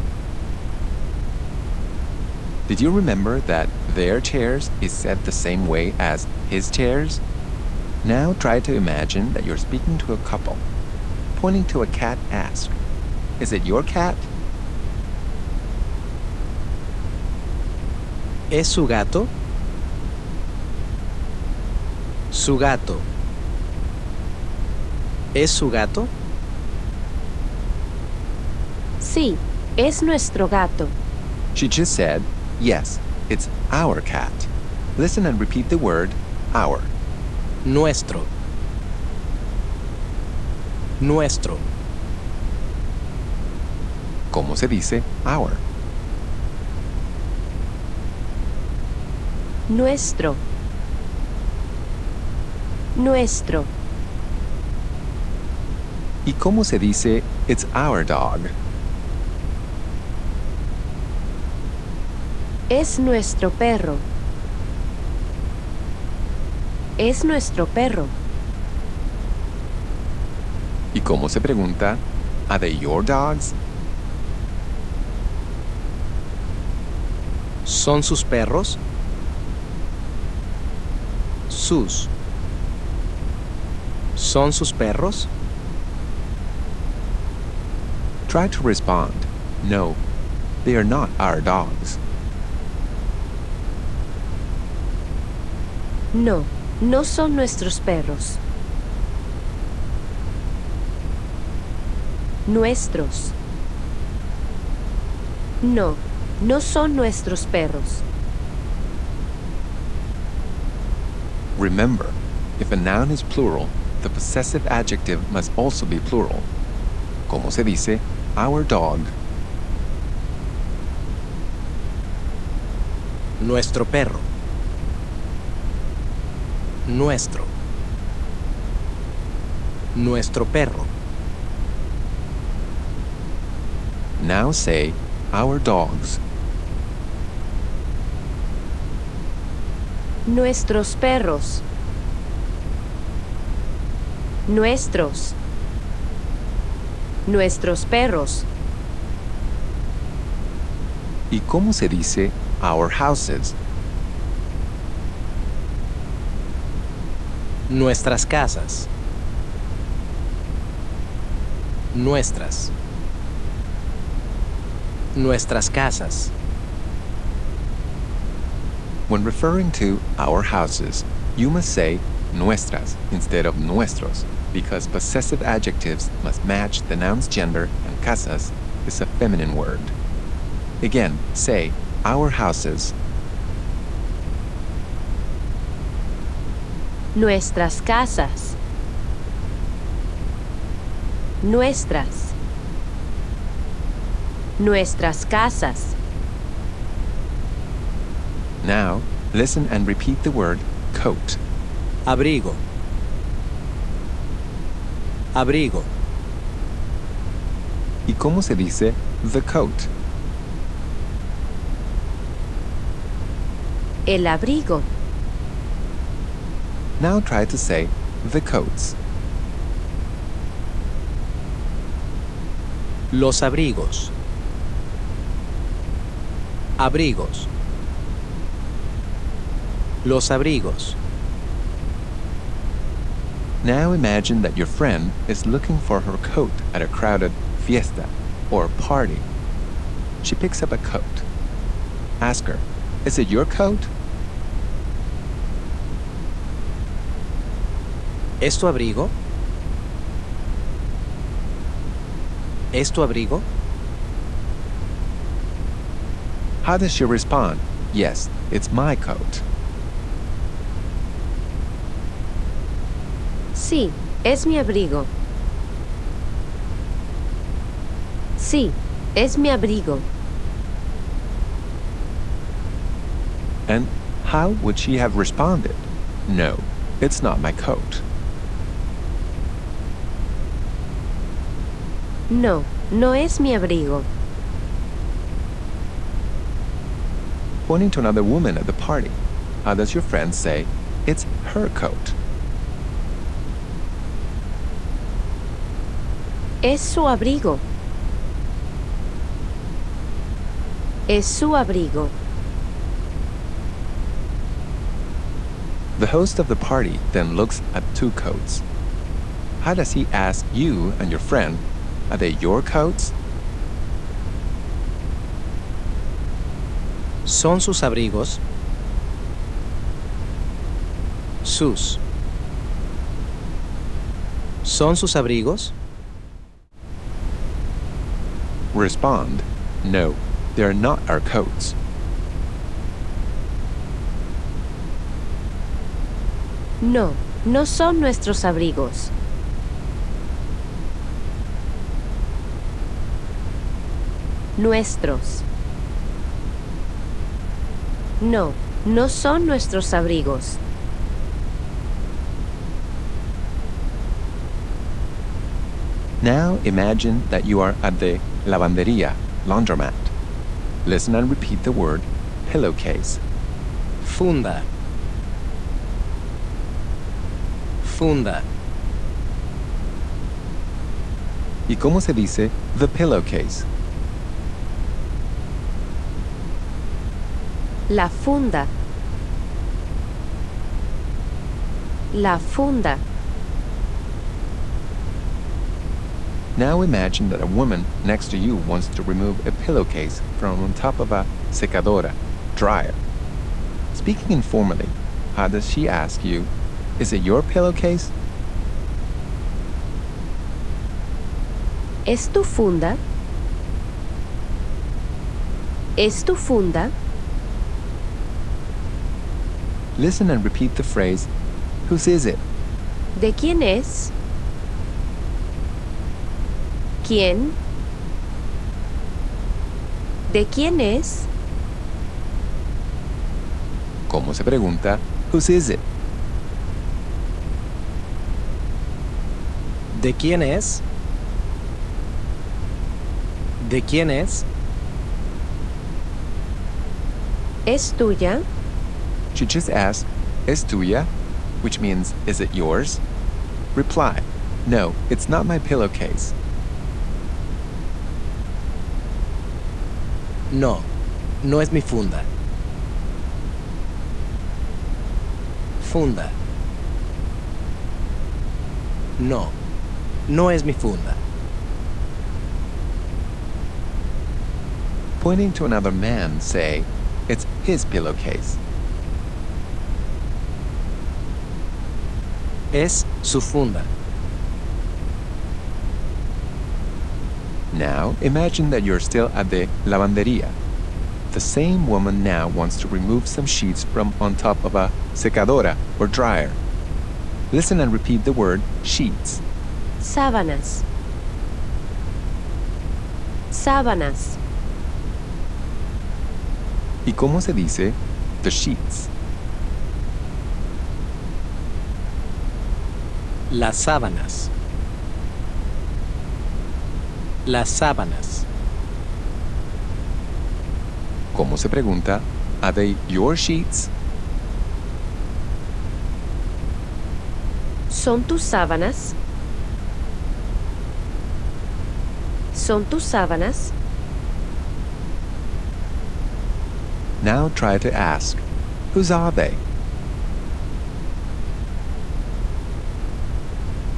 Did you remember that their chairs is said the same way as his chairs? Now try to imagine that you're speaking to a couple. Pointing to a cat, ask, is it your cat? ¿Es su gato? Su gato. ¿Es su gato? Sí, es nuestro gato. She just said, yes, it's our cat. Listen and repeat the word our. Nuestro. Nuestro. ¿Cómo se dice our? Nuestro. Nuestro. ¿Y cómo se dice it's our dog? Es nuestro perro. Es nuestro perro. ¿Y cómo se pregunta, are they your dogs? ¿Son sus perros? Sus. ¿Son sus perros? Try to respond, no, they are not our dogs. No, no son nuestros perros. Nuestros. No, no son nuestros perros. Remember, if a noun is plural, the possessive adjective must also be plural. ¿Cómo se dice our dog? Nuestro perro. Nuestro. Nuestro perro. Now say our dogs. Nuestros perros. Nuestros. Nuestros perros. ¿Y cómo se dice our houses? Nuestras casas. Nuestras. Nuestras casas. When referring to our houses, you must say nuestras instead of nuestros, because possessive adjectives must match the noun's gender and casas is a feminine word. Again, say our houses. Nuestras casas. Nuestras. Nuestras casas. Now, listen and repeat the word coat. Abrigo. Abrigo. ¿Y cómo se dice the coat? El abrigo. Now try to say the coats. Los abrigos. Abrigos. Los abrigos. Now imagine that your friend is looking for her coat at a crowded fiesta or party. She picks up a coat. Ask her, "Is it your coat?" ¿Es tu abrigo? ¿Es tu abrigo? How does she respond? "Yes, it's my coat." Sí, es mi abrigo. Sí, es mi abrigo. And how would she have responded? "No, it's not my coat." No, no es mi abrigo. Pointing to another woman at the party, how does your friend say, "It's her coat"? Es su abrigo. Es su abrigo. The host of the party then looks at two coats. How does he ask you and your friend, "Are they your coats?" ¿Son sus abrigos? Sus. ¿Son sus abrigos? Respond, "No, they are not our coats." No, no son nuestros abrigos. Nuestros. No, no son nuestros abrigos. Now imagine that you are at the lavanderia, laundromat. Listen and repeat the word pillowcase. Funda. Funda. ¿Y cómo se dice the pillowcase? La funda. La funda. Now imagine that a woman next to you wants to remove a pillowcase from on top of a secadora, dryer. Speaking informally, how does she ask you, "Is it your pillowcase?" ¿Es tu funda? ¿Es tu funda? Listen and repeat the phrase, "Whose is it?" ¿De quién es? ¿Quién? ¿De quién es? ¿Cómo se pregunta, "Whose is it?" ¿De quién es? ¿De quién es? ¿Es tuya? She just asks, "Es tuya?" which means, "Is it yours?" Reply, No, it's not my pillowcase. No, no es mi funda. Funda. No, no es mi funda. Pointing to another man, say, it's his pillowcase. Es su funda. Now, imagine that you're still at the lavanderia. The same woman now wants to remove some sheets from on top of a secadora or dryer. Listen and repeat the word sheets. Sábanas. Sábanas. ¿Y cómo se dice the sheets? Las sábanas. Las sábanas. ¿Cómo se pregunta? Are they your sheets? ¿Son tus sábanas? ¿Son tus sábanas? Now try to ask, whose are they?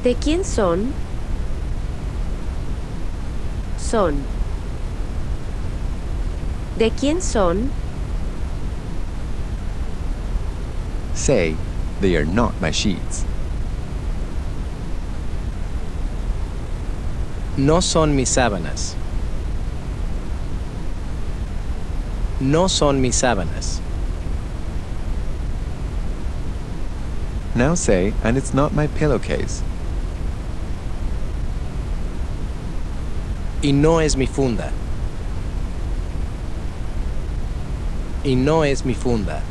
¿De quién son? Son. ¿De quién son? Say, they are not my sheets. No son mis sábanas. No son mis sábanas. Now say, and it's not my pillowcase. Y no es mi funda. Y no es mi funda.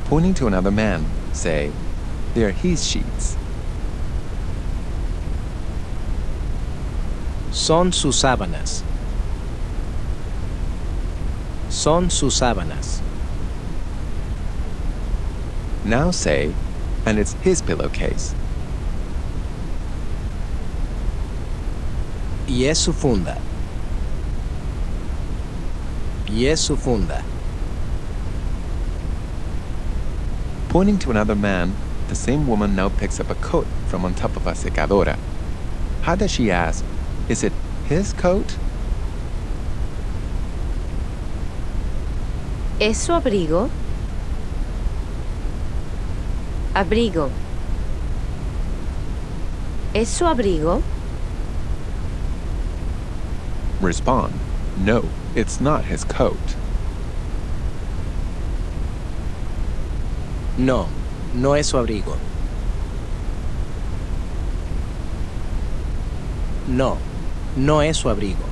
Pointing to another man, say, they are his sheets. Son sus sábanas. Son sus sábanas. Now say, and it's his pillowcase. Y es su funda. Y es su funda. Pointing to another man, the same woman now picks up a coat from on top of a secadora. How does she ask, is it his coat? ¿Es su abrigo? Abrigo. ¿Es su abrigo? Respond, no, it's not his coat. No, no es su abrigo. No, no es su abrigo.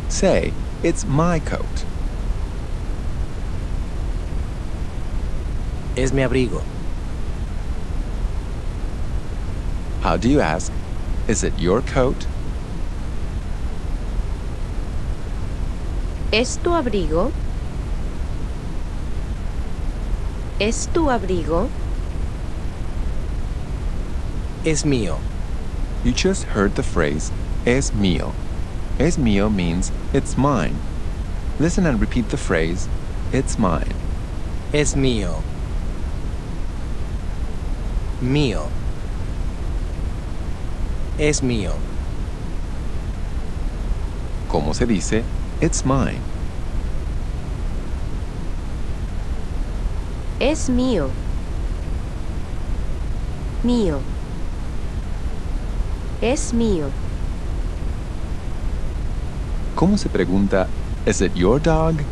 Say, it's my coat. Es mi abrigo. How do you ask, is it your coat? ¿Es tu abrigo? ¿Es tu abrigo? Es mío. You just heard the phrase, es mío. Es mío means, it's mine. Listen and repeat the phrase, it's mine. Es mío. Mío. Es mío. ¿Cómo se dice, it's mine? Es mío. Mío. Es mío. ¿Cómo se pregunta, is it your dog?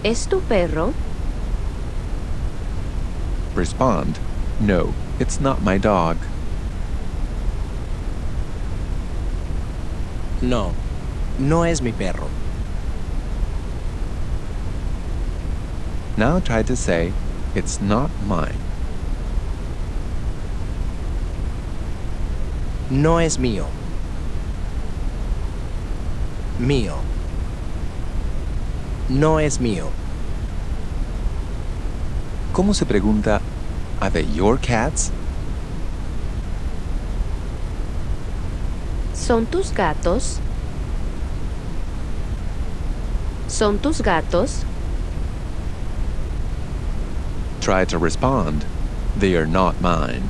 ¿Es tu perro? Respond, no, it's not my dog. No, no es mi perro. Now try to say, it's not mine. No es mío. Mío. No es mío. ¿Cómo se pregunta, ¿Are they your cats? ¿Son tus gatos? ¿Son tus gatos? Try to respond, They are not mine.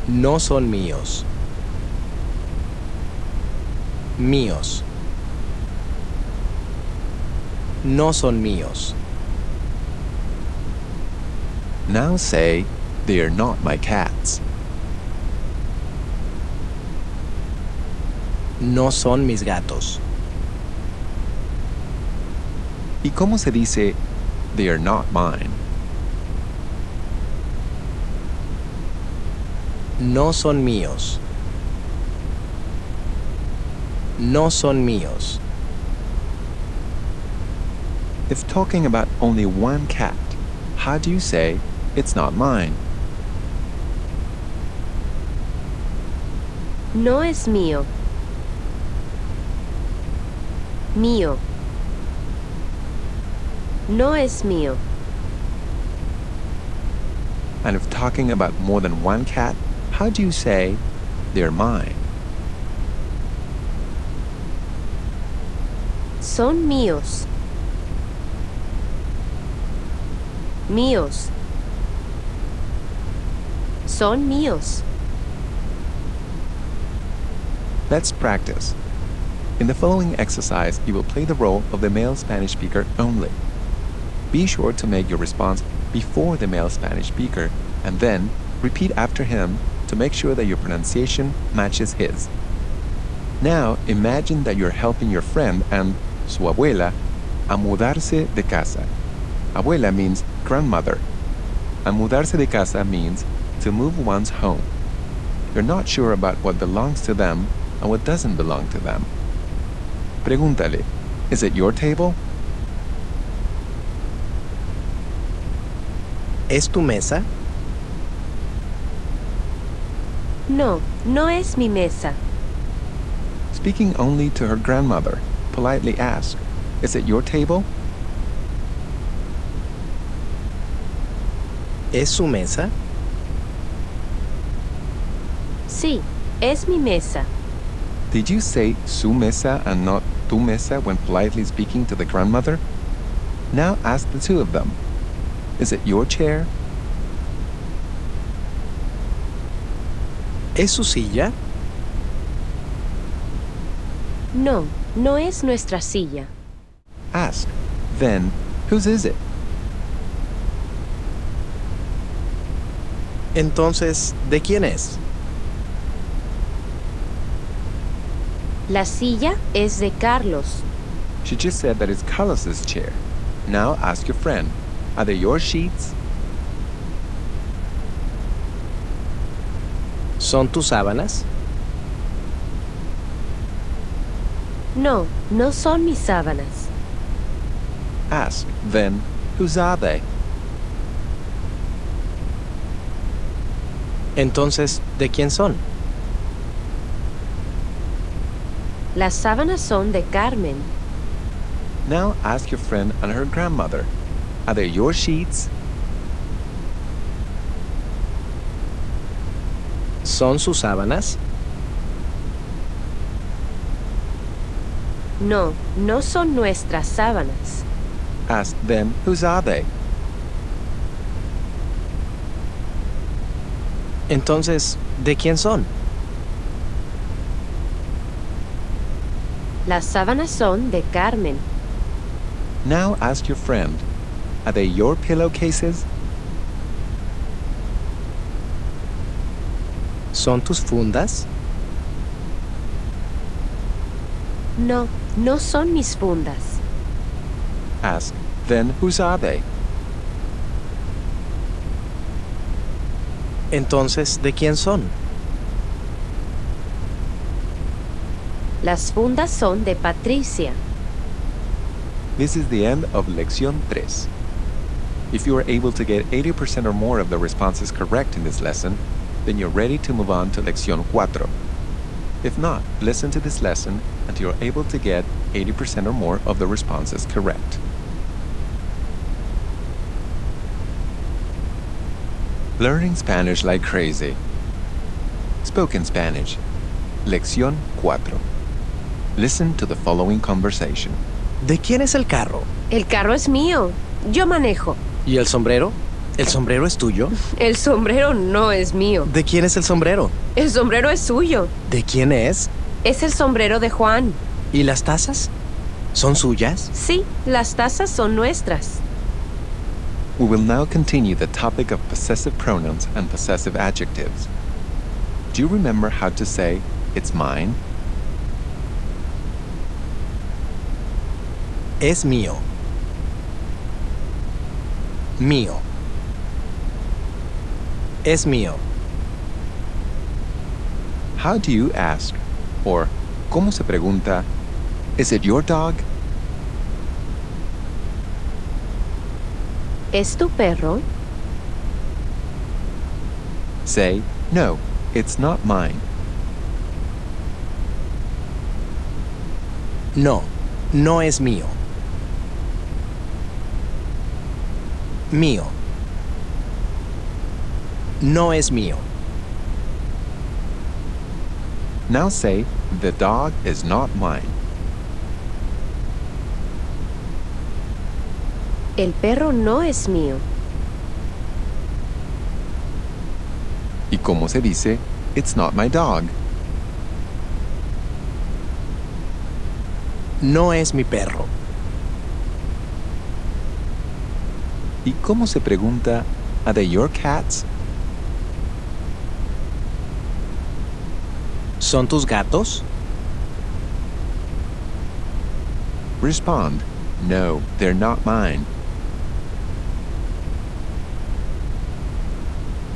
No son míos. Míos. No son míos. Now say, They are not my cats. No son mis gatos. ¿Y cómo se dice, They are not mine? No son míos. No son míos. If talking about only one cat, how do you say, It's not mine? No es mío. Mío. No es mío. And if talking about more than one cat, how do you say, They're mine? Son míos. Míos. Son míos. Let's practice. In the following exercise, you will play the role of the male Spanish speaker only. Be sure to make your response before the male Spanish speaker, and then repeat after him to make sure that your pronunciation matches his. Now, imagine that you're helping your friend and su abuela a mudarse de casa. Abuela means grandmother, and mudarse de casa means to move one's home. You're not sure about what belongs to them and what doesn't belong to them. Pregúntale, is it your table? ¿Es tu mesa? No, no es mi mesa. Speaking only to her grandmother, politely ask, is it your table? ¿Es su mesa? Sí, es mi mesa. Did you say su mesa and not tu mesa when politely speaking to the grandmother? Now ask the two of them. Is it your chair? ¿Es su silla? No, no es nuestra silla. Ask. Then, whose is it? Entonces, ¿de quién es? La silla es de Carlos. She just said that it's Carlos's chair. Now ask your friend. Are they your sheets? ¿Son tus sábanas? No, no son mis sábanas. Ask. Then, whose are they? Entonces, ¿de quién son? Las sábanas son de Carmen. Now ask your friend and her grandmother. Are they your sheets? ¿Son sus sábanas? No, no son nuestras sábanas. Ask then, whose are they? Entonces, ¿de quién son? Las sábanas son de Carmen. Now ask your friend. Are they your pillowcases? ¿Son tus fundas? No, no son mis fundas. Ask, then whose are they? Entonces, ¿de quién son? Las fundas son de Patricia. This is the end of Lección 3. If you are able to get 80% or more of the responses correct in this lesson, then you're ready to move on to Lección 4. If not, listen to this lesson until you're able to get 80% or more of the responses correct. Learning Spanish like crazy. Spoken Spanish. Lección 4. Listen to the following conversation. ¿De quién es el carro? El carro es mío. Yo manejo. ¿Y el sombrero? ¿El sombrero es tuyo? El sombrero no es mío. ¿De quién es el sombrero? El sombrero es suyo. ¿De quién es? Es el sombrero de Juan. ¿Y las tazas? ¿Son suyas? Sí, las tazas son nuestras. We will now continue the topic of possessive pronouns and possessive adjectives. Do you remember how to say, it's mine? Es mío. Mío. Es mío. How do you ask? Or, ¿cómo se pregunta? Is it your dog? ¿Es tu perro? Say, no, it's not mine. No, no es mío. Mío. No es mío. Now say, the dog is not mine. El perro no es mío. ¿Y cómo se dice, it's not my dog? No es mi perro. ¿Y cómo se pregunta, are they your cats? ¿Son tus gatos? Respond, no, they're not mine.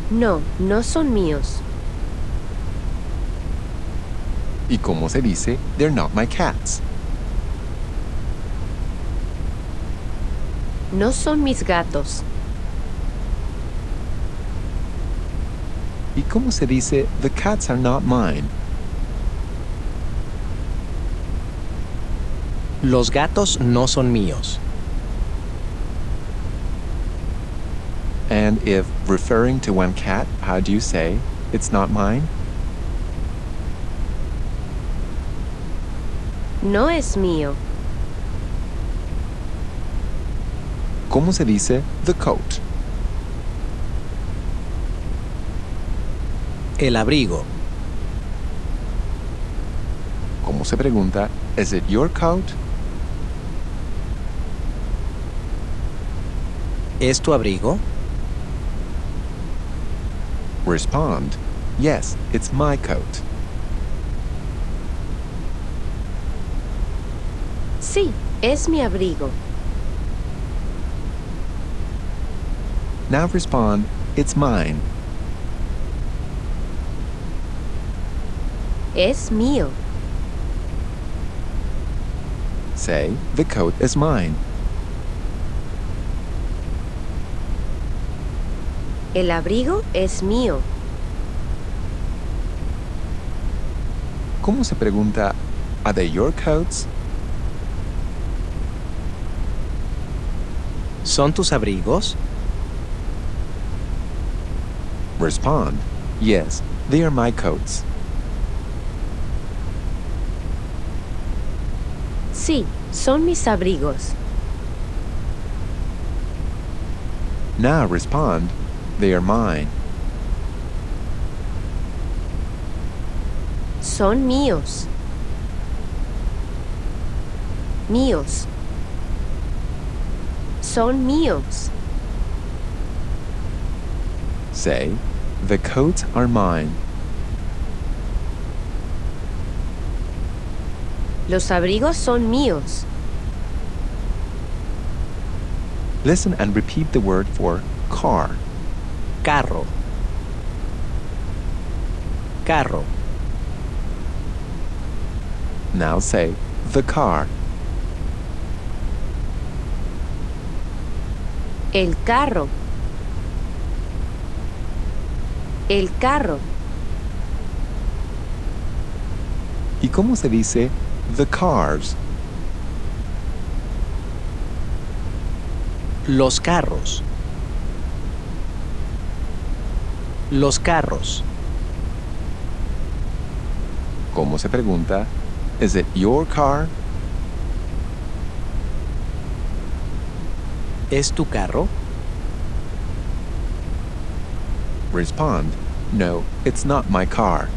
No, no son míos. ¿Y cómo se dice, they're not my cats? No son mis gatos. ¿Y cómo se dice, the cats are not mine? Los gatos no son míos. And if referring to one cat, how do you say, it's not mine? No es mío. ¿Cómo se dice, the coat? El abrigo. ¿Cómo se pregunta, is it your coat? ¿Es tu abrigo? Respond, yes, it's my coat. Sí, es mi abrigo. Now respond, it's mine. Es mío. Say, the coat is mine. El abrigo es mío. ¿Cómo se pregunta, are they your coats? ¿Son tus abrigos? Respond, yes, they are my coats. Sí, son mis abrigos. Now respond, they are mine. Son míos. Míos. Son míos. Say, the coats are mine. Los abrigos son míos. Listen and repeat the word for car. Carro. Carro. Now say, the car. El carro. El carro. ¿Y cómo se dice the cars? Los carros. Los carros. ¿Cómo se pregunta? Is it your car? ¿Es tu carro? Respond, no, it's not my car.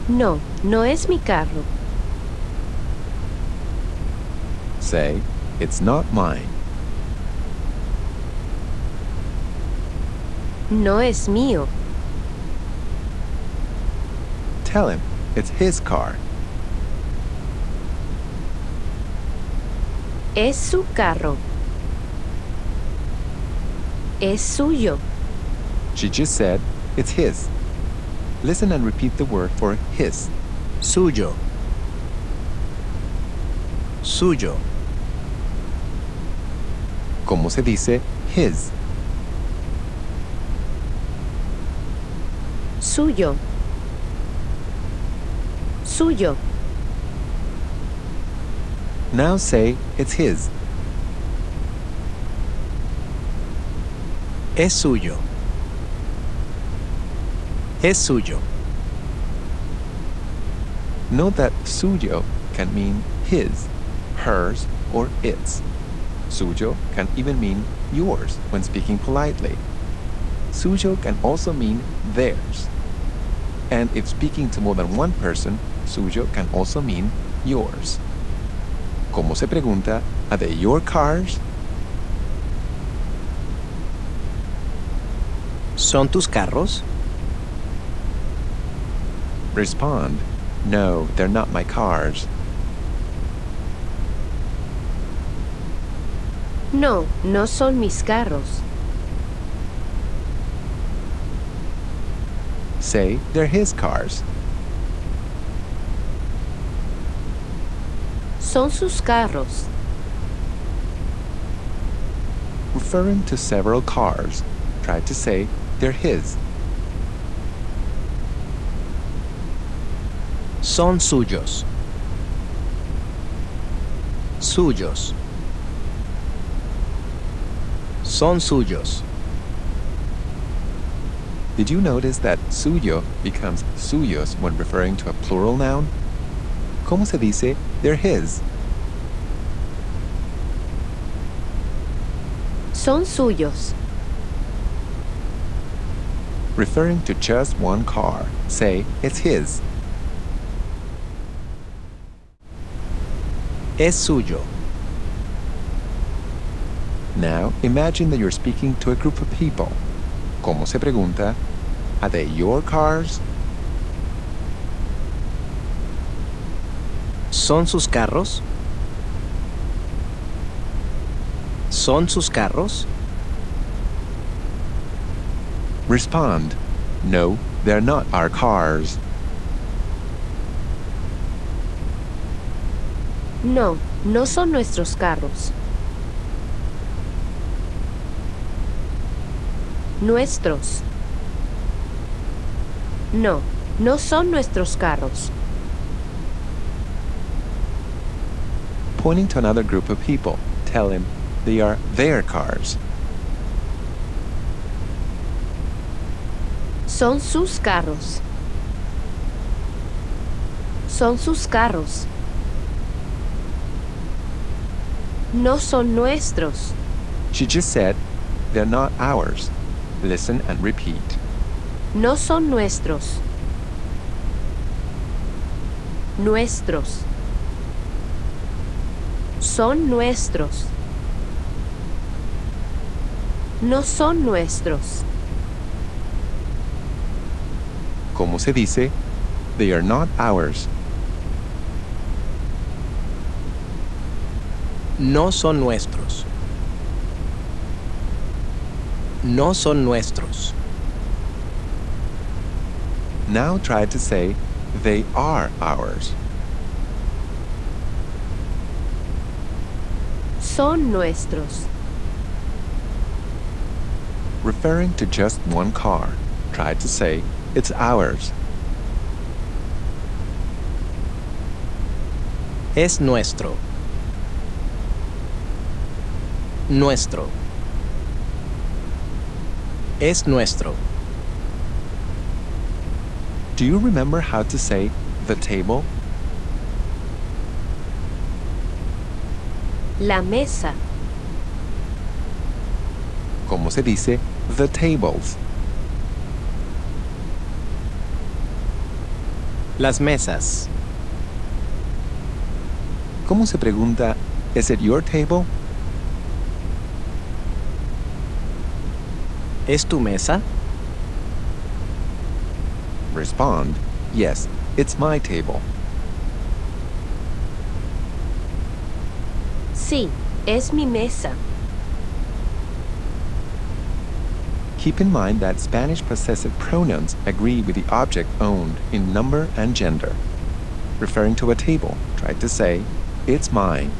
No, no es mi carro. Say, it's not mine. No es mío. Tell him, it's his car. Es su carro. Es suyo. She just said, it's his. Listen and repeat the word for his. Suyo. Suyo. ¿Cómo se dice his? Suyo. Suyo. Now say, it's his. Es suyo. Es suyo. Note that suyo can mean his, hers, or its. Suyo can even mean yours when speaking politely. Suyo can also mean theirs. And if speaking to more than one person, suyo can also mean yours. ¿Cómo se pregunta? Are they your cars? ¿Son tus carros? Respond, no, they're not my cars. No, no son mis carros. Say, they're his cars. Son sus carros. Referring to several cars, try to say, they're his. Son suyos. Suyos. Son suyos. Did you notice that suyo becomes suyos when referring to a plural noun? ¿Cómo se dice they're his? Son suyos. Referring to just one car, say it's his. Es suyo. Now imagine that you're speaking to a group of people. ¿Cómo se pregunta? Are they your cars? ¿Son sus carros? ¿Son sus carros? Respond, no, they're not our cars. No, no son nuestros carros. Nuestros. No, no son nuestros carros. Pointing to another group of people, tell him they are their cars. Son sus carros. Son sus carros. No son nuestros. She just said, they're not ours. Listen and repeat. No son nuestros. Nuestros. Son nuestros. No son nuestros. ¿Cómo se dice? They are not ours. No son nuestros. No son nuestros. Now try to say, they are ours. Son nuestros. Referring to just one car, try to say, it's ours. Es nuestro. Nuestro. Es nuestro. Do you remember how to say the table? La mesa. ¿Cómo se dice the tables? Las mesas. ¿Cómo se pregunta, is it your table? ¿Es tu mesa? Respond, yes, it's my table. Sí, es mi mesa. Keep in mind that Spanish possessive pronouns agree with the object owned in number and gender. Referring to a table, try to say, it's mine.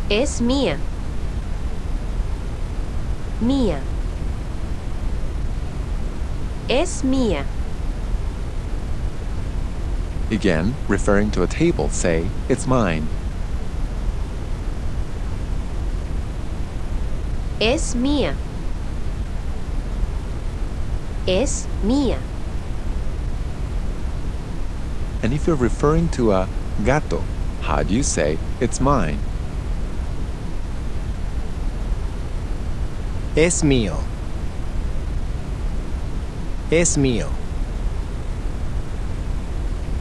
Es mía. Mía. Es mía. Again, referring to a table, say, it's mine. Es mía. Es mía. And if you're referring to a gato, how do you say, it's mine? Es mío. Es mío.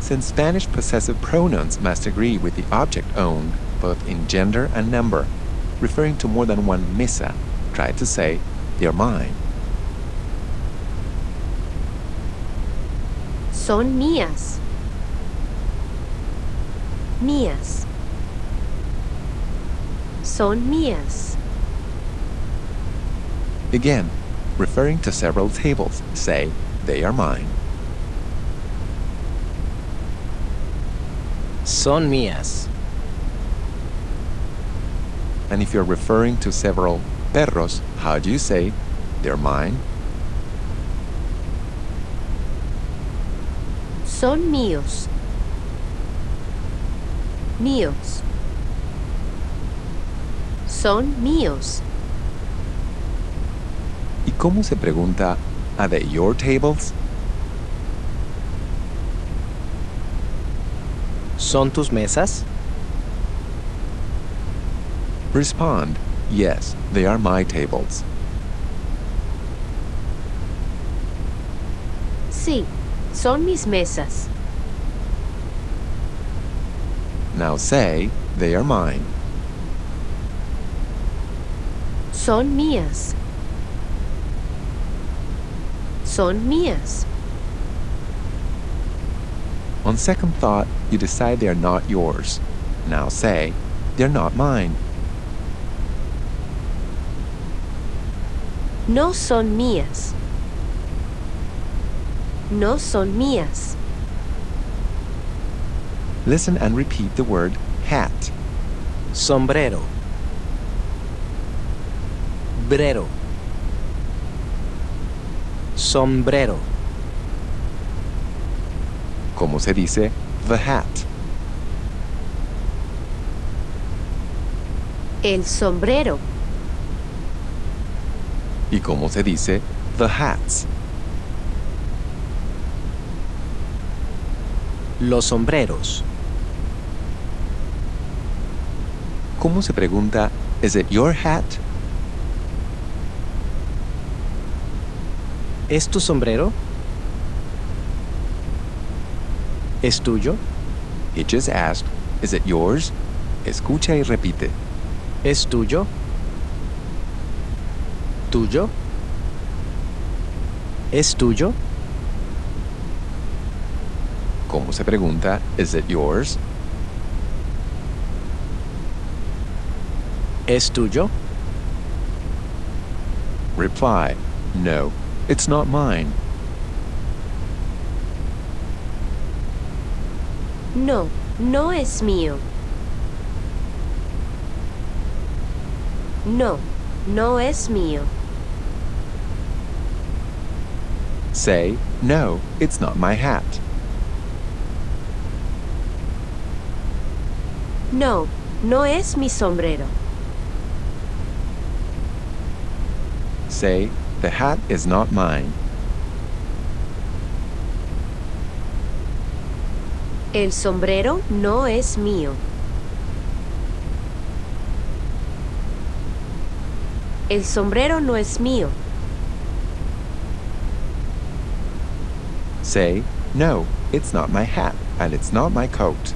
Since Spanish possessive pronouns must agree with the object owned, both in gender and number, referring to more than one mesa, try to say, they're mine. Son mías. Mías. Son mías. Again, referring to several tables, say, they are mine. Son mías. And if you're referring to several perros, how do you say, they're mine? Son míos. Míos. Son míos. ¿Y cómo se pregunta, are they your tables? ¿Son tus mesas? Respond, yes, they are my tables. Sí, son mis mesas. Now say, they are mine. Son mías. Son mías. On second thought, you decide they are not yours. Now say, they're not mine. No son mías. No son mías. Listen and repeat the word hat. Sombrero. Brero. Sombrero. ¿Cómo se dice the hat? El sombrero. ¿Y cómo se dice the hats? Los sombreros. ¿Cómo se pregunta, is it your hat? ¿Es tu sombrero? ¿Es tuyo? He just asked, is it yours? Escucha y repite. ¿Es tuyo? ¿Tuyo? ¿Es tuyo? ¿Cómo se pregunta, is it yours? ¿Es tuyo? Reply, no, it's not mine. No, no es mío. No, no es mío. Say, no, it's not my hat. No, no es mi sombrero. Say, the hat is not mine. El sombrero no es mío. El sombrero no es mío. Say, no, it's not my hat, and it's not my coat.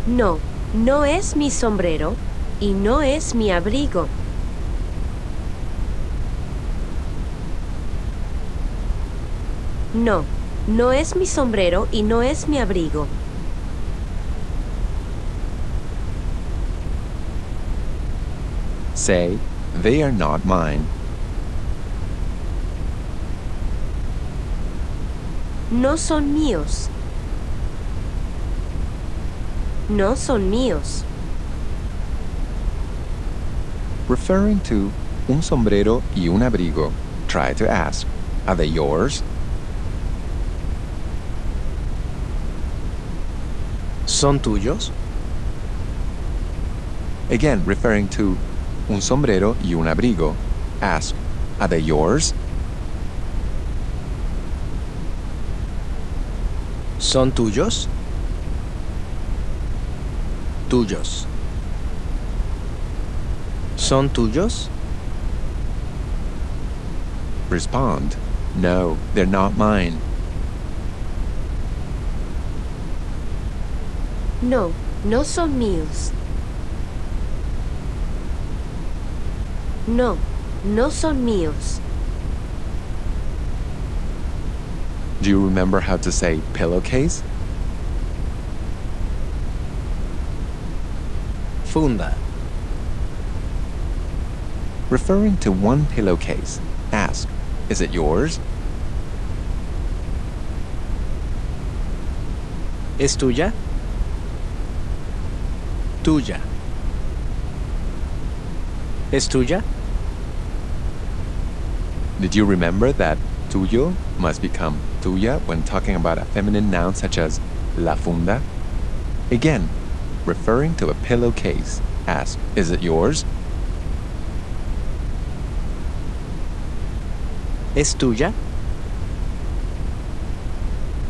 No, no es mi sombrero y no es mi abrigo. No, no es mi sombrero y no es mi abrigo. Say, they are not mine. No son míos. No son míos. Referring to un sombrero y un abrigo, try to ask, are they yours? ¿Son tuyos? Again, referring to un sombrero y un abrigo, ask, are they yours? ¿Son tuyos? Tuyos. ¿Son tuyos? Respond, no, they're not mine. No, no son míos. No, no son míos. Do you remember how to say pillowcase? Funda. Referring to one pillowcase, ask, is it yours? ¿Es tuya? Tuya. ¿Es tuya? Did you remember that tuyo must become tuya when talking about a feminine noun such as la funda? Again, referring to a pillowcase, ask, is it yours? ¿Es tuya?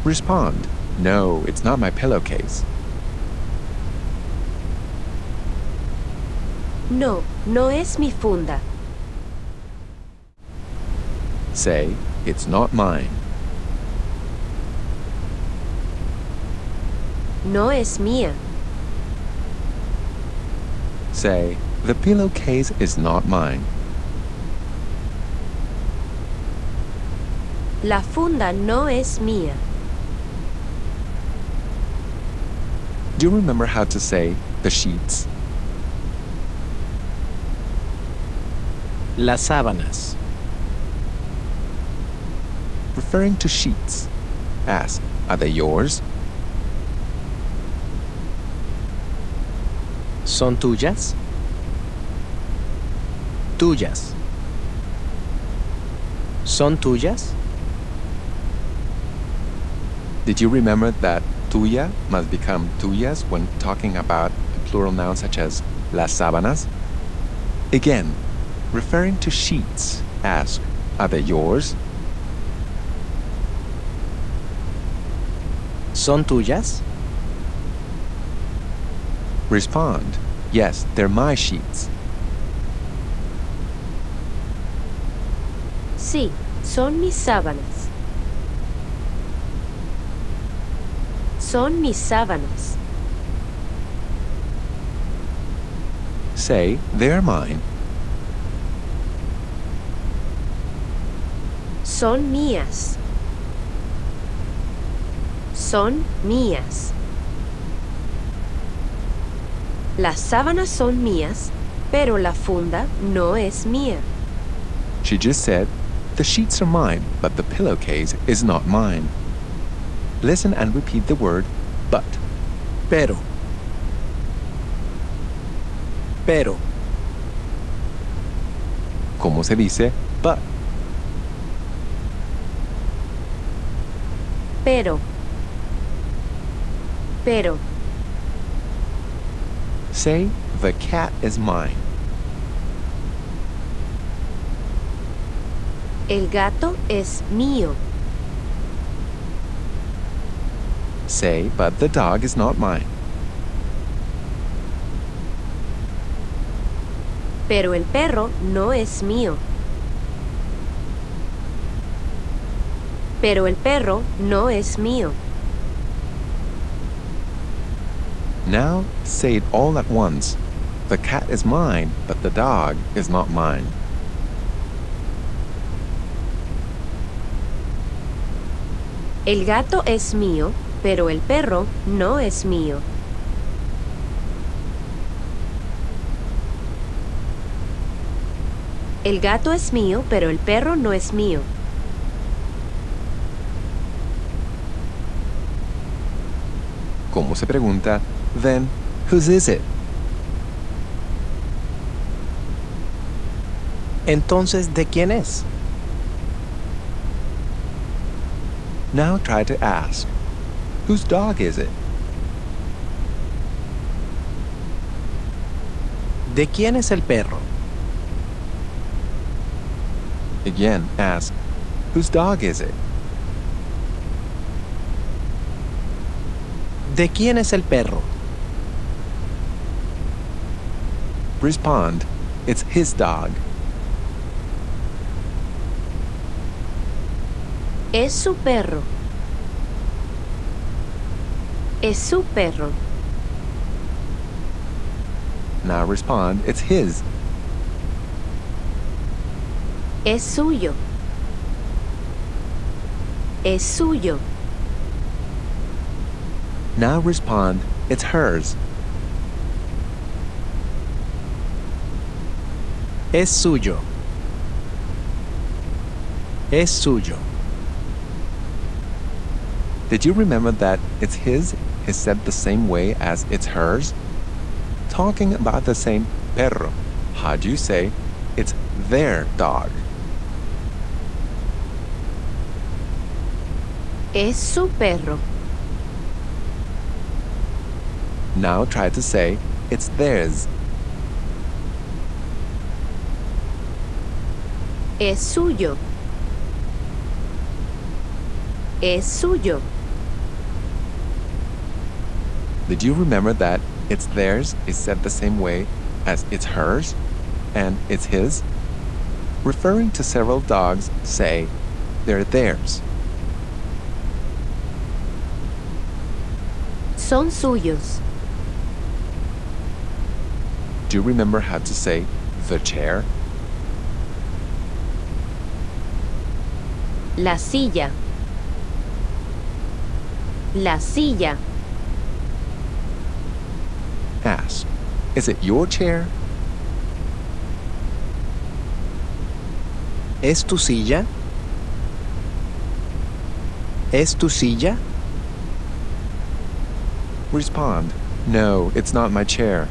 Respond, no, it's not my pillowcase. No, no es mi funda. Say, it's not mine. No es mía. Say, the pillowcase is not mine. La funda no es mía. Do you remember how to say the sheets? Las sábanas. Referring to sheets, ask, are they yours? ¿Son tuyas? Tuyas. ¿Son tuyas? Did you remember that tuya must become tuyas when talking about a plural noun such as las sábanas? Again, referring to sheets, ask, are they yours? ¿Son tuyas? Respond, yes, they're my sheets. Sí, son mis sábanas. Son mis sábanas. Say, they're mine. Son mías. Son mías. Las sábanas son mías, pero la funda no es mía. She just said, the sheets are mine, but the pillowcase is not mine. Listen and repeat the word but. Pero. Pero. ¿Cómo se dice but? Pero. Pero. Say, the cat is mine. El gato es mío. Say, but the dog is not mine. Pero el perro no es mío. Pero el perro no es mío. Now, say it all at once. The cat is mine, but the dog is not mine. El gato es mío, pero el perro no es mío. El gato es mío, pero el perro no es mío. ¿Cómo se pregunta? Then, whose is it? Entonces, ¿de quién es? Now try to ask, whose dog is it? ¿De quién es el perro? Again, ask, whose dog is it? ¿De quién es el perro? Respond, it's his dog. Es su perro. Es su perro. Now respond, it's his. Es suyo. Es suyo. Now respond, it's hers. Es suyo. Es suyo. Did you remember that it's his is said the same way as it's hers? Talking about the same perro, how do you say it's their dog? Es su perro. Now try to say it's theirs. Es suyo. Es suyo. Did you remember that it's theirs is said the same way as it's hers and it's his? Referring to several dogs, say they're theirs. Son suyos. Do you remember how to say the chair? La silla. La silla. Ask, is it your chair? ¿Es tu silla? ¿Es tu silla? Respond, no, it's not my chair.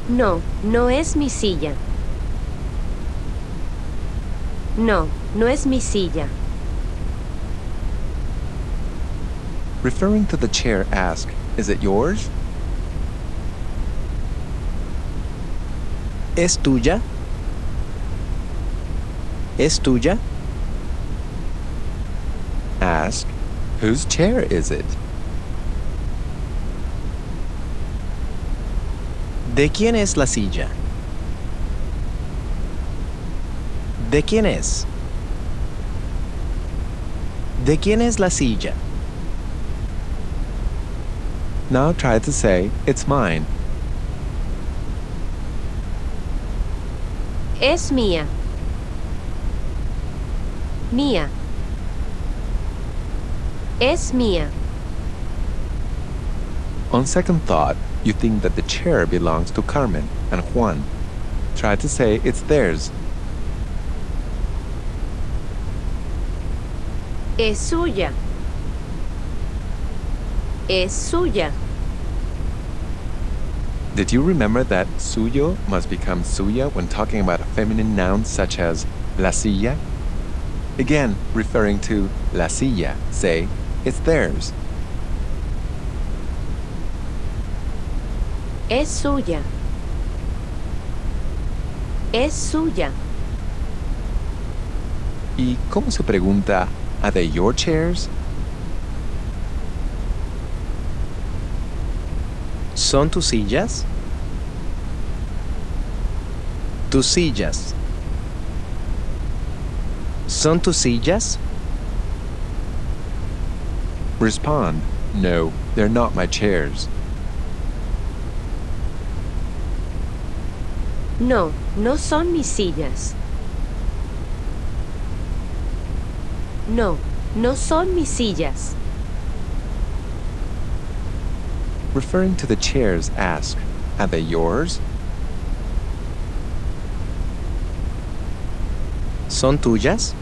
No, no es mi silla. No, no es mi silla. Referring to the chair, ask, is it yours? ¿Es tuya? ¿Es tuya? Ask, whose chair is it? ¿De quién es la silla? ¿De quién es? ¿De quién es la silla? Now try to say, it's mine. Es mía. Mía. Es mía. On second thought, you think that the chair belongs to Carmen and Juan. Try to say it's theirs. Es suya. Es suya. Did you remember that suyo must become suya when talking about a feminine noun such as la silla? Again, referring to la silla, say, it's theirs. Es suya. Es suya. ¿Y cómo se pregunta, are they your chairs? ¿Son tus sillas? Tus sillas. ¿Son tus sillas? Respond, no, they're not my chairs. No, no son mis sillas. No, no son mis sillas. Referring to the chairs, ask, are they yours? ¿Son tuyas?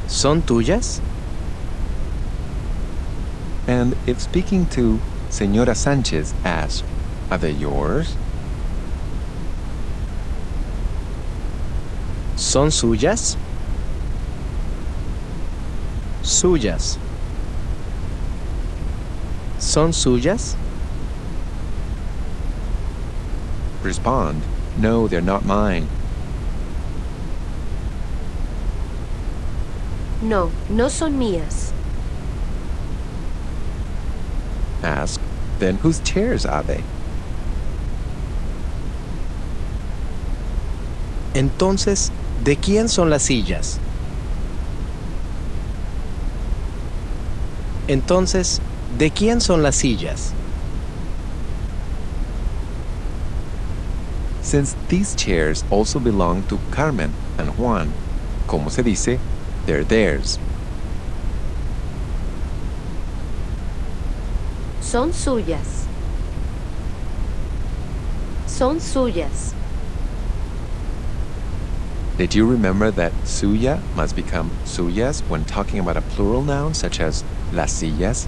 ¿Son tuyas? And if speaking to Señora Sánchez, ask, are they yours? ¿Son suyas? Suyas. ¿Son suyas? Respond, no, they're not mine. No, no son mías. Ask, then whose chairs are they? Entonces, ¿de quién son las sillas? Entonces, ¿de quién son las sillas? Since these chairs also belong to Carmen and Juan, como se dice, they're theirs. Son suyas. Son suyas. Did you remember that suya must become suyas when talking about a plural noun such as las sillas?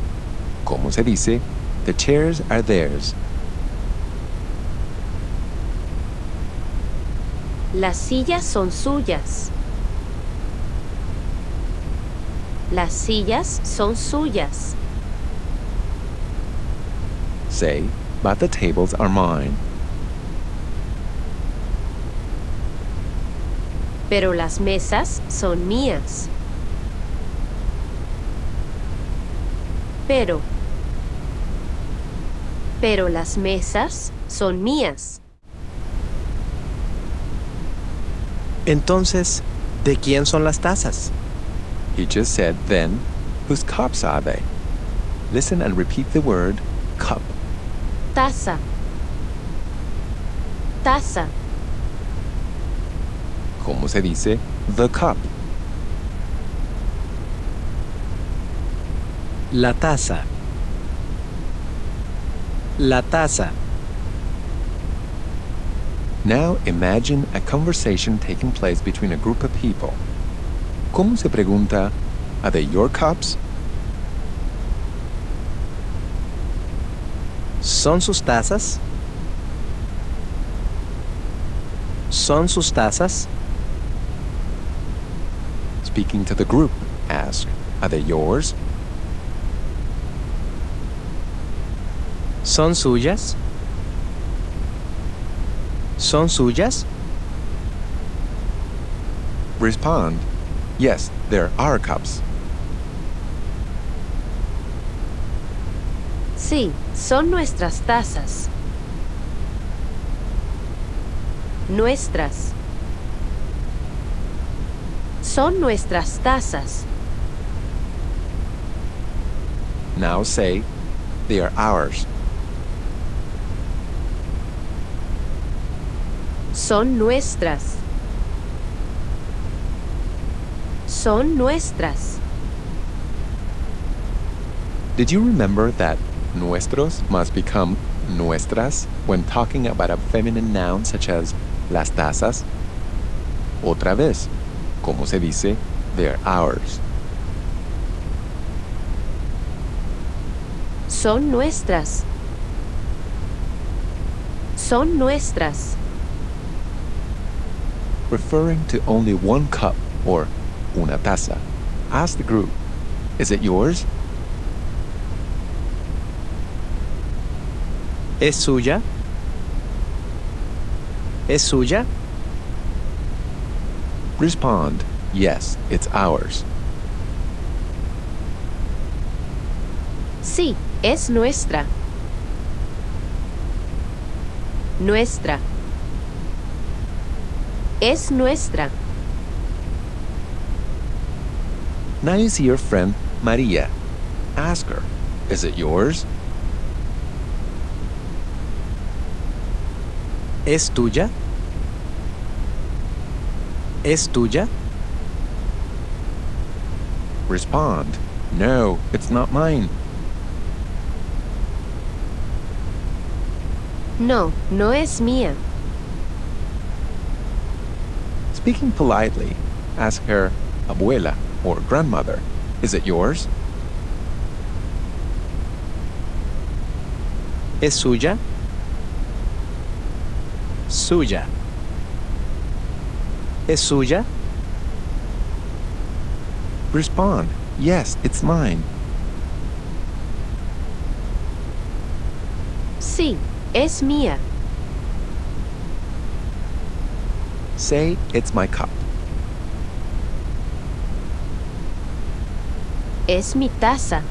Como se dice, the chairs are theirs. Las sillas son suyas. Las sillas son suyas. Say, but the tables are mine. Pero las mesas son mías. Pero las mesas son mías. Entonces, ¿de quién son las tazas? He just said, then, whose cups are they? Listen and repeat the word cup. Taza. Taza. Como se dice, the cup. La taza. La taza. Now imagine a conversation taking place between a group of people. ¿Cómo se pregunta, are they your cups? ¿Son sus tazas? ¿Son sus tazas? Speaking to the group, ask, are they yours? ¿Son suyas? ¿Son suyas? Respond, yes, they're our cups. Sí, son nuestras tazas. Nuestras. Son nuestras tazas. Now say, they are ours. Son nuestras. Son nuestras. Did you remember that nuestros must become nuestras when talking about a feminine noun such as las tazas? Otra vez, como se dice, they're ours. Son nuestras. son nuestras. Referring to only one cup or una taza. Ask the group, is it yours? ¿Es suya? ¿Es suya? Respond, yes, it's ours. Sí, es nuestra. Nuestra. Es nuestra. Now you see your friend Maria. Ask her, is it yours? ¿Es tuya? ¿Es tuya? Respond, no, it's not mine. No, no es mía. Speaking politely, ask her abuela or grandmother, is it yours? ¿Es suya? Suya. ¿Es suya? Respond, yes, it's mine. Sí, es mía. Say, it's my cup. Es mi taza.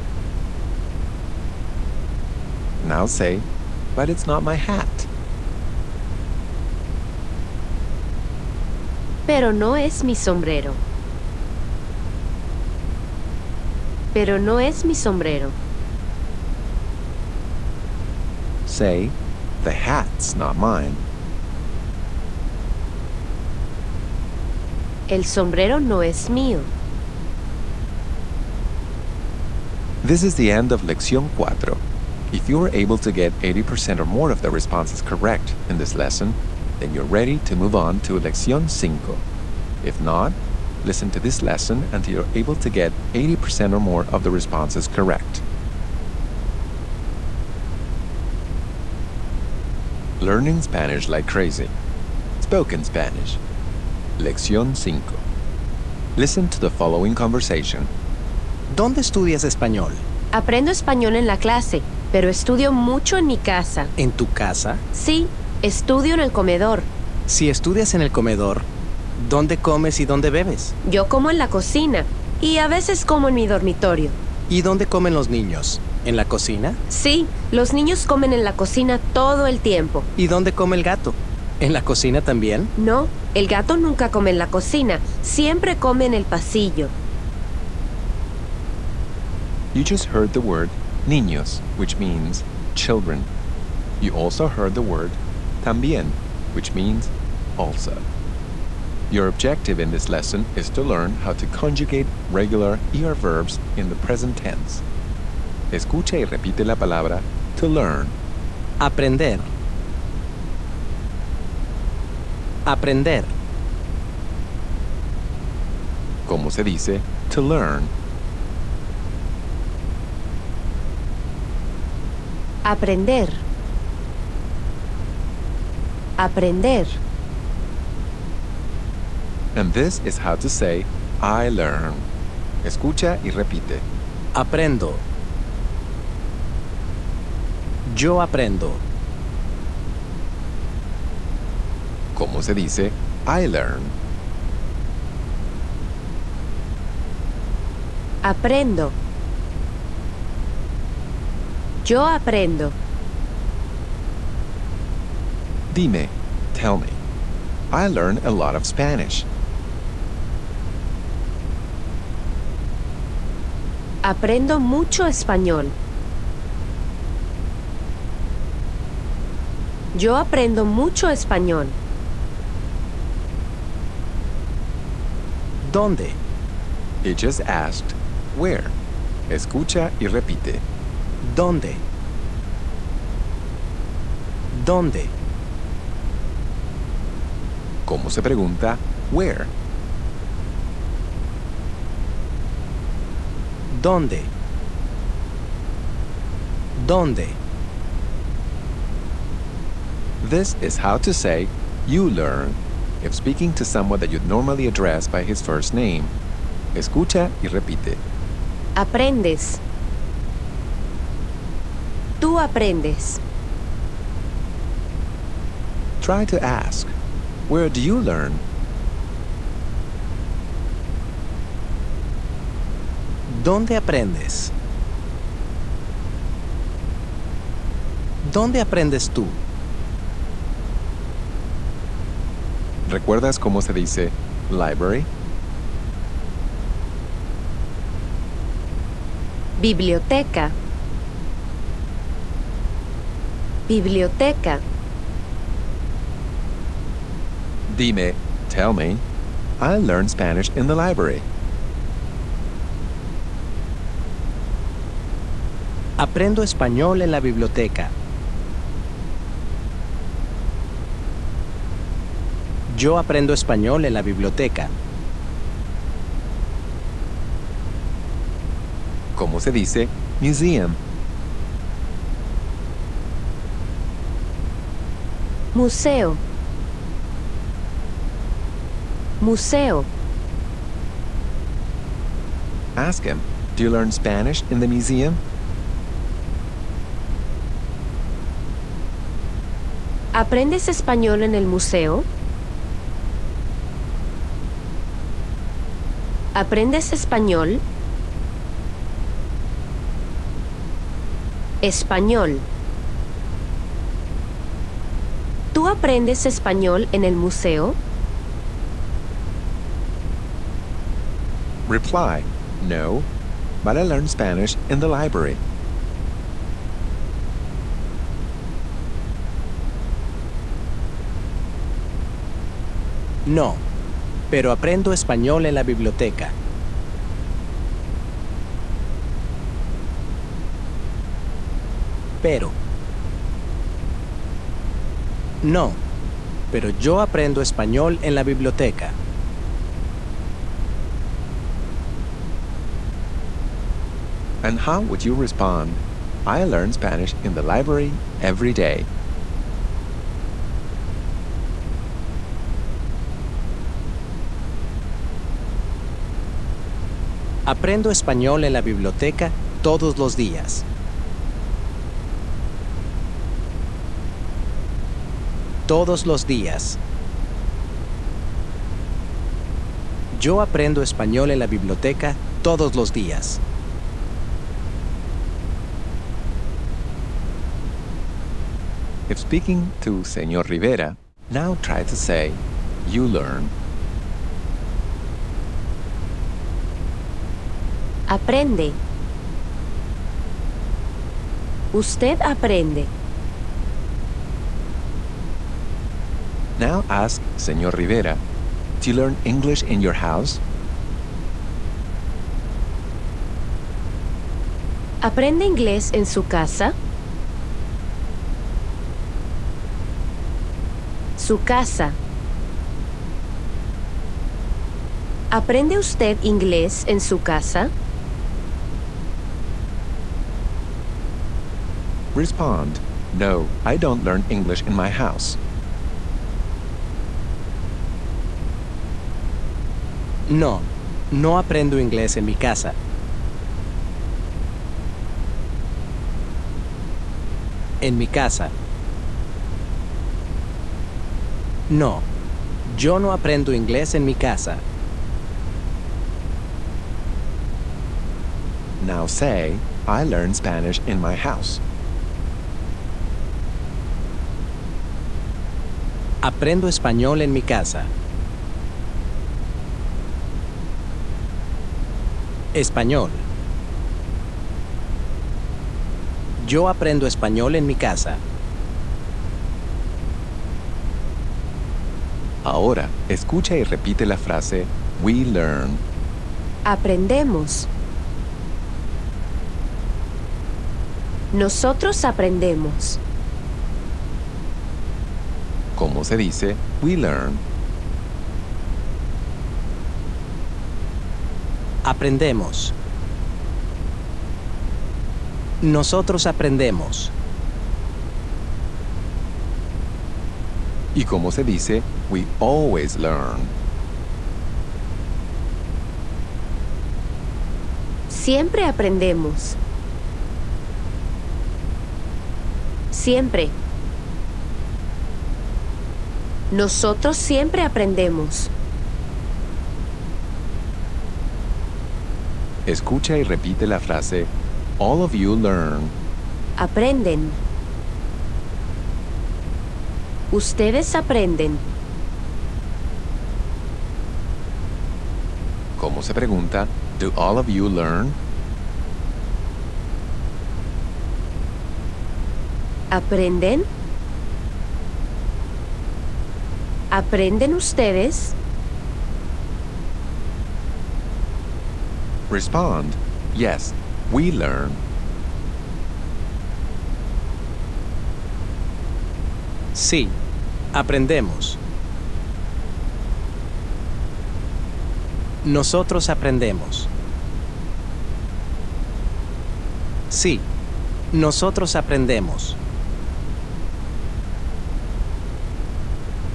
Now say, but it's not my hat. Pero no es mi sombrero. Pero no es mi sombrero. Say, the hat's not mine. El sombrero no es mío. This is the end of Lección 4. If you were able to get 80% or more of the responses correct in this lesson, then you're ready to move on to Lección 5. If not, listen to this lesson until you're able to get 80% or more of the responses correct. Learning Spanish like crazy. Spoken Spanish. Lección 5. Listen to the following conversation. ¿Dónde estudias español? Aprendo español en la clase, pero estudio mucho en mi casa. ¿En tu casa? Sí, estudio en el comedor. Si estudias en el comedor, ¿dónde comes y dónde bebes? Yo como en la cocina y a veces como en mi dormitorio. ¿Y dónde comen los niños? ¿En la cocina? Sí, los niños comen en la cocina todo el tiempo. ¿Y dónde come el gato? ¿En la cocina también? No, el gato nunca come en la cocina, siempre come en el pasillo. You just heard the word niños, which means children. You also heard the word también, which means also. Your objective in this lesson is to learn how to conjugate regular ER verbs in the present tense. Escucha y repite la palabra to learn. Aprender. Aprender. ¿Cómo se dice to learn? Aprender. Aprender. And this is how to say I learn. Escucha y repite. Aprendo. Yo aprendo. ¿Cómo se dice I learn? Aprendo. Yo aprendo. Dime, tell me. I learn a lot of Spanish. Aprendo mucho español. Yo aprendo mucho español. ¿Dónde? It just asked where. Escucha y repite. ¿Dónde? ¿Dónde? ¿Cómo se pregunta where? ¿Dónde? ¿Dónde? This is how to say you learn if speaking to someone that you'd normally address by his first name. Escucha y repite. Aprendes. Tú aprendes. Try to ask, where do you learn? ¿Dónde aprendes? ¿Dónde aprendes tú? ¿Recuerdas cómo se dice library? Biblioteca. Biblioteca. Dime, tell me, I learned Spanish in the library. Aprendo español en la biblioteca. Yo aprendo español en la biblioteca. ¿Cómo se dice museum? Museo. Museo. Ask him, do you learn Spanish in the museum? ¿Aprendes español en el museo? ¿Aprendes español? Español. ¿Tú aprendes español en el museo? Reply, no, but I learned Spanish in the library. No, pero aprendo español en la biblioteca. Pero. No, pero yo aprendo español en la biblioteca. And how would you respond? I learn Spanish in the library every day. Aprendo español en la biblioteca todos los días. Todos los días. Yo aprendo español en la biblioteca todos los días. If speaking to Señor Rivera, now try to say, you learn. Aprende. Usted aprende. Now ask Señor Rivera, do you learn English in your house? ¿Aprende inglés en su casa? Su casa. ¿Aprende usted inglés en su casa? Respond, no, I don't learn English in my house. No, no aprendo inglés en mi casa. En mi casa. No, yo no aprendo inglés en mi casa. Now say, I learn Spanish in my house. Aprendo español en mi casa. Español. Yo aprendo español en mi casa. Ahora, escucha y repite la frase, we learn. Aprendemos. Nosotros aprendemos. ¿Cómo se dice we learn? Aprendemos. Nosotros aprendemos. ¿Y cómo se dice we always learn? Siempre aprendemos. Siempre. Nosotros siempre aprendemos. Escucha y repite la frase all of you learn. Aprenden. Ustedes aprenden. ¿Cómo se pregunta? Do all of you learn? ¿Aprenden? ¿Aprenden ustedes? Respond, yes, we learn. Sí, aprendemos. Nosotros aprendemos. Sí, nosotros aprendemos.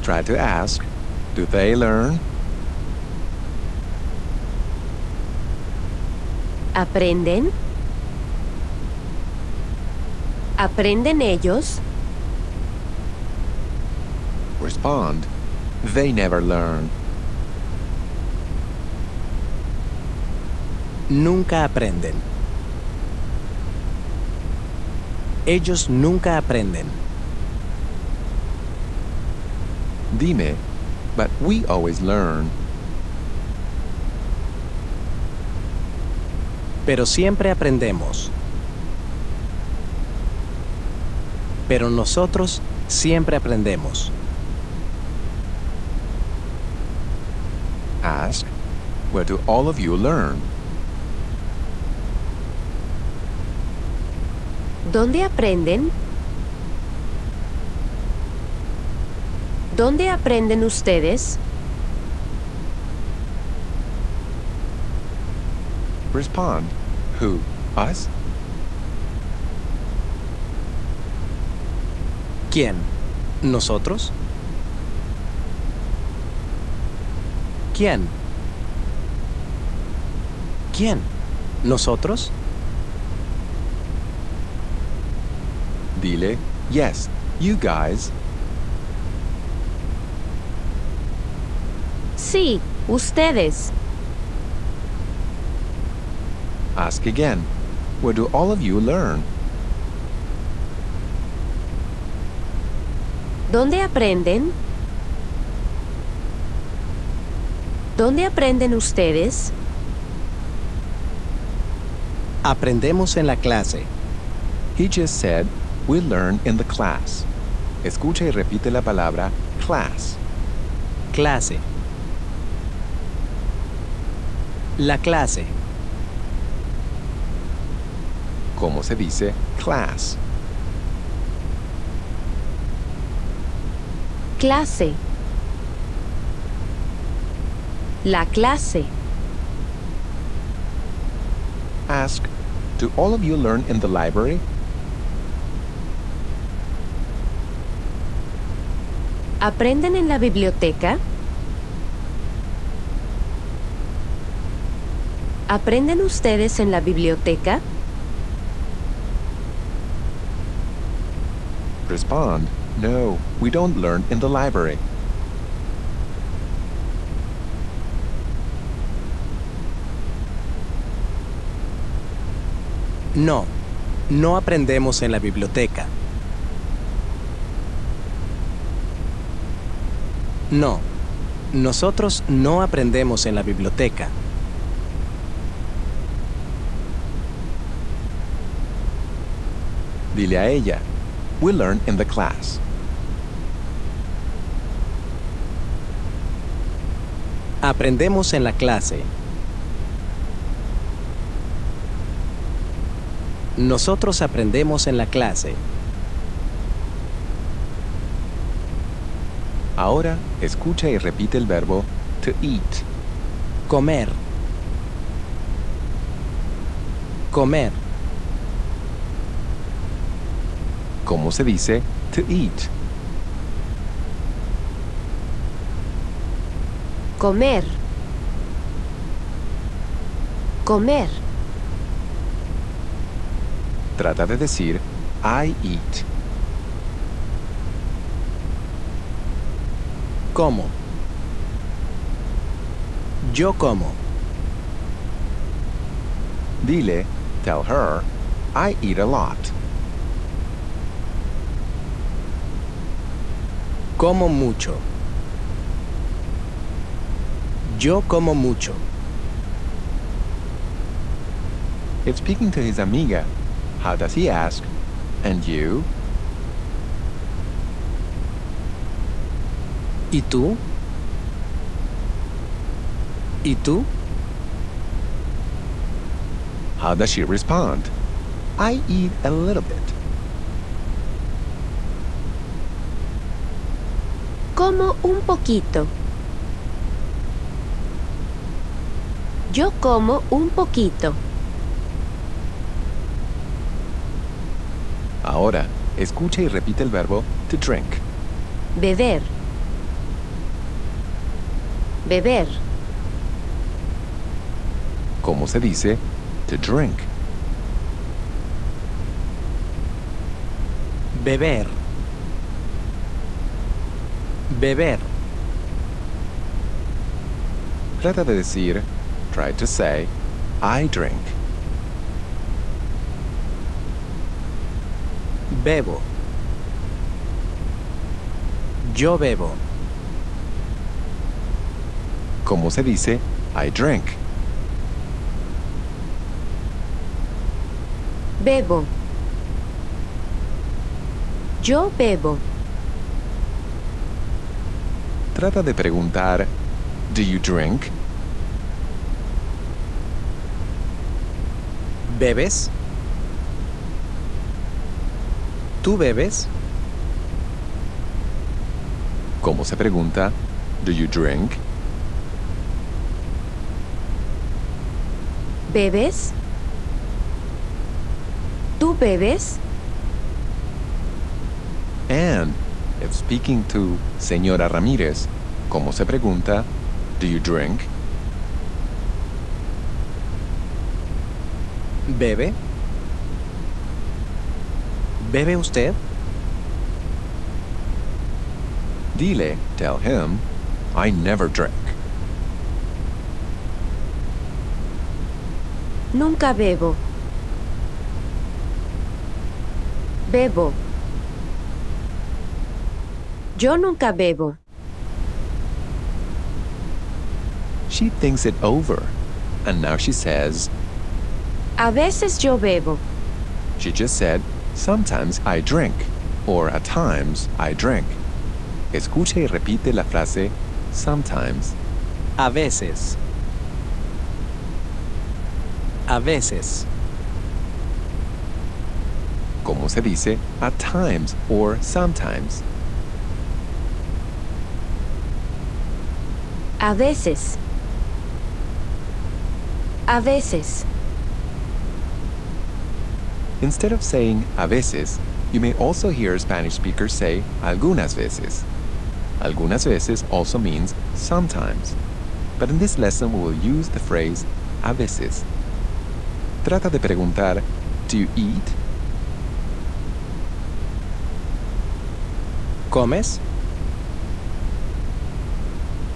Try to ask, do they learn? ¿Aprenden? ¿Aprenden ellos? Respond, they never learn. Nunca aprenden. Ellos nunca aprenden. Dime, but we always learn. Pero siempre aprendemos. Pero nosotros siempre aprendemos. Ask, where do all of you learn? ¿Dónde aprenden? ¿Dónde aprenden ustedes? Respond, who, us? ¿Quién? ¿Nosotros? ¿Quién? ¿Quién? ¿Nosotros? Dile, yes, you guys. Sí, ustedes. Ask again, where do all of you learn? ¿Dónde aprenden? ¿Dónde aprenden ustedes? Aprendemos en la clase. He just said, we learn in the class. Escucha y repite la palabra class. Clase. La clase. ¿Cómo se dice class? Clase. La clase. Ask, do all of you learn in the library? ¿Aprenden en la biblioteca? ¿Aprenden ustedes en la biblioteca? Respond, no, we don't learn in the library. No, no aprendemos en la biblioteca. No, nosotros no aprendemos en la biblioteca. Dile a ella, we learn in the class. Aprendemos en la clase. Nosotros aprendemos en la clase. Ahora, escucha y repite el verbo to eat. Comer. Comer. ¿Cómo se dice to eat? Comer. Comer. Trata de decir I eat. Como. Yo como. Dile, tell her, I eat a lot. Como mucho. Yo como mucho. If speaking to his amiga, how does he ask, and you? ¿Y tú? ¿Y tú? How does she respond? I eat a little bit. Como un poquito. Yo como un poquito. Ahora, escucha y repite el verbo to drink. Beber. Beber. ¿Cómo se dice to drink? Beber. Beber. Trata de decir, try to say, I drink. Bebo. Yo bebo. ¿Cómo se dice I drink? Bebo. Yo bebo. Trata de preguntar, do you drink? ¿Bebes? ¿Tú bebes? ¿Cómo se pregunta, do you drink? ¿Bebes? ¿Tú bebes? And if speaking to Señora Ramírez, ¿cómo se pregunta, do you drink? ¿Bebe? ¿Bebe usted? Dile, tell him, I never drink. Nunca bebo. Bebo. Yo nunca bebo. She thinks it over, and now she says, A veces yo bebo. she just said, sometimes I drink, or at times I drink. Escucha y repite la frase, sometimes. A veces. A veces. ¿Cómo se dice at times or sometimes? A veces. A veces. Instead of saying a veces, you may also hear Spanish speakers say algunas veces. Algunas veces also means sometimes, but in this lesson we will use the phrase a veces. Trata de preguntar, do you eat? ¿Comes?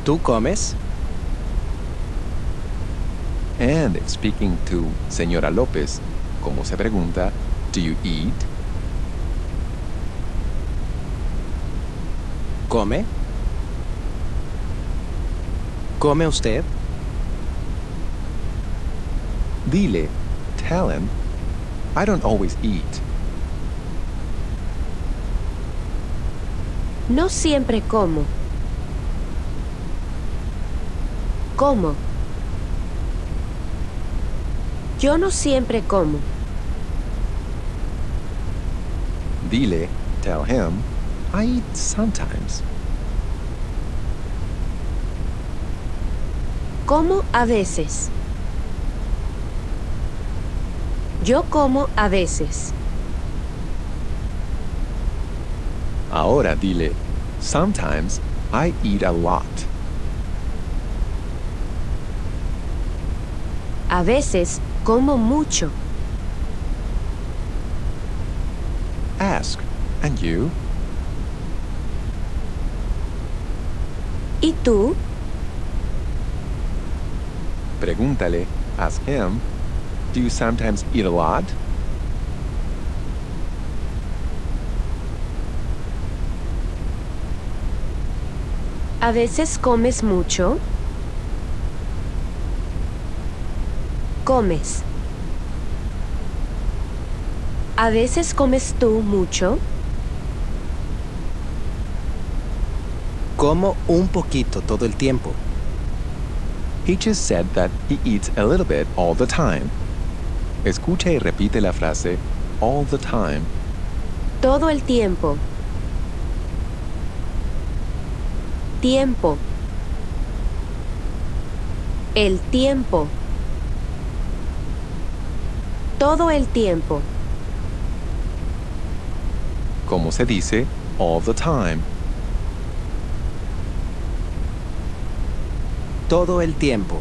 ¿Tú comes? And if speaking to Señora López, ¿cómo se pregunta, do you eat? ¿Come? ¿Come usted? Dile, tell him, I don't always eat. No siempre como. Como. Yo no siempre como. Dile, tell him, I eat sometimes. Como a veces. Yo como a veces. Ahora dile, sometimes I eat a lot. A veces como mucho. Ask. And you? ¿Y tú? Pregúntale. Ask him. Do you sometimes eat a lot? ¿A veces comes mucho? Comes. ¿A veces comes tú mucho? Como un poquito todo el tiempo. He just said that he eats a little bit all the time. Escucha y repite la frase all the time. Todo el tiempo. Tiempo. El tiempo. Todo el tiempo. ¿Cómo se dice all the time? Todo el tiempo.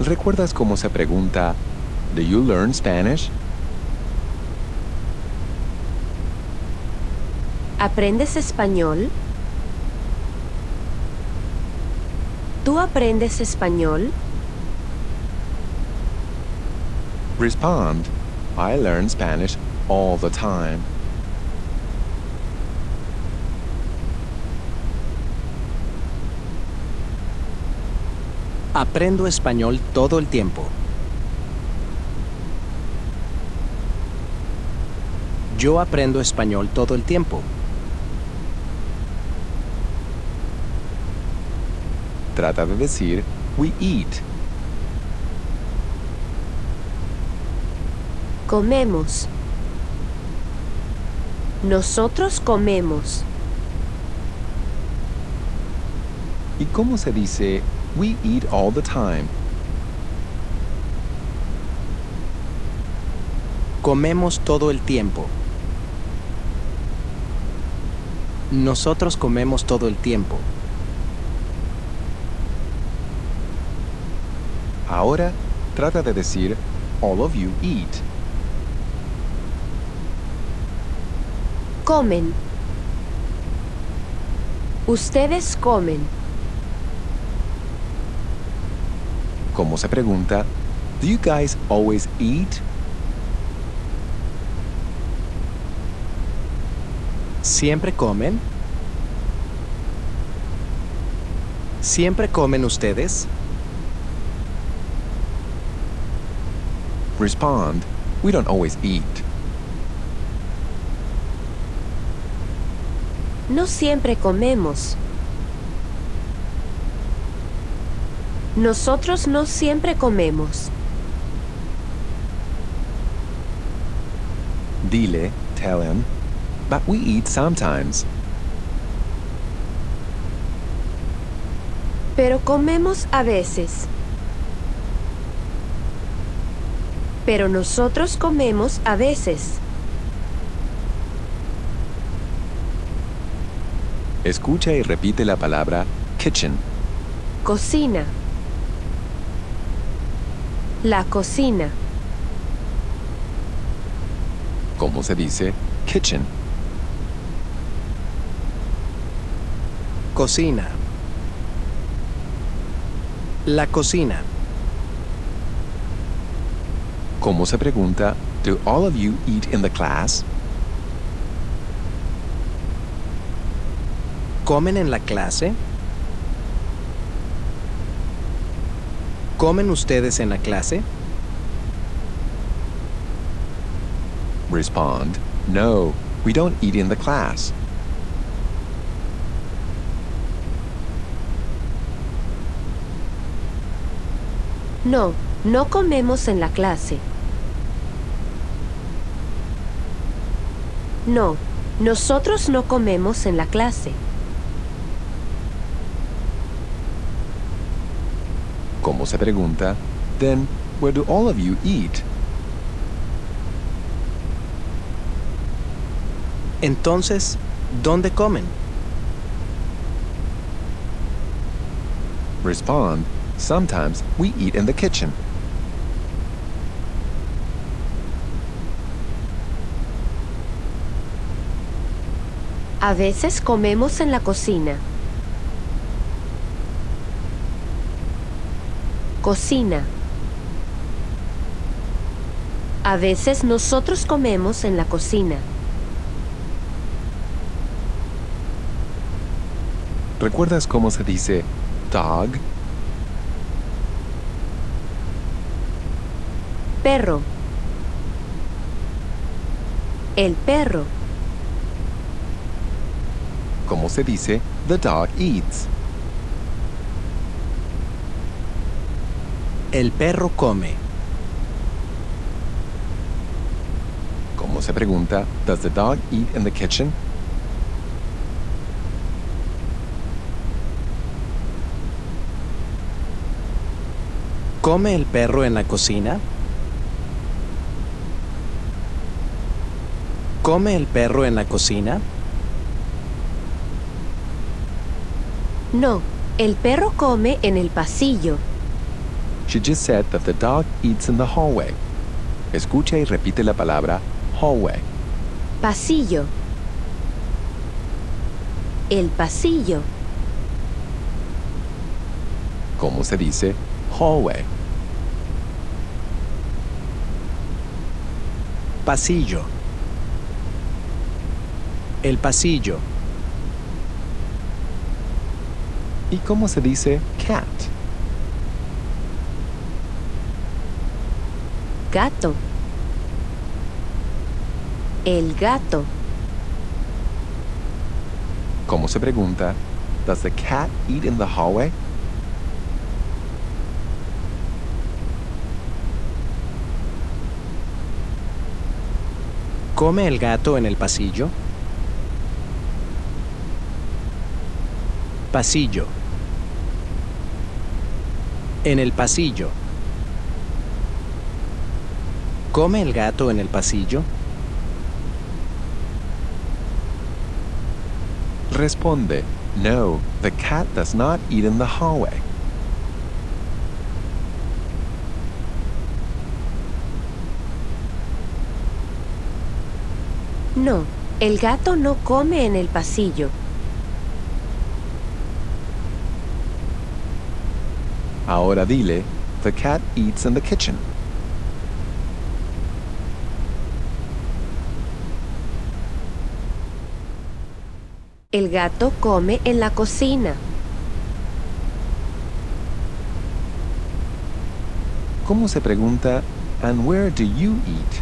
¿Recuerdas cómo se pregunta Do you learn Spanish? ¿Aprendes español? ¿Tú aprendes español? Respond I learn Spanish all the time. Aprendo español todo el tiempo. Yo aprendo español todo el tiempo. Trata de decir we eat. Comemos. Nosotros comemos. ¿Y cómo se dice we eat all the time? Comemos todo el tiempo. Nosotros comemos todo el tiempo. Ahora trata de decir all of you eat. Comen. Ustedes comen. ¿Cómo se pregunta Do you guys always eat? ¿Siempre comen? ¿Siempre comen ustedes? Respond we don't always eat. No siempre comemos. Nosotros no siempre comemos. Dile, tell him, but we eat sometimes. Pero comemos a veces. Pero nosotros comemos a veces. Escucha y repite la palabra kitchen. Cocina. La cocina. ¿Cómo se dice kitchen? Cocina. La cocina. ¿Cómo se pregunta Do all of you eat in the class? ¿Comen en la clase? ¿Comen ustedes en la clase? Respond No, we don't eat in the class. No, no comemos en la clase. No, nosotros no comemos en la clase. ¿Cómo se pregunta Then, where do all of you eat? Entonces, ¿dónde comen? Respond Sometimes we eat in the kitchen. A veces comemos en la cocina. Cocina. A veces nosotros comemos en la cocina. ¿Recuerdas cómo se dice dog? Perro. El perro. ¿Cómo se dice the dog eats? El perro come. ¿Cómo se pregunta does the dog eat in the kitchen? ¿Come el perro en la cocina? ¿Come el perro en la cocina? No, el perro come en el pasillo. She just said that the dog eats in the hallway. Escucha y repite la palabra hallway. Pasillo. El pasillo. ¿Cómo se dice hallway? Pasillo. El pasillo. ¿Y cómo se dice cat? Gato. El gato. ¿Cómo se pregunta does the cat eat in the hallway? ¿Come el gato en el pasillo? Pasillo. En el pasillo. ¿Come el gato en el pasillo? Responde, no, the cat does not eat in the hallway. No, el gato no come en el pasillo. Ahora dile, the cat eats in the kitchen. El gato come en la cocina. ¿Cómo se pregunta and where do you eat?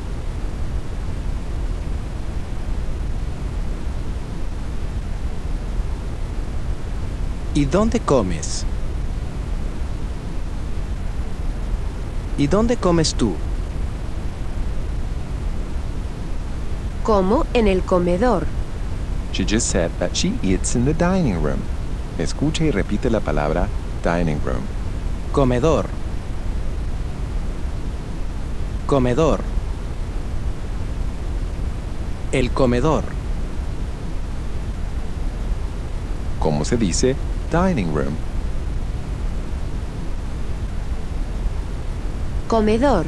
¿Y dónde comes? ¿Y dónde comes tú? Como en el comedor. She just said that she eats in the dining room. Escucha y repite la palabra dining room. Comedor. Comedor. El comedor. ¿Cómo se dice dining room? Comedor.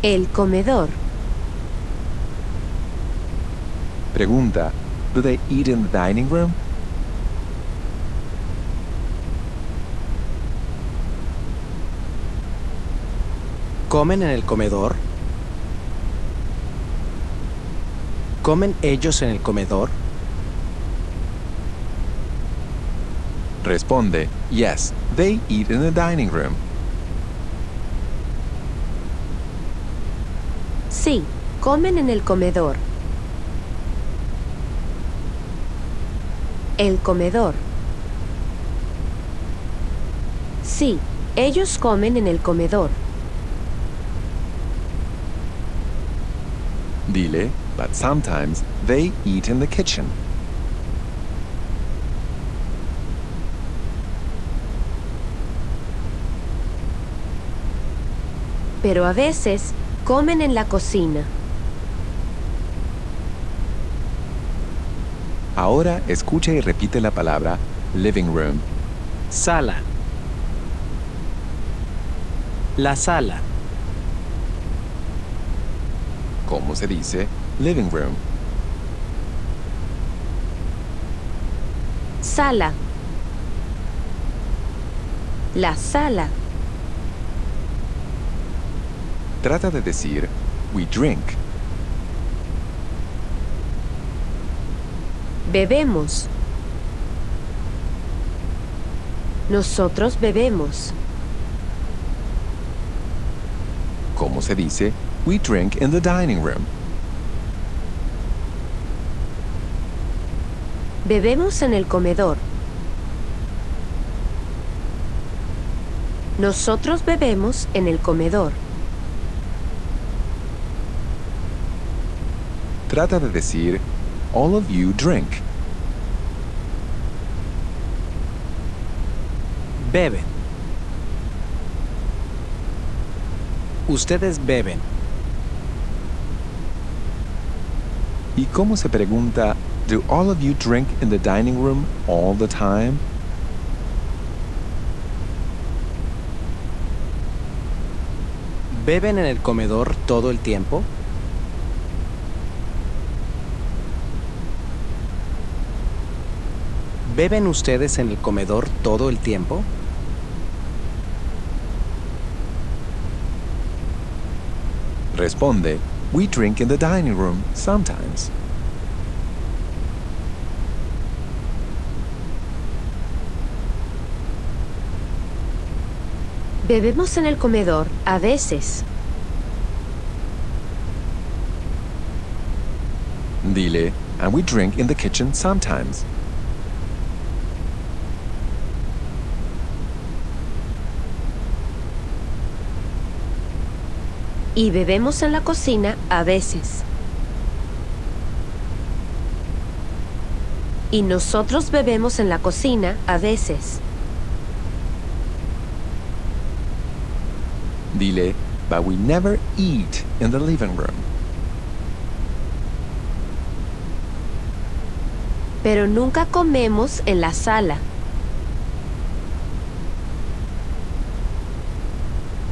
El comedor. Pregunta, do they eat in the dining room? ¿Comen en el comedor? ¿Comen ellos en el comedor? Responde, yes, they eat in the dining room. Sí, comen en el comedor. El comedor. Sí, ellos comen en el comedor. Dile, but sometimes they eat in the kitchen. Pero a veces comen en la cocina. Ahora escucha y repite la palabra living room. Sala. La sala. ¿Cómo se dice living room? Sala. La sala. Trata de decir we drink. Bebemos. Nosotros bebemos. ¿Cómo se dice we drink in the dining room? Bebemos en el comedor. Nosotros bebemos en el comedor. Trata de decir all of you drink. Beben. Ustedes beben. ¿Y cómo se pregunta do all of you drink in the dining room all the time? ¿Beben en el comedor todo el tiempo? ¿Beben ustedes en el comedor todo el tiempo? Responde, we drink in the dining room sometimes. Bebemos en el comedor a veces. Dile, and we drink in the kitchen sometimes. Y bebemos en la cocina a veces. Y nosotros bebemos en la cocina a veces. Dile, but we never eat in the living room. Pero nunca comemos en la sala.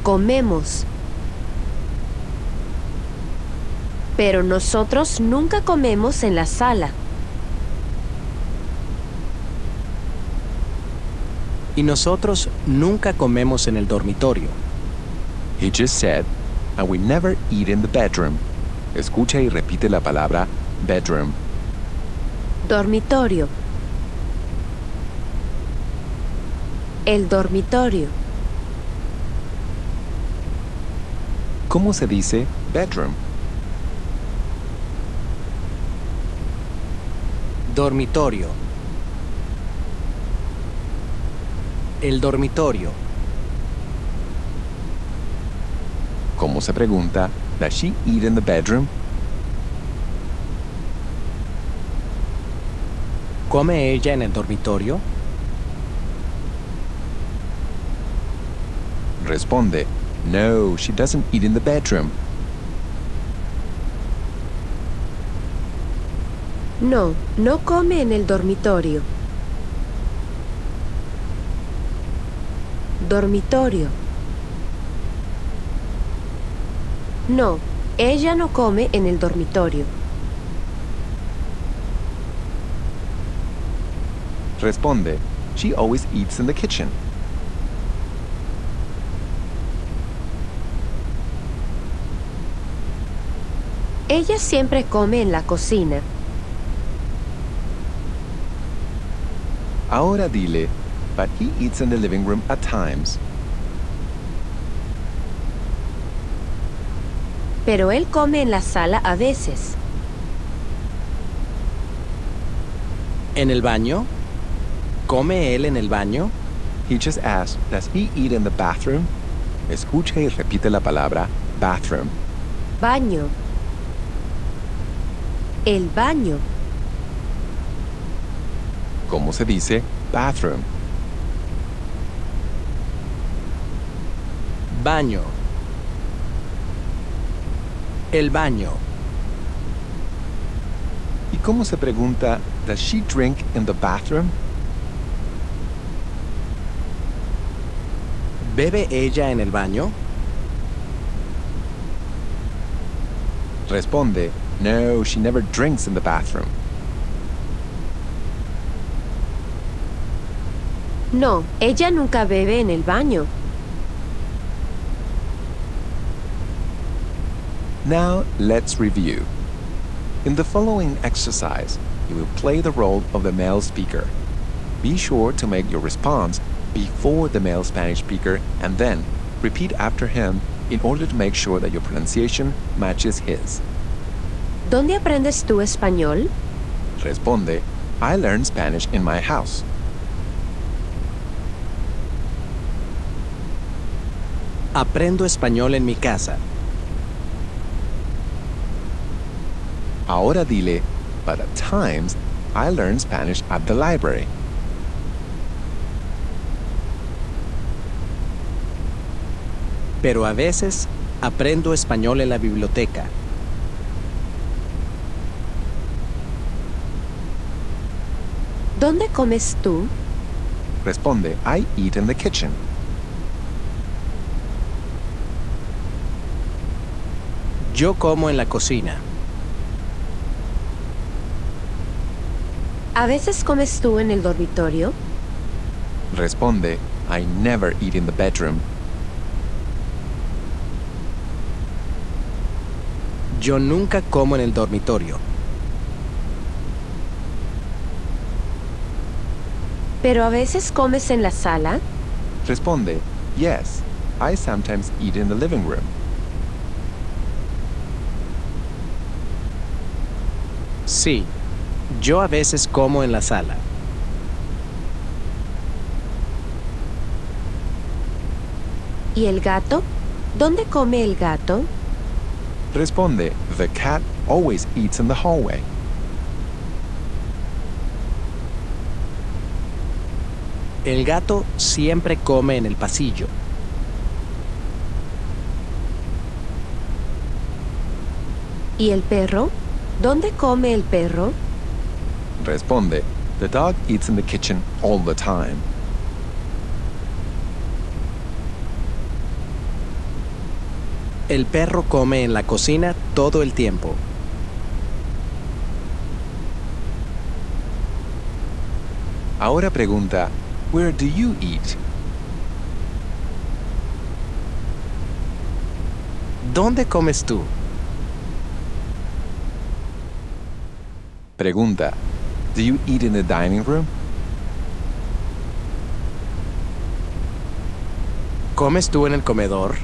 Comemos. Pero nosotros nunca comemos en la sala. Y nosotros nunca comemos en el dormitorio. He just said, and we never eat in the bedroom. Escucha y repite la palabra bedroom. Dormitorio. El dormitorio. ¿Cómo se dice bedroom? Dormitorio. El dormitorio. ¿Cómo se pregunta, does she eat in the bedroom? ¿Come ella en el dormitorio? Responde, no, she doesn't eat in the bedroom. No, no come en el dormitorio. Dormitorio. No, ella no come en el dormitorio. Responde, she always eats in the kitchen. Ella siempre come en la cocina. Ahora dile, but he eats in the living room at times. Pero él come en la sala a veces. ¿En el baño? ¿Come él en el baño? He just asked, does he eat in the bathroom? Escucha y repite la palabra bathroom. Baño. El baño. ¿Cómo se dice bathroom? Baño. El baño. ¿Y cómo se pregunta, does she drink in the bathroom? ¿Bebe ella en el baño? Responde, no, she never drinks in the bathroom. No, ella nunca bebe en el baño. Now, let's review. In the following exercise, you will play the role of the male speaker. Be sure to make your response before the male Spanish speaker and then repeat after him in order to make sure that your pronunciation matches his. ¿Dónde aprendes tú español? Responde, I learned Spanish in my house. Aprendo español en mi casa. Ahora dile, but at times, I learn Spanish at the library. Pero a veces aprendo español en la biblioteca. ¿Dónde comes tú? Responde, I eat in the kitchen. Yo como en la cocina. ¿A veces comes tú en el dormitorio? Responde, I never eat in the bedroom. Yo nunca como en el dormitorio. ¿Pero a veces comes en la sala? Responde, yes, I sometimes eat in the living room. Sí, yo a veces como en la sala. ¿Y el gato? ¿Dónde come el gato? Responde, the cat always eats in the hallway. El gato siempre come en el pasillo. ¿Y el perro? ¿Dónde come el perro? Responde, the dog eats in the kitchen all the time. El perro come en la cocina todo el tiempo. Ahora pregunta, where do you eat? ¿Dónde comes tú? Pregunta, do you eat in the dining room? ¿Comes tú en el comedor?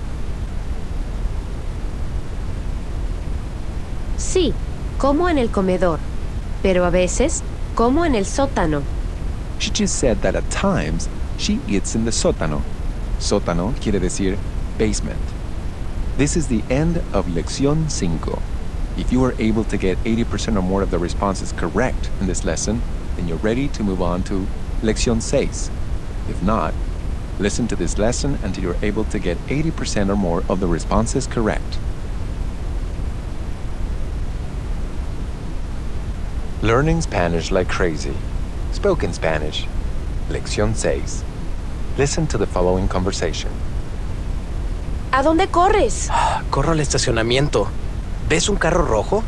Sí, como en el comedor, pero a veces como en el sótano. She just said that at times she eats in the sótano. Sótano quiere decir basement. This is the end of Lección 5. If you are able to get 80% or more of the responses correct in this lesson, then you're ready to move on to Lección 6. If not, listen to this lesson until you're able to get 80% or more of the responses correct. Learning Spanish like crazy. Spoken Spanish. Lección 6. Listen to the following conversation. ¿A dónde corres? Corro al estacionamiento. ¿Ves un carro rojo?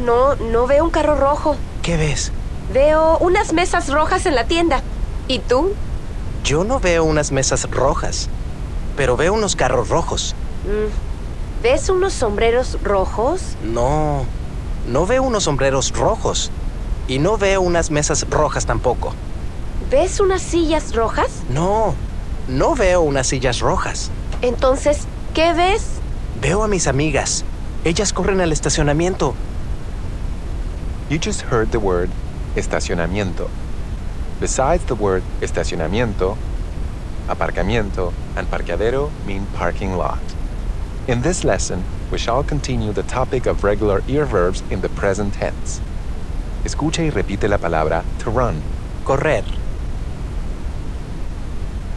No veo un carro rojo. ¿Qué ves? Veo unas mesas rojas en la tienda. ¿Y tú? Yo no veo unas mesas rojas, pero veo unos carros rojos. ¿Ves unos sombreros rojos? No veo unos sombreros rojos. Y no veo unas mesas rojas tampoco. ¿Ves unas sillas rojas? No veo unas sillas rojas. Entonces, ¿qué ves? Veo a mis amigas. Ellas corren al estacionamiento. You just heard the word estacionamiento. Besides the word estacionamiento, aparcamiento and parqueadero mean parking lot. In this lesson, we shall continue the topic of regular ear verbs in the present tense. Escucha y repite la palabra to run. Correr.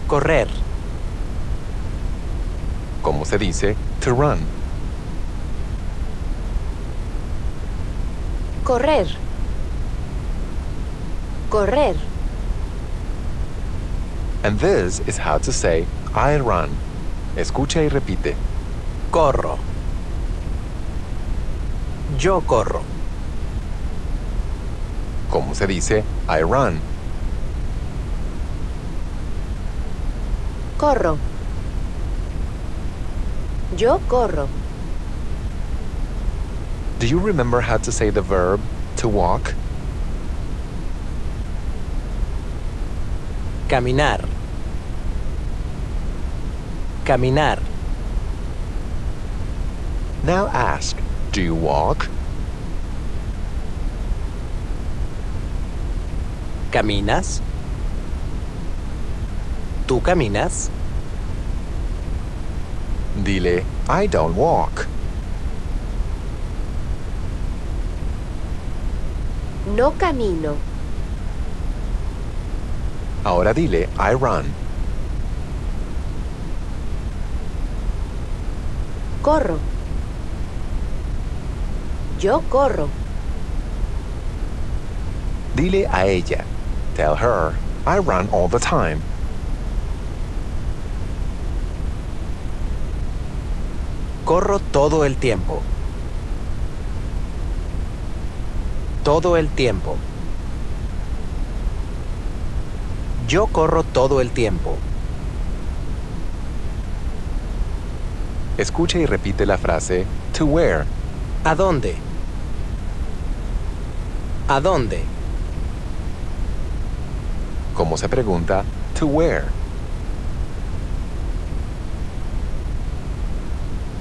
Correr. ¿Cómo se dice to run? Correr. Correr. And this is how to say I run. Escucha y repite. Corro. Yo corro. ¿Cómo se dice I run? Corro. Yo corro. Do you remember how to say the verb to walk? Caminar. Caminar. Now ask, do you walk? ¿Caminas? ¿Tú caminas? Dile, I don't walk. No camino. Ahora dile, I run. Corro. Yo corro. Dile a ella. Tell her, I run all the time. Corro todo el tiempo. Todo el tiempo. Yo corro todo el tiempo. Escucha y repite la frase, to where? ¿A dónde? ¿A dónde? ¿Cómo se pregunta, to where?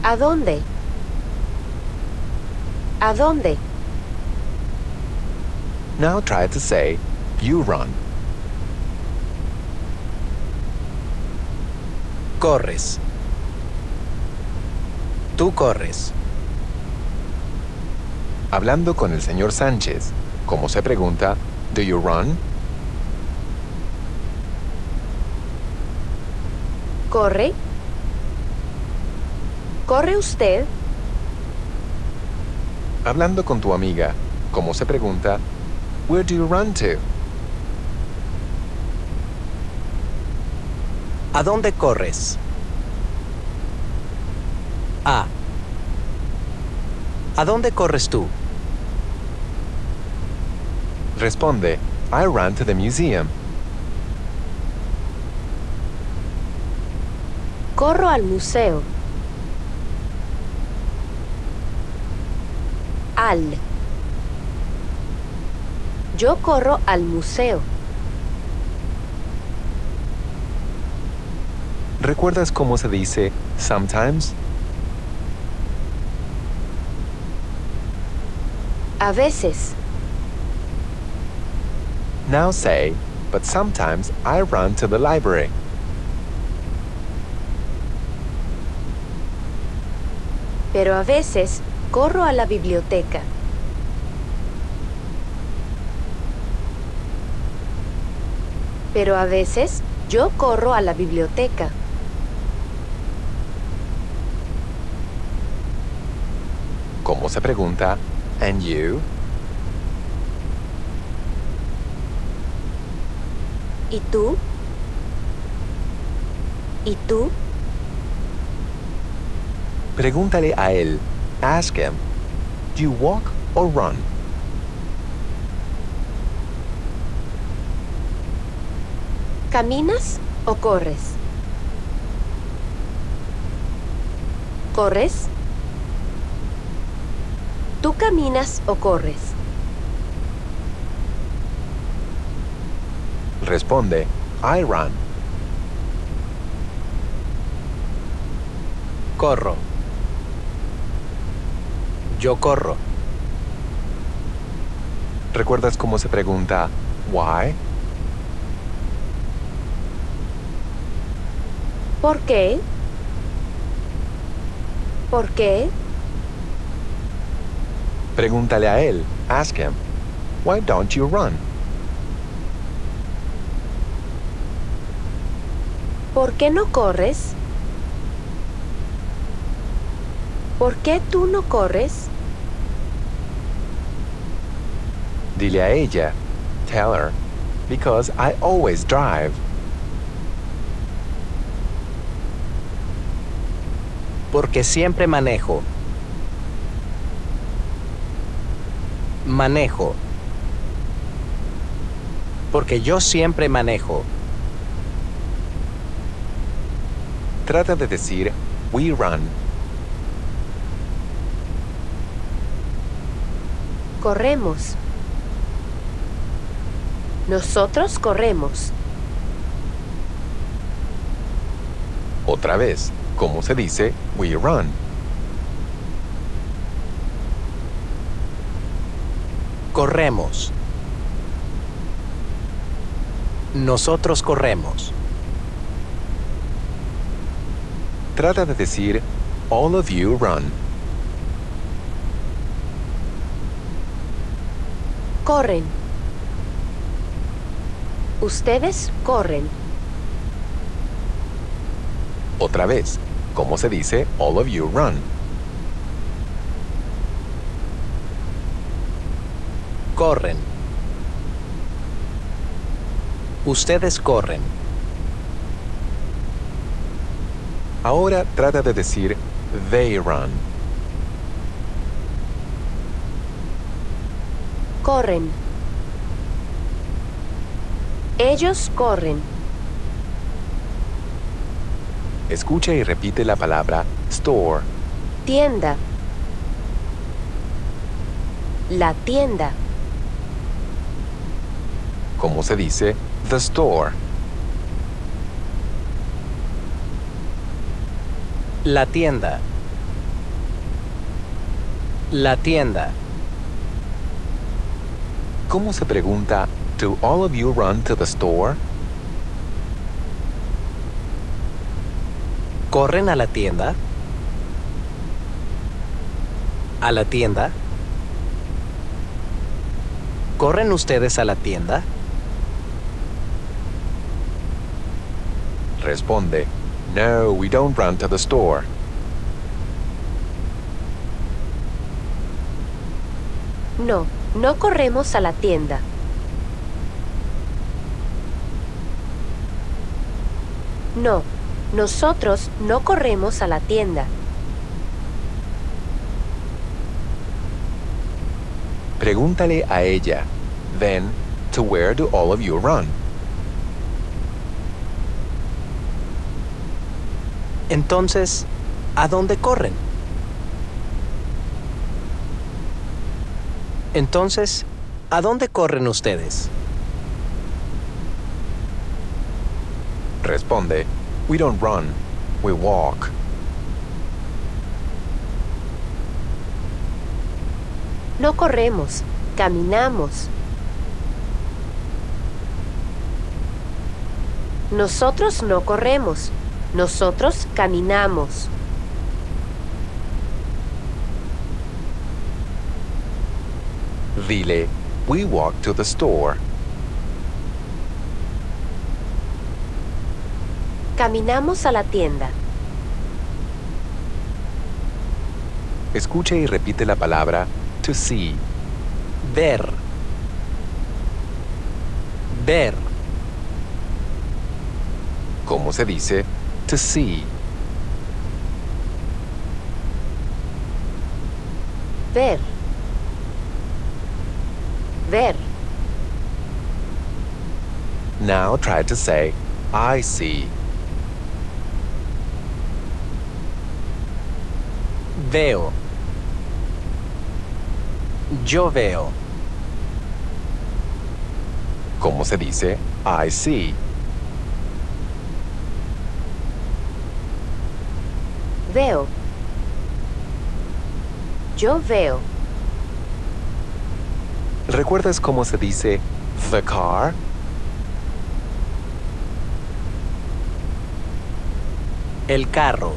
¿A dónde? ¿A dónde? Now try to say, you run. Corres. Tú corres. Hablando con el señor Sánchez, ¿cómo se pregunta, do you run? ¿Corre? ¿Corre usted? Hablando con tu amiga, ¿cómo se pregunta, where do you run to? ¿A dónde corres? A. ¿A dónde corres tú? Responde, I run to the museum. Corro al museo. Al. Yo corro al museo. ¿Recuerdas cómo se dice sometimes? A veces. Now say, but sometimes I run to the library. Pero a veces corro a la biblioteca. Pero a veces yo corro a la biblioteca. ¿Cómo se pregunta, and you? ¿Y tú? ¿Y tú? Pregúntale a él. Ask him. Do you walk or run? ¿Caminas o corres? ¿Corres? ¿Tú caminas o corres? Responde, I run. Corro. Yo corro. ¿Recuerdas cómo se pregunta, why? ¿Por qué? ¿Por qué? Pregúntale a él. Ask him. Why don't you run? ¿Por qué no corres? ¿Por qué tú no corres? Dile a ella. Tell her. Because I always drive. Porque siempre manejo. Manejo. Porque yo siempre manejo. Trata de decir we run. Corremos. Nosotros corremos. Otra vez, ¿cómo se dice we run? Corremos. Nosotros corremos. Trata de decir all of you run. Corren. Ustedes corren. Otra vez, ¿cómo se dice all of you run? Corren. Ustedes corren. Ahora trata de decir they run. Corren. Ellos corren. Escucha y repite la palabra store. Tienda. La tienda. ¿Cómo se dice the store? La tienda. La tienda. ¿Cómo se pregunta do all of you run to the store? ¿Corren a la tienda? ¿A la tienda? ¿Corren ustedes a la tienda? Responde, no, we don't run to the store. No, no corremos a la tienda. No, nosotros no corremos a la tienda. Pregúntale a ella, then, to where do all of you run? Entonces, ¿a dónde corren? Entonces, ¿a dónde corren ustedes? Responde, we don't run, we walk. No corremos, caminamos. Nosotros no corremos, nosotros caminamos. Dile, we walk to the store. Caminamos a la tienda. Escucha y repite la palabra to see. Ver. Ver. ¿Cómo se dice to see? Ver. Ver. Now try to say, I see. Veo. Yo veo. ¿Cómo se dice I see? Veo. Yo veo. ¿Recuerdas cómo se dice the car? El carro.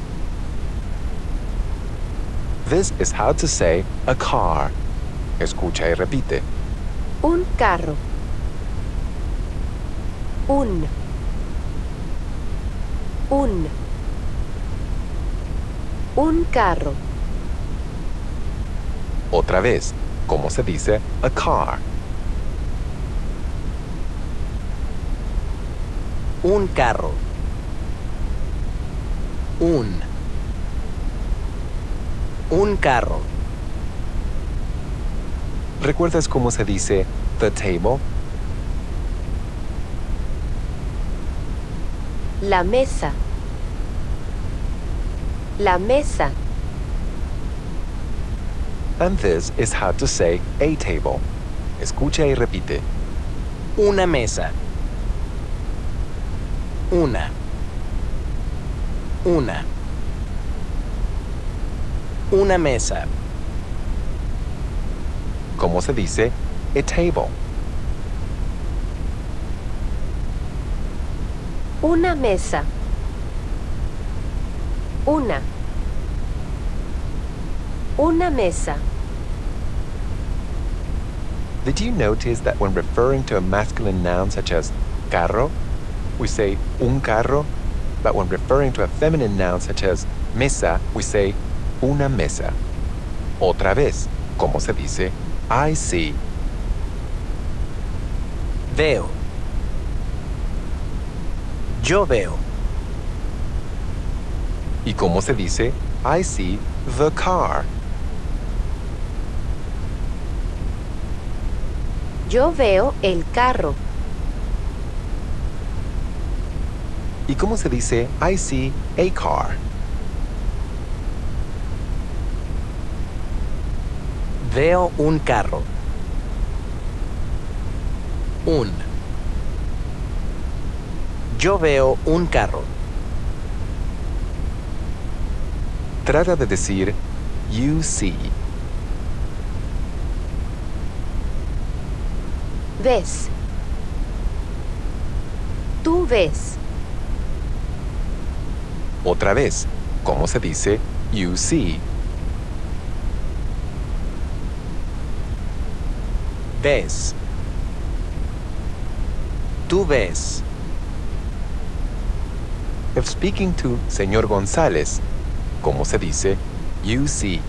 This is how to say a car. Escucha y repite. Un carro. Un. Un carro. Otra vez, ¿cómo se dice a car? Un carro. Un. Un carro. ¿Recuerdas cómo se dice the table? La mesa. La mesa. And this is how to say a table. Escucha y repite. Una mesa. Una. Una. Una mesa. ¿Cómo se dice a table? Una mesa. Una. Una mesa. Did you notice that when referring to a masculine noun such as carro, we say un carro, but when referring to a feminine noun such as mesa, we say una mesa? Otra vez, ¿cómo se dice I see? Veo. Yo veo. ¿Y cómo se dice I see the car? Yo veo el carro. ¿Y cómo se dice I see a car? Veo un carro. Un. Yo veo un carro. Trata de decir you see. Ves. Tú ves. Otra vez, ¿cómo se dice you see? Ves. Tú ves. If speaking to Señor González, ¿cómo se dice you see?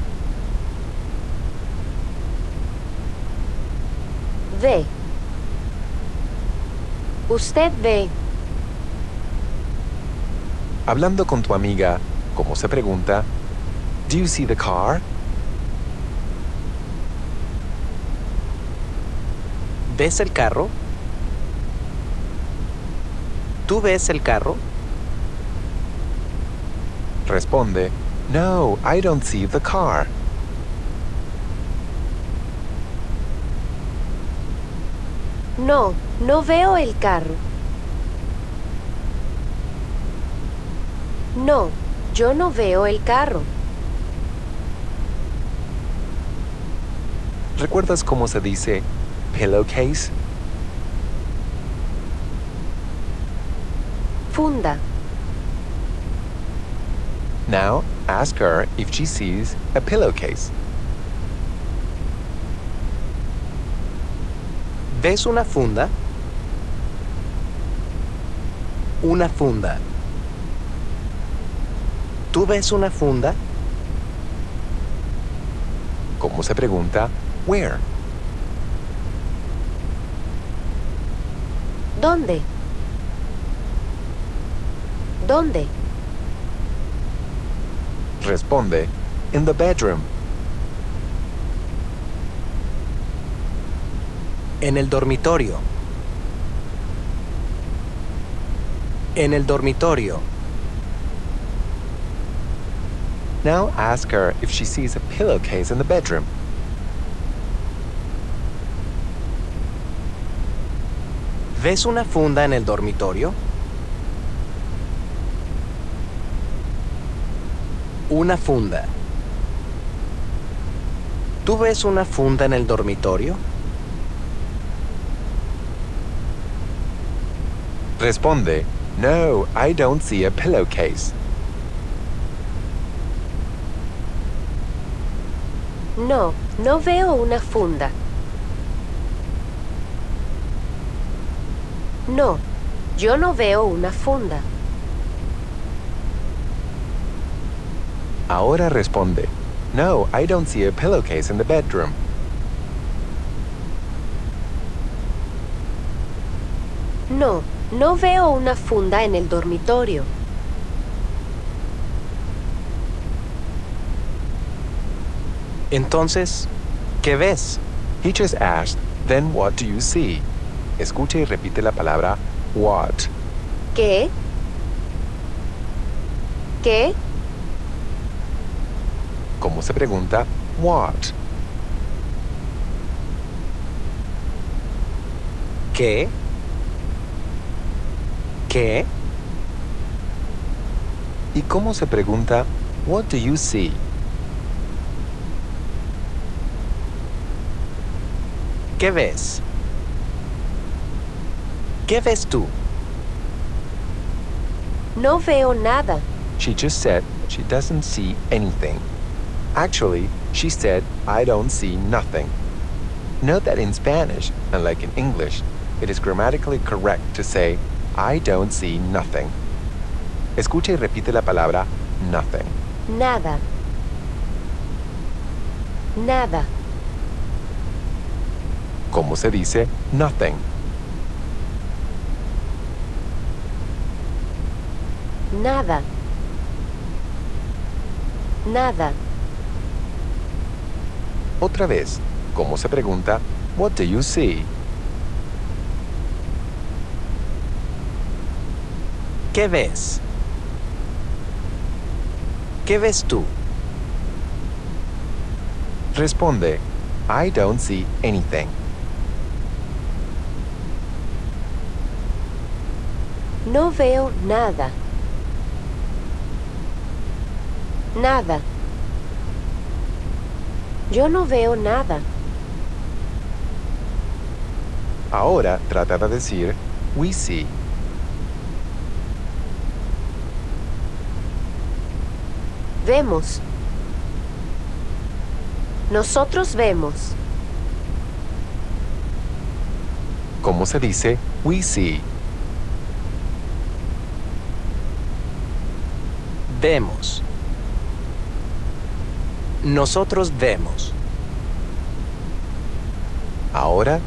Ve. Usted ve. Hablando con tu amiga, ¿cómo se pregunta do you see the car? ¿Ves el carro? ¿Tú ves el carro? Responde no, I don't see the car. No, no veo el carro. No, yo no veo el carro. ¿Recuerdas cómo se dice pillowcase? Funda. Now, ask her if she sees a pillowcase. ¿Ves una funda? Una funda. ¿Tú ves una funda? ¿Cómo se pregunta where? ¿Dónde? ¿Dónde? Responde in the bedroom. En el dormitorio. En el dormitorio. Now ask her if she sees a pillowcase in the bedroom. ¿Ves una funda en el dormitorio? Una funda. ¿Tú ves una funda en el dormitorio? Responde, no, I don't see a pillowcase. No, no veo una funda. No, yo no veo una funda. Ahora responde, no, I don't see a pillowcase in the bedroom. No, no veo una funda en el dormitorio. Entonces, ¿qué ves? He just asked, then what do you see? Escucha y repite la palabra what. ¿Qué? ¿Qué? ¿Cómo se pregunta what? ¿Qué? ¿Qué? ¿Y cómo se pregunta what do you see? ¿Qué ves? ¿Qué ves tú? No veo nada. She just said she doesn't see anything. Actually, she said, I don't see nothing. Note that in Spanish, unlike in English, it is grammatically correct to say, I don't see nothing. Escucha y repite la palabra nothing. Nada. Nada. ¿Cómo se dice nothing? Nada. Nada. Otra vez, ¿cómo se pregunta what do you see? ¿Qué ves? ¿Qué ves tú? Responde, I don't see anything. No veo nada. Nada. Yo no veo nada. Ahora trata de decir we see. Vemos. Nosotros vemos. ¿Cómo se dice we see? Vemos. Nosotros vemos. Ahora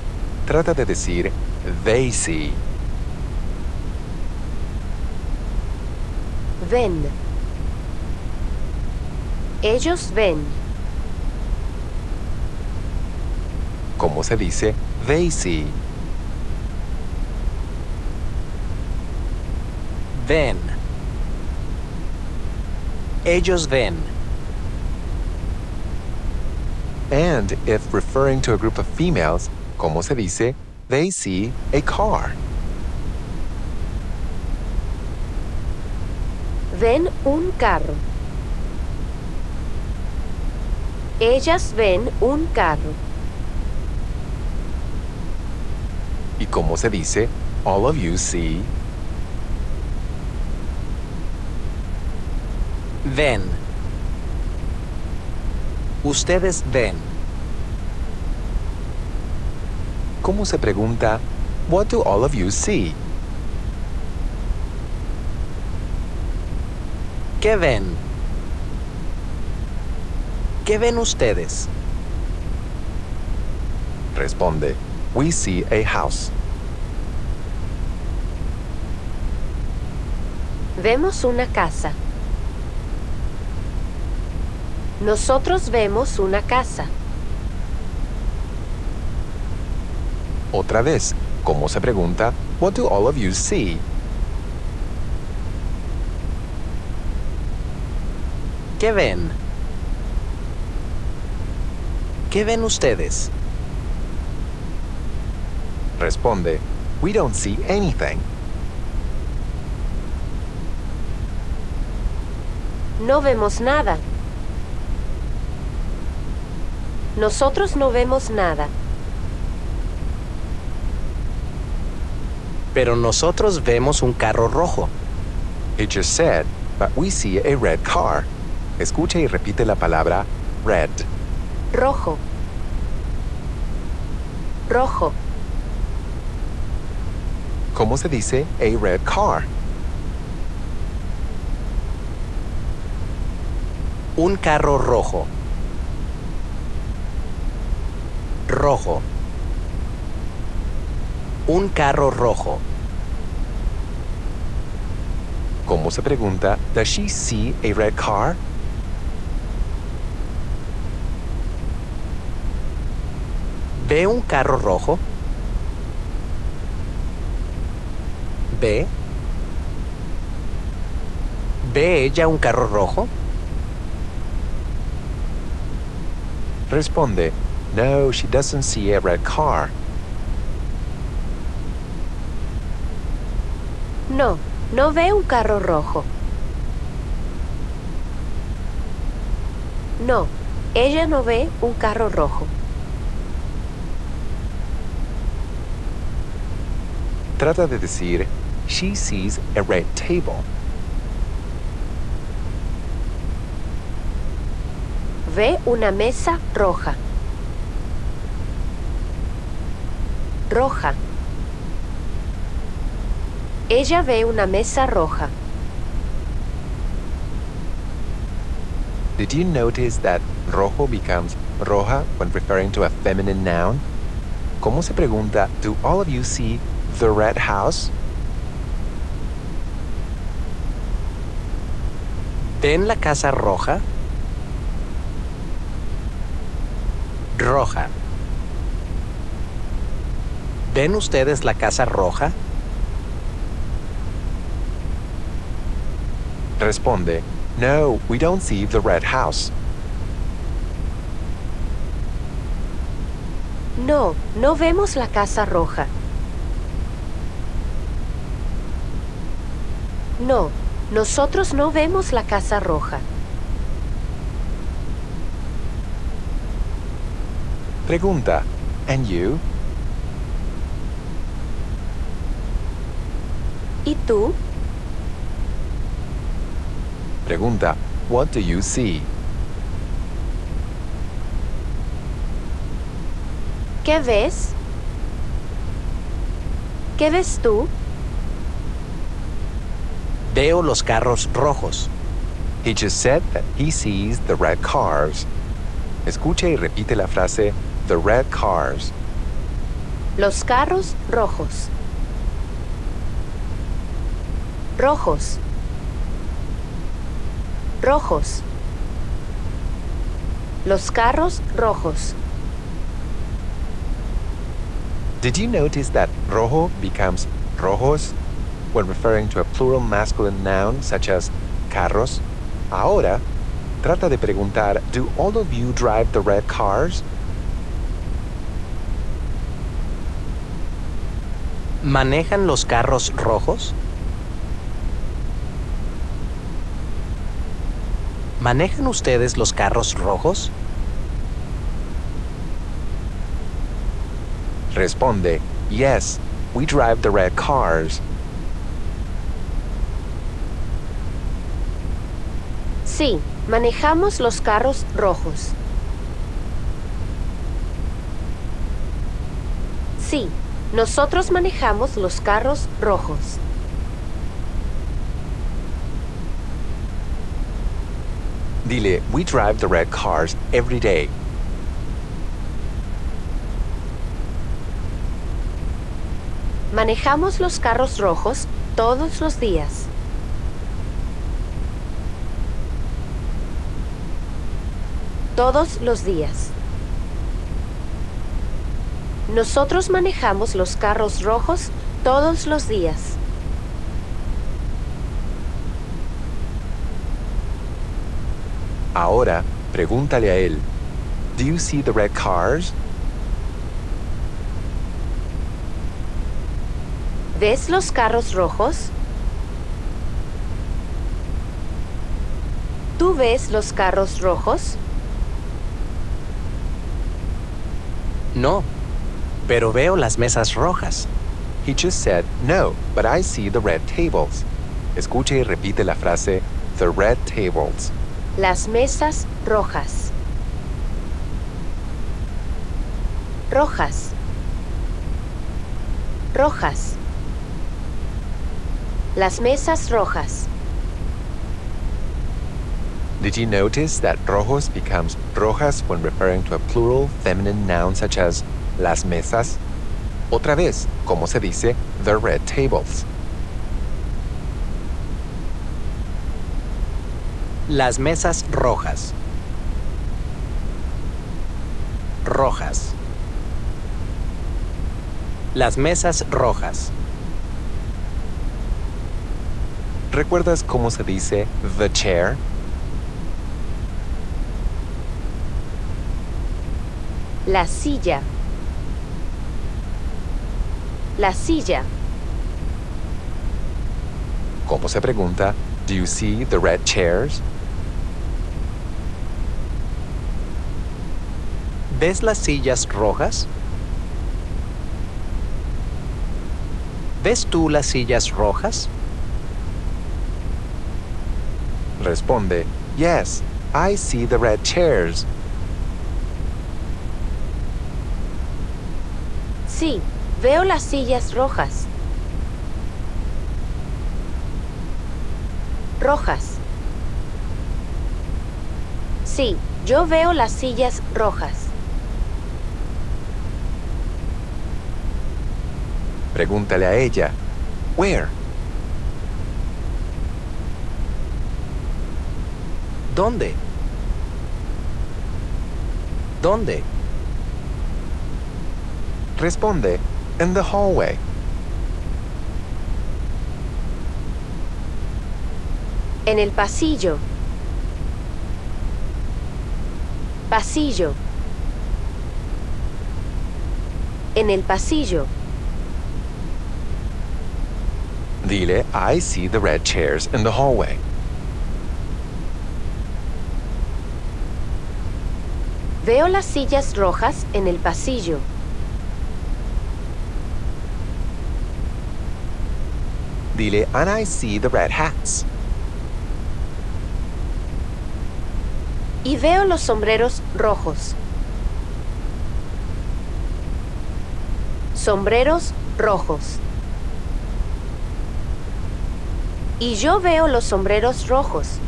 trata de decir they see. Ven. Ellos ven. ¿Cómo se dice they see? Ven. Ellos ven. And if referring to a group of females, ¿cómo se dice they see a car? Ven un carro. Ellas ven un carro. ¿Y cómo se dice all of you see? Ven. Ustedes ven. ¿Cómo se pregunta what do all of you see? ¿Qué ven? ¿Qué ven ustedes? Responde, we see a house. Vemos una casa. Nosotros vemos una casa. Otra vez, ¿cómo se pregunta what do all of you see? ¿Qué ven? ¿Qué ven ustedes? Responde, we don't see anything. No vemos nada. Nosotros no vemos nada. Pero nosotros vemos un carro rojo. It just said, but we see a red car. Escucha y repite la palabra red. Rojo. Rojo. ¿Cómo se dice a red car? Un carro rojo. Rojo. Un carro rojo. ¿Cómo se pregunta does she see a red car? ¿Ve un carro rojo? ¿Ve? ¿Ve ella un carro rojo? Responde, no, she doesn't see a red car. No, no ve un carro rojo. No, ella no ve un carro rojo. Trata de decir, she sees a red table. Ve una mesa roja. Roja. Ella ve una mesa roja. Did you notice that rojo becomes roja when referring to a feminine noun? ¿Cómo se pregunta, do all of you see the red house? ¿Ven la casa roja? Roja. ¿Ven ustedes la casa roja? Responde, no, we don't see the red house. No, no vemos la casa roja. No, nosotros no vemos la casa roja. Pregunta, and you? ¿Y tú? Pregunta, what do you see? ¿Qué ves? ¿Qué ves tú? Veo los carros rojos. He just said that he sees the red cars. Escucha y repite la frase, the red cars. Los carros rojos. Rojos. Rojos. Los carros rojos. Did you notice that rojo becomes rojos when referring to a plural masculine noun such as carros? Ahora, trata de preguntar, do all of you drive the red cars? ¿Manejan los carros rojos? ¿Manejan ustedes los carros rojos? Responde, yes, we drive the red cars. Sí, manejamos los carros rojos. Sí, nosotros manejamos los carros rojos. Dile, we drive the red cars every day. Manejamos los carros rojos todos los días. Todos los días. Nosotros manejamos los carros rojos todos los días. Ahora, pregúntale a él, do you see the red cars? ¿Ves los carros rojos? ¿Tú ves los carros rojos? No, pero veo las mesas rojas. He just said, no, but I see the red tables. Escuche y repite la frase, the red tables. Las mesas rojas. Rojas. Rojas. Las mesas rojas. Did you notice that rojos becomes rojas when referring to a plural feminine noun such as las mesas? Otra vez, ¿cómo se dice the red tables? Las mesas rojas. Rojas. Las mesas rojas. ¿Recuerdas cómo se dice the chair? La silla. La silla. ¿Cómo se pregunta do you see the red chairs? ¿Ves las sillas rojas? ¿Ves tú las sillas rojas? Responde, yes, I see the red chairs. Sí, veo las sillas rojas. Rojas. Sí, yo veo las sillas rojas. Pregúntale a ella, where? ¿Dónde? ¿Dónde? Responde, in the hallway. En el pasillo. Pasillo. En el pasillo. Dile, I see the red chairs in the hallway. Veo las sillas rojas en el pasillo. Dile, and I see the red hats. Y veo los sombreros rojos. Sombreros rojos. Y yo veo los sombreros rojos.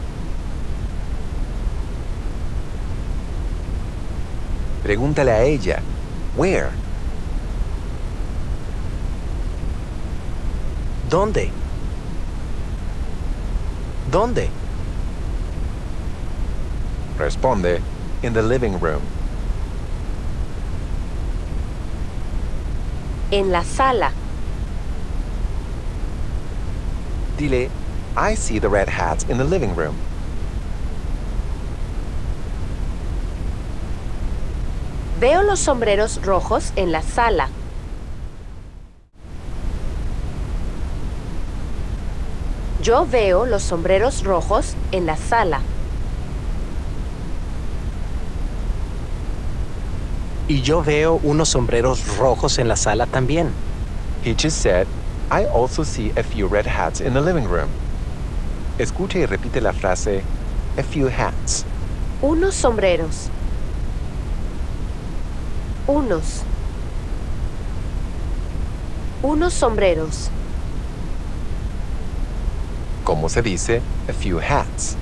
Pregúntale a ella, where? ¿Dónde? ¿Dónde? Responde, in the living room. En la sala. Dile, I see the red hats in the living room. Veo los sombreros rojos en la sala. Yo veo los sombreros rojos en la sala. Y yo veo unos sombreros rojos en la sala también. He just said, I also see a few red hats in the living room. Escucha y repite la frase, a few hats. Unos sombreros. Unos. Unos sombreros. ¿Cómo se dice a few hats?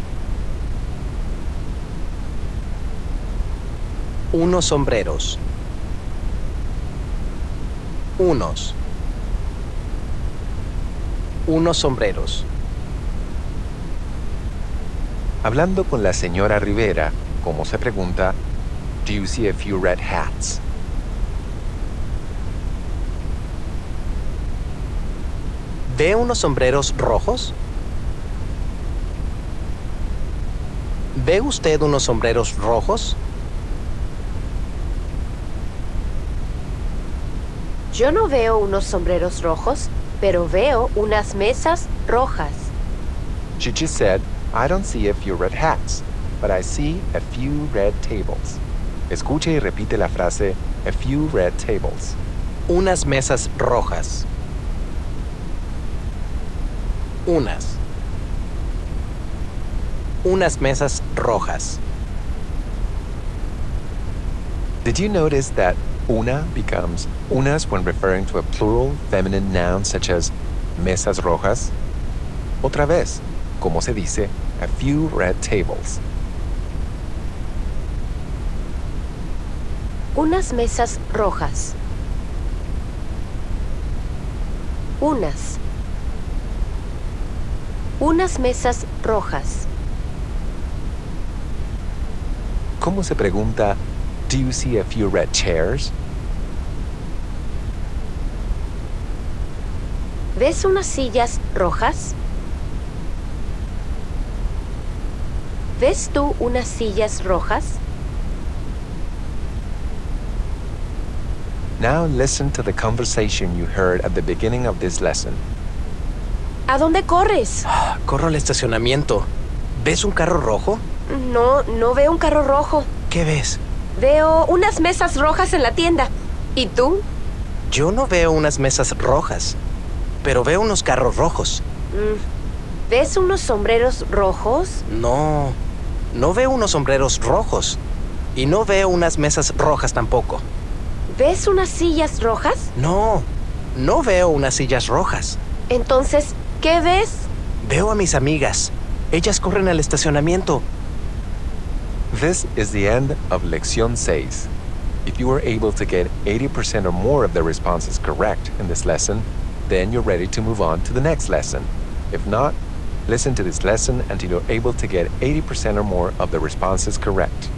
Unos sombreros. Unos. Unos sombreros. Hablando con la señora Rivera, ¿cómo se pregunta, do you see a few red hats? ¿Ve unos sombreros rojos? ¿Ve usted unos sombreros rojos? Yo no veo unos sombreros rojos, pero veo unas mesas rojas. She just said, I don't see a few red hats, but I see a few red tables. Escucha y repite la frase, a few red tables. Unas mesas rojas. Unas. Unas mesas rojas. Did you notice that una becomes unas when referring to a plural feminine noun such as mesas rojas? Otra vez, ¿cómo se dice a few red tables? Unas mesas rojas. Unas. Unas mesas rojas. ¿Cómo se pregunta, do you see a few red chairs? ¿Ves unas sillas rojas? ¿Ves tú unas sillas rojas? Now listen to the conversation you heard at the beginning of this lesson. ¿A dónde corres? Corro al estacionamiento. ¿Ves un carro rojo? No veo un carro rojo. ¿Qué ves? Veo unas mesas rojas en la tienda. ¿Y tú? Yo no veo unas mesas rojas, pero veo unos carros rojos. ¿Ves unos sombreros rojos? No veo unos sombreros rojos. Y no veo unas mesas rojas tampoco. ¿Ves unas sillas rojas? No veo unas sillas rojas. Entonces, ¿qué ves? Veo a mis amigas. Ellas corren al estacionamiento. This is the end of Lección 6. If you were able to get 80% or more of the responses correct in this lesson, then you're ready to move on to the next lesson. If not, listen to this lesson until you're able to get 80% or more of the responses correct.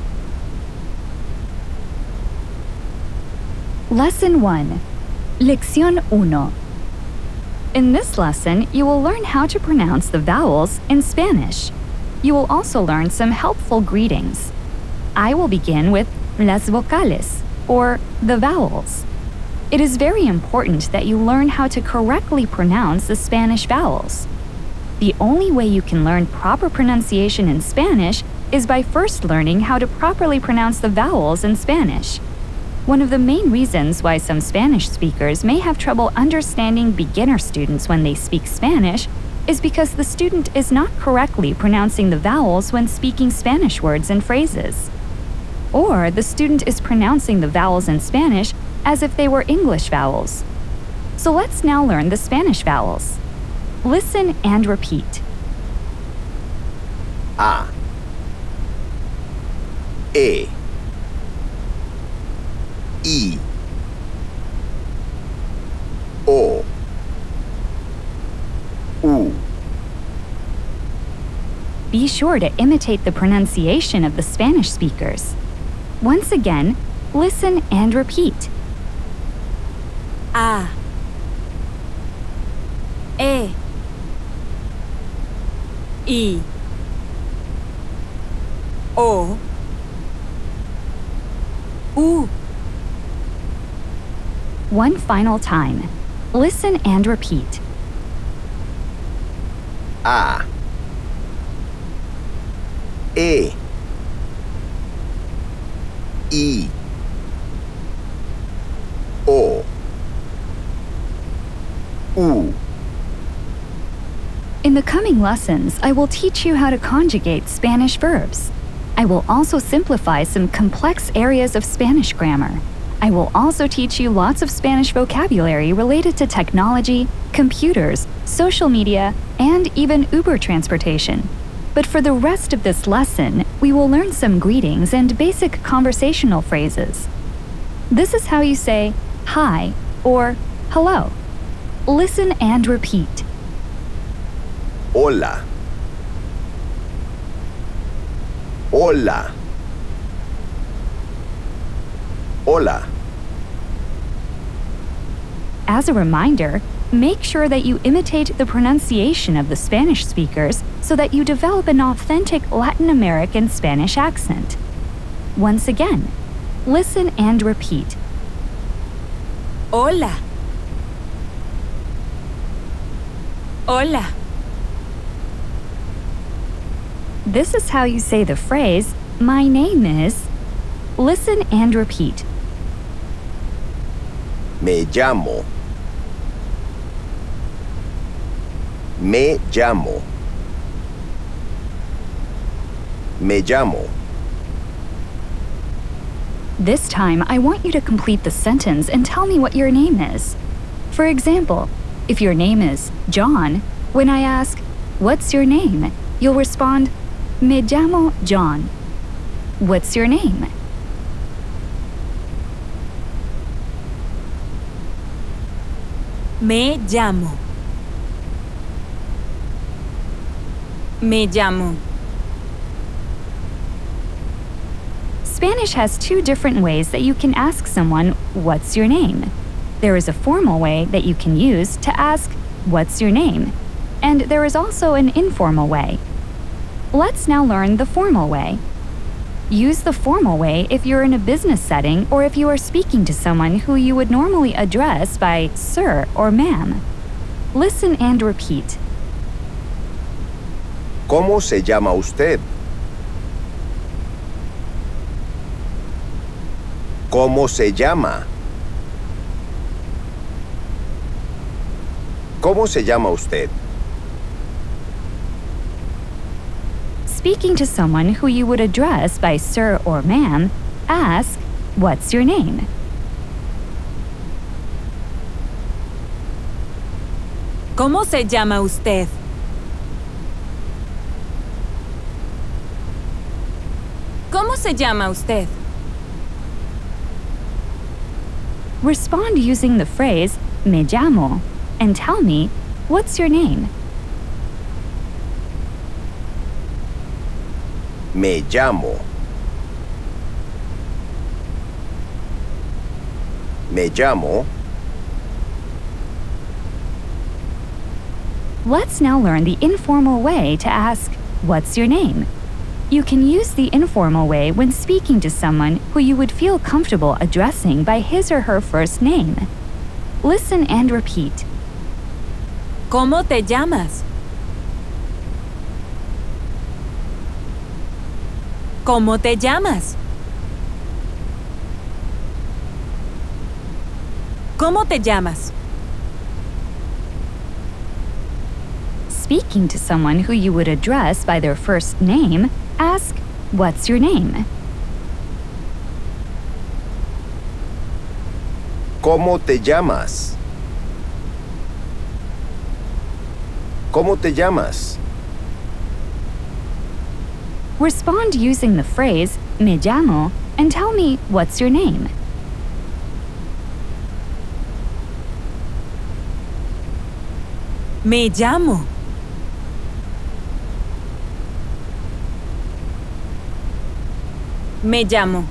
Lesson 1. Lección 1. In this lesson, you will learn how to pronounce the vowels in Spanish. You will also learn some helpful greetings. I will begin with las vocales, or the vowels. It is very important that you learn how to correctly pronounce the Spanish vowels. The only way you can learn proper pronunciation in Spanish is by first learning how to properly pronounce the vowels in Spanish. One of the main reasons why some Spanish speakers may have trouble understanding beginner students when they speak Spanish is because the student is not correctly pronouncing the vowels when speaking Spanish words and phrases. Or the student is pronouncing the vowels in Spanish as if they were English vowels. So let's now learn the Spanish vowels. Listen and repeat. A. E. I. O. U. Be sure to imitate the pronunciation of the Spanish speakers. Once again, listen and repeat. A. E. I. O. U. One final time. Listen and repeat. A. E. I. O. U. In the coming lessons, I will teach you how to conjugate Spanish verbs. I will also simplify some complex areas of Spanish grammar. I will also teach you lots of Spanish vocabulary related to technology, computers, social media, and even Uber transportation. But for the rest of this lesson, we will learn some greetings and basic conversational phrases. This is how you say hi or hello. Listen and repeat. Hola. Hola. Hola. As a reminder, make sure that you imitate the pronunciation of the Spanish speakers so that you develop an authentic Latin American Spanish accent. Once again, listen and repeat. Hola. Hola. This is how you say the phrase, my name is. Listen and repeat. Me llamo. Me llamo. Me llamo. This time, I want you to complete the sentence and tell me what your name is. For example, if your name is John, when I ask, what's your name? You'll respond, Me llamo John. What's your name? Me llamo. Me llamo. Spanish has two different ways that you can ask someone, what's your name? There is a formal way that you can use to ask, what's your name? And there is also an informal way. Let's now learn the formal way. Use the formal way if you're in a business setting or if you are speaking to someone who you would normally address by sir or ma'am. Listen and repeat. ¿Cómo se llama usted? ¿Cómo se llama? ¿Cómo se llama usted? Speaking to someone who you would address by sir or ma'am, ask, "What's your name?" ¿Cómo se llama usted? ¿Cómo se llama usted? Respond using the phrase, "Me llamo," and tell me, "What's your name?" Me llamo. Me llamo. Let's now learn the informal way to ask, "What's your name?" You can use the informal way when speaking to someone who you would feel comfortable addressing by his or her first name. Listen and repeat. ¿Cómo te llamas? ¿Cómo te llamas? ¿Cómo te llamas? Speaking to someone who you would address by their first name, ask, "What's your name?" ¿Cómo te llamas? ¿Cómo te llamas? Respond using the phrase, "Me llamo," and tell me, "What's your name?" Me llamo. Me llamo.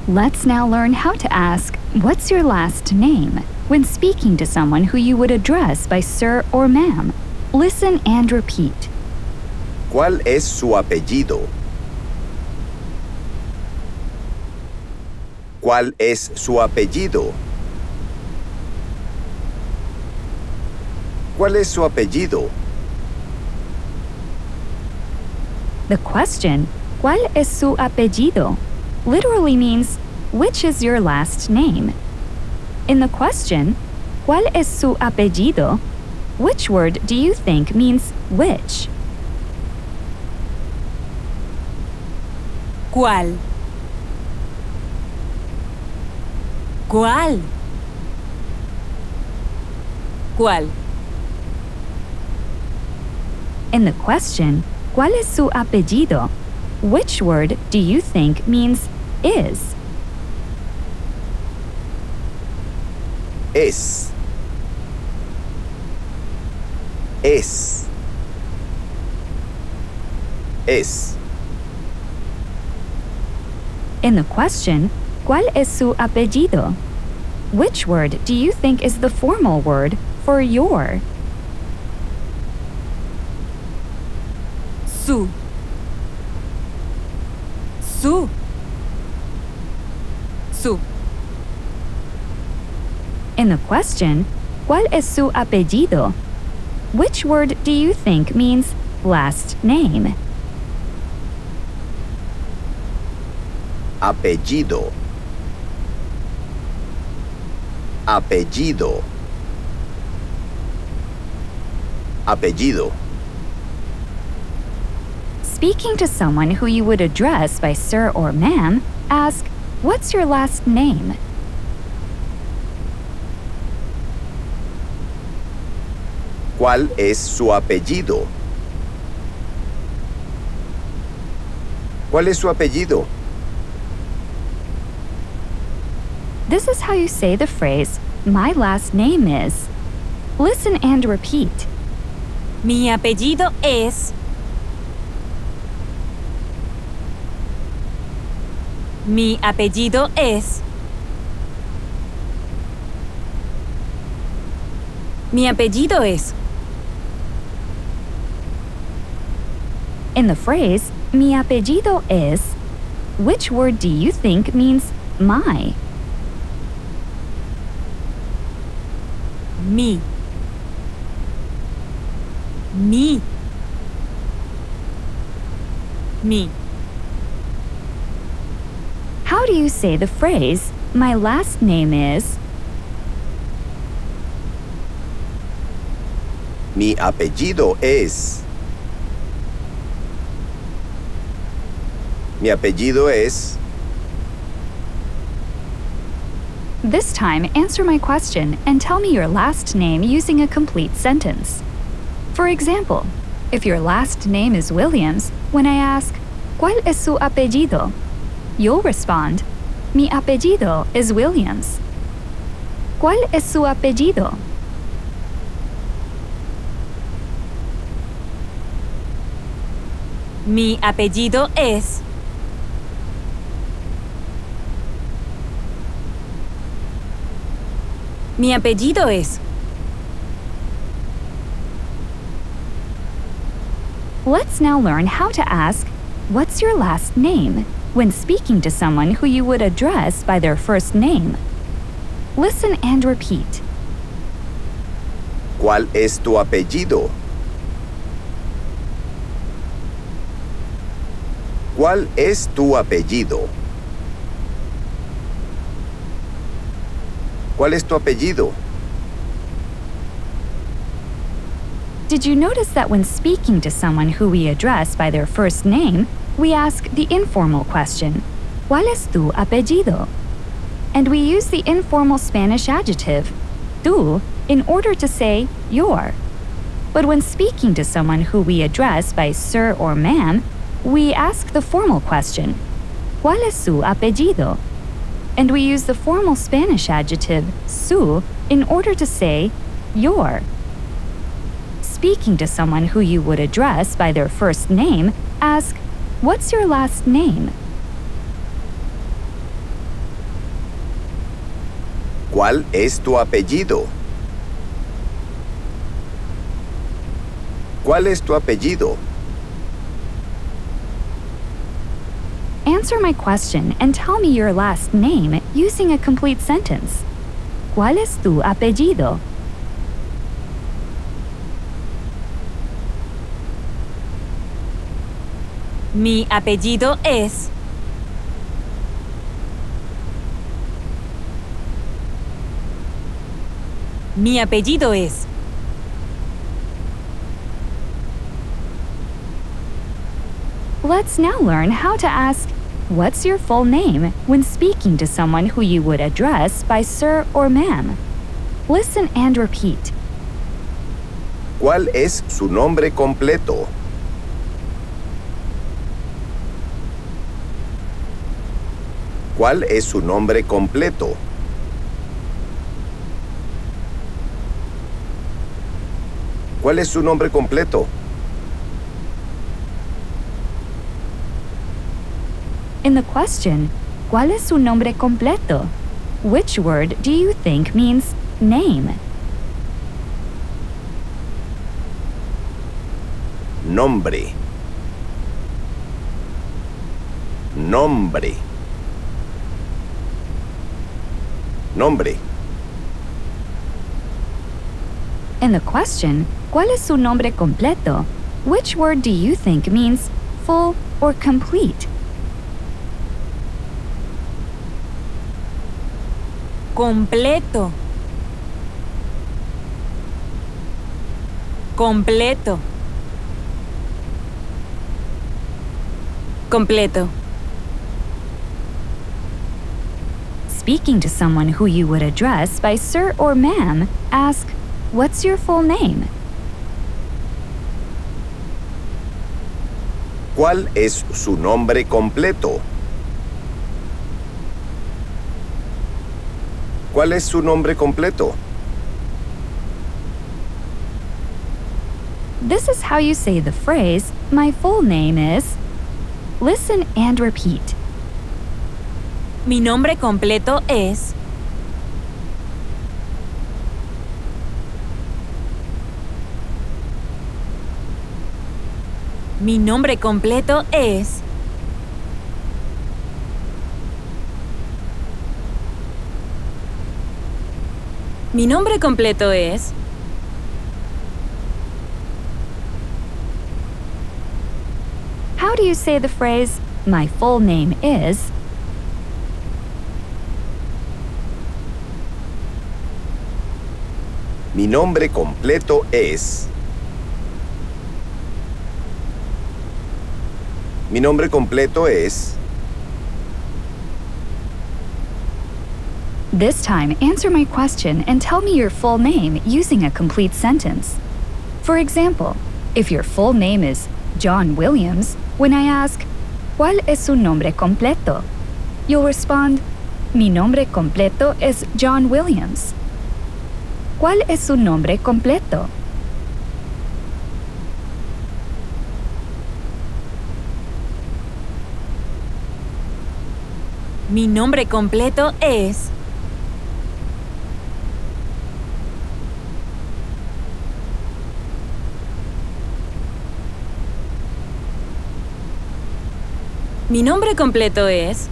Let's now learn how to ask, "What's your last name?" when speaking to someone who you would address by sir or ma'am. Listen and repeat. ¿Cuál es su apellido? ¿Cuál es su apellido? ¿Cuál es su apellido? The question, "¿Cuál es su apellido?" literally means, "Which is your last name?" In the question, "¿Cuál es su apellido?" which word do you think means which? ¿Cuál? ¿Cuál? ¿Cuál? In the question, "¿Cuál es su apellido?" which word do you think means is? Es. Es. Es. In the question, "¿Cuál es su apellido?" which word do you think is the formal word for your? Su. Su. Su. In the question, "¿Cuál es su apellido?" which word do you think means last name? Apellido. Apellido. Apellido. Speaking to someone who you would address by sir or ma'am, ask, "What's your last name?" ¿Cuál es su apellido? ¿Cuál es su apellido? This is how you say the phrase, "My last name is." Listen and repeat. Mi apellido es. Mi apellido es. Mi apellido es. In the phrase, mi apellido es, which word do you think means my? Mi. Mi. Mi. How do you say the phrase, my last name is? Mi apellido es. Mi apellido es. This time, answer my question and tell me your last name using a complete sentence. For example, if your last name is Williams, when I ask, ¿Cuál es su apellido? You'll respond, Mi apellido es Williams. ¿Cuál es su apellido? Mi apellido es. Mi apellido es. Let's now learn how to ask, What's your last name? When speaking to someone who you would address by their first name. Listen and repeat. ¿Cuál es tu apellido? ¿Cuál es tu apellido? ¿Cuál es tu apellido? Did you notice that when speaking to someone who we address by their first name, we ask the informal question, ¿Cuál es tu apellido? And we use the informal Spanish adjective, tú, in order to say your. But when speaking to someone who we address by sir or ma'am, we ask the formal question, ¿Cuál es su apellido? And we use the formal Spanish adjective, su, in order to say your. Speaking to someone who you would address by their first name, ask, What's your last name? ¿Cuál es tu apellido? ¿Cuál es tu apellido? Answer my question and tell me your last name using a complete sentence. ¿Cuál es tu apellido? Mi apellido es. Mi apellido es. Let's now learn how to ask, What's your full name when speaking to someone who you would address by sir or ma'am? Listen and repeat. ¿Cuál es su nombre completo? ¿Cuál es su nombre completo? ¿Cuál es su nombre completo? In the question, ¿Cuál es su nombre completo? Which word do you think means name? Nombre. Nombre. Nombre. In the question, ¿Cuál es su nombre completo? Which word do you think means full or complete? Completo. Completo. Completo. Speaking to someone who you would address by sir or ma'am, ask, What's your full name? ¿Cuál es su nombre completo? ¿Cuál es su nombre completo? This is how you say the phrase, My full name is. Listen and repeat. Mi nombre completo es. Mi nombre completo es... Mi nombre completo es... How do you say the phrase, my full name is? Mi nombre completo es... Mi nombre completo es... This time, answer my question and tell me your full name using a complete sentence. For example, if your full name is John Williams, when I ask, ¿Cuál es su nombre completo? You'll respond, Mi nombre completo es John Williams. ¿Cuál es su nombre completo? Mi nombre completo es... Mi nombre completo es...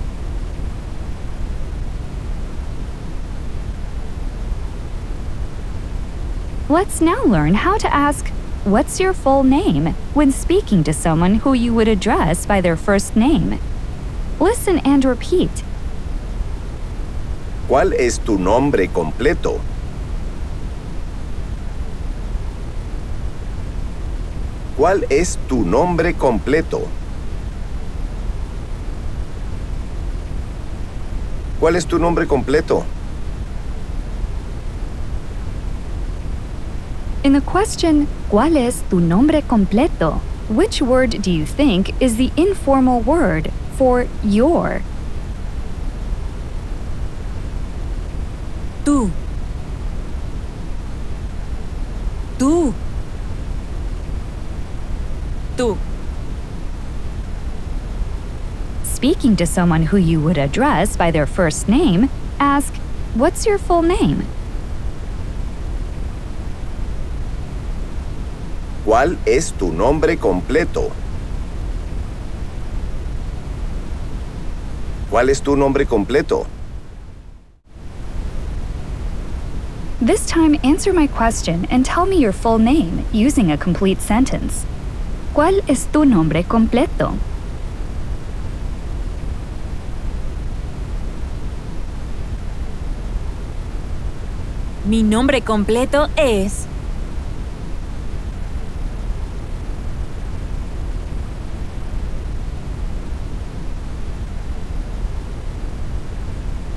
Let's now learn how to ask, What's your full name? When speaking to someone who you would address by their first name. Listen and repeat. ¿Cuál es tu nombre completo? ¿Cuál es tu nombre completo? ¿Cuál es tu nombre completo? In the question, ¿Cuál es tu nombre completo? Which word do you think is the informal word for your? Tú. Tú. Tú. Speaking to someone who you would address by their first name, ask, What's your full name? ¿Cuál es tu nombre completo? ¿Cuál es tu nombre completo? This time, answer my question and tell me your full name using a complete sentence. ¿Cuál es tu nombre completo? Mi nombre completo es...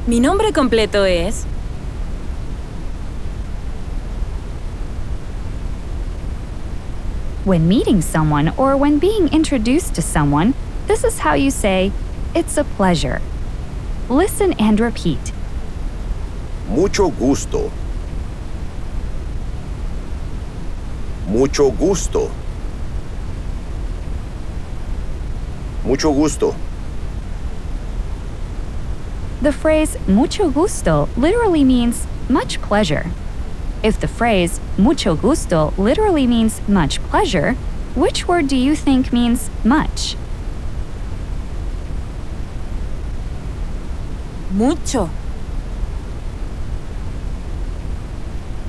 Mi nombre completo es... When meeting someone or when being introduced to someone, this is how you say, It's a pleasure. Listen and repeat. Mucho gusto. Mucho gusto. Mucho gusto. The phrase mucho gusto literally means much pleasure. If the phrase mucho gusto literally means much pleasure, which word do you think means much? Mucho.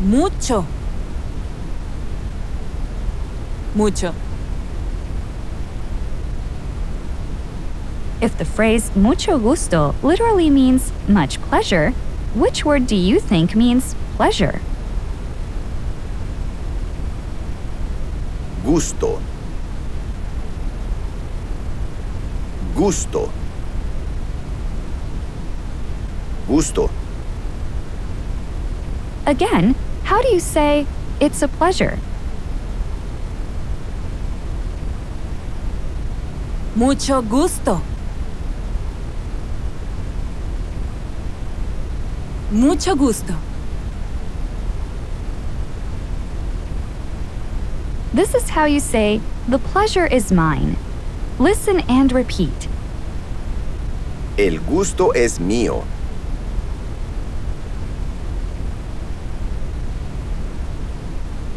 Mucho. Mucho. If the phrase mucho gusto literally means much pleasure, which word do you think means pleasure? Gusto. Gusto. Gusto. Again, how do you say, It's a pleasure? Mucho gusto. Mucho gusto. This is how you say, The pleasure is mine. Listen and repeat. El gusto es mío.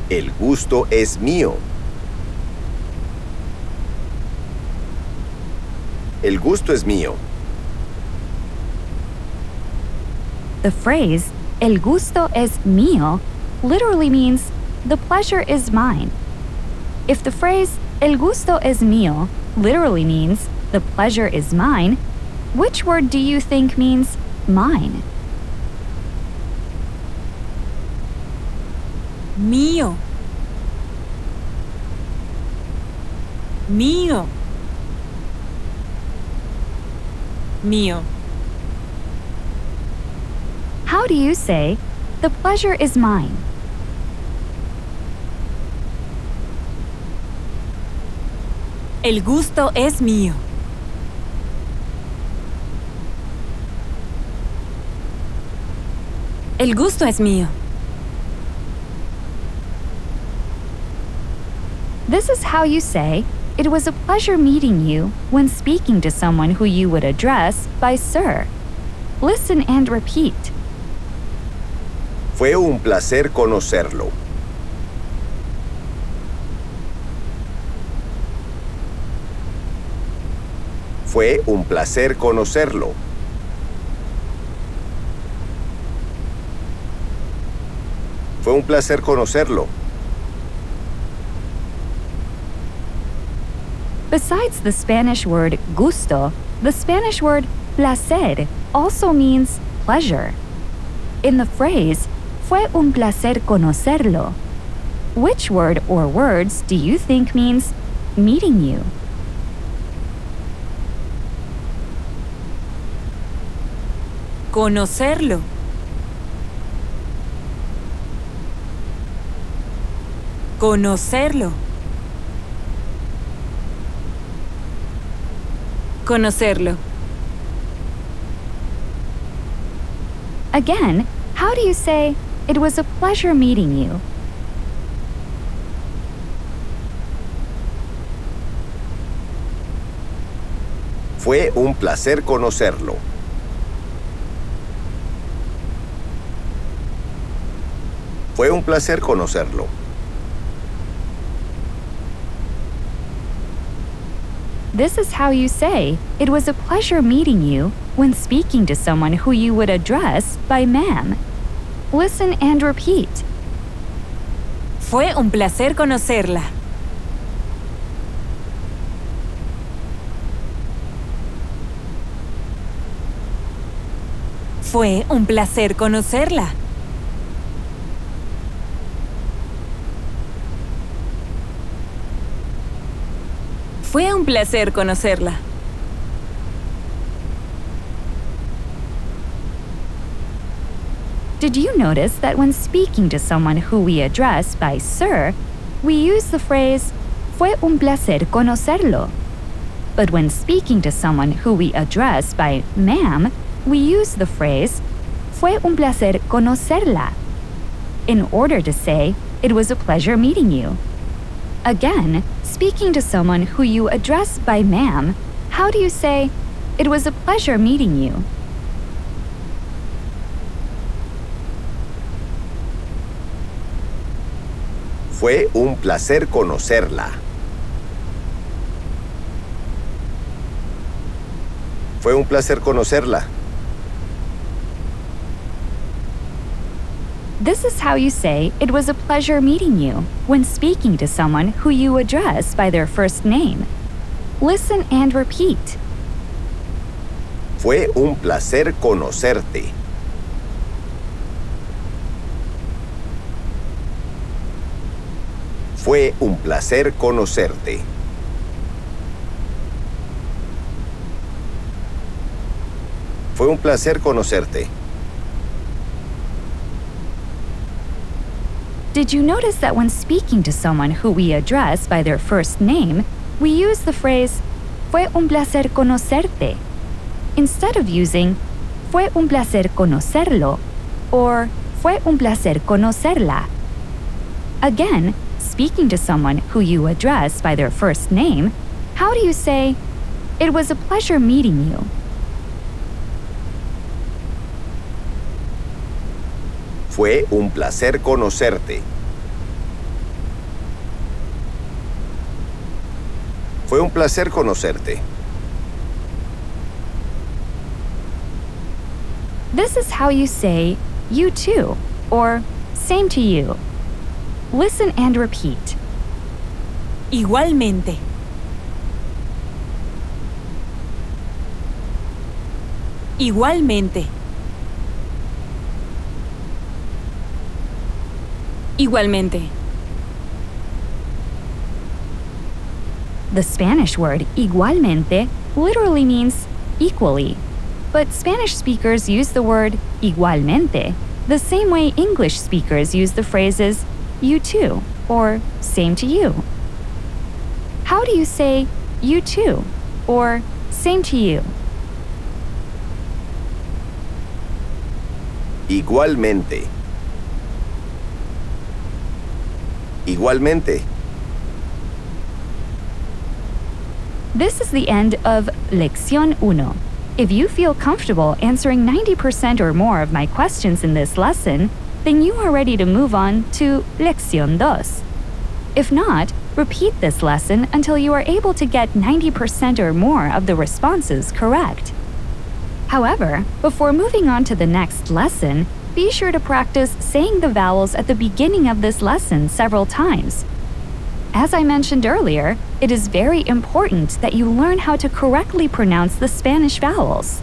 El gusto es mío. El gusto es mío. The phrase, el gusto es mío, literally means, the pleasure is mine. If the phrase, el gusto es mío, literally means, the pleasure is mine, which word do you think means mine? Mío. Mío. Mío. How do you say, the pleasure is mine? El gusto es mío. El gusto es mío. This is how you say, it was a pleasure meeting you when speaking to someone who you would address by sir. Listen and repeat. Fue un placer conocerlo. Fue un placer conocerlo. Fue un placer conocerlo. Besides the Spanish word gusto, the Spanish word placer also means pleasure. In the phrase, fue un placer conocerlo, which word or words do you think means meeting you? Conocerlo. Conocerlo. Conocerlo. Again, how do you say, it was a pleasure meeting you? Fue un placer conocerlo. Fue un placer conocerlo. This is how you say, it was a pleasure meeting you when speaking to someone who you would address by ma'am. Listen and repeat. Fue un placer conocerla. Fue un placer conocerla. Fue un placer conocerla. Did you notice that when speaking to someone who we address by sir, we use the phrase, fue un placer conocerlo? But when speaking to someone who we address by ma'am, we use the phrase, fue un placer conocerla, in order to say, it was a pleasure meeting you. Again, speaking to someone who you address by ma'am, how do you say, it was a pleasure meeting you? Fue un placer conocerla. Fue un placer conocerla. This is how you say, it was a pleasure meeting you, when speaking to someone who you address by their first name. Listen and repeat. Fue un placer conocerte. Fue un placer conocerte. Fue un placer conocerte. Did you notice that when speaking to someone who we address by their first name, we use the phrase, fue un placer conocerte, instead of using, fue un placer conocerlo, or fue un placer conocerla? Again, speaking to someone who you address by their first name, how do you say, it was a pleasure meeting you? Fue un placer conocerte. Fue un placer conocerte. This is how you say you too or same to you. Listen and repeat. Igualmente. Igualmente. Igualmente. The Spanish word igualmente literally means equally, but Spanish speakers use the word igualmente the same way English speakers use the phrases you too or same to you. How do you say you too or same to you? Igualmente. Igualmente. This is the end of Lección 1. If you feel comfortable answering 90% or more of my questions in this lesson, then you are ready to move on to Lección 2. If not, repeat this lesson until you are able to get 90% or more of the responses correct. However, before moving on to the next lesson, be sure to practice saying the vowels at the beginning of this lesson several times. As I mentioned earlier, it is very important that you learn how to correctly pronounce the Spanish vowels.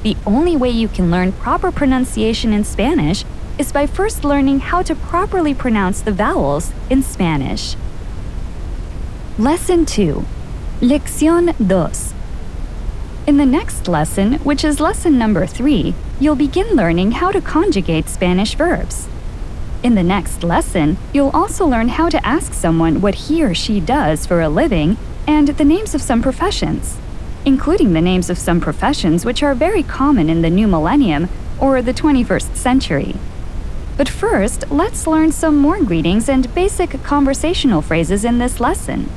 The only way you can learn proper pronunciation in Spanish is by first learning how to properly pronounce the vowels in Spanish. Lesson 2. Lección 2. In the next lesson, which is lesson number 3, you'll begin learning how to conjugate Spanish verbs. In the next lesson, you'll also learn how to ask someone what he or she does for a living and the names of some professions, including the names of some professions which are very common in the new millennium or the 21st century. But first, let's learn some more greetings and basic conversational phrases in this lesson.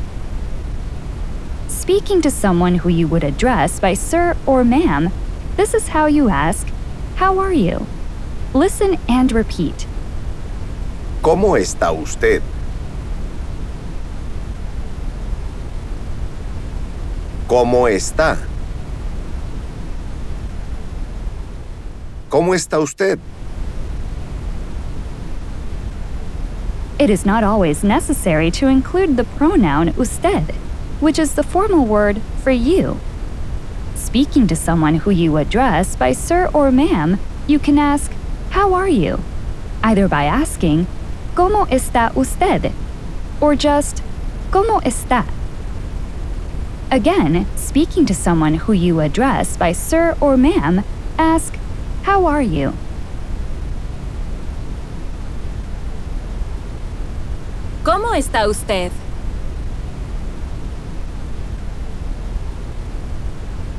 Speaking to someone who you would address by sir or ma'am, this is how you ask, "How are you?" Listen and repeat. ¿Cómo está usted? ¿Cómo está? ¿Cómo está usted? It is not always necessary to include the pronoun usted, which is the formal word for you. Speaking to someone who you address by sir or ma'am, you can ask, "How are you?" either by asking, ¿Cómo está usted? or just, ¿Cómo está? Again, speaking to someone who you address by sir or ma'am, ask, "How are you?" ¿Cómo está usted?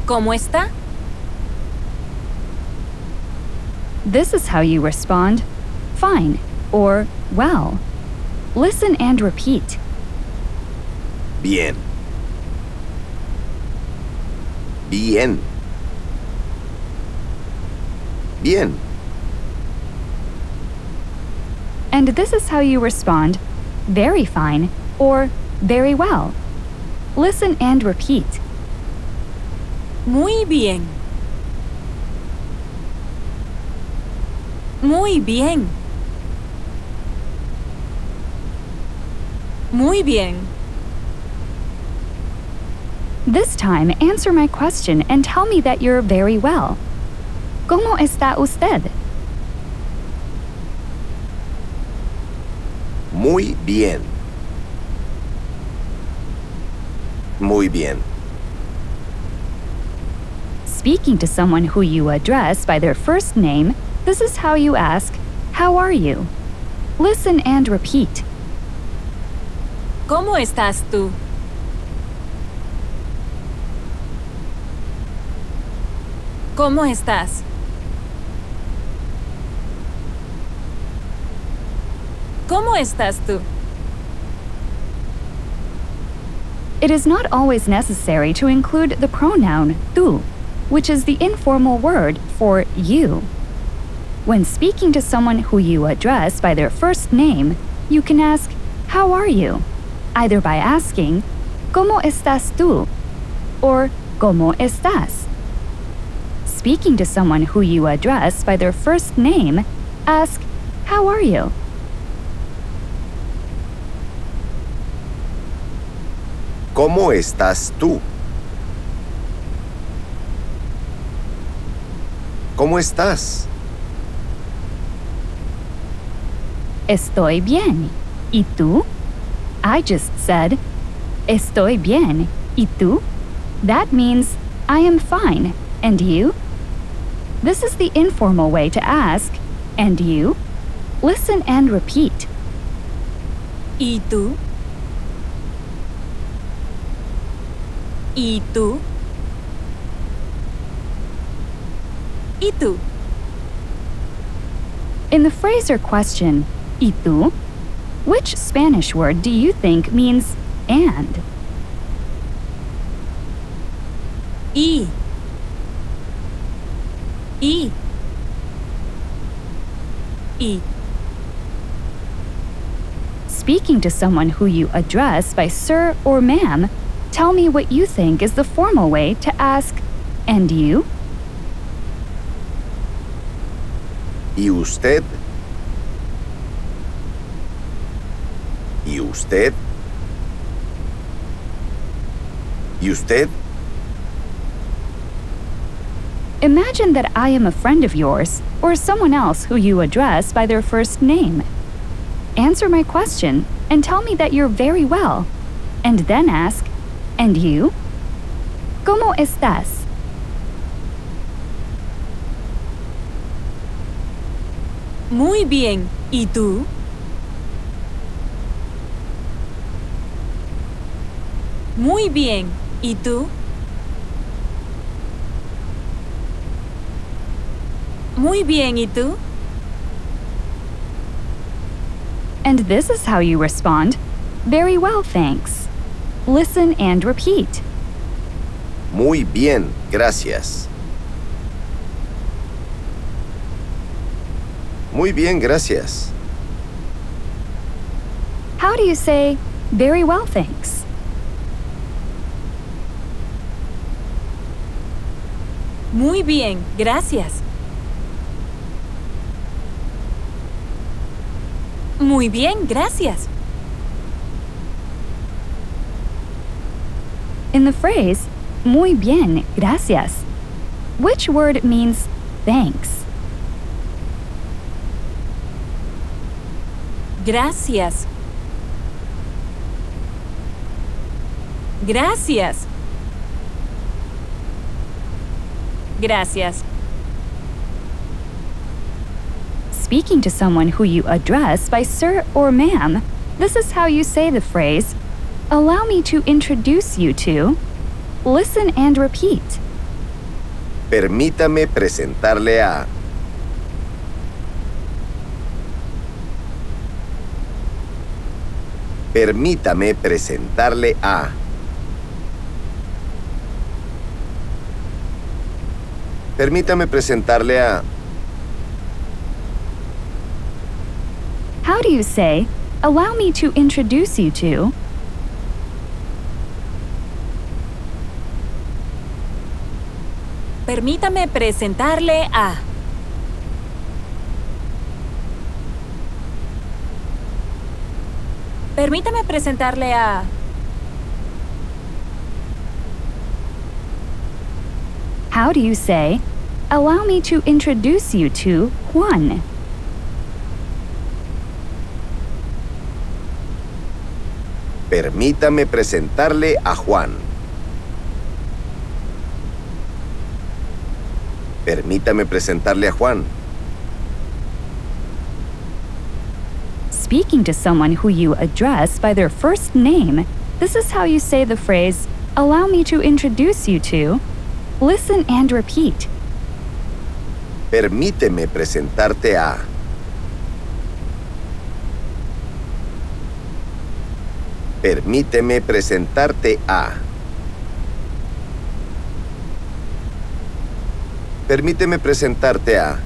¿Cómo está? This is how you respond, "Fine," or "Well." Listen and repeat. Bien. Bien. Bien. And this is how you respond, "Very fine," or "Very well." Listen and repeat. Muy bien. Muy bien. Muy bien. This time, answer my question and tell me that you're very well. ¿Cómo está usted? Muy bien. Muy bien. Speaking to someone who you address by their first name, this is how you ask, "How are you?" Listen and repeat. ¿Cómo estás tú? ¿Cómo estás? ¿Cómo estás tú? It is not always necessary to include the pronoun tú, which is the informal word for you. When speaking to someone who you address by their first name, you can ask, "How are you?" either by asking, "¿Cómo estás tú?" or "¿Cómo estás?" speaking to someone who you address by their first name, ask, "How are you?" ¿Cómo estás tú? ¿Cómo estás? Estoy bien. ¿Y tú? I just said, Estoy bien. ¿Y tú? That means, I am fine. And you? This is the informal way to ask, and you? Listen and repeat. ¿Y tú? ¿Y tú? ¿Y tú? In the phrase or question, ¿y tú? Which Spanish word do you think means and? ¿Y? ¿Y? ¿Y? Speaking to someone who you address by sir or ma'am, tell me what you think is the formal way to ask, "And you?" ¿Y usted? ¿Y usted? ¿Y usted? Imagine that I am a friend of yours or someone else who you address by their first name. Answer my question and tell me that you're very well, and then ask, "And you?" ¿Cómo estás? Muy bien. ¿Y tú? Muy bien. ¿Y tú? Muy bien. ¿Y tú? And this is how you respond. Very well, thanks. Listen and repeat. Muy bien, gracias. Muy bien, gracias. How do you say, "Very well, thanks"? Muy bien. Gracias. Muy bien. Gracias. In the phrase, muy bien, gracias, which word means thanks? Gracias. Gracias. Gracias. Speaking to someone who you address by sir or ma'am, this is how you say the phrase, "Allow me to introduce you to." Listen and repeat. Permítame presentarle a... Permítame presentarle a... Permítame presentarle a... How do you say, "Allow me to introduce you to"? Permítame presentarle a. Permítame presentarle a. How do you say, "Allow me to introduce you to Juan"? Permítame presentarle a Juan. Permítame presentarle a Juan. Speaking to someone who you address by their first name, this is how you say the phrase, "Allow me to introduce you to." Listen and repeat. Permíteme presentarte a... Permíteme presentarte a... Permíteme presentarte a...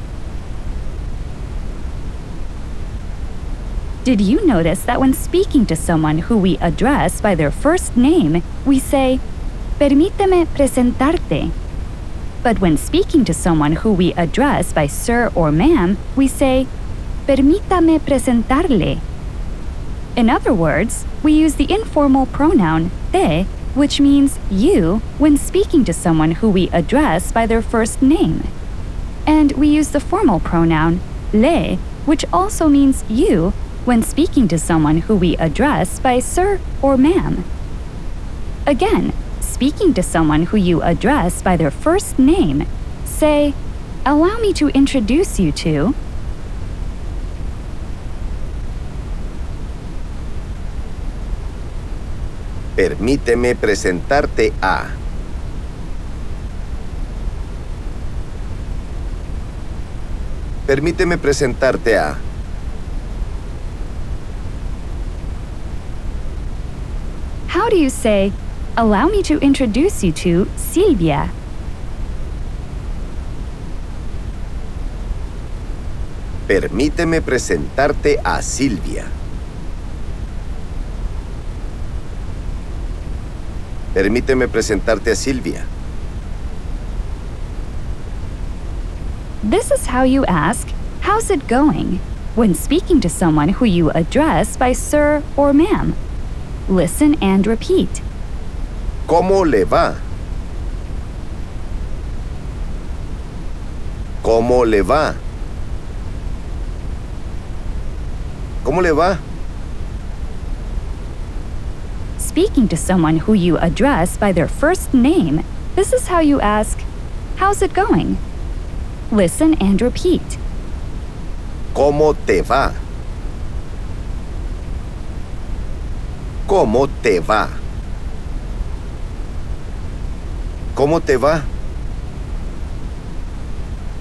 Did you notice that when speaking to someone who we address by their first name, we say, "Permíteme presentarte"? But when speaking to someone who we address by sir or ma'am, we say, permítame presentarle. In other words, we use the informal pronoun te, which means you, when speaking to someone who we address by their first name. And we use the formal pronoun le, which also means you, when speaking to someone who we address by sir or ma'am. Again, speaking to someone who you address by their first name, say, allow me to introduce you to. Permíteme presentarte a. Permíteme presentarte a. How do you say, allow me to introduce you to Silvia? Permíteme presentarte a Silvia. Permíteme presentarte a Silvia. This is how you ask, how's it going, when speaking to someone who you address by sir or ma'am. Listen and repeat. ¿Cómo le va? ¿Cómo le va? ¿Cómo le va? Speaking to someone who you address by their first name, this is how you ask, how's it going? Listen and repeat. ¿Cómo te va? ¿Cómo te va? ¿Cómo te va?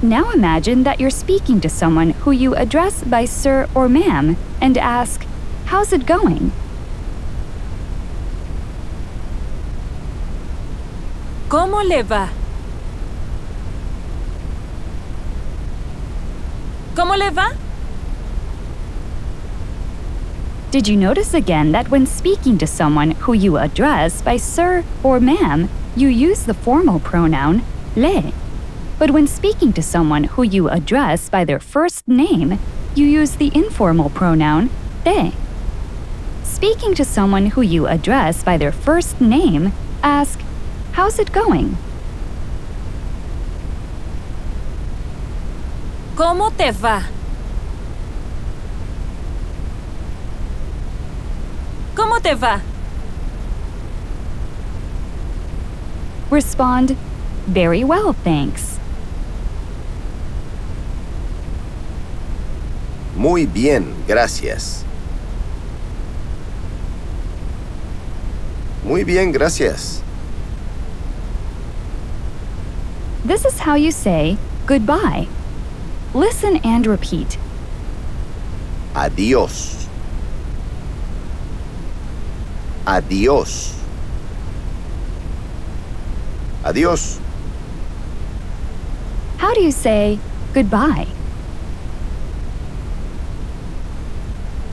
Now imagine that you're speaking to someone who you address by sir or ma'am and ask, how's it going? ¿Cómo le va? ¿Cómo le va? Did you notice again that when speaking to someone who you address by sir or ma'am, you use the formal pronoun le? But when speaking to someone who you address by their first name, you use the informal pronoun te. Speaking to someone who you address by their first name, ask, how's it going? ¿Cómo te va? ¿Cómo te va? Respond, very well, thanks. Muy bien, gracias. Muy bien, gracias. This is how you say goodbye. Listen and repeat. Adiós. Adiós. Adiós. How do you say goodbye?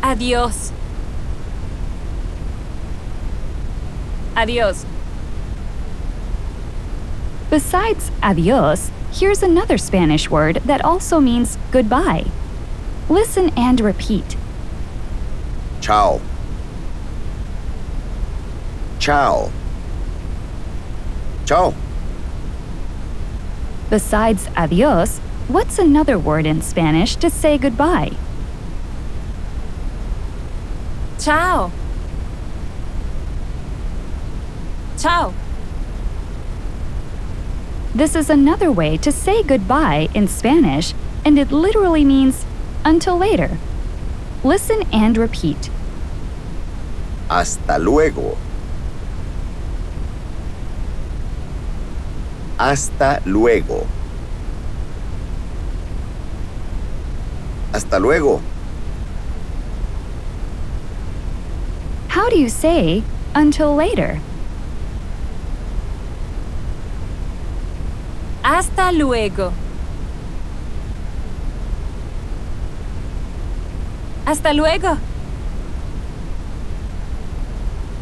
Adiós. Adiós. Besides adiós, here's another Spanish word that also means goodbye. Listen and repeat. Chao. Chao. Chao. Besides adiós, what's another word in Spanish to say goodbye? Chao. Chao. This is another way to say goodbye in Spanish, and it literally means until later. Listen and repeat. Hasta luego. Hasta luego. Hasta luego. How do you say until later? Hasta luego. Hasta luego.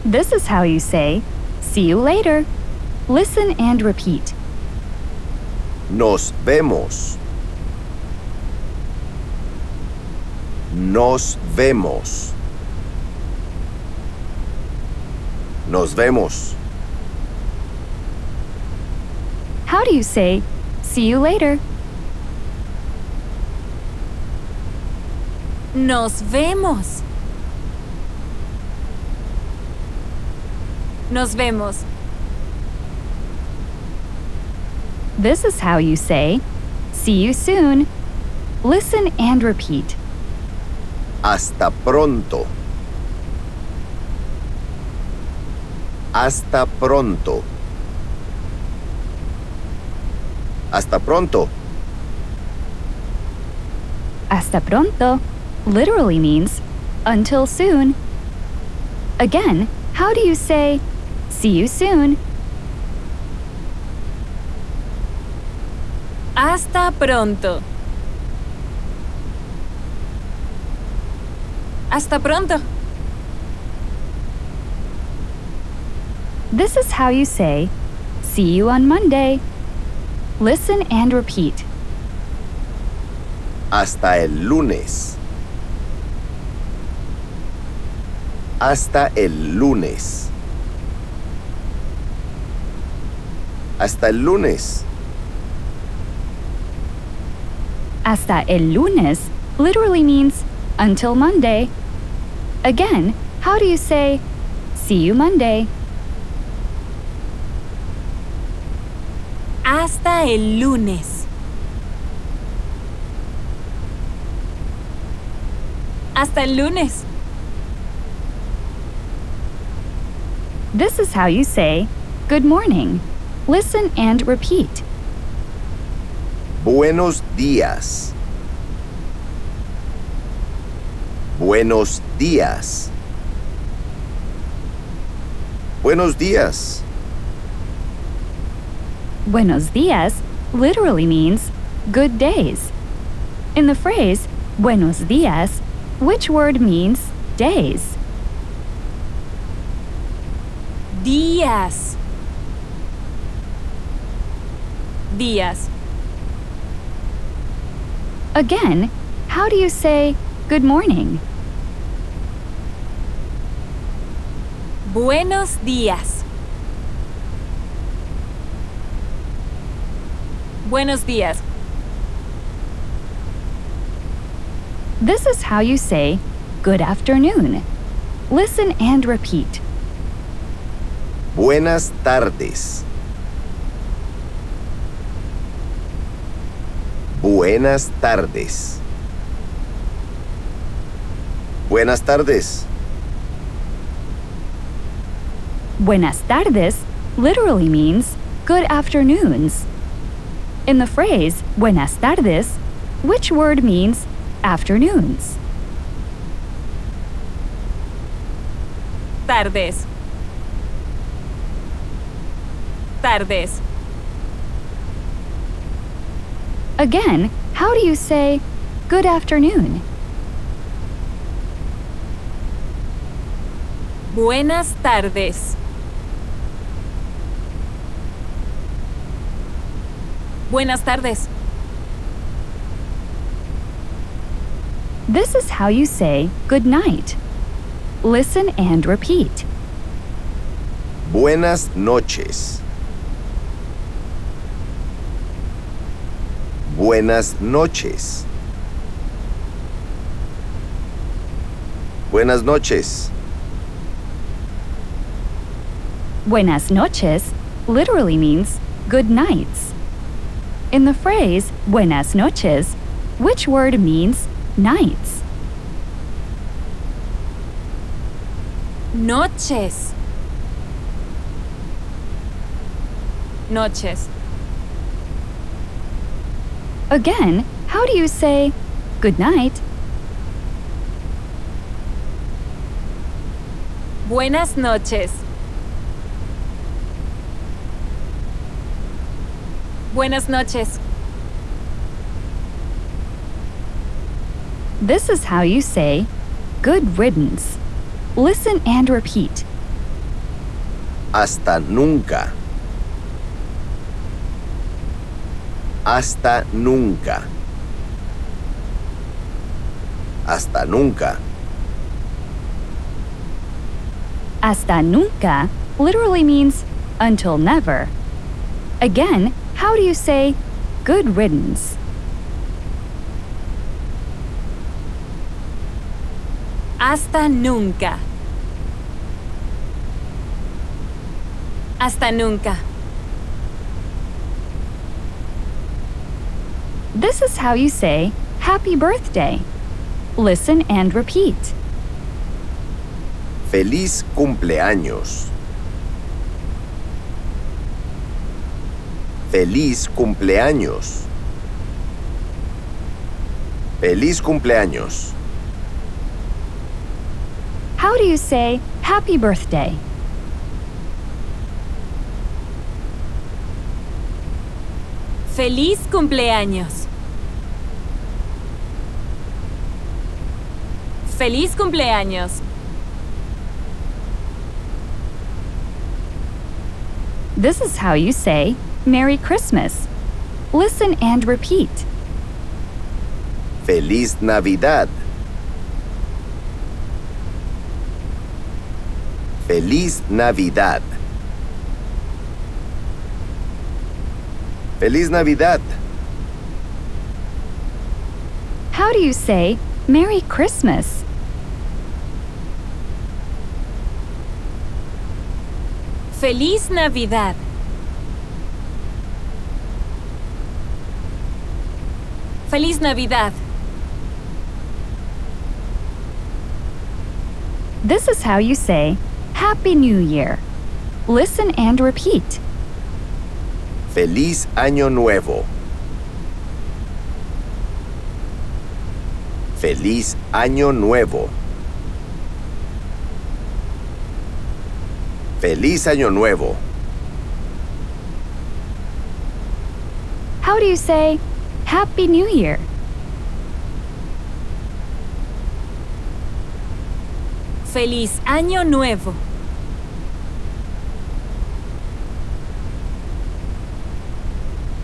This is how you say see you later. Listen and repeat. Nos vemos. Nos vemos. Nos vemos. How do you say, see you later? Nos vemos. Nos vemos. This is how you say, see you soon. Listen and repeat. Hasta pronto. Hasta pronto. Hasta pronto. Hasta pronto literally means until soon. Again, how do you say, see you soon? Hasta pronto. Hasta pronto. This is how you say, see you on Monday. Listen and repeat. Hasta el lunes. Hasta el lunes. Hasta el lunes. Hasta el lunes literally means until Monday. Again, how do you say, see you Monday? Hasta el lunes. Hasta el lunes. This is how you say, good morning. Listen and repeat. Buenos días. Buenos días. Buenos días. Buenos días literally means good days. In the phrase buenos días, which word means days? Días. Días. Again, how do you say good morning? Buenos días. Buenos días. This is how you say good afternoon. Listen and repeat. Buenas tardes. Buenas tardes. Buenas tardes. Buenas tardes literally means good afternoons. In the phrase buenas tardes, which word means afternoons? Tardes. Tardes. Again, how do you say good afternoon? Buenas tardes. Buenas tardes. This is how you say good night. Listen and repeat. Buenas noches. Buenas noches. Buenas noches. Buenas noches literally means good nights. In the phrase buenas noches, which word means nights? Noches. Noches. Again, how do you say good night? Buenas noches. Buenas noches. This is how you say good riddance. Listen and repeat. Hasta nunca. Hasta nunca. Hasta nunca. Hasta nunca literally means until never. Again, how do you say good riddance? Hasta nunca. Hasta nunca. This is how you say happy birthday. Listen and repeat. Feliz cumpleaños. Feliz cumpleaños. Feliz cumpleaños. How do you say happy birthday? Feliz cumpleaños. Feliz cumpleaños. This is how you say Merry Christmas. Listen and repeat. Feliz Navidad. Feliz Navidad. Feliz Navidad. How do you say Merry Christmas? Feliz Navidad. Feliz Navidad. This is how you say Happy New Year. Listen and repeat. Feliz Año Nuevo. Feliz Año Nuevo. Feliz Año Nuevo. How do you say Happy New Year? Feliz Año Nuevo.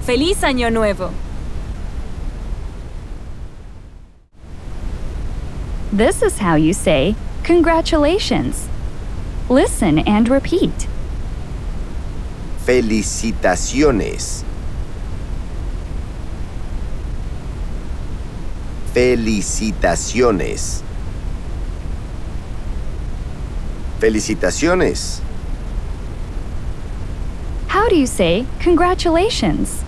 Feliz Año Nuevo. This is how you say congratulations. Listen and repeat. Felicitaciones. Felicitaciones. Felicitaciones. How do you say congratulations?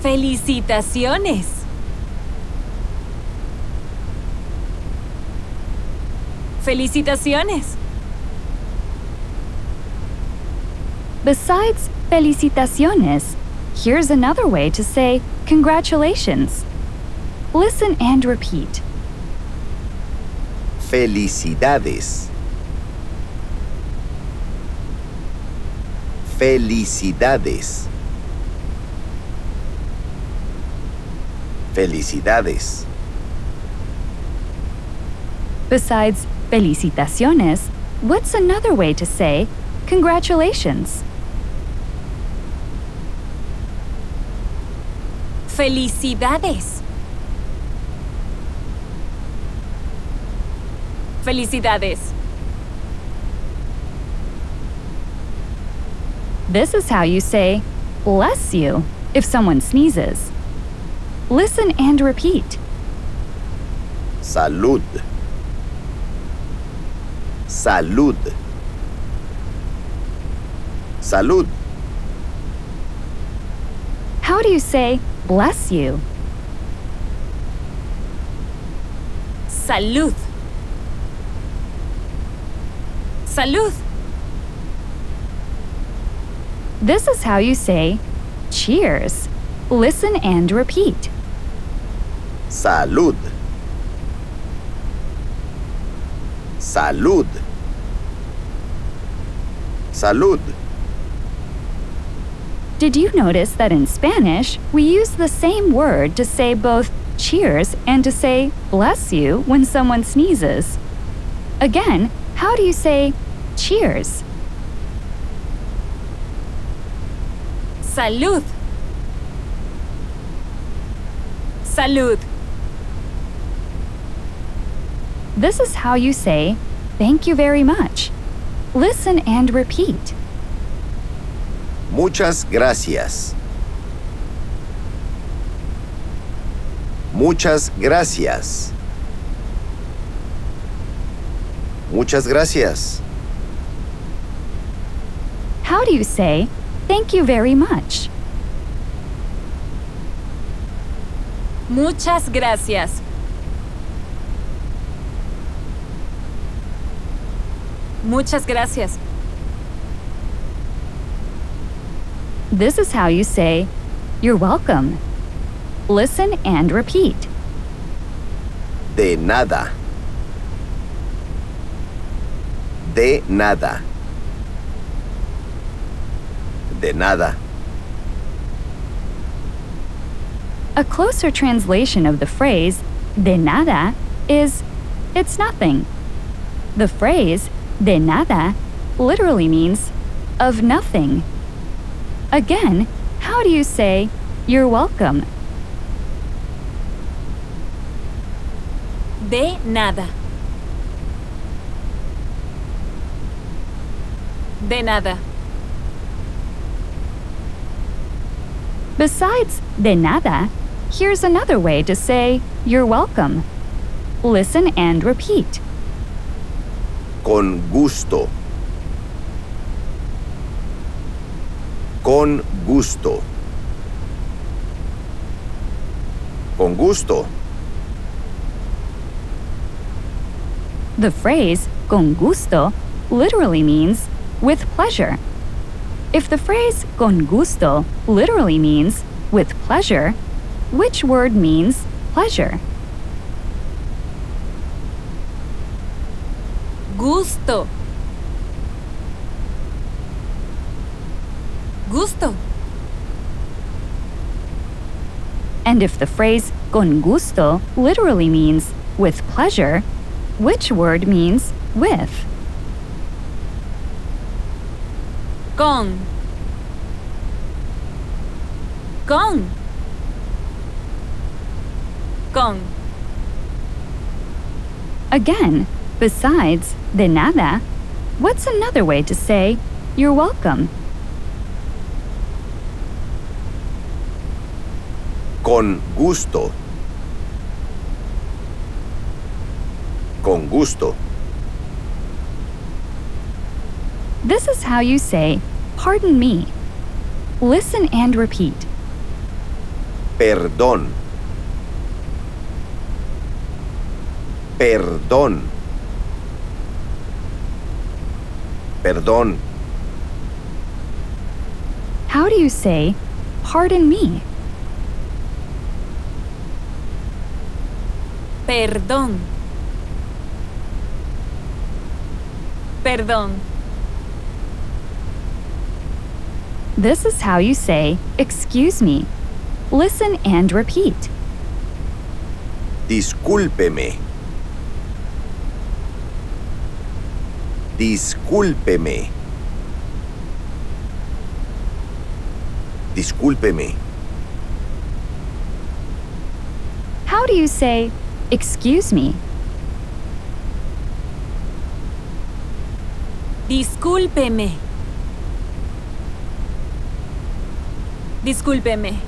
Felicitaciones. Felicitaciones. Besides felicitaciones, here's another way to say congratulations. Listen and repeat. Felicidades. Felicidades. Felicidades. Besides felicitaciones, what's another way to say congratulations? Felicidades. Felicidades. This is how you say bless you if someone sneezes. Listen and repeat. Salud. Salud. Salud. How do you say bless you? Salud. Salud. This is how you say cheers. Listen and repeat. Salud. Salud. Salud. Did you notice that in Spanish, we use the same word to say both cheers and to say bless you when someone sneezes? Again, how do you say cheers? Salud. Salud. This is how you say, thank you very much. Listen and repeat. Muchas gracias. Muchas gracias. Muchas gracias. How do you say, thank you very much? Muchas gracias. Muchas gracias. This is how you say, you're welcome. Listen and repeat. De nada. De nada. De nada. A closer translation of the phrase, de nada, is, it's nothing. The phrase, de nada, literally means, of nothing. Again, how do you say, you're welcome? De nada. De nada. Besides de nada, here's another way to say, you're welcome. Listen and repeat. Con gusto. Con gusto. Con gusto. The phrase con gusto literally means with pleasure. If the phrase con gusto literally means with pleasure, which word means pleasure? Gusto. Gusto. And if the phrase con gusto literally means with pleasure, which word means with? Con. Con. Con. Again, besides de nada, what's another way to say you're welcome? Con gusto. Con gusto. This is how you say, pardon me. Listen and repeat. Perdón. Perdón. Perdón. How do you say, pardon me? Perdón. Perdón. This is how you say, excuse me. Listen and repeat. Discúlpeme. Discúlpeme. Discúlpeme. How do you say, excuse me? Discúlpeme. Discúlpeme.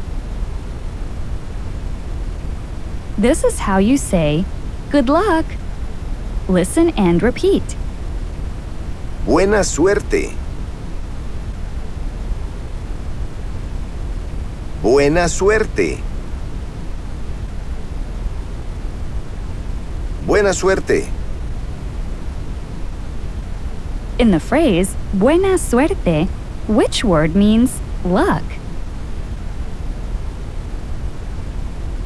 This is how you say, good luck. Listen and repeat. Buena suerte. Buena suerte. Buena suerte. In the phrase, buena suerte, which word means luck?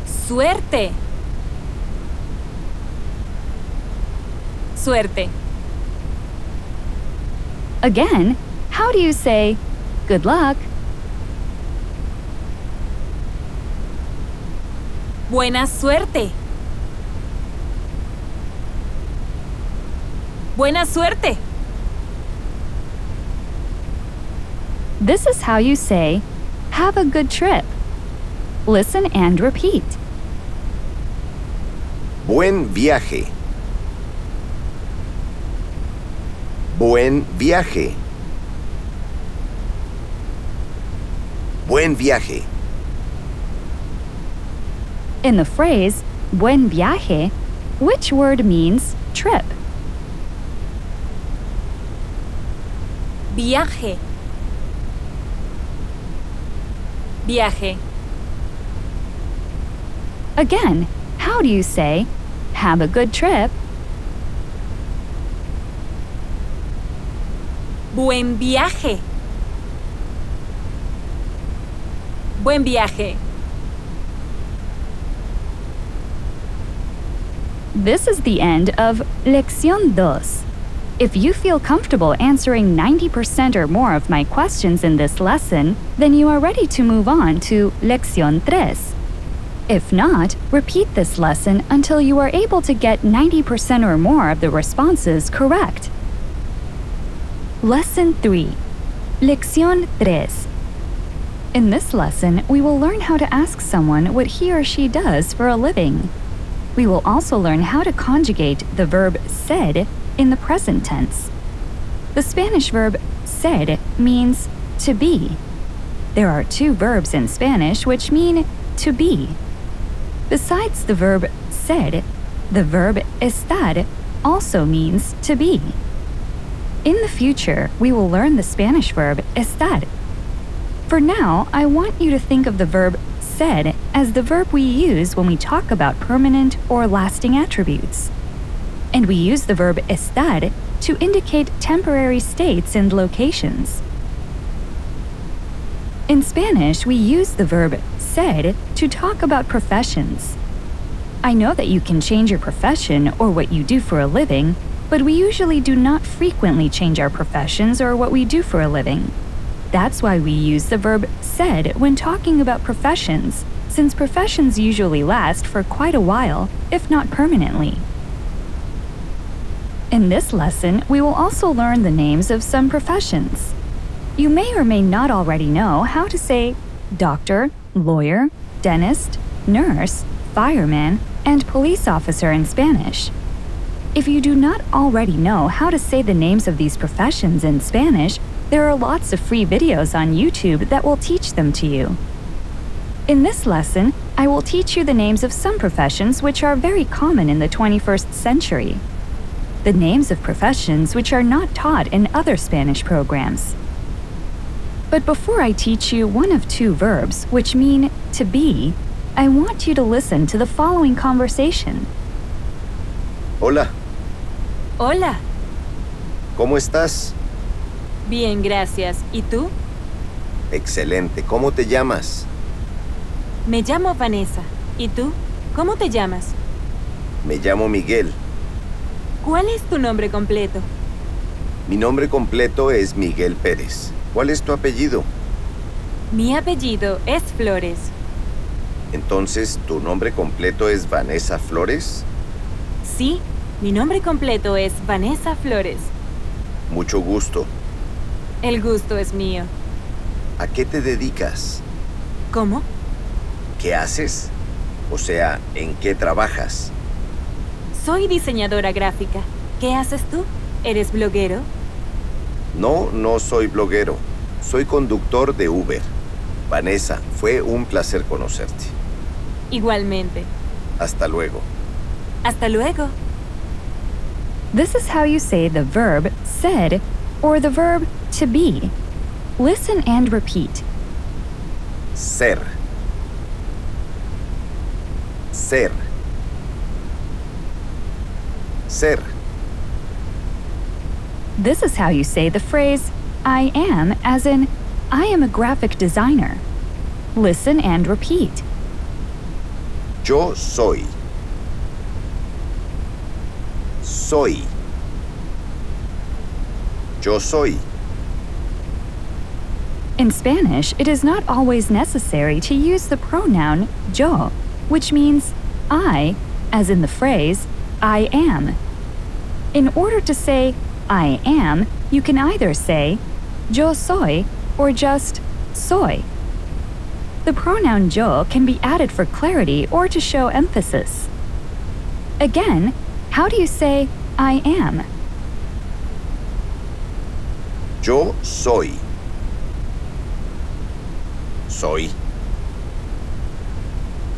Suerte. Suerte. Again, how do you say, good luck? Buena suerte. Buena suerte. This is how you say, Have a good trip. Listen and repeat. Buen viaje. Buen viaje. Buen viaje. In the phrase, buen viaje, which word means trip? Viaje. Viaje. Again, how do you say, have a good trip? Buen viaje. Buen viaje. This is the end of Lección 2. If you feel comfortable answering 90% or more of my questions in this lesson, then you are ready to move on to Lección 3. If not, repeat this lesson until you are able to get 90% or more of the responses correct. Lesson 3. Lección 3. In this lesson, we will learn how to ask someone what he or she does for a living. We will also learn how to conjugate the verb ser in the present tense. The Spanish verb ser means to be. There are two verbs in Spanish which mean to be. Besides the verb ser, the verb estar also means to be. In the future, we will learn the Spanish verb estar. For now, I want you to think of the verb ser as the verb we use when we talk about permanent or lasting attributes. And we use the verb estar to indicate temporary states and locations. In Spanish, we use the verb ser to talk about professions. I know that you can change your profession or what you do for a living, but we usually do not frequently change our professions or what we do for a living. That's why we use the verb ser when talking about professions, since professions usually last for quite a while, if not permanently. In this lesson, we will also learn the names of some professions. You may or may not already know how to say doctor, lawyer, dentist, nurse, fireman, and police officer in Spanish. If you do not already know how to say the names of these professions in Spanish, there are lots of free videos on YouTube that will teach them to you. In this lesson, I will teach you the names of some professions which are very common in the 21st century. The names of professions which are not taught in other Spanish programs. But before I teach you one of two verbs which mean to be, I want you to listen to the following conversation. Hola, Hola. ¿cómo estás? Bien, gracias. ¿Y tú? Excelente, ¿cómo te llamas? Me llamo Vanessa. ¿Y tú? ¿Cómo te llamas? Me llamo Miguel. ¿Cuál es tu nombre completo? Mi nombre completo es Miguel Pérez. ¿Cuál es tu apellido? Mi apellido es Flores. Entonces, ¿tu nombre completo es Vanessa Flores? Sí, mi nombre completo es Vanessa Flores. Mucho gusto. El gusto es mío. ¿A qué te dedicas? ¿Cómo? ¿Qué haces? O sea, ¿en qué trabajas? Soy diseñadora gráfica. ¿Qué haces tú? ¿Eres bloguero? No, no soy bloguero. Soy conductor de Uber. Vanessa, fue un placer conocerte. Igualmente. Hasta luego. Hasta luego. This is how you say the verb ser or the verb to be. Listen and repeat. Ser. Ser. Ser. This is how you say the phrase I am, as in, I am a graphic designer. Listen and repeat. Yo soy. Soy. Yo soy. In Spanish, it is not always necessary to use the pronoun yo, which means I, as in the phrase I am. In order to say I am, you can either say yo soy or just soy. The pronoun yo can be added for clarity or to show emphasis. Again, how do you say I am? Yo soy. Soy.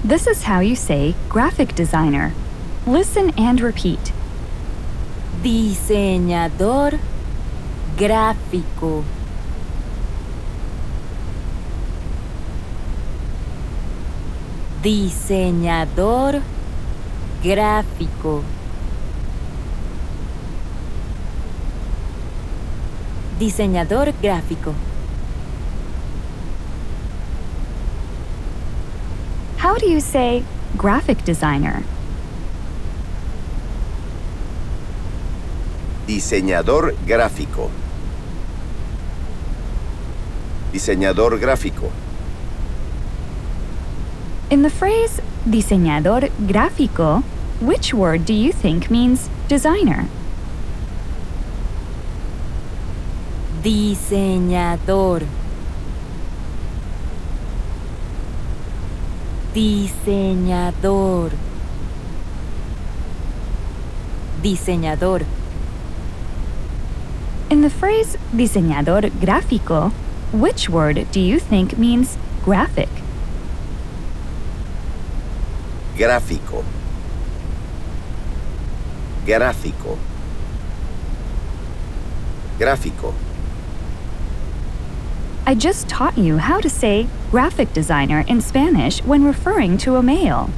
This is how you say graphic designer. Listen and repeat. Diseñador gráfico. Diseñador gráfico. Diseñador gráfico. How do you say graphic designer? Diseñador gráfico. Diseñador gráfico. In the phrase diseñador gráfico, which word do you think means designer? Diseñador. Diseñador. Diseñador. In the phrase diseñador gráfico, which word do you think means graphic? Gráfico. Gráfico. Gráfico. I just taught you how to say graphic designer in Spanish when referring to a male.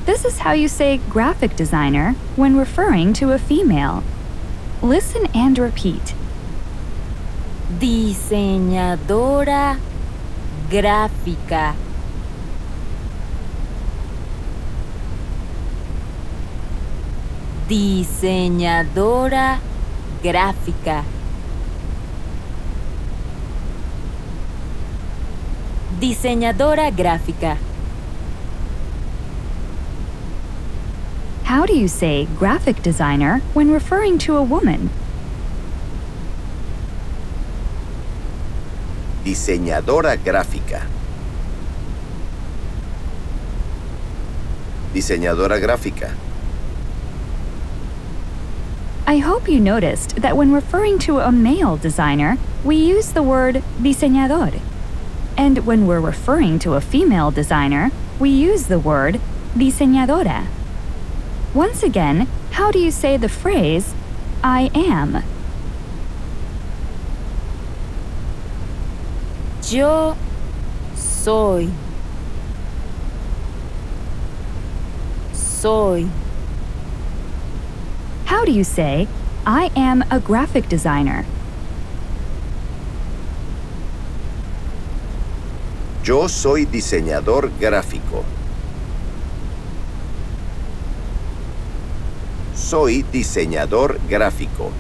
This is how you say graphic designer when referring to a female. Listen and repeat. Diseñadora gráfica. Diseñadora gráfica. Diseñadora gráfica. How do you say graphic designer when referring to a woman? Diseñadora gráfica. Diseñadora gráfica. I hope you noticed that when referring to a male designer, we use the word diseñador. And when we're referring to a female designer, we use the word diseñadora. Once again, how do you say the phrase, I am? Yo soy. Soy. How do you say, I am a graphic designer? Yo soy diseñador gráfico. Soy diseñador gráfico.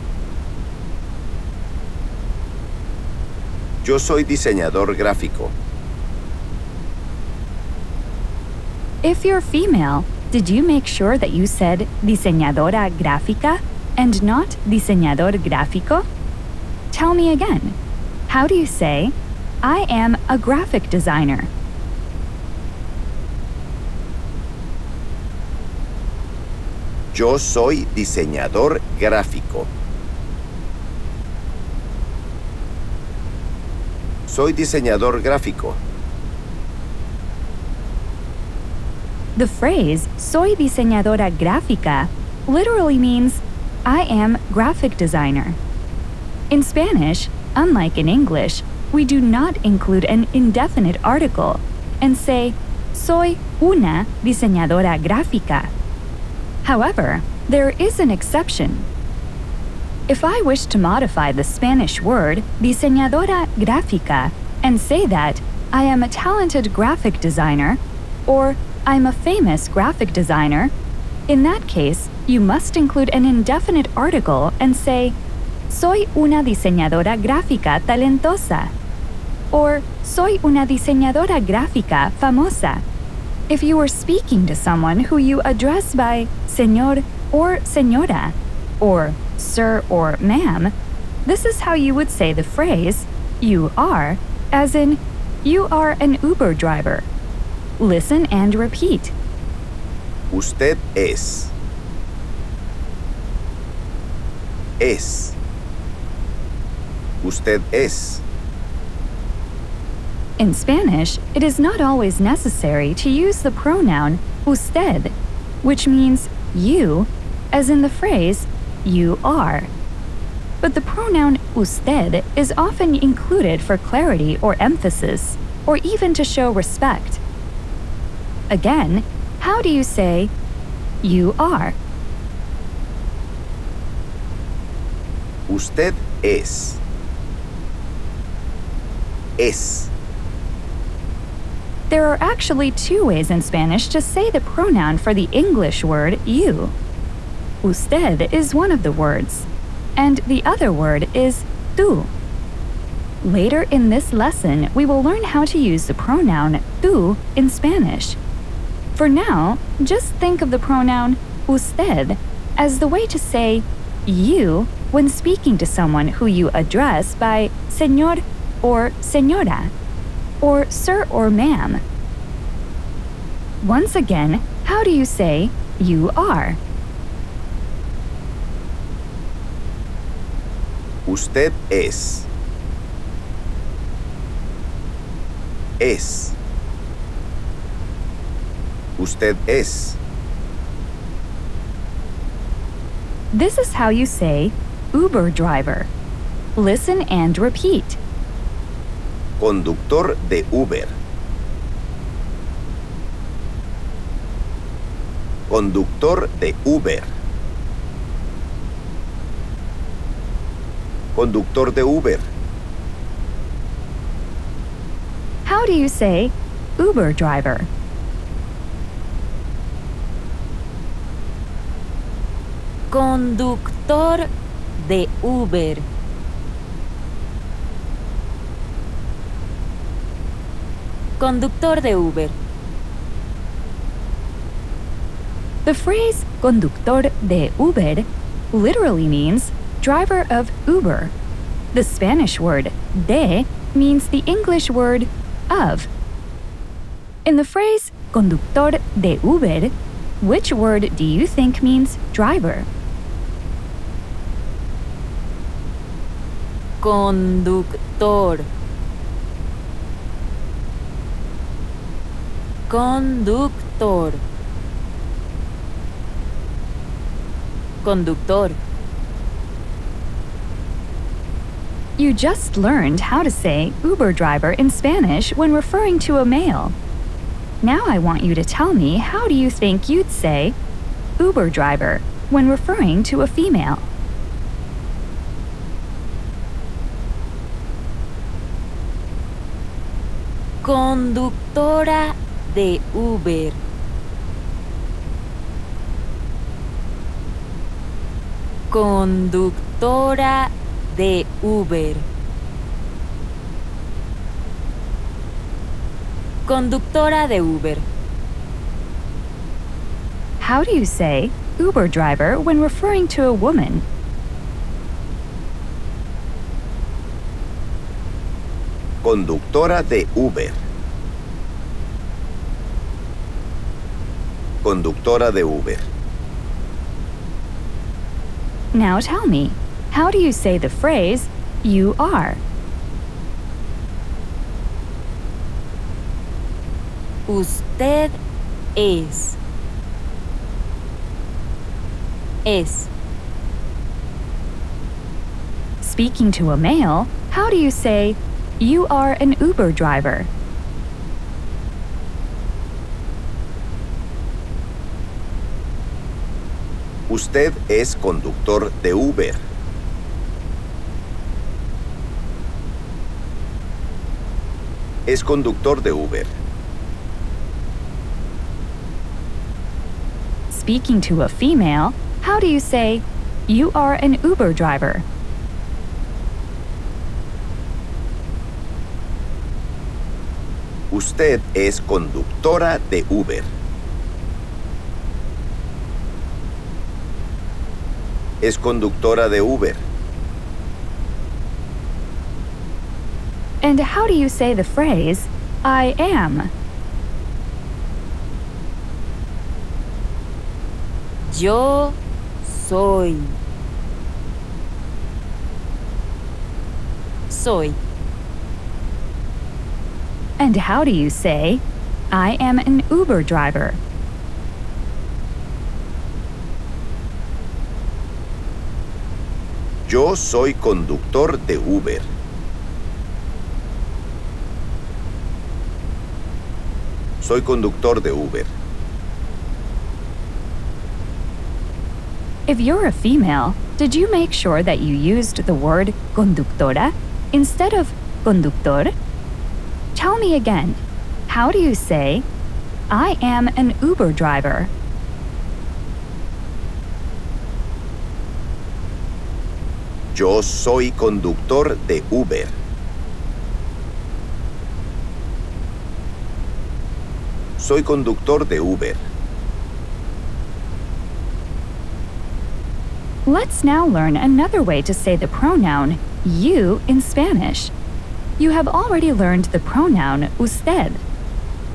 Yo soy diseñador gráfico. If you're female, did you make sure that you said diseñadora gráfica and not diseñador gráfico? Tell me again. How do you say, I am a graphic designer? Yo soy diseñador gráfico. Soy diseñador gráfico. The phrase soy diseñadora gráfica literally means I am graphic designer. In Spanish, unlike in English, we do not include an indefinite article and say soy una diseñadora gráfica. However, there is an exception. If I wish to modify the Spanish word diseñadora gráfica and say that I am a talented graphic designer or I'm a famous graphic designer, in that case, you must include an indefinite article and say soy una diseñadora gráfica talentosa or soy una diseñadora gráfica famosa. If you are speaking to someone who you address by señor or señora, or sir or ma'am, this is how you would say the phrase, you are, as in, You are an Uber driver. Listen and repeat. Usted es. Es. Usted es. In Spanish, it is not always necessary to use the pronoun usted, which means you, as in the phrase, you are. But the pronoun usted is often included for clarity or emphasis, or even to show respect. Again, how do you say, you are? Usted es. Es. There are actually two ways in Spanish to say the pronoun for the English word you. Usted is one of the words, and the other word is tú. Later in this lesson, we will learn how to use the pronoun tú in Spanish. For now, just think of the pronoun usted as the way to say you when speaking to someone who you address by señor or señora, or sir or ma'am. Once again, how do you say you are? Usted es. Es. Usted es. This is how you say Uber driver. Listen and repeat. Conductor de Uber. Conductor de Uber. Conductor de Uber. How do you say Uber driver? Conductor de Uber. Conductor de Uber. The phrase conductor de Uber literally means driver of Uber. The Spanish word de means the English word of. In the phrase conductor de Uber, which word do you think means driver? Conductor. Conductor. Conductor. You just learned how to say Uber driver in Spanish when referring to a male. Now I want you to tell me how do you think you'd say Uber driver when referring to a female? Conductora de Uber. Conductora de Uber. Conductora de Uber. How do you say Uber driver when referring to a woman? Conductora de Uber. Conductora de Uber. Now tell me, how do you say the phrase you are? Usted es. Es. Speaking to a male, how do you say you are an Uber driver? Usted es conductor de Uber. Es conductor de Uber. Speaking to a female, how do you say you are an Uber driver? Usted es conductora de Uber. Es conductora de Uber. And how do you say the phrase, I am? Yo soy. Soy. And how do you say, I am an Uber driver? Yo soy conductor de Uber. Soy conductor de Uber. If you're a female, did you make sure that you used the word conductora instead of conductor? Tell me again, how do you say, I am an Uber driver? Yo soy conductor de Uber. Soy conductor de Uber. Let's now learn another way to say the pronoun you in Spanish. You have already learned the pronoun usted.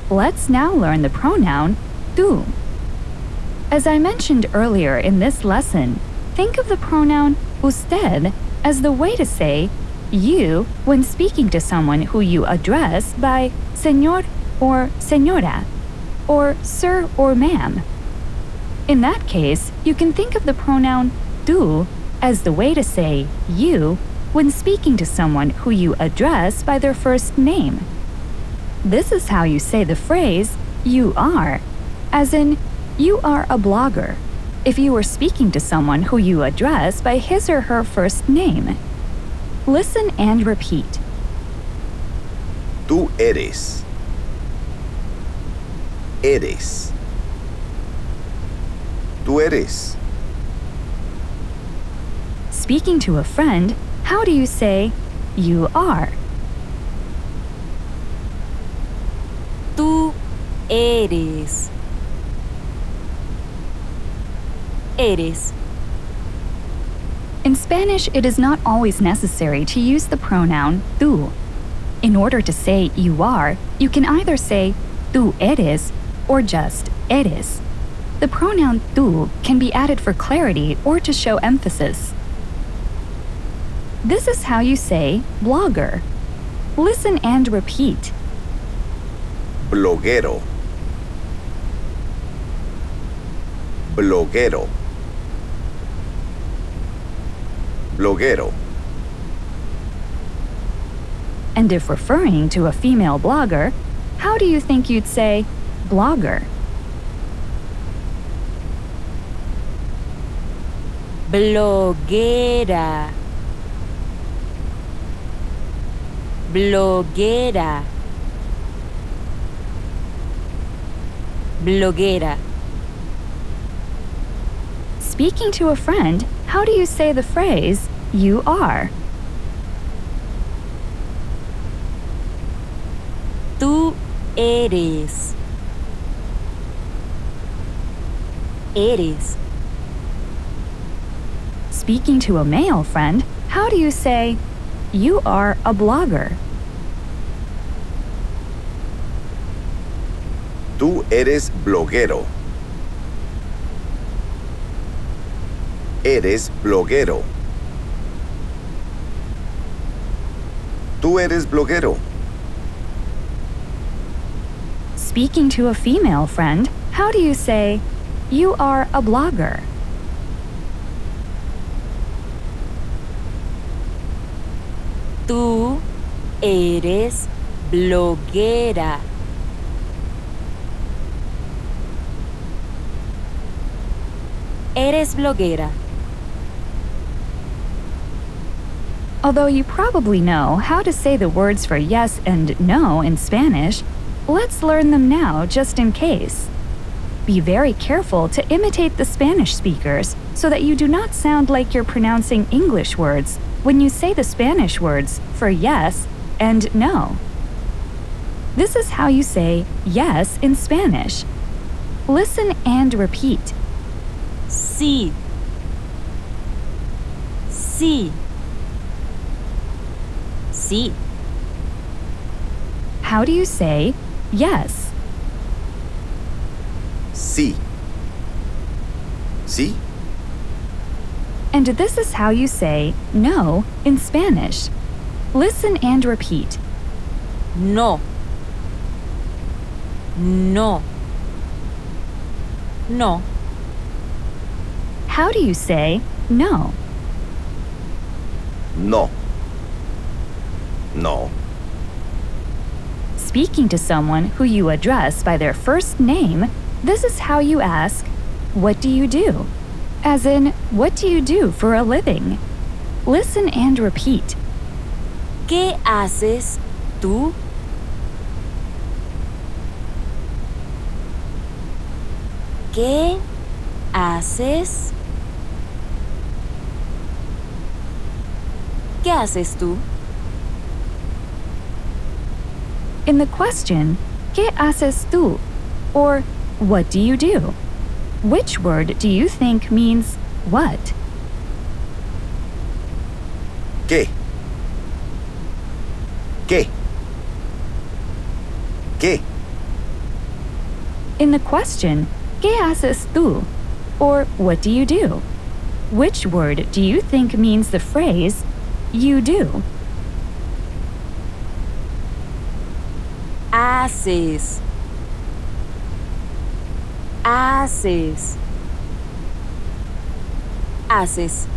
Let's now learn the pronoun tú. As I mentioned earlier in this lesson, think of the pronoun usted as the way to say you when speaking to someone who you address by señor or señora, or sir or ma'am. In that case, you can think of the pronoun tú as the way to say you when speaking to someone who you address by their first name. This is how you say the phrase you are, as in, you are a blogger, if you were speaking to someone who you address by his or her first name. Listen and repeat. Tú eres. Eres. Tú eres. Speaking to a friend, how do you say you are? Tú eres. Eres. In Spanish, it is not always necessary to use the pronoun tú. In order to say you are, you can either say tú eres or just eres. The pronoun tú can be added for clarity or to show emphasis. This is how you say blogger. Listen and repeat. Bloguero. Bloguero. Bloguero. And if referring to a female blogger, how do you think you'd say blogger? Bloguera. Bloguera. Bloguera. Speaking to a friend, how do you say the phrase you are? Tú eres. Eres. Speaking to a male friend, how do you say you are a blogger? Tú eres bloguero. Eres bloguero. Tú eres bloguero. Speaking to a female friend, how do you say you are a blogger? Tú eres bloguera. Eres bloguera. Although you probably know how to say the words for yes and no in Spanish, let's learn them now just in case. Be very careful to imitate the Spanish speakers so that you do not sound like you're pronouncing English words when you say the Spanish words for yes and no. This is how you say yes in Spanish. Listen and repeat. Sí. Sí. Sí. How do you say yes? Sí. Sí. And this is how you say no in Spanish. Listen and repeat. No. No. No. How do you say no? No. No. Speaking to someone who you address by their first name, this is how you ask, "What do you do?" As in, what do you do for a living? Listen and repeat. ¿Qué haces tú? ¿Qué haces? ¿Qué haces tú? In the question, ¿Qué haces tú? Or what do you do? Which word do you think means what? ¿Qué? ¿Qué? ¿Qué? In the question, ¿Qué haces tú? Or what do you do? Which word do you think means the phrase, you do? Haces. Haces. Haces.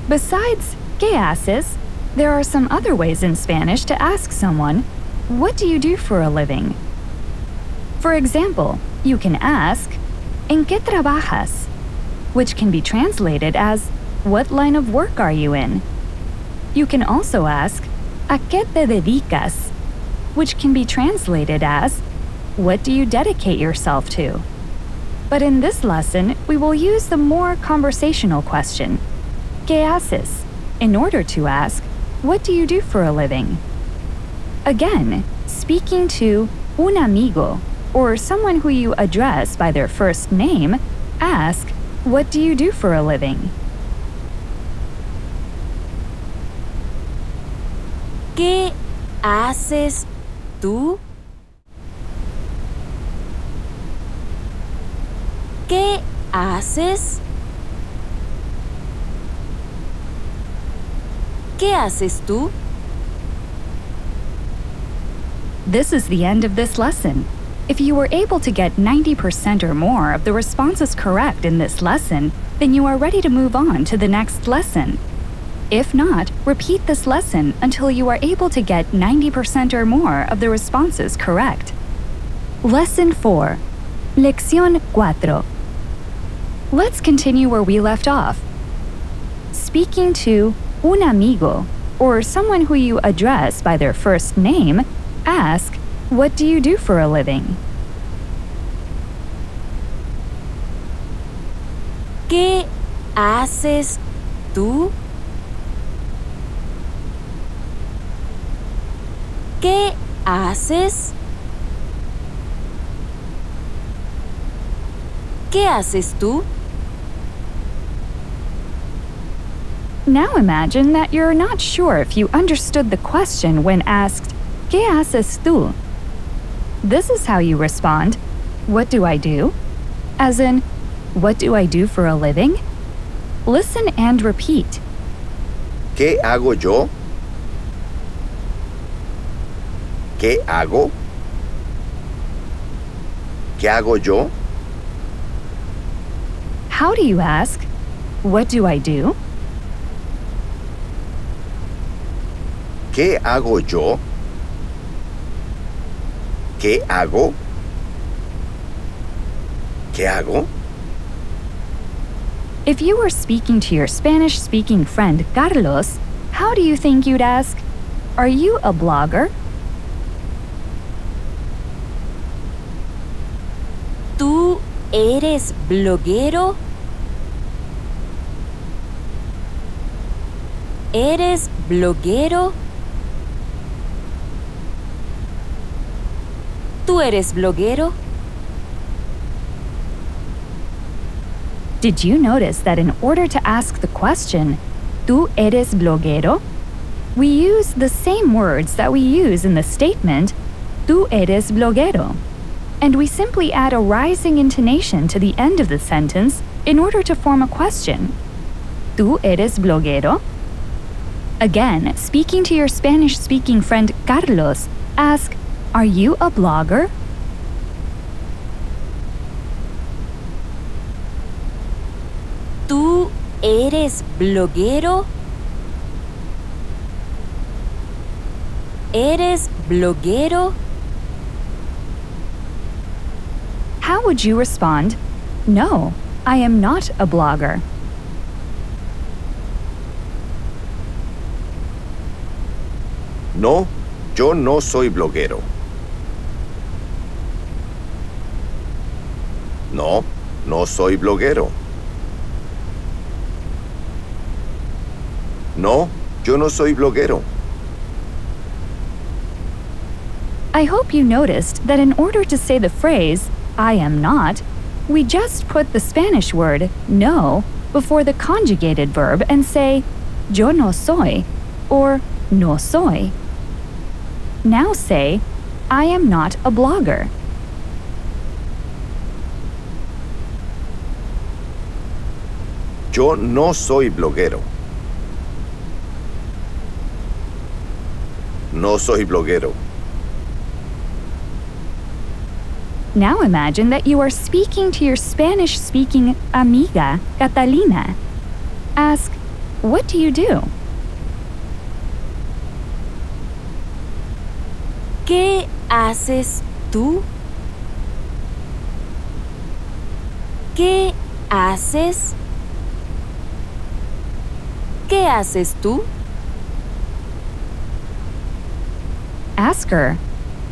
Besides ¿Qué haces?, there are some other ways in Spanish to ask someone, what do you do for a living? For example, you can ask, ¿En qué trabajas?, which can be translated as, what line of work are you in? You can also ask, ¿A qué te dedicas?, which can be translated as, what do you dedicate yourself to? But in this lesson, we will use the more conversational question, ¿Qué haces?, in order to ask, what do you do for a living? Again, speaking to un amigo, or someone who you address by their first name, ask, what do you do for a living? ¿Qué haces tú? ¿Qué haces? ¿Qué haces tú? This is the end of this lesson. If you were able to get 90% or more of the responses correct in this lesson, then you are ready to move on to the next lesson. If not, repeat this lesson until you are able to get 90% or more of the responses correct. Lesson 4. Lección 4. Let's continue where we left off. Speaking to un amigo, or someone who you address by their first name, ask, what do you do for a living? ¿Qué haces tú? ¿Qué haces? ¿Qué haces tú? Now imagine that you're not sure if you understood the question when asked, ¿Qué haces tú? This is how you respond, what do I do? As in, what do I do for a living? Listen and repeat. ¿Qué hago yo? ¿Qué hago? ¿Qué hago yo? How do you ask, what do I do? ¿Qué hago yo? ¿Qué hago? ¿Qué hago? If you were speaking to your Spanish-speaking friend Carlos, how do you think you'd ask, are you a blogger? ¿Tú eres bloguero? ¿Eres bloguero? ¿Tú eres bloguero? Did you notice that in order to ask the question, ¿Tú eres bloguero?, we use the same words that we use in the statement, tú eres bloguero. And we simply add a rising intonation to the end of the sentence in order to form a question. ¿Tú eres bloguero? Again, speaking to your Spanish-speaking friend Carlos, ask, are you a blogger? ¿Tú eres bloguero? ¿Eres bloguero? How would you respond? No, I am not a blogger. No, yo no soy bloguero. No, no soy bloguero. No, yo no soy bloguero. I hope you noticed that in order to say the phrase, I am not, we just put the Spanish word no before the conjugated verb and say, yo no soy, or no soy. Now say, I am not a blogger. Yo no soy bloguero. No soy bloguero. Now imagine that you are speaking to your Spanish-speaking amiga, Catalina. Ask, what do you do? ¿Qué haces tú? ¿Qué haces? ¿Qué haces tú? Ask her,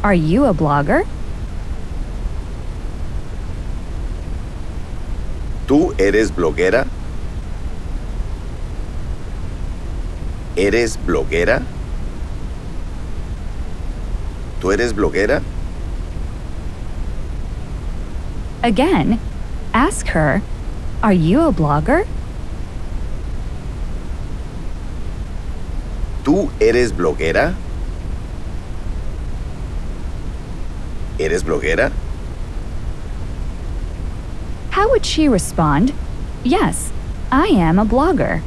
are you a blogger? ¿Tú eres bloguera? ¿Eres bloguera? ¿Tú eres bloguera? Again, ask her, are you a blogger? ¿Tú eres bloguera? ¿Eres bloguera? How would she respond? Yes, I am a blogger.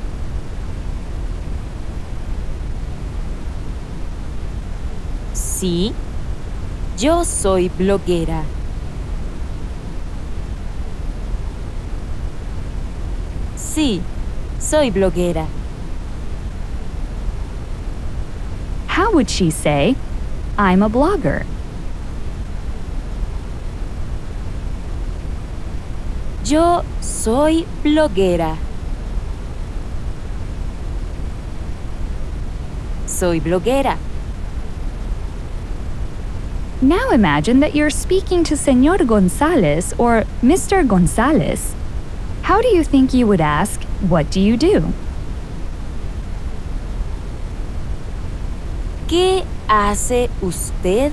Sí, yo soy bloguera. Sí, soy bloguera. How would she say, I'm a blogger? Yo soy bloguera. Soy bloguera. Now imagine that you're speaking to Señor González or Mr. González. How do you think you would ask, what do you do? ¿Qué hace usted?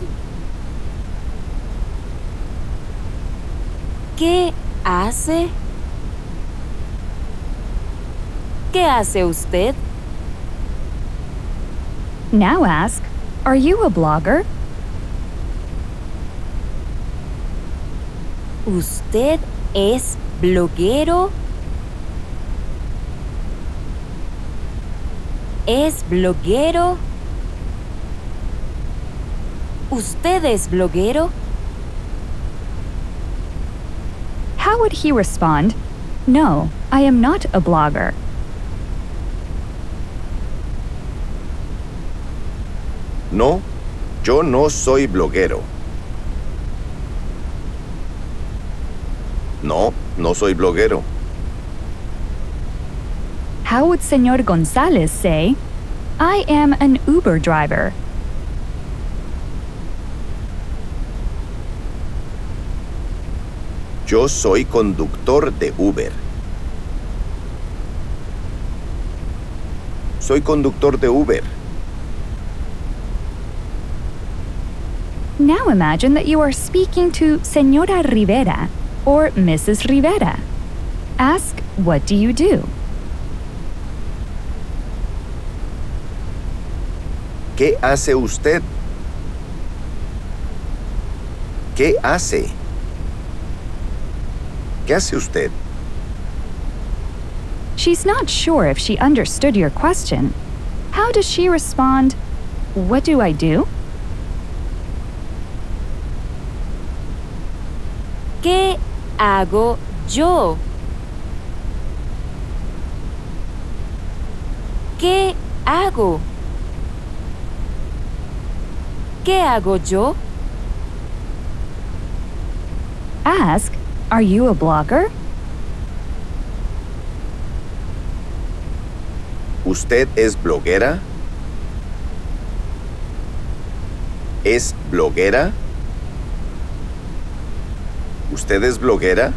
¿Qué hace? ¿Qué hace usted? Now ask, are you a blogger? ¿Usted es bloguero? ¿Es bloguero? ¿Usted es bloguero? How would he respond? No, I am not a blogger. No, yo no soy bloguero. No, no soy bloguero. How would Señor González say, I am an Uber driver? Yo soy conductor de Uber. Soy conductor de Uber. Now imagine that you are speaking to Señora Rivera or Mrs. Rivera. Ask, what do you do? ¿Qué hace usted? ¿Qué hace? ¿Qué hace usted? She's not sure if she understood your question. How does she respond? What do I do? ¿Qué hago yo? ¿Qué hago? ¿Qué hago yo? Ask, are you a blogger? ¿Usted es bloguera? ¿Es bloguera? ¿Usted es bloguera?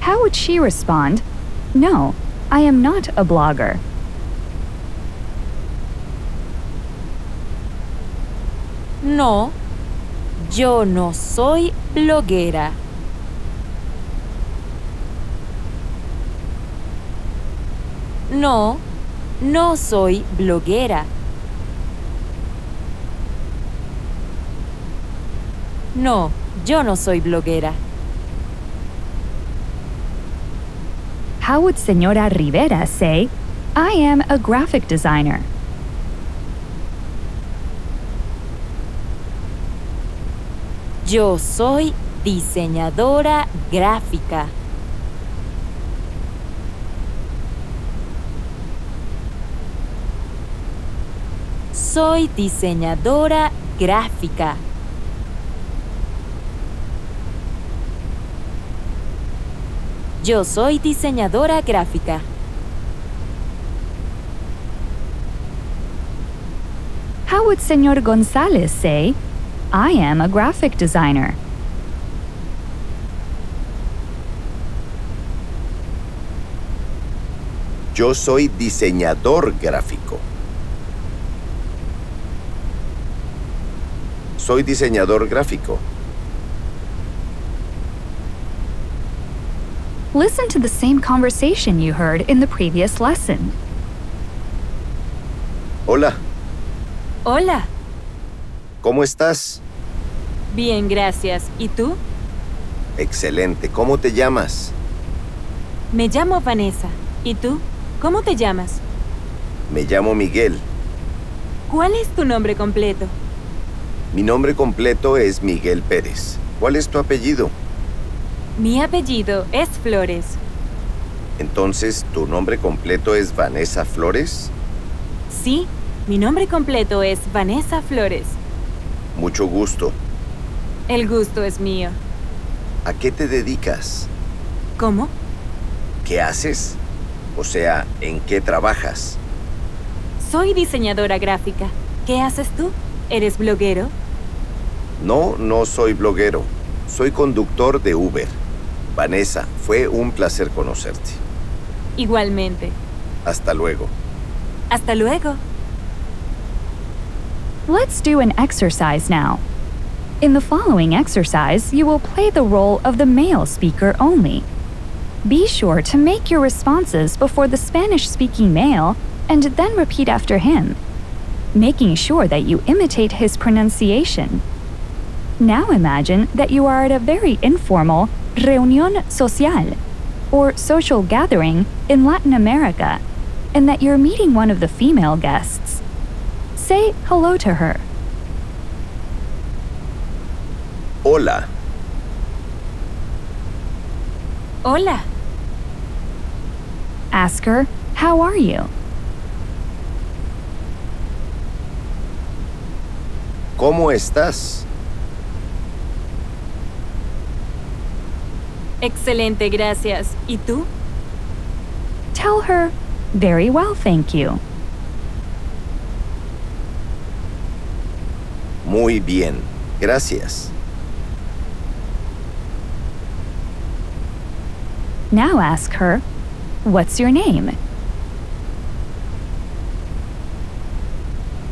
How would she respond? No, I am not a blogger. No, yo no soy bloguera. No, no soy bloguera. No, yo no soy bloguera. How would Señora Rivera say, I am a graphic designer? Yo soy diseñadora gráfica. Soy diseñadora gráfica. Yo soy diseñadora gráfica. How would Señor González say, I am a graphic designer? Yo soy diseñador gráfico. Soy diseñador gráfico. Listen to the same conversation you heard in the previous lesson. Hola, Hola. ¿cómo estás? Bien, gracias. ¿Y tú? Excelente. ¿Cómo te llamas? Me llamo Vanessa. ¿Y tú? ¿Cómo te llamas? Me llamo Miguel. ¿Cuál es tu nombre completo? Mi nombre completo es Miguel Pérez. ¿Cuál es tu apellido? Mi apellido es Flores. Entonces, ¿tu nombre completo es Vanessa Flores? Sí, mi nombre completo es Vanessa Flores. Mucho gusto. El gusto es mío. ¿A qué te dedicas? ¿Cómo? ¿Qué haces? O sea, ¿en qué trabajas? Soy diseñadora gráfica. ¿Qué haces tú? ¿Eres bloguero? No, no soy bloguero. Soy conductor de Uber. Vanessa, fue un placer conocerte. Igualmente. Hasta luego. Hasta luego. Let's do an exercise now. In the following exercise, you will play the role of the male speaker only. Be sure to make your responses before the Spanish-speaking male and then repeat after him, making sure that you imitate his pronunciation. Now imagine that you are at a very informal reunión social, or social gathering in Latin America, and that you're meeting one of the female guests. Say hello to her. Hola. Hola. Ask her, how are you? ¿Cómo estás? Excelente, gracias. ¿Y tú? Tell her, very well, thank you. Muy bien. Gracias. Now ask her, what's your name?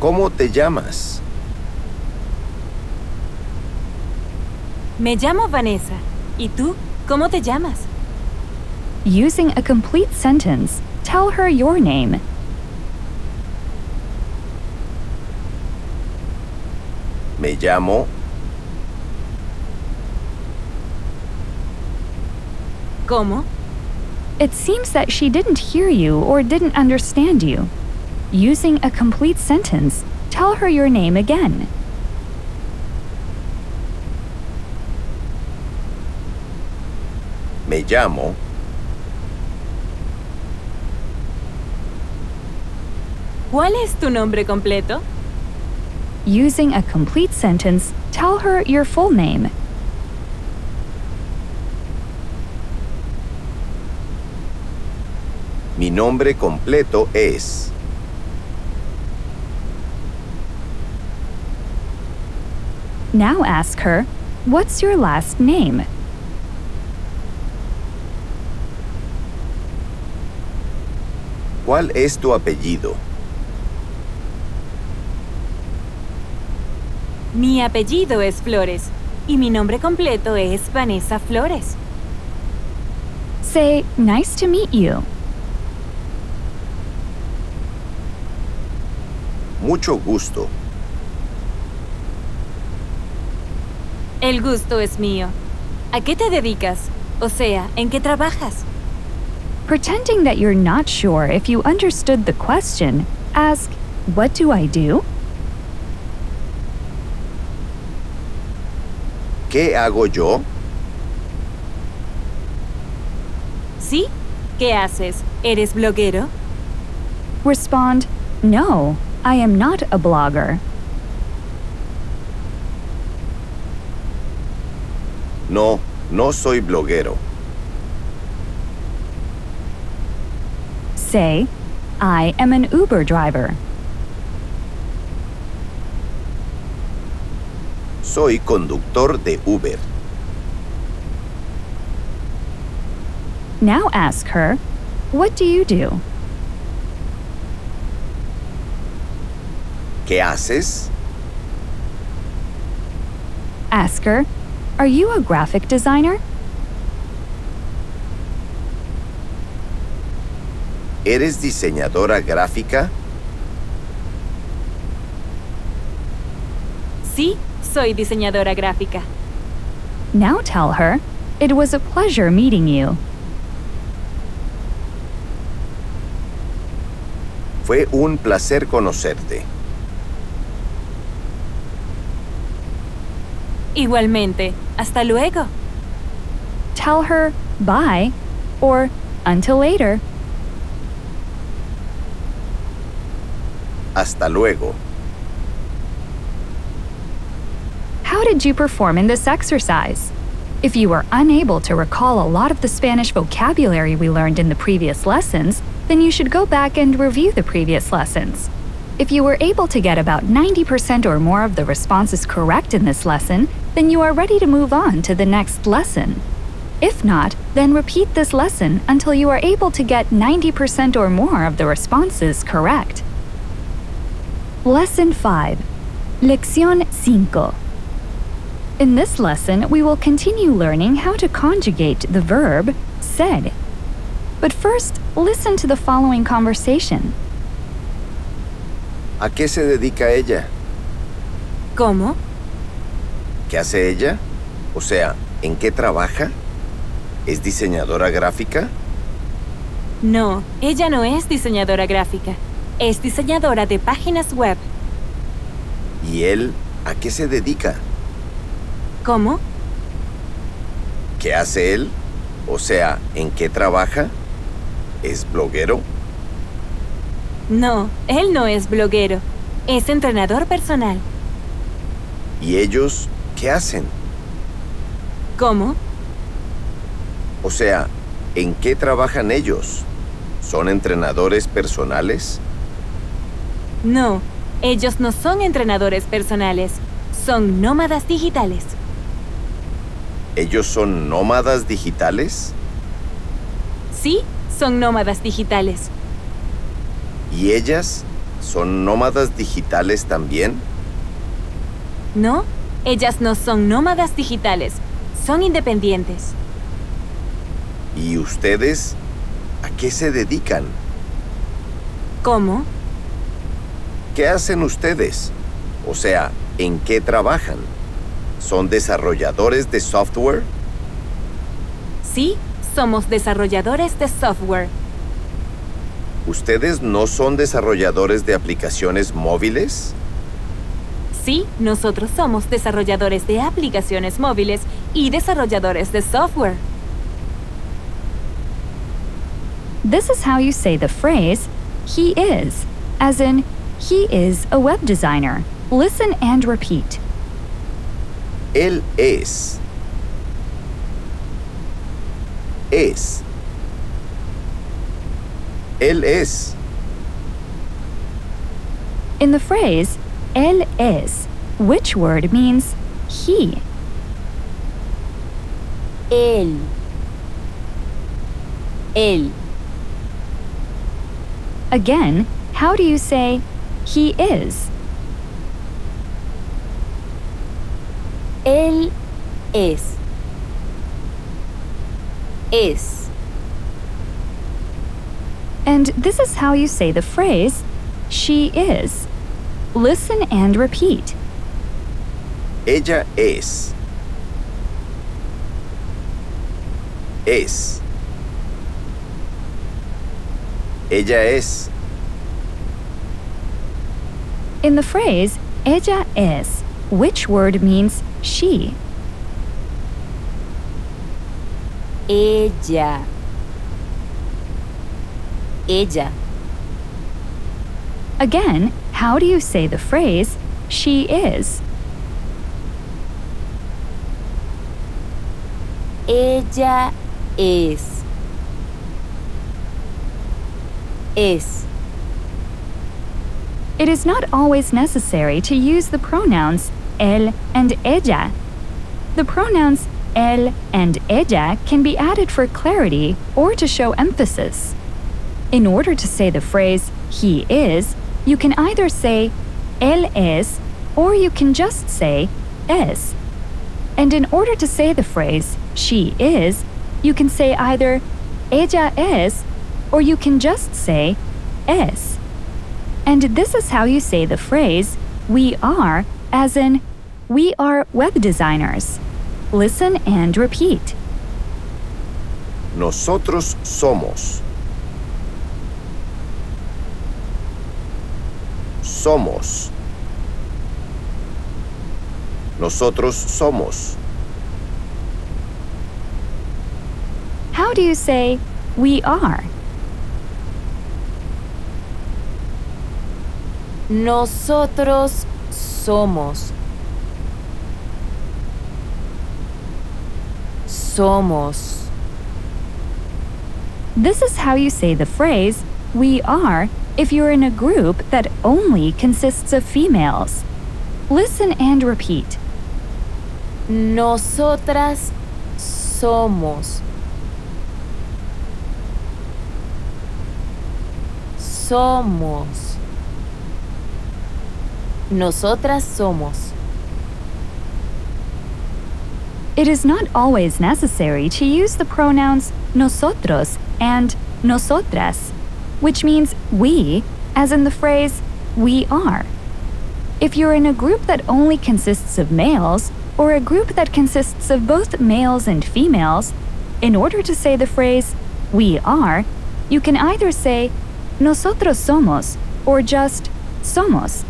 ¿Cómo te llamas? Me llamo Vanessa. ¿Y tú? ¿Cómo te llamas? Using a complete sentence, tell her your name. Me llamo. ¿Cómo? It seems that she didn't hear you or didn't understand you. Using a complete sentence, tell her your name again. Me llamo. ¿Cuál es tu nombre completo? Using a complete sentence, tell her your full name. Mi nombre completo es. Now ask her, what's your last name? ¿Cuál es tu apellido? Mi apellido es Flores y mi nombre completo es Vanessa Flores. Say, nice to meet you. Mucho gusto. El gusto es mío. ¿A qué te dedicas? O sea, ¿en qué trabajas? Pretending that you're not sure if you understood the question, ask, what do I do? ¿Qué hago yo? ¿Sí? ¿Qué haces? ¿Eres bloguero? Respond, no, I am not a blogger. No, no soy bloguero. Say, I am an Uber driver. Soy conductor de Uber. Now ask her, what do you do? ¿Qué haces? Ask her, are you a graphic designer? ¿Eres diseñadora gráfica? Sí, soy diseñadora gráfica. Now tell her, it was a pleasure meeting you. Fue un placer conocerte. Igualmente, hasta luego. Tell her, bye, or until later. Hasta luego. How did you perform in this exercise? If you were unable to recall a lot of the Spanish vocabulary we learned in the previous lessons, then you should go back and review the previous lessons. If you were able to get about 90% or more of the responses correct in this lesson, then you are ready to move on to the next lesson. If not, then repeat this lesson until you are able to get 90% or more of the responses correct. Lesson 5. Lección 5. In this lesson, we will continue learning how to conjugate the verb ser. But first, listen to the following conversation. ¿A qué se dedica ella? ¿Cómo? ¿Qué hace ella? O sea, ¿en qué trabaja? ¿Es diseñadora gráfica? No, ella no es diseñadora gráfica. Es diseñadora de páginas web. ¿Y él a qué se dedica? ¿Cómo? ¿Qué hace él? O sea, ¿en qué trabaja? ¿Es bloguero? No, él no es bloguero. Es entrenador personal. ¿Y ellos qué hacen? ¿Cómo? O sea, ¿en qué trabajan ellos? ¿Son entrenadores personales? No, ellos no son entrenadores personales. Son nómadas digitales. ¿Ellos son nómadas digitales? Sí, son nómadas digitales. ¿Y ellas son nómadas digitales también? No, ellas no son nómadas digitales. Son independientes. ¿Y ustedes a qué se dedican? ¿Cómo? ¿Qué hacen ustedes? O sea, ¿En qué trabajan? ¿Son desarrolladores de software? Sí, somos desarrolladores de software. ¿Ustedes no son desarrolladores de aplicaciones móviles? Sí, nosotros somos desarrolladores de aplicaciones móviles y desarrolladores de software. This is how you say the phrase, he is, as in, he is a web designer. Listen and repeat. Él es. Es. Él es. In the phrase, él es, which word means he? Él. Él. Again, how do you say he is? Él es. Es. And this is how you say the phrase, she is. Listen and repeat. Ella es. Es. Ella es. In the phrase, ella es, which word means she? Ella. Ella. Again, how do you say the phrase, she is? Ella es. Es. It is not always necessary to use the pronouns él and ella. The pronouns él and ella can be added for clarity or to show emphasis. In order to say the phrase he is, you can either say él es or you can just say es. And in order to say the phrase she is, you can say either ella es or you can just say es. And this is how you say the phrase we are, as in we are web designers. Listen and repeat. Nosotros somos. Somos. Nosotros somos. How do you say we are? Nosotros somos. Somos. This is how you say the phrase we are if you're in a group that only consists of females. Listen and repeat. Nosotras somos. Somos. Nosotras somos. It is not always necessary to use the pronouns nosotros and nosotras, which means we, as in the phrase we are. If you're in a group that only consists of males, or a group that consists of both males and females, in order to say the phrase we are, you can either say nosotros somos or just somos.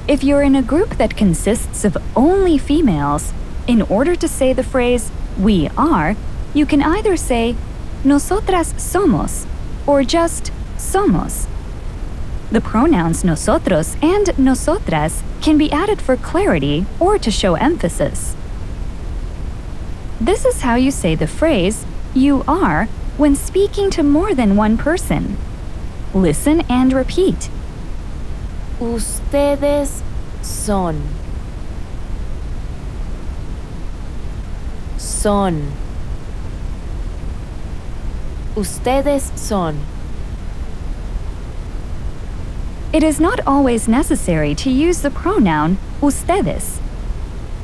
If you're in a group that consists of only females, in order to say the phrase we are, you can either say nosotras somos or just somos. The pronouns nosotros and nosotras can be added for clarity or to show emphasis. This is how you say the phrase you are when speaking to more than one person. Listen and repeat. Ustedes son. Son. Ustedes son. It is not always necessary to use the pronoun ustedes.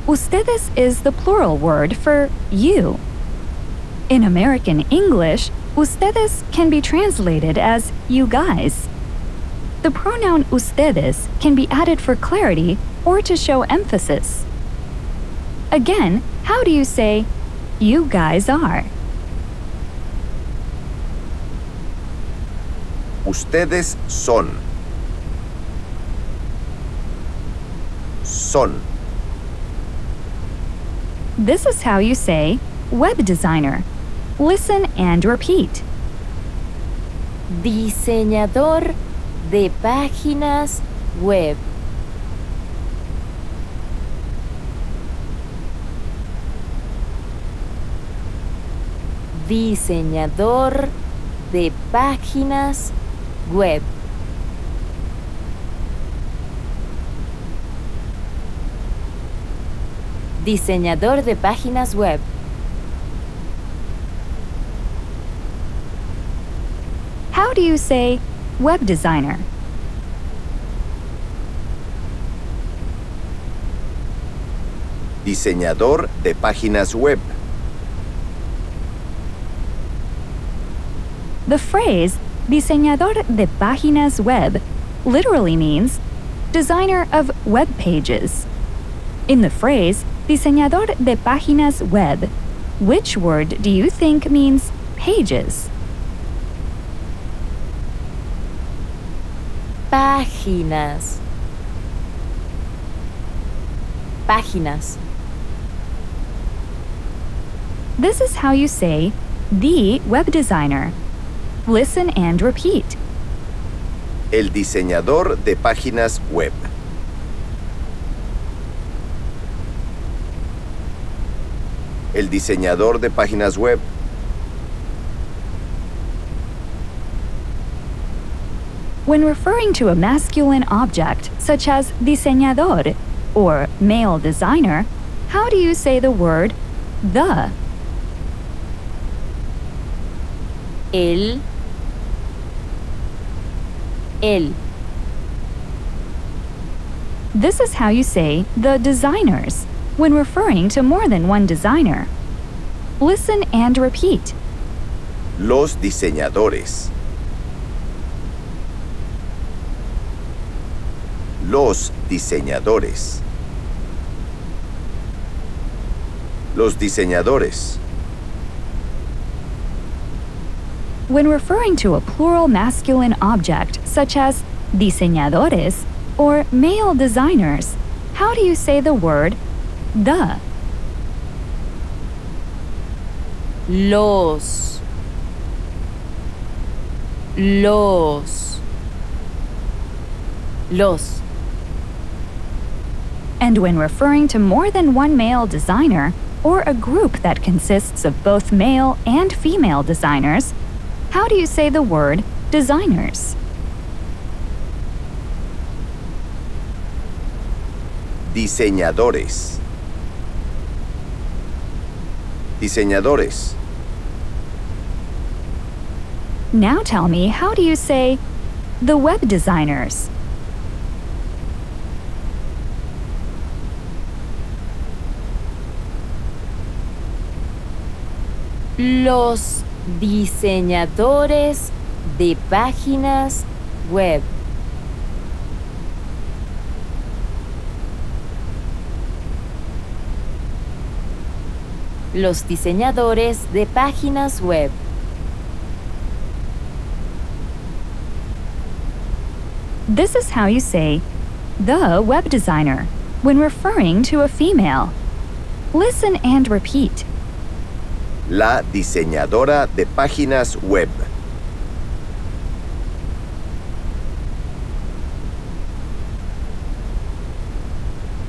Ustedes is the plural word for you. In American English, ustedes can be translated as you guys. The pronoun ustedes can be added for clarity or to show emphasis. Again, how do you say, you guys are? Ustedes son. Son. This is how you say, web designer. Listen and repeat. Diseñador de páginas web. Diseñador de páginas web. Diseñador de páginas web. How do you say, web designer? Diseñador de páginas web. The phrase diseñador de páginas web literally means designer of web pages. In the phrase diseñador de páginas web, which word do you think means pages? Páginas. Páginas. This is how you say the web designer. Listen and repeat. El diseñador de páginas web. El diseñador de páginas web. When referring to a masculine object, such as diseñador or male designer, how do you say the word the? El. This is how you say the designers when referring to more than one designer. Listen and repeat. Los diseñadores. Los diseñadores. Los diseñadores. When referring to a plural masculine object, such as diseñadores or male designers, how do you say the word the? Los. And when referring to more than one male designer, or a group that consists of both male and female designers, how do you say the word designers? Diseñadores. Diseñadores. Now tell me, how do you say the web designers? Los diseñadores de páginas web. Los diseñadores de páginas web. This is how you say the web designer when referring to a female. Listen and repeat. La diseñadora de páginas web.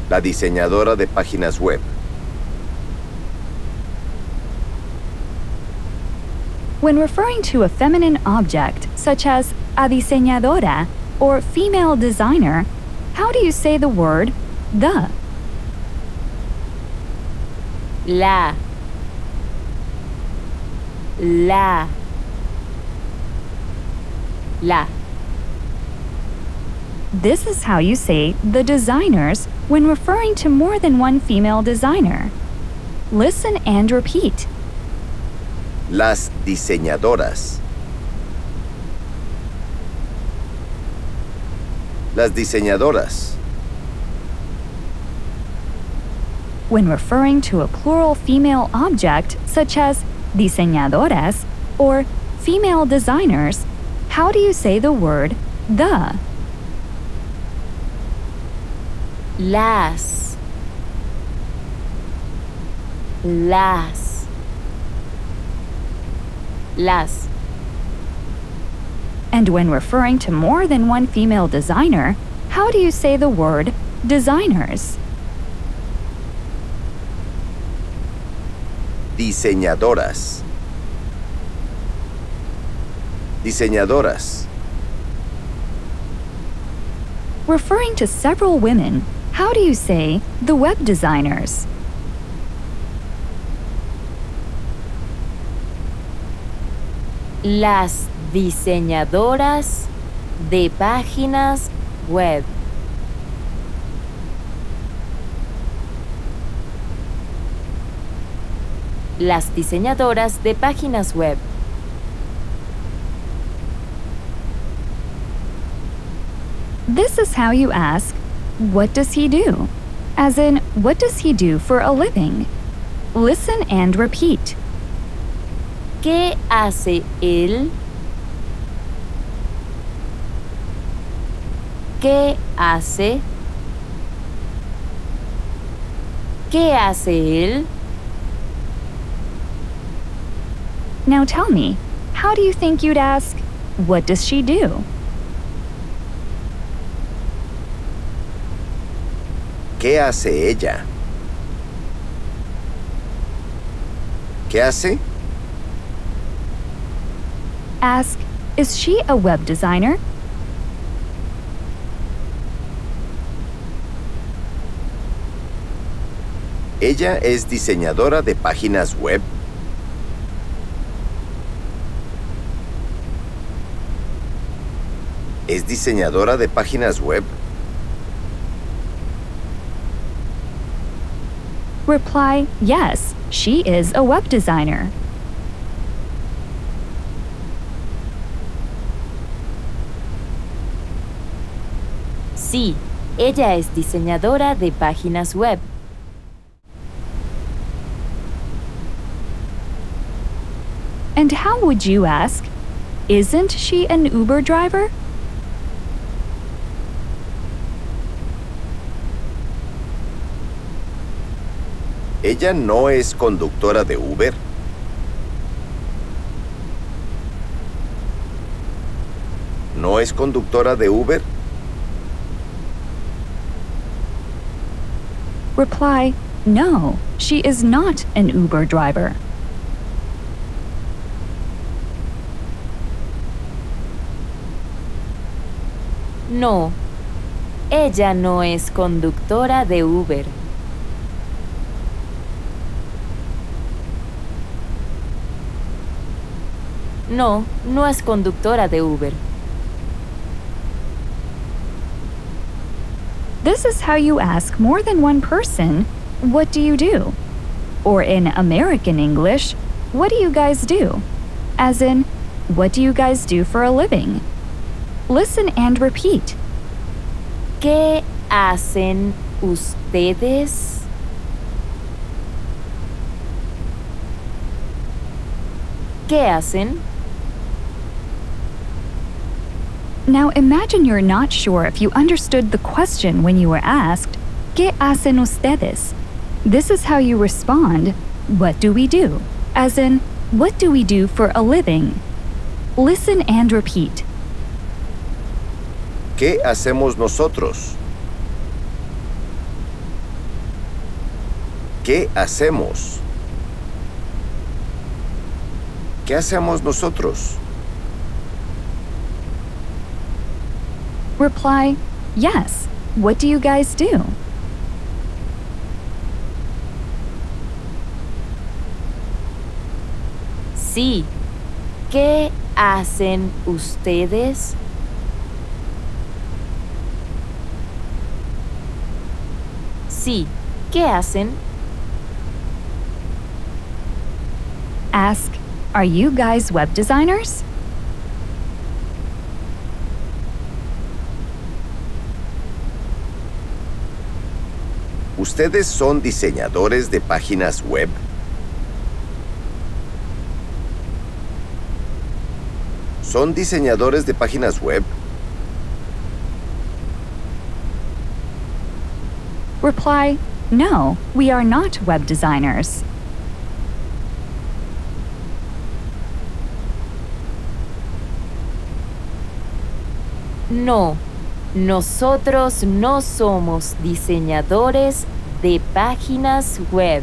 La diseñadora de páginas web. When referring to a feminine object, such as a diseñadora or female designer, how do you say the word the? La. This is how you say the designers when referring to more than one female designer. Listen and repeat. Las diseñadoras. Las diseñadoras. When referring to a plural female object, such as diseñadoras or female designers, how do you say the word the? Las. Las. Las. And when referring to more than one female designer, how do you say the word designers? Diseñadoras. Diseñadoras. Referring to several women, how do you say the web designers? Las diseñadoras de páginas web. Las diseñadoras de páginas web. This is how you ask, what does he do? As in, what does he do for a living? Listen and repeat. ¿Qué hace él? ¿Qué hace? ¿Qué hace él? Now tell me, how do you think you'd ask, what does she do? ¿Qué hace ella? ¿Qué hace? Ask, is she a web designer? ¿Ella es diseñadora de páginas web? ¿Es diseñadora de páginas web? Reply, yes, she is a web designer. Sí, ella es diseñadora de páginas web. And how would you ask, isn't she an Uber driver? ¿Ella no es conductora de Uber? ¿No es conductora de Uber? Reply, no, she is not an Uber driver. No, ella no es conductora de Uber. No, no es conductora de Uber. This is how you ask more than one person, what do you do? Or in American English, what do you guys do? As in, what do you guys do for a living? Listen and repeat. ¿Qué hacen ustedes? ¿Qué hacen? Now imagine you're not sure if you understood the question when you were asked, ¿Qué hacen ustedes? This is how you respond, what do we do? As in, what do we do for a living? Listen and repeat. ¿Qué hacemos nosotros? ¿Qué hacemos? ¿Qué hacemos nosotros? Reply, yes, what do you guys do? Sí. ¿Qué hacen ustedes? Sí. ¿Qué hacen? Ask, are you guys web designers? ¿Ustedes son diseñadores de páginas web? ¿Son diseñadores de páginas web? Reply, no, we are not web designers. No, nosotros no somos diseñadores de páginas web.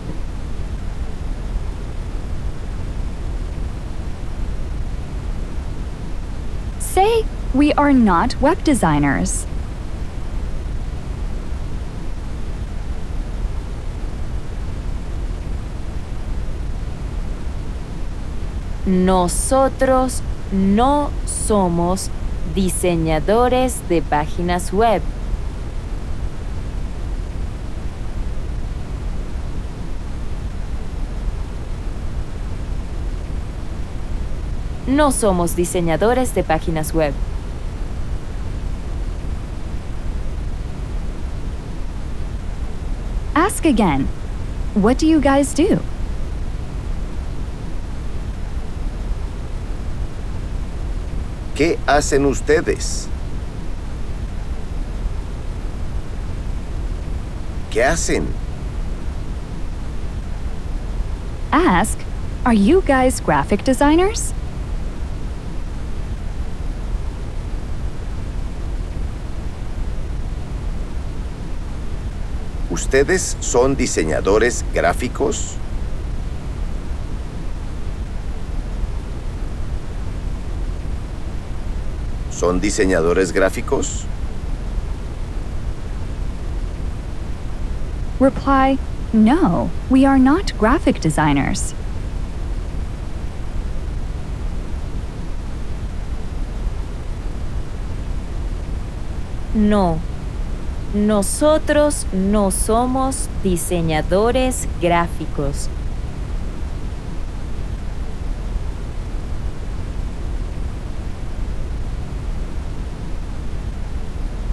Say, we are not web designers. Nosotros no somos diseñadores de páginas web. No somos diseñadores de páginas web. Ask again. What do you guys do? ¿Qué hacen ustedes? ¿Qué hacen? Ask, are you guys graphic designers? ¿Ustedes son diseñadores gráficos? ¿Son diseñadores gráficos? Reply, no, we are not graphic designers. No, nosotros no somos diseñadores gráficos.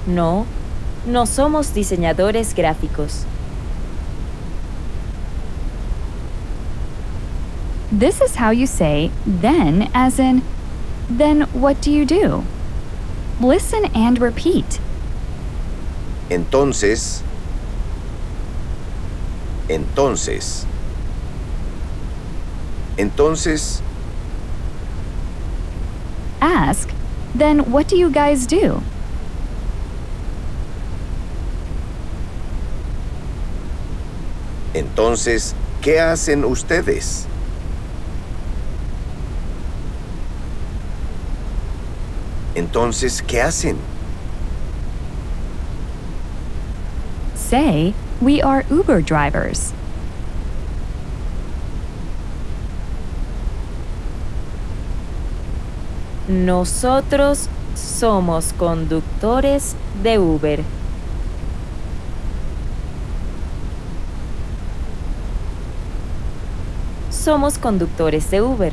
No, no somos diseñadores gráficos. This is how you say then, as in, then what do you do? Listen and repeat. Entonces, Ask, then what do you guys do? entonces, ¿qué hacen ustedes? Entonces, ¿qué hacen? Say, we are Uber drivers. Nosotros somos conductores de Uber. Somos conductores de Uber.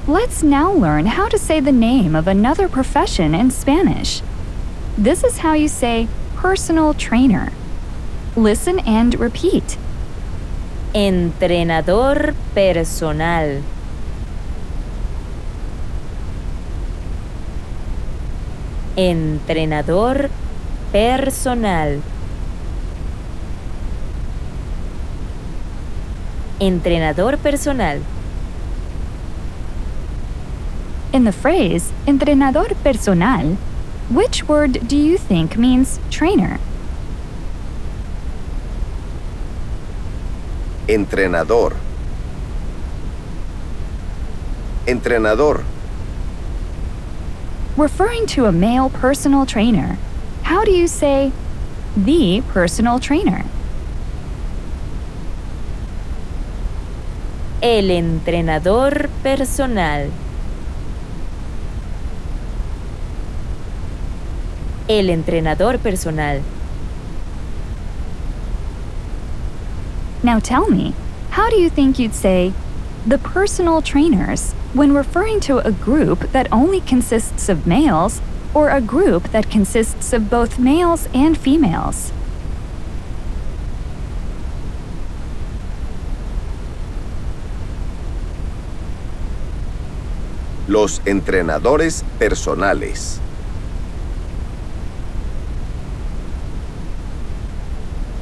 Let's now learn how to say the name of another profession in Spanish. This is how you say personal trainer. Listen and repeat. Entrenador personal. Entrenador personal. Entrenador personal. In the phrase entrenador personal, which word do you think means trainer? Entrenador. Entrenador. Referring to a male personal trainer, how do you say the personal trainer? El entrenador personal. El entrenador personal. Now tell me, how do you think you'd say the personal trainers when referring to a group that only consists of males or a group that consists of both males and females. Los entrenadores personales.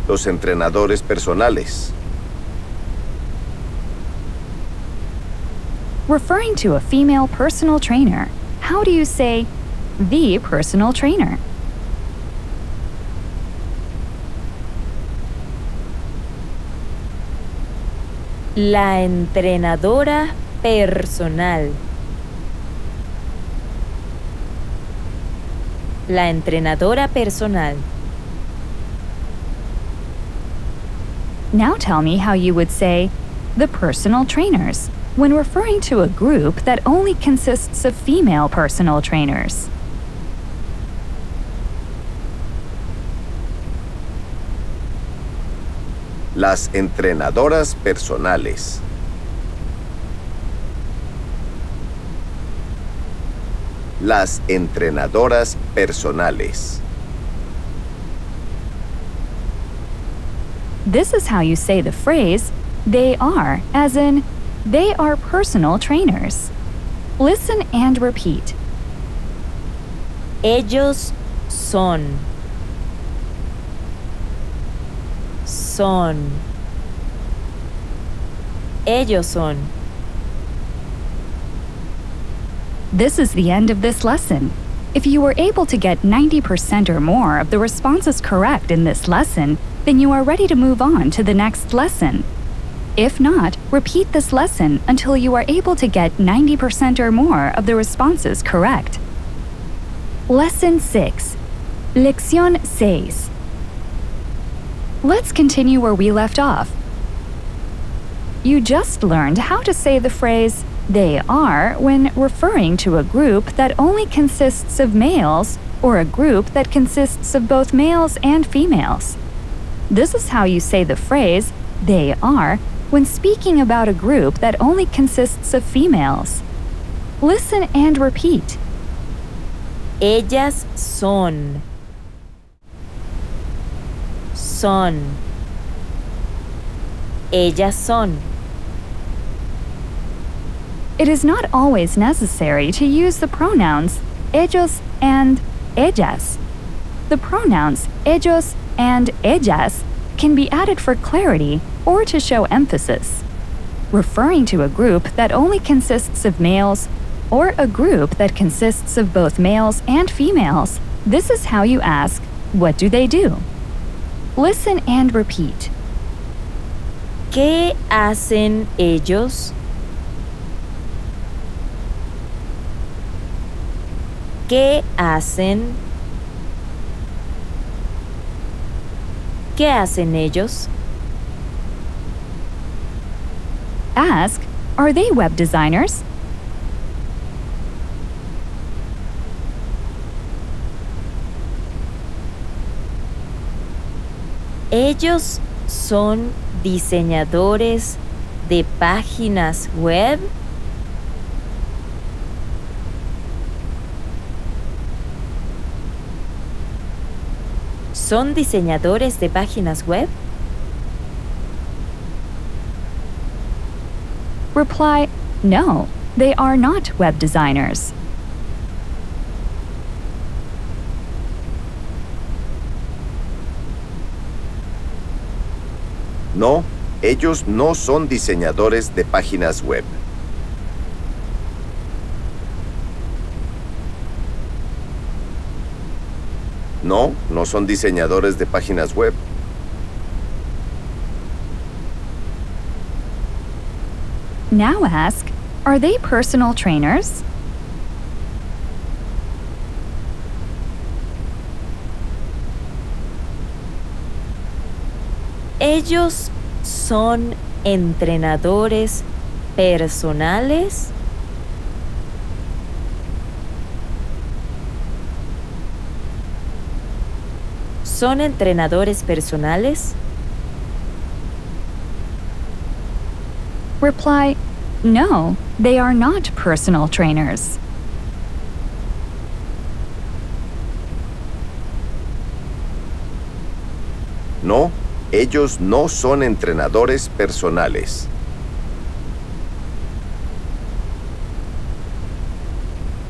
Los entrenadores personales. Referring to a female personal trainer, how do you say the personal trainer? La entrenadora personal. La entrenadora personal. Now tell me how you would say the personal trainers when referring to a group that only consists of female personal trainers. Las entrenadoras personales. Las entrenadoras personales. This is how you say the phrase, they are, as in, they are personal trainers. Listen and repeat. Ellos son. Son. Ellos son. This is the end of this lesson. If you were able to get 90% or more of the responses correct in this lesson, then you are ready to move on to the next lesson. If not, repeat this lesson until you are able to get 90% or more of the responses correct. Lesson 6. Lección 6. Let's continue where we left off. You just learned how to say the phrase, they are, when referring to a group that only consists of males or a group that consists of both males and females. This is how you say the phrase, they are, when speaking about a group that only consists of females. Listen and repeat. Ellas son. Son. Ellas son. It is not always necessary to use the pronouns ellos and ellas. The pronouns ellos and ellas can be added for clarity or to show emphasis. Referring to a group that only consists of males or a group that consists of both males and females, this is how you ask, what do they do? Listen and repeat. ¿Qué hacen ellos? ¿Qué hacen? ¿Qué hacen ellos? Ask, are they web designers? ¿Ellos son diseñadores de páginas web? ¿Son diseñadores de páginas web? Reply, no, they are not web designers. No, ellos no son diseñadores de páginas web. No, no son diseñadores de páginas web. Now ask, are they personal trainers? ¿Ellos son entrenadores personales? ¿Son entrenadores personales? Reply, no, they are not personal trainers. No, ellos no son entrenadores personales.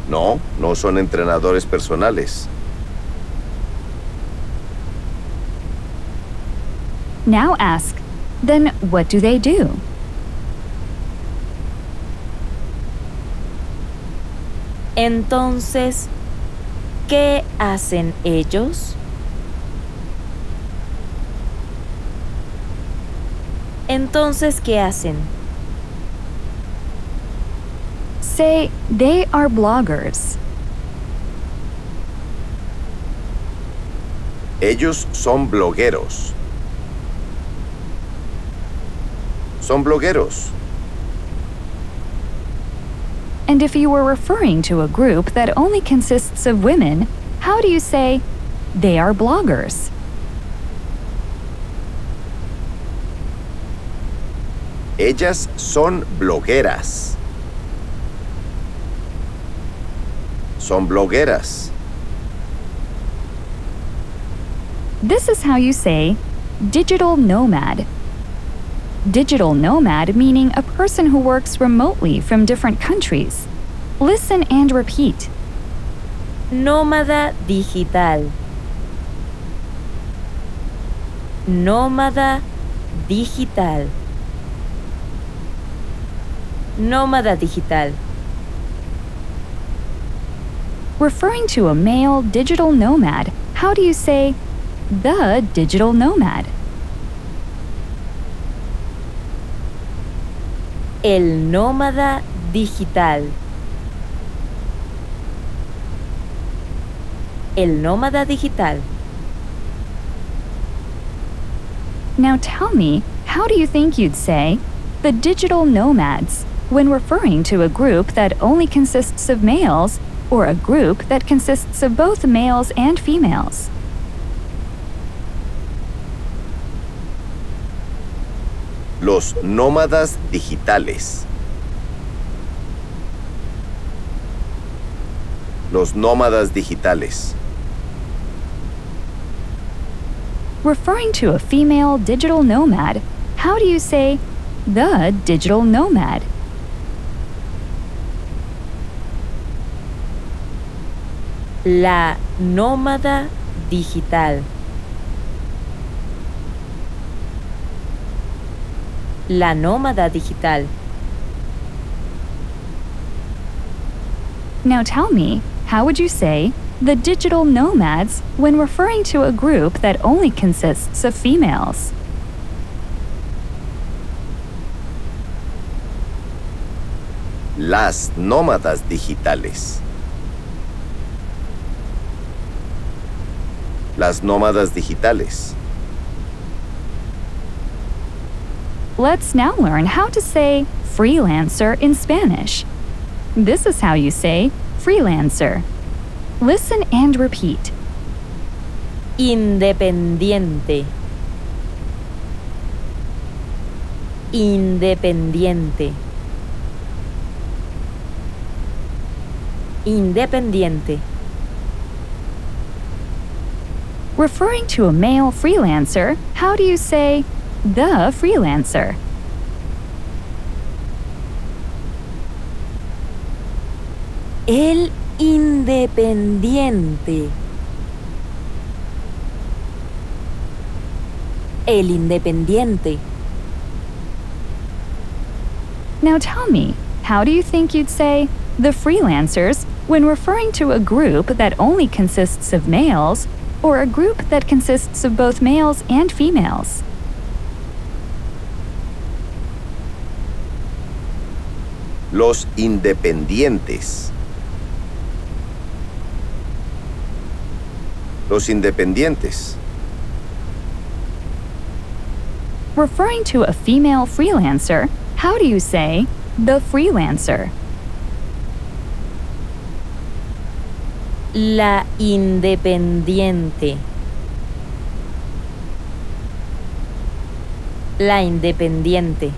No, no son entrenadores personales. Now ask, then what do they do? Entonces, ¿qué hacen ellos? Entonces, ¿qué hacen? Say, they are bloggers. Ellos son blogueros. Son blogueros. And if you were referring to a group that only consists of women, how do you say, they are bloggers? Ellas son blogueras. Son blogueras. This is how you say, digital nomad. Digital nomad meaning a person who works remotely from different countries. Listen and repeat. Nómada digital. Nómada digital. Nómada digital. Referring to a male digital nomad, how do you say, the digital nomad? El nómada digital. El nómada digital. Now tell me, how do you think you'd say, the digital nomads, when referring to a group that only consists of males or a group that consists of both males and females? Los nómadas digitales. Los nómadas digitales. Referring to a female digital nomad, how do you say, the digital nomad? La nómada digital. La nómada digital. Now tell me, how would you say, the digital nomads, when referring to a group that only consists of females? Las nómadas digitales. Las nómadas digitales. Let's now learn how to say freelancer in Spanish. This is how you say freelancer. Listen and repeat. Independiente. Independiente. Independiente. Referring to a male freelancer, how do you say the freelancer? El independiente. El independiente. Now tell me, how do you think you'd say the freelancers when referring to a group that only consists of males or a group that consists of both males and females? Los independientes. Los independientes. Referring to a female freelancer, how do you say the freelancer? La independiente. La independiente.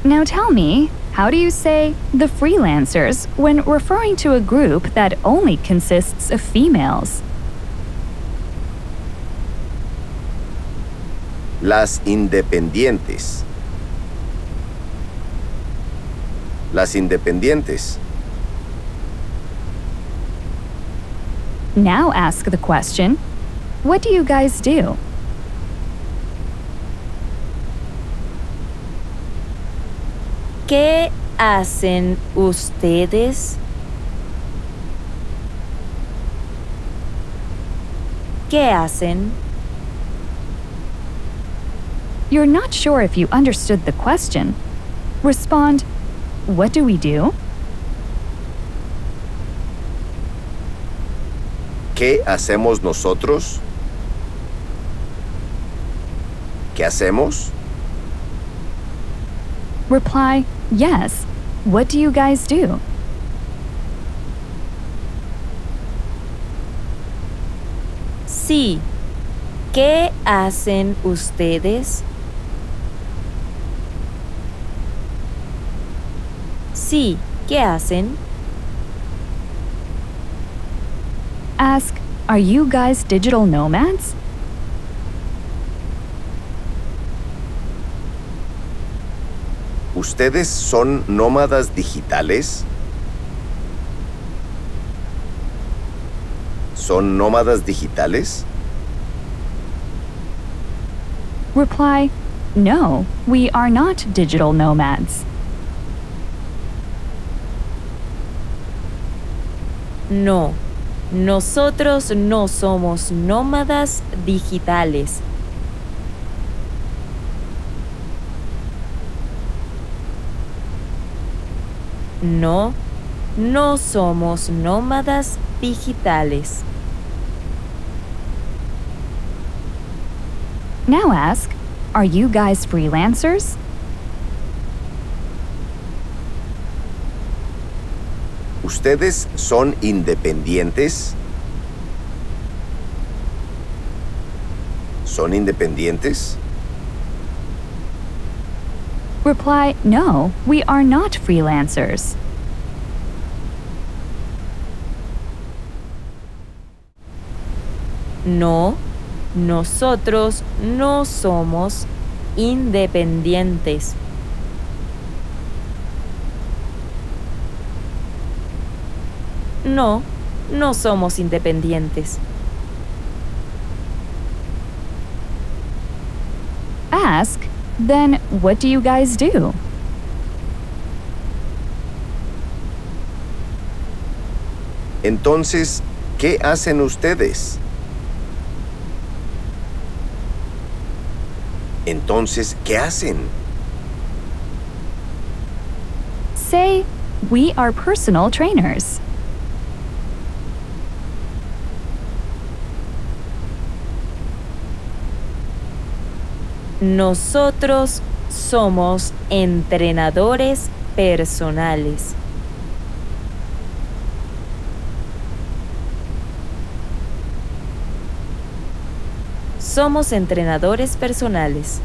Now tell me, how do you say the freelancers when referring to a group that only consists of females? Las independientes. Las independientes. Now ask the question, what do you guys do? ¿Qué hacen ustedes? ¿Qué hacen? You're not sure if you understood the question. Respond, what do we do? ¿Qué hacemos nosotros? ¿Qué hacemos? Reply, yes. What do you guys do? Sí. ¿Qué hacen ustedes? Sí. ¿Qué hacen? Ask, are you guys digital nomads? ¿Ustedes son nómadas digitales? ¿Son nómadas digitales? Reply, no, we are not digital nomads. No. Nosotros no somos nómadas digitales. No, no somos nómadas digitales. Now ask, are you guys freelancers? ¿Ustedes son independientes? ¿Son independientes? Reply, no, we are not freelancers. No, nosotros no somos independientes. No, no somos independientes. Ask, then what do you guys do? Entonces, ¿qué hacen ustedes? Entonces, ¿qué hacen? Say, we are personal trainers. Nosotros somos entrenadores personales. Somos entrenadores personales.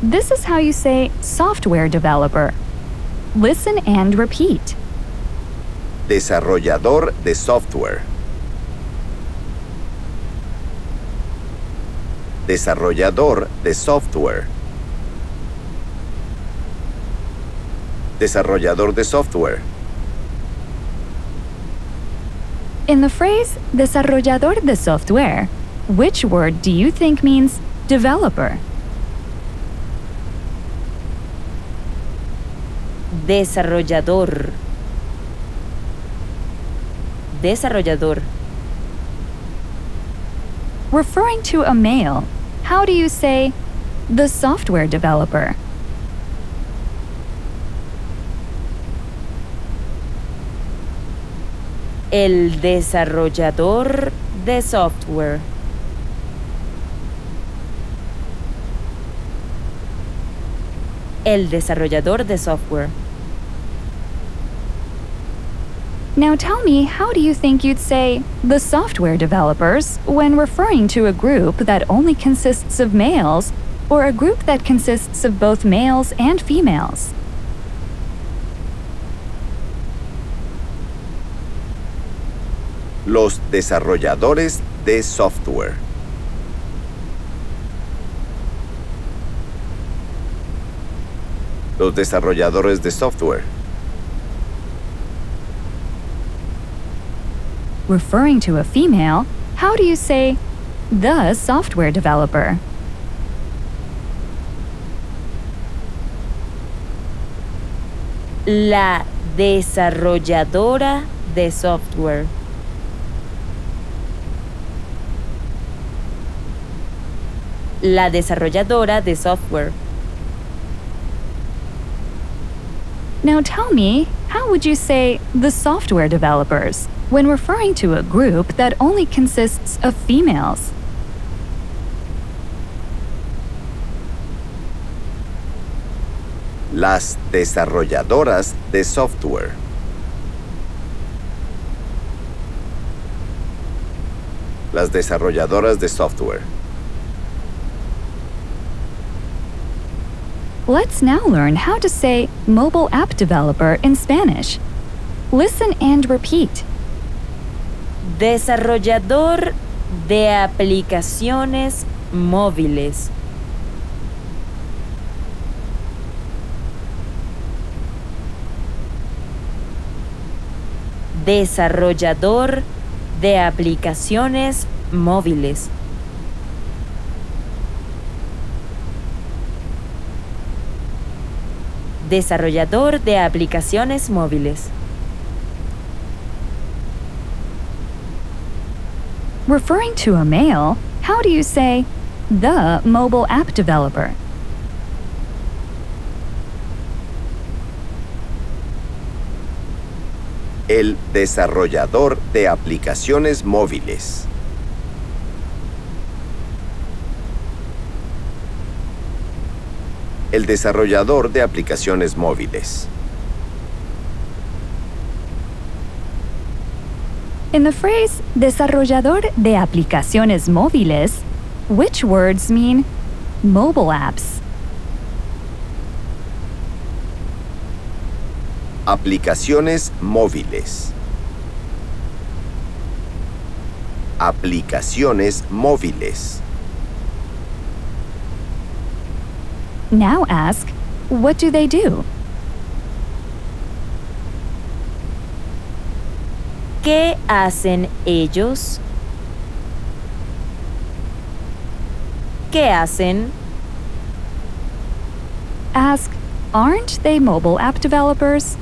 This is how you say software developer. Listen and repeat. Desarrollador de software. Desarrollador de software. Desarrollador de software. In the phrase desarrollador de software, which word do you think means developer? Desarrollador. Desarrollador. Referring to a male, how do you say the software developer? El desarrollador de software. El desarrollador de software. Now tell me, how do you think you'd say the software developers when referring to a group that only consists of males or a group that consists of both males and females? Los desarrolladores de software. Los desarrolladores de software. Referring to a female, how do you say the software developer? La desarrolladora de software. La desarrolladora de software. Now tell me, how would you say the software developers when referring to a group that only consists of females? Las desarrolladoras de software. Las desarrolladoras de software. Let's now learn how to say mobile app developer in Spanish. Listen and repeat. Desarrollador de aplicaciones móviles. Desarrollador de aplicaciones móviles. Desarrollador de aplicaciones móviles. Referring to a male, how do you say the mobile app developer? El desarrollador de aplicaciones móviles. El desarrollador de aplicaciones móviles. In the phrase desarrollador de aplicaciones móviles, which words mean mobile apps? Aplicaciones móviles. Aplicaciones móviles. Now ask, what do they do? ¿Qué hacen ellos? ¿Qué hacen? Ask, aren't they mobile app developers?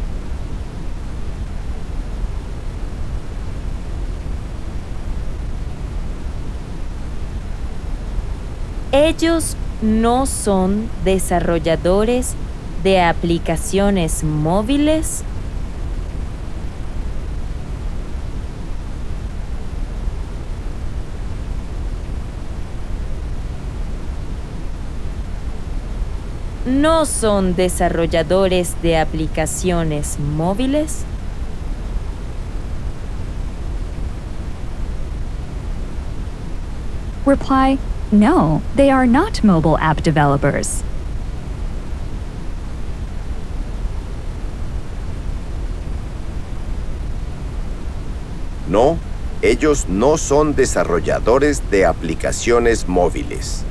Ellos no son desarrolladores de aplicaciones móviles. ¿No son desarrolladores de aplicaciones móviles? Reply, no, they are not mobile app developers. No, ellos no son desarrolladores de aplicaciones móviles.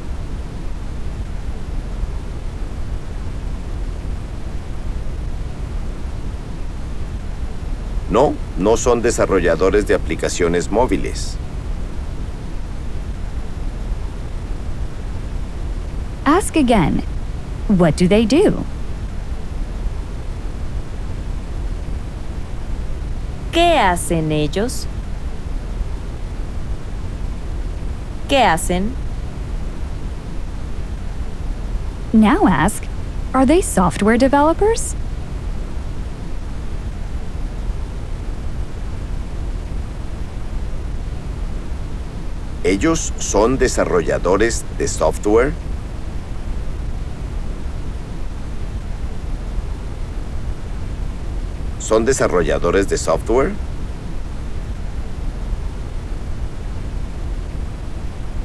No, no son desarrolladores de aplicaciones móviles. Ask again, what do they do? ¿Qué hacen ellos? ¿Qué hacen? Now ask, are they software developers? ¿Ellos son desarrolladores de software? ¿Son desarrolladores de software?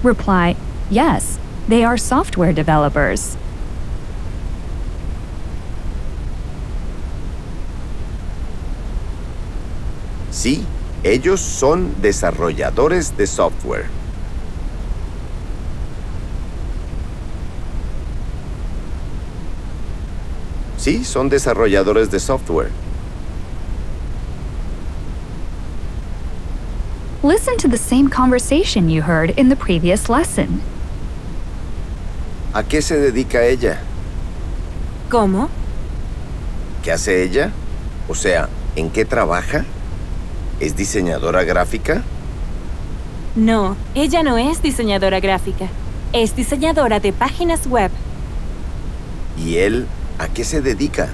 Reply, yes, they are software developers. Sí, ellos son desarrolladores de software. Sí, son desarrolladores de software. Listen to the same conversation you heard in the previous lesson. ¿A qué se dedica ella? ¿Cómo? ¿Qué hace ella? O sea, ¿en qué trabaja? ¿Es diseñadora gráfica? No, ella no es diseñadora gráfica. Es diseñadora de páginas web. ¿Y él a qué se dedica?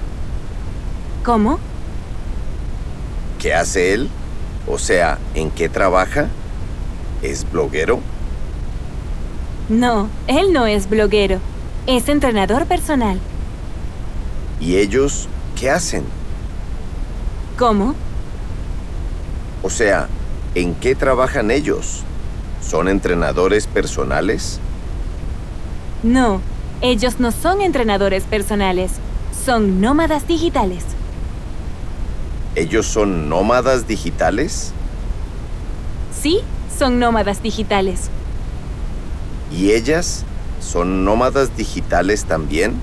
¿Cómo? ¿Qué hace él? O sea, ¿en qué trabaja? ¿Es bloguero? No, él no es bloguero. Es entrenador personal. ¿Y ellos qué hacen? ¿Cómo? O sea, ¿en qué trabajan ellos? ¿Son entrenadores personales? No, ellos no son entrenadores personales. Son nómadas digitales. ¿Ellos son nómadas digitales? Sí, son nómadas digitales. ¿Y ellas son nómadas digitales también?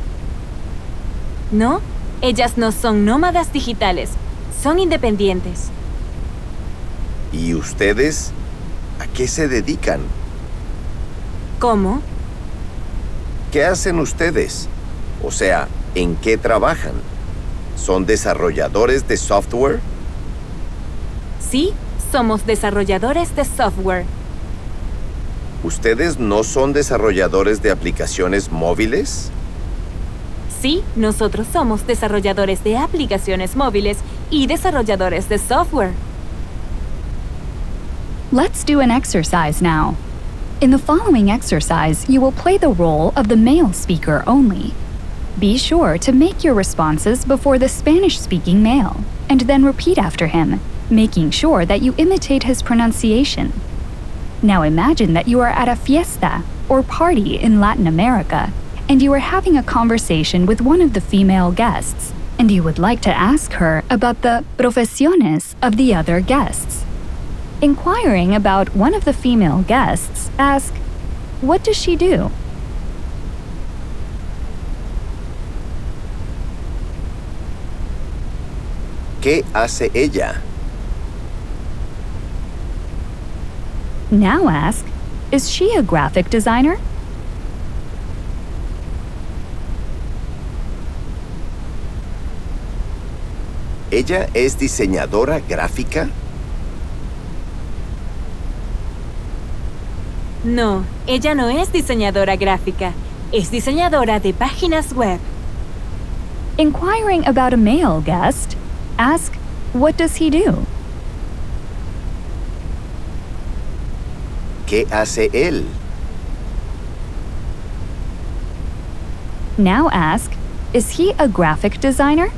No, ellas no son nómadas digitales. Son independientes. ¿Y ustedes a qué se dedican? ¿Cómo? ¿Qué hacen ustedes? O sea, ¿en qué trabajan? ¿Son desarrolladores de software? Sí, somos desarrolladores de software. ¿Ustedes no son desarrolladores de aplicaciones móviles? Sí, nosotros somos desarrolladores de aplicaciones móviles y desarrolladores de software. Let's do an exercise now. In the following exercise, you will play the role of the male speaker only. Be sure to make your responses before the Spanish-speaking male, and then repeat after him, making sure that you imitate his pronunciation. Now imagine that you are at a fiesta or party in Latin America, and you are having a conversation with one of the female guests, and you would like to ask her about the profesiones of the other guests. Inquiring about one of the female guests, ask, "What does she do?" ¿Qué hace ella? Now ask, "Is she a graphic designer?" ¿Ella es diseñadora gráfica? No, ella no es diseñadora gráfica. Es diseñadora de páginas web. Inquiring about a male guest, ask, "What does he do?" ¿Qué hace él? Now ask, "Is he a graphic designer?"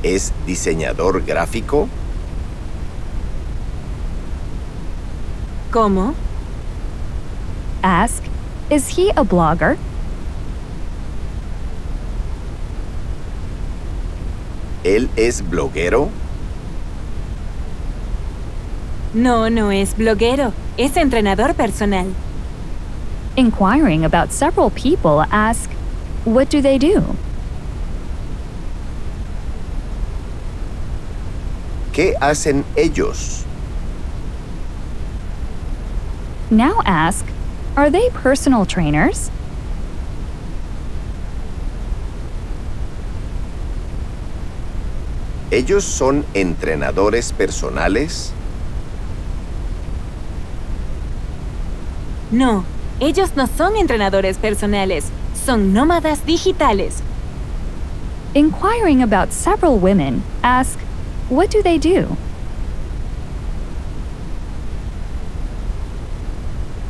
¿Es diseñador gráfico? ¿Cómo? Ask, "Is he a blogger?" ¿Él es bloguero? No, no es bloguero. Es entrenador personal. Inquiring about several people, ask, "What do they do?" ¿Qué hacen ellos? Now ask, "Are they personal trainers?" ¿Ellos son entrenadores personales? No, ellos no son entrenadores personales. Son nómadas digitales. Inquiring about several women, ask, "What do they do?"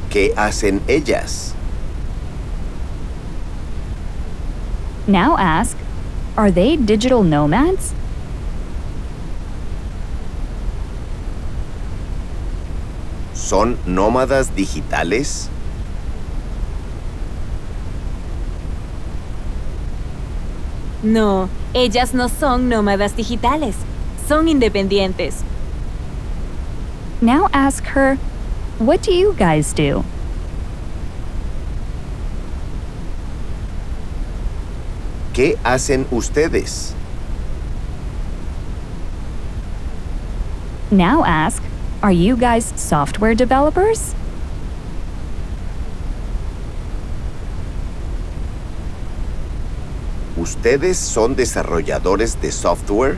¿Qué hacen ellas? Now ask, "Are they digital nomads?" ¿Son nómadas digitales? No, ellas no son nómadas digitales. Son independientes. Now ask her, "What do you guys do?" ¿Qué hacen ustedes? Now ask, are you guys software developers? ¿Ustedes son desarrolladores de software?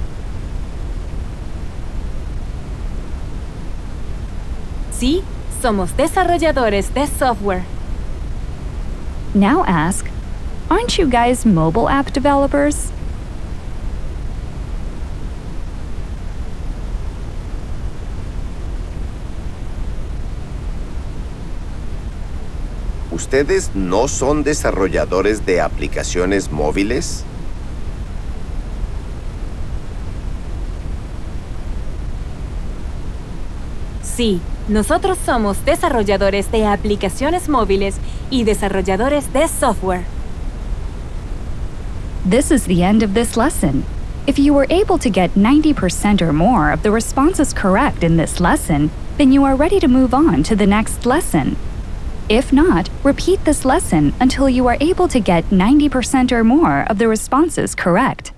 Sí, somos desarrolladores de software. Now ask, aren't you guys mobile app developers? ¿Ustedes no son desarrolladores de aplicaciones móviles? Sí, nosotros somos desarrolladores de aplicaciones móviles y desarrolladores de software. This is the end of this lesson. If you were able to get 90% or more of the responses correct in this lesson, then you are ready to move on to the next lesson. If not, repeat this lesson until you are able to get 90% or more of the responses correct.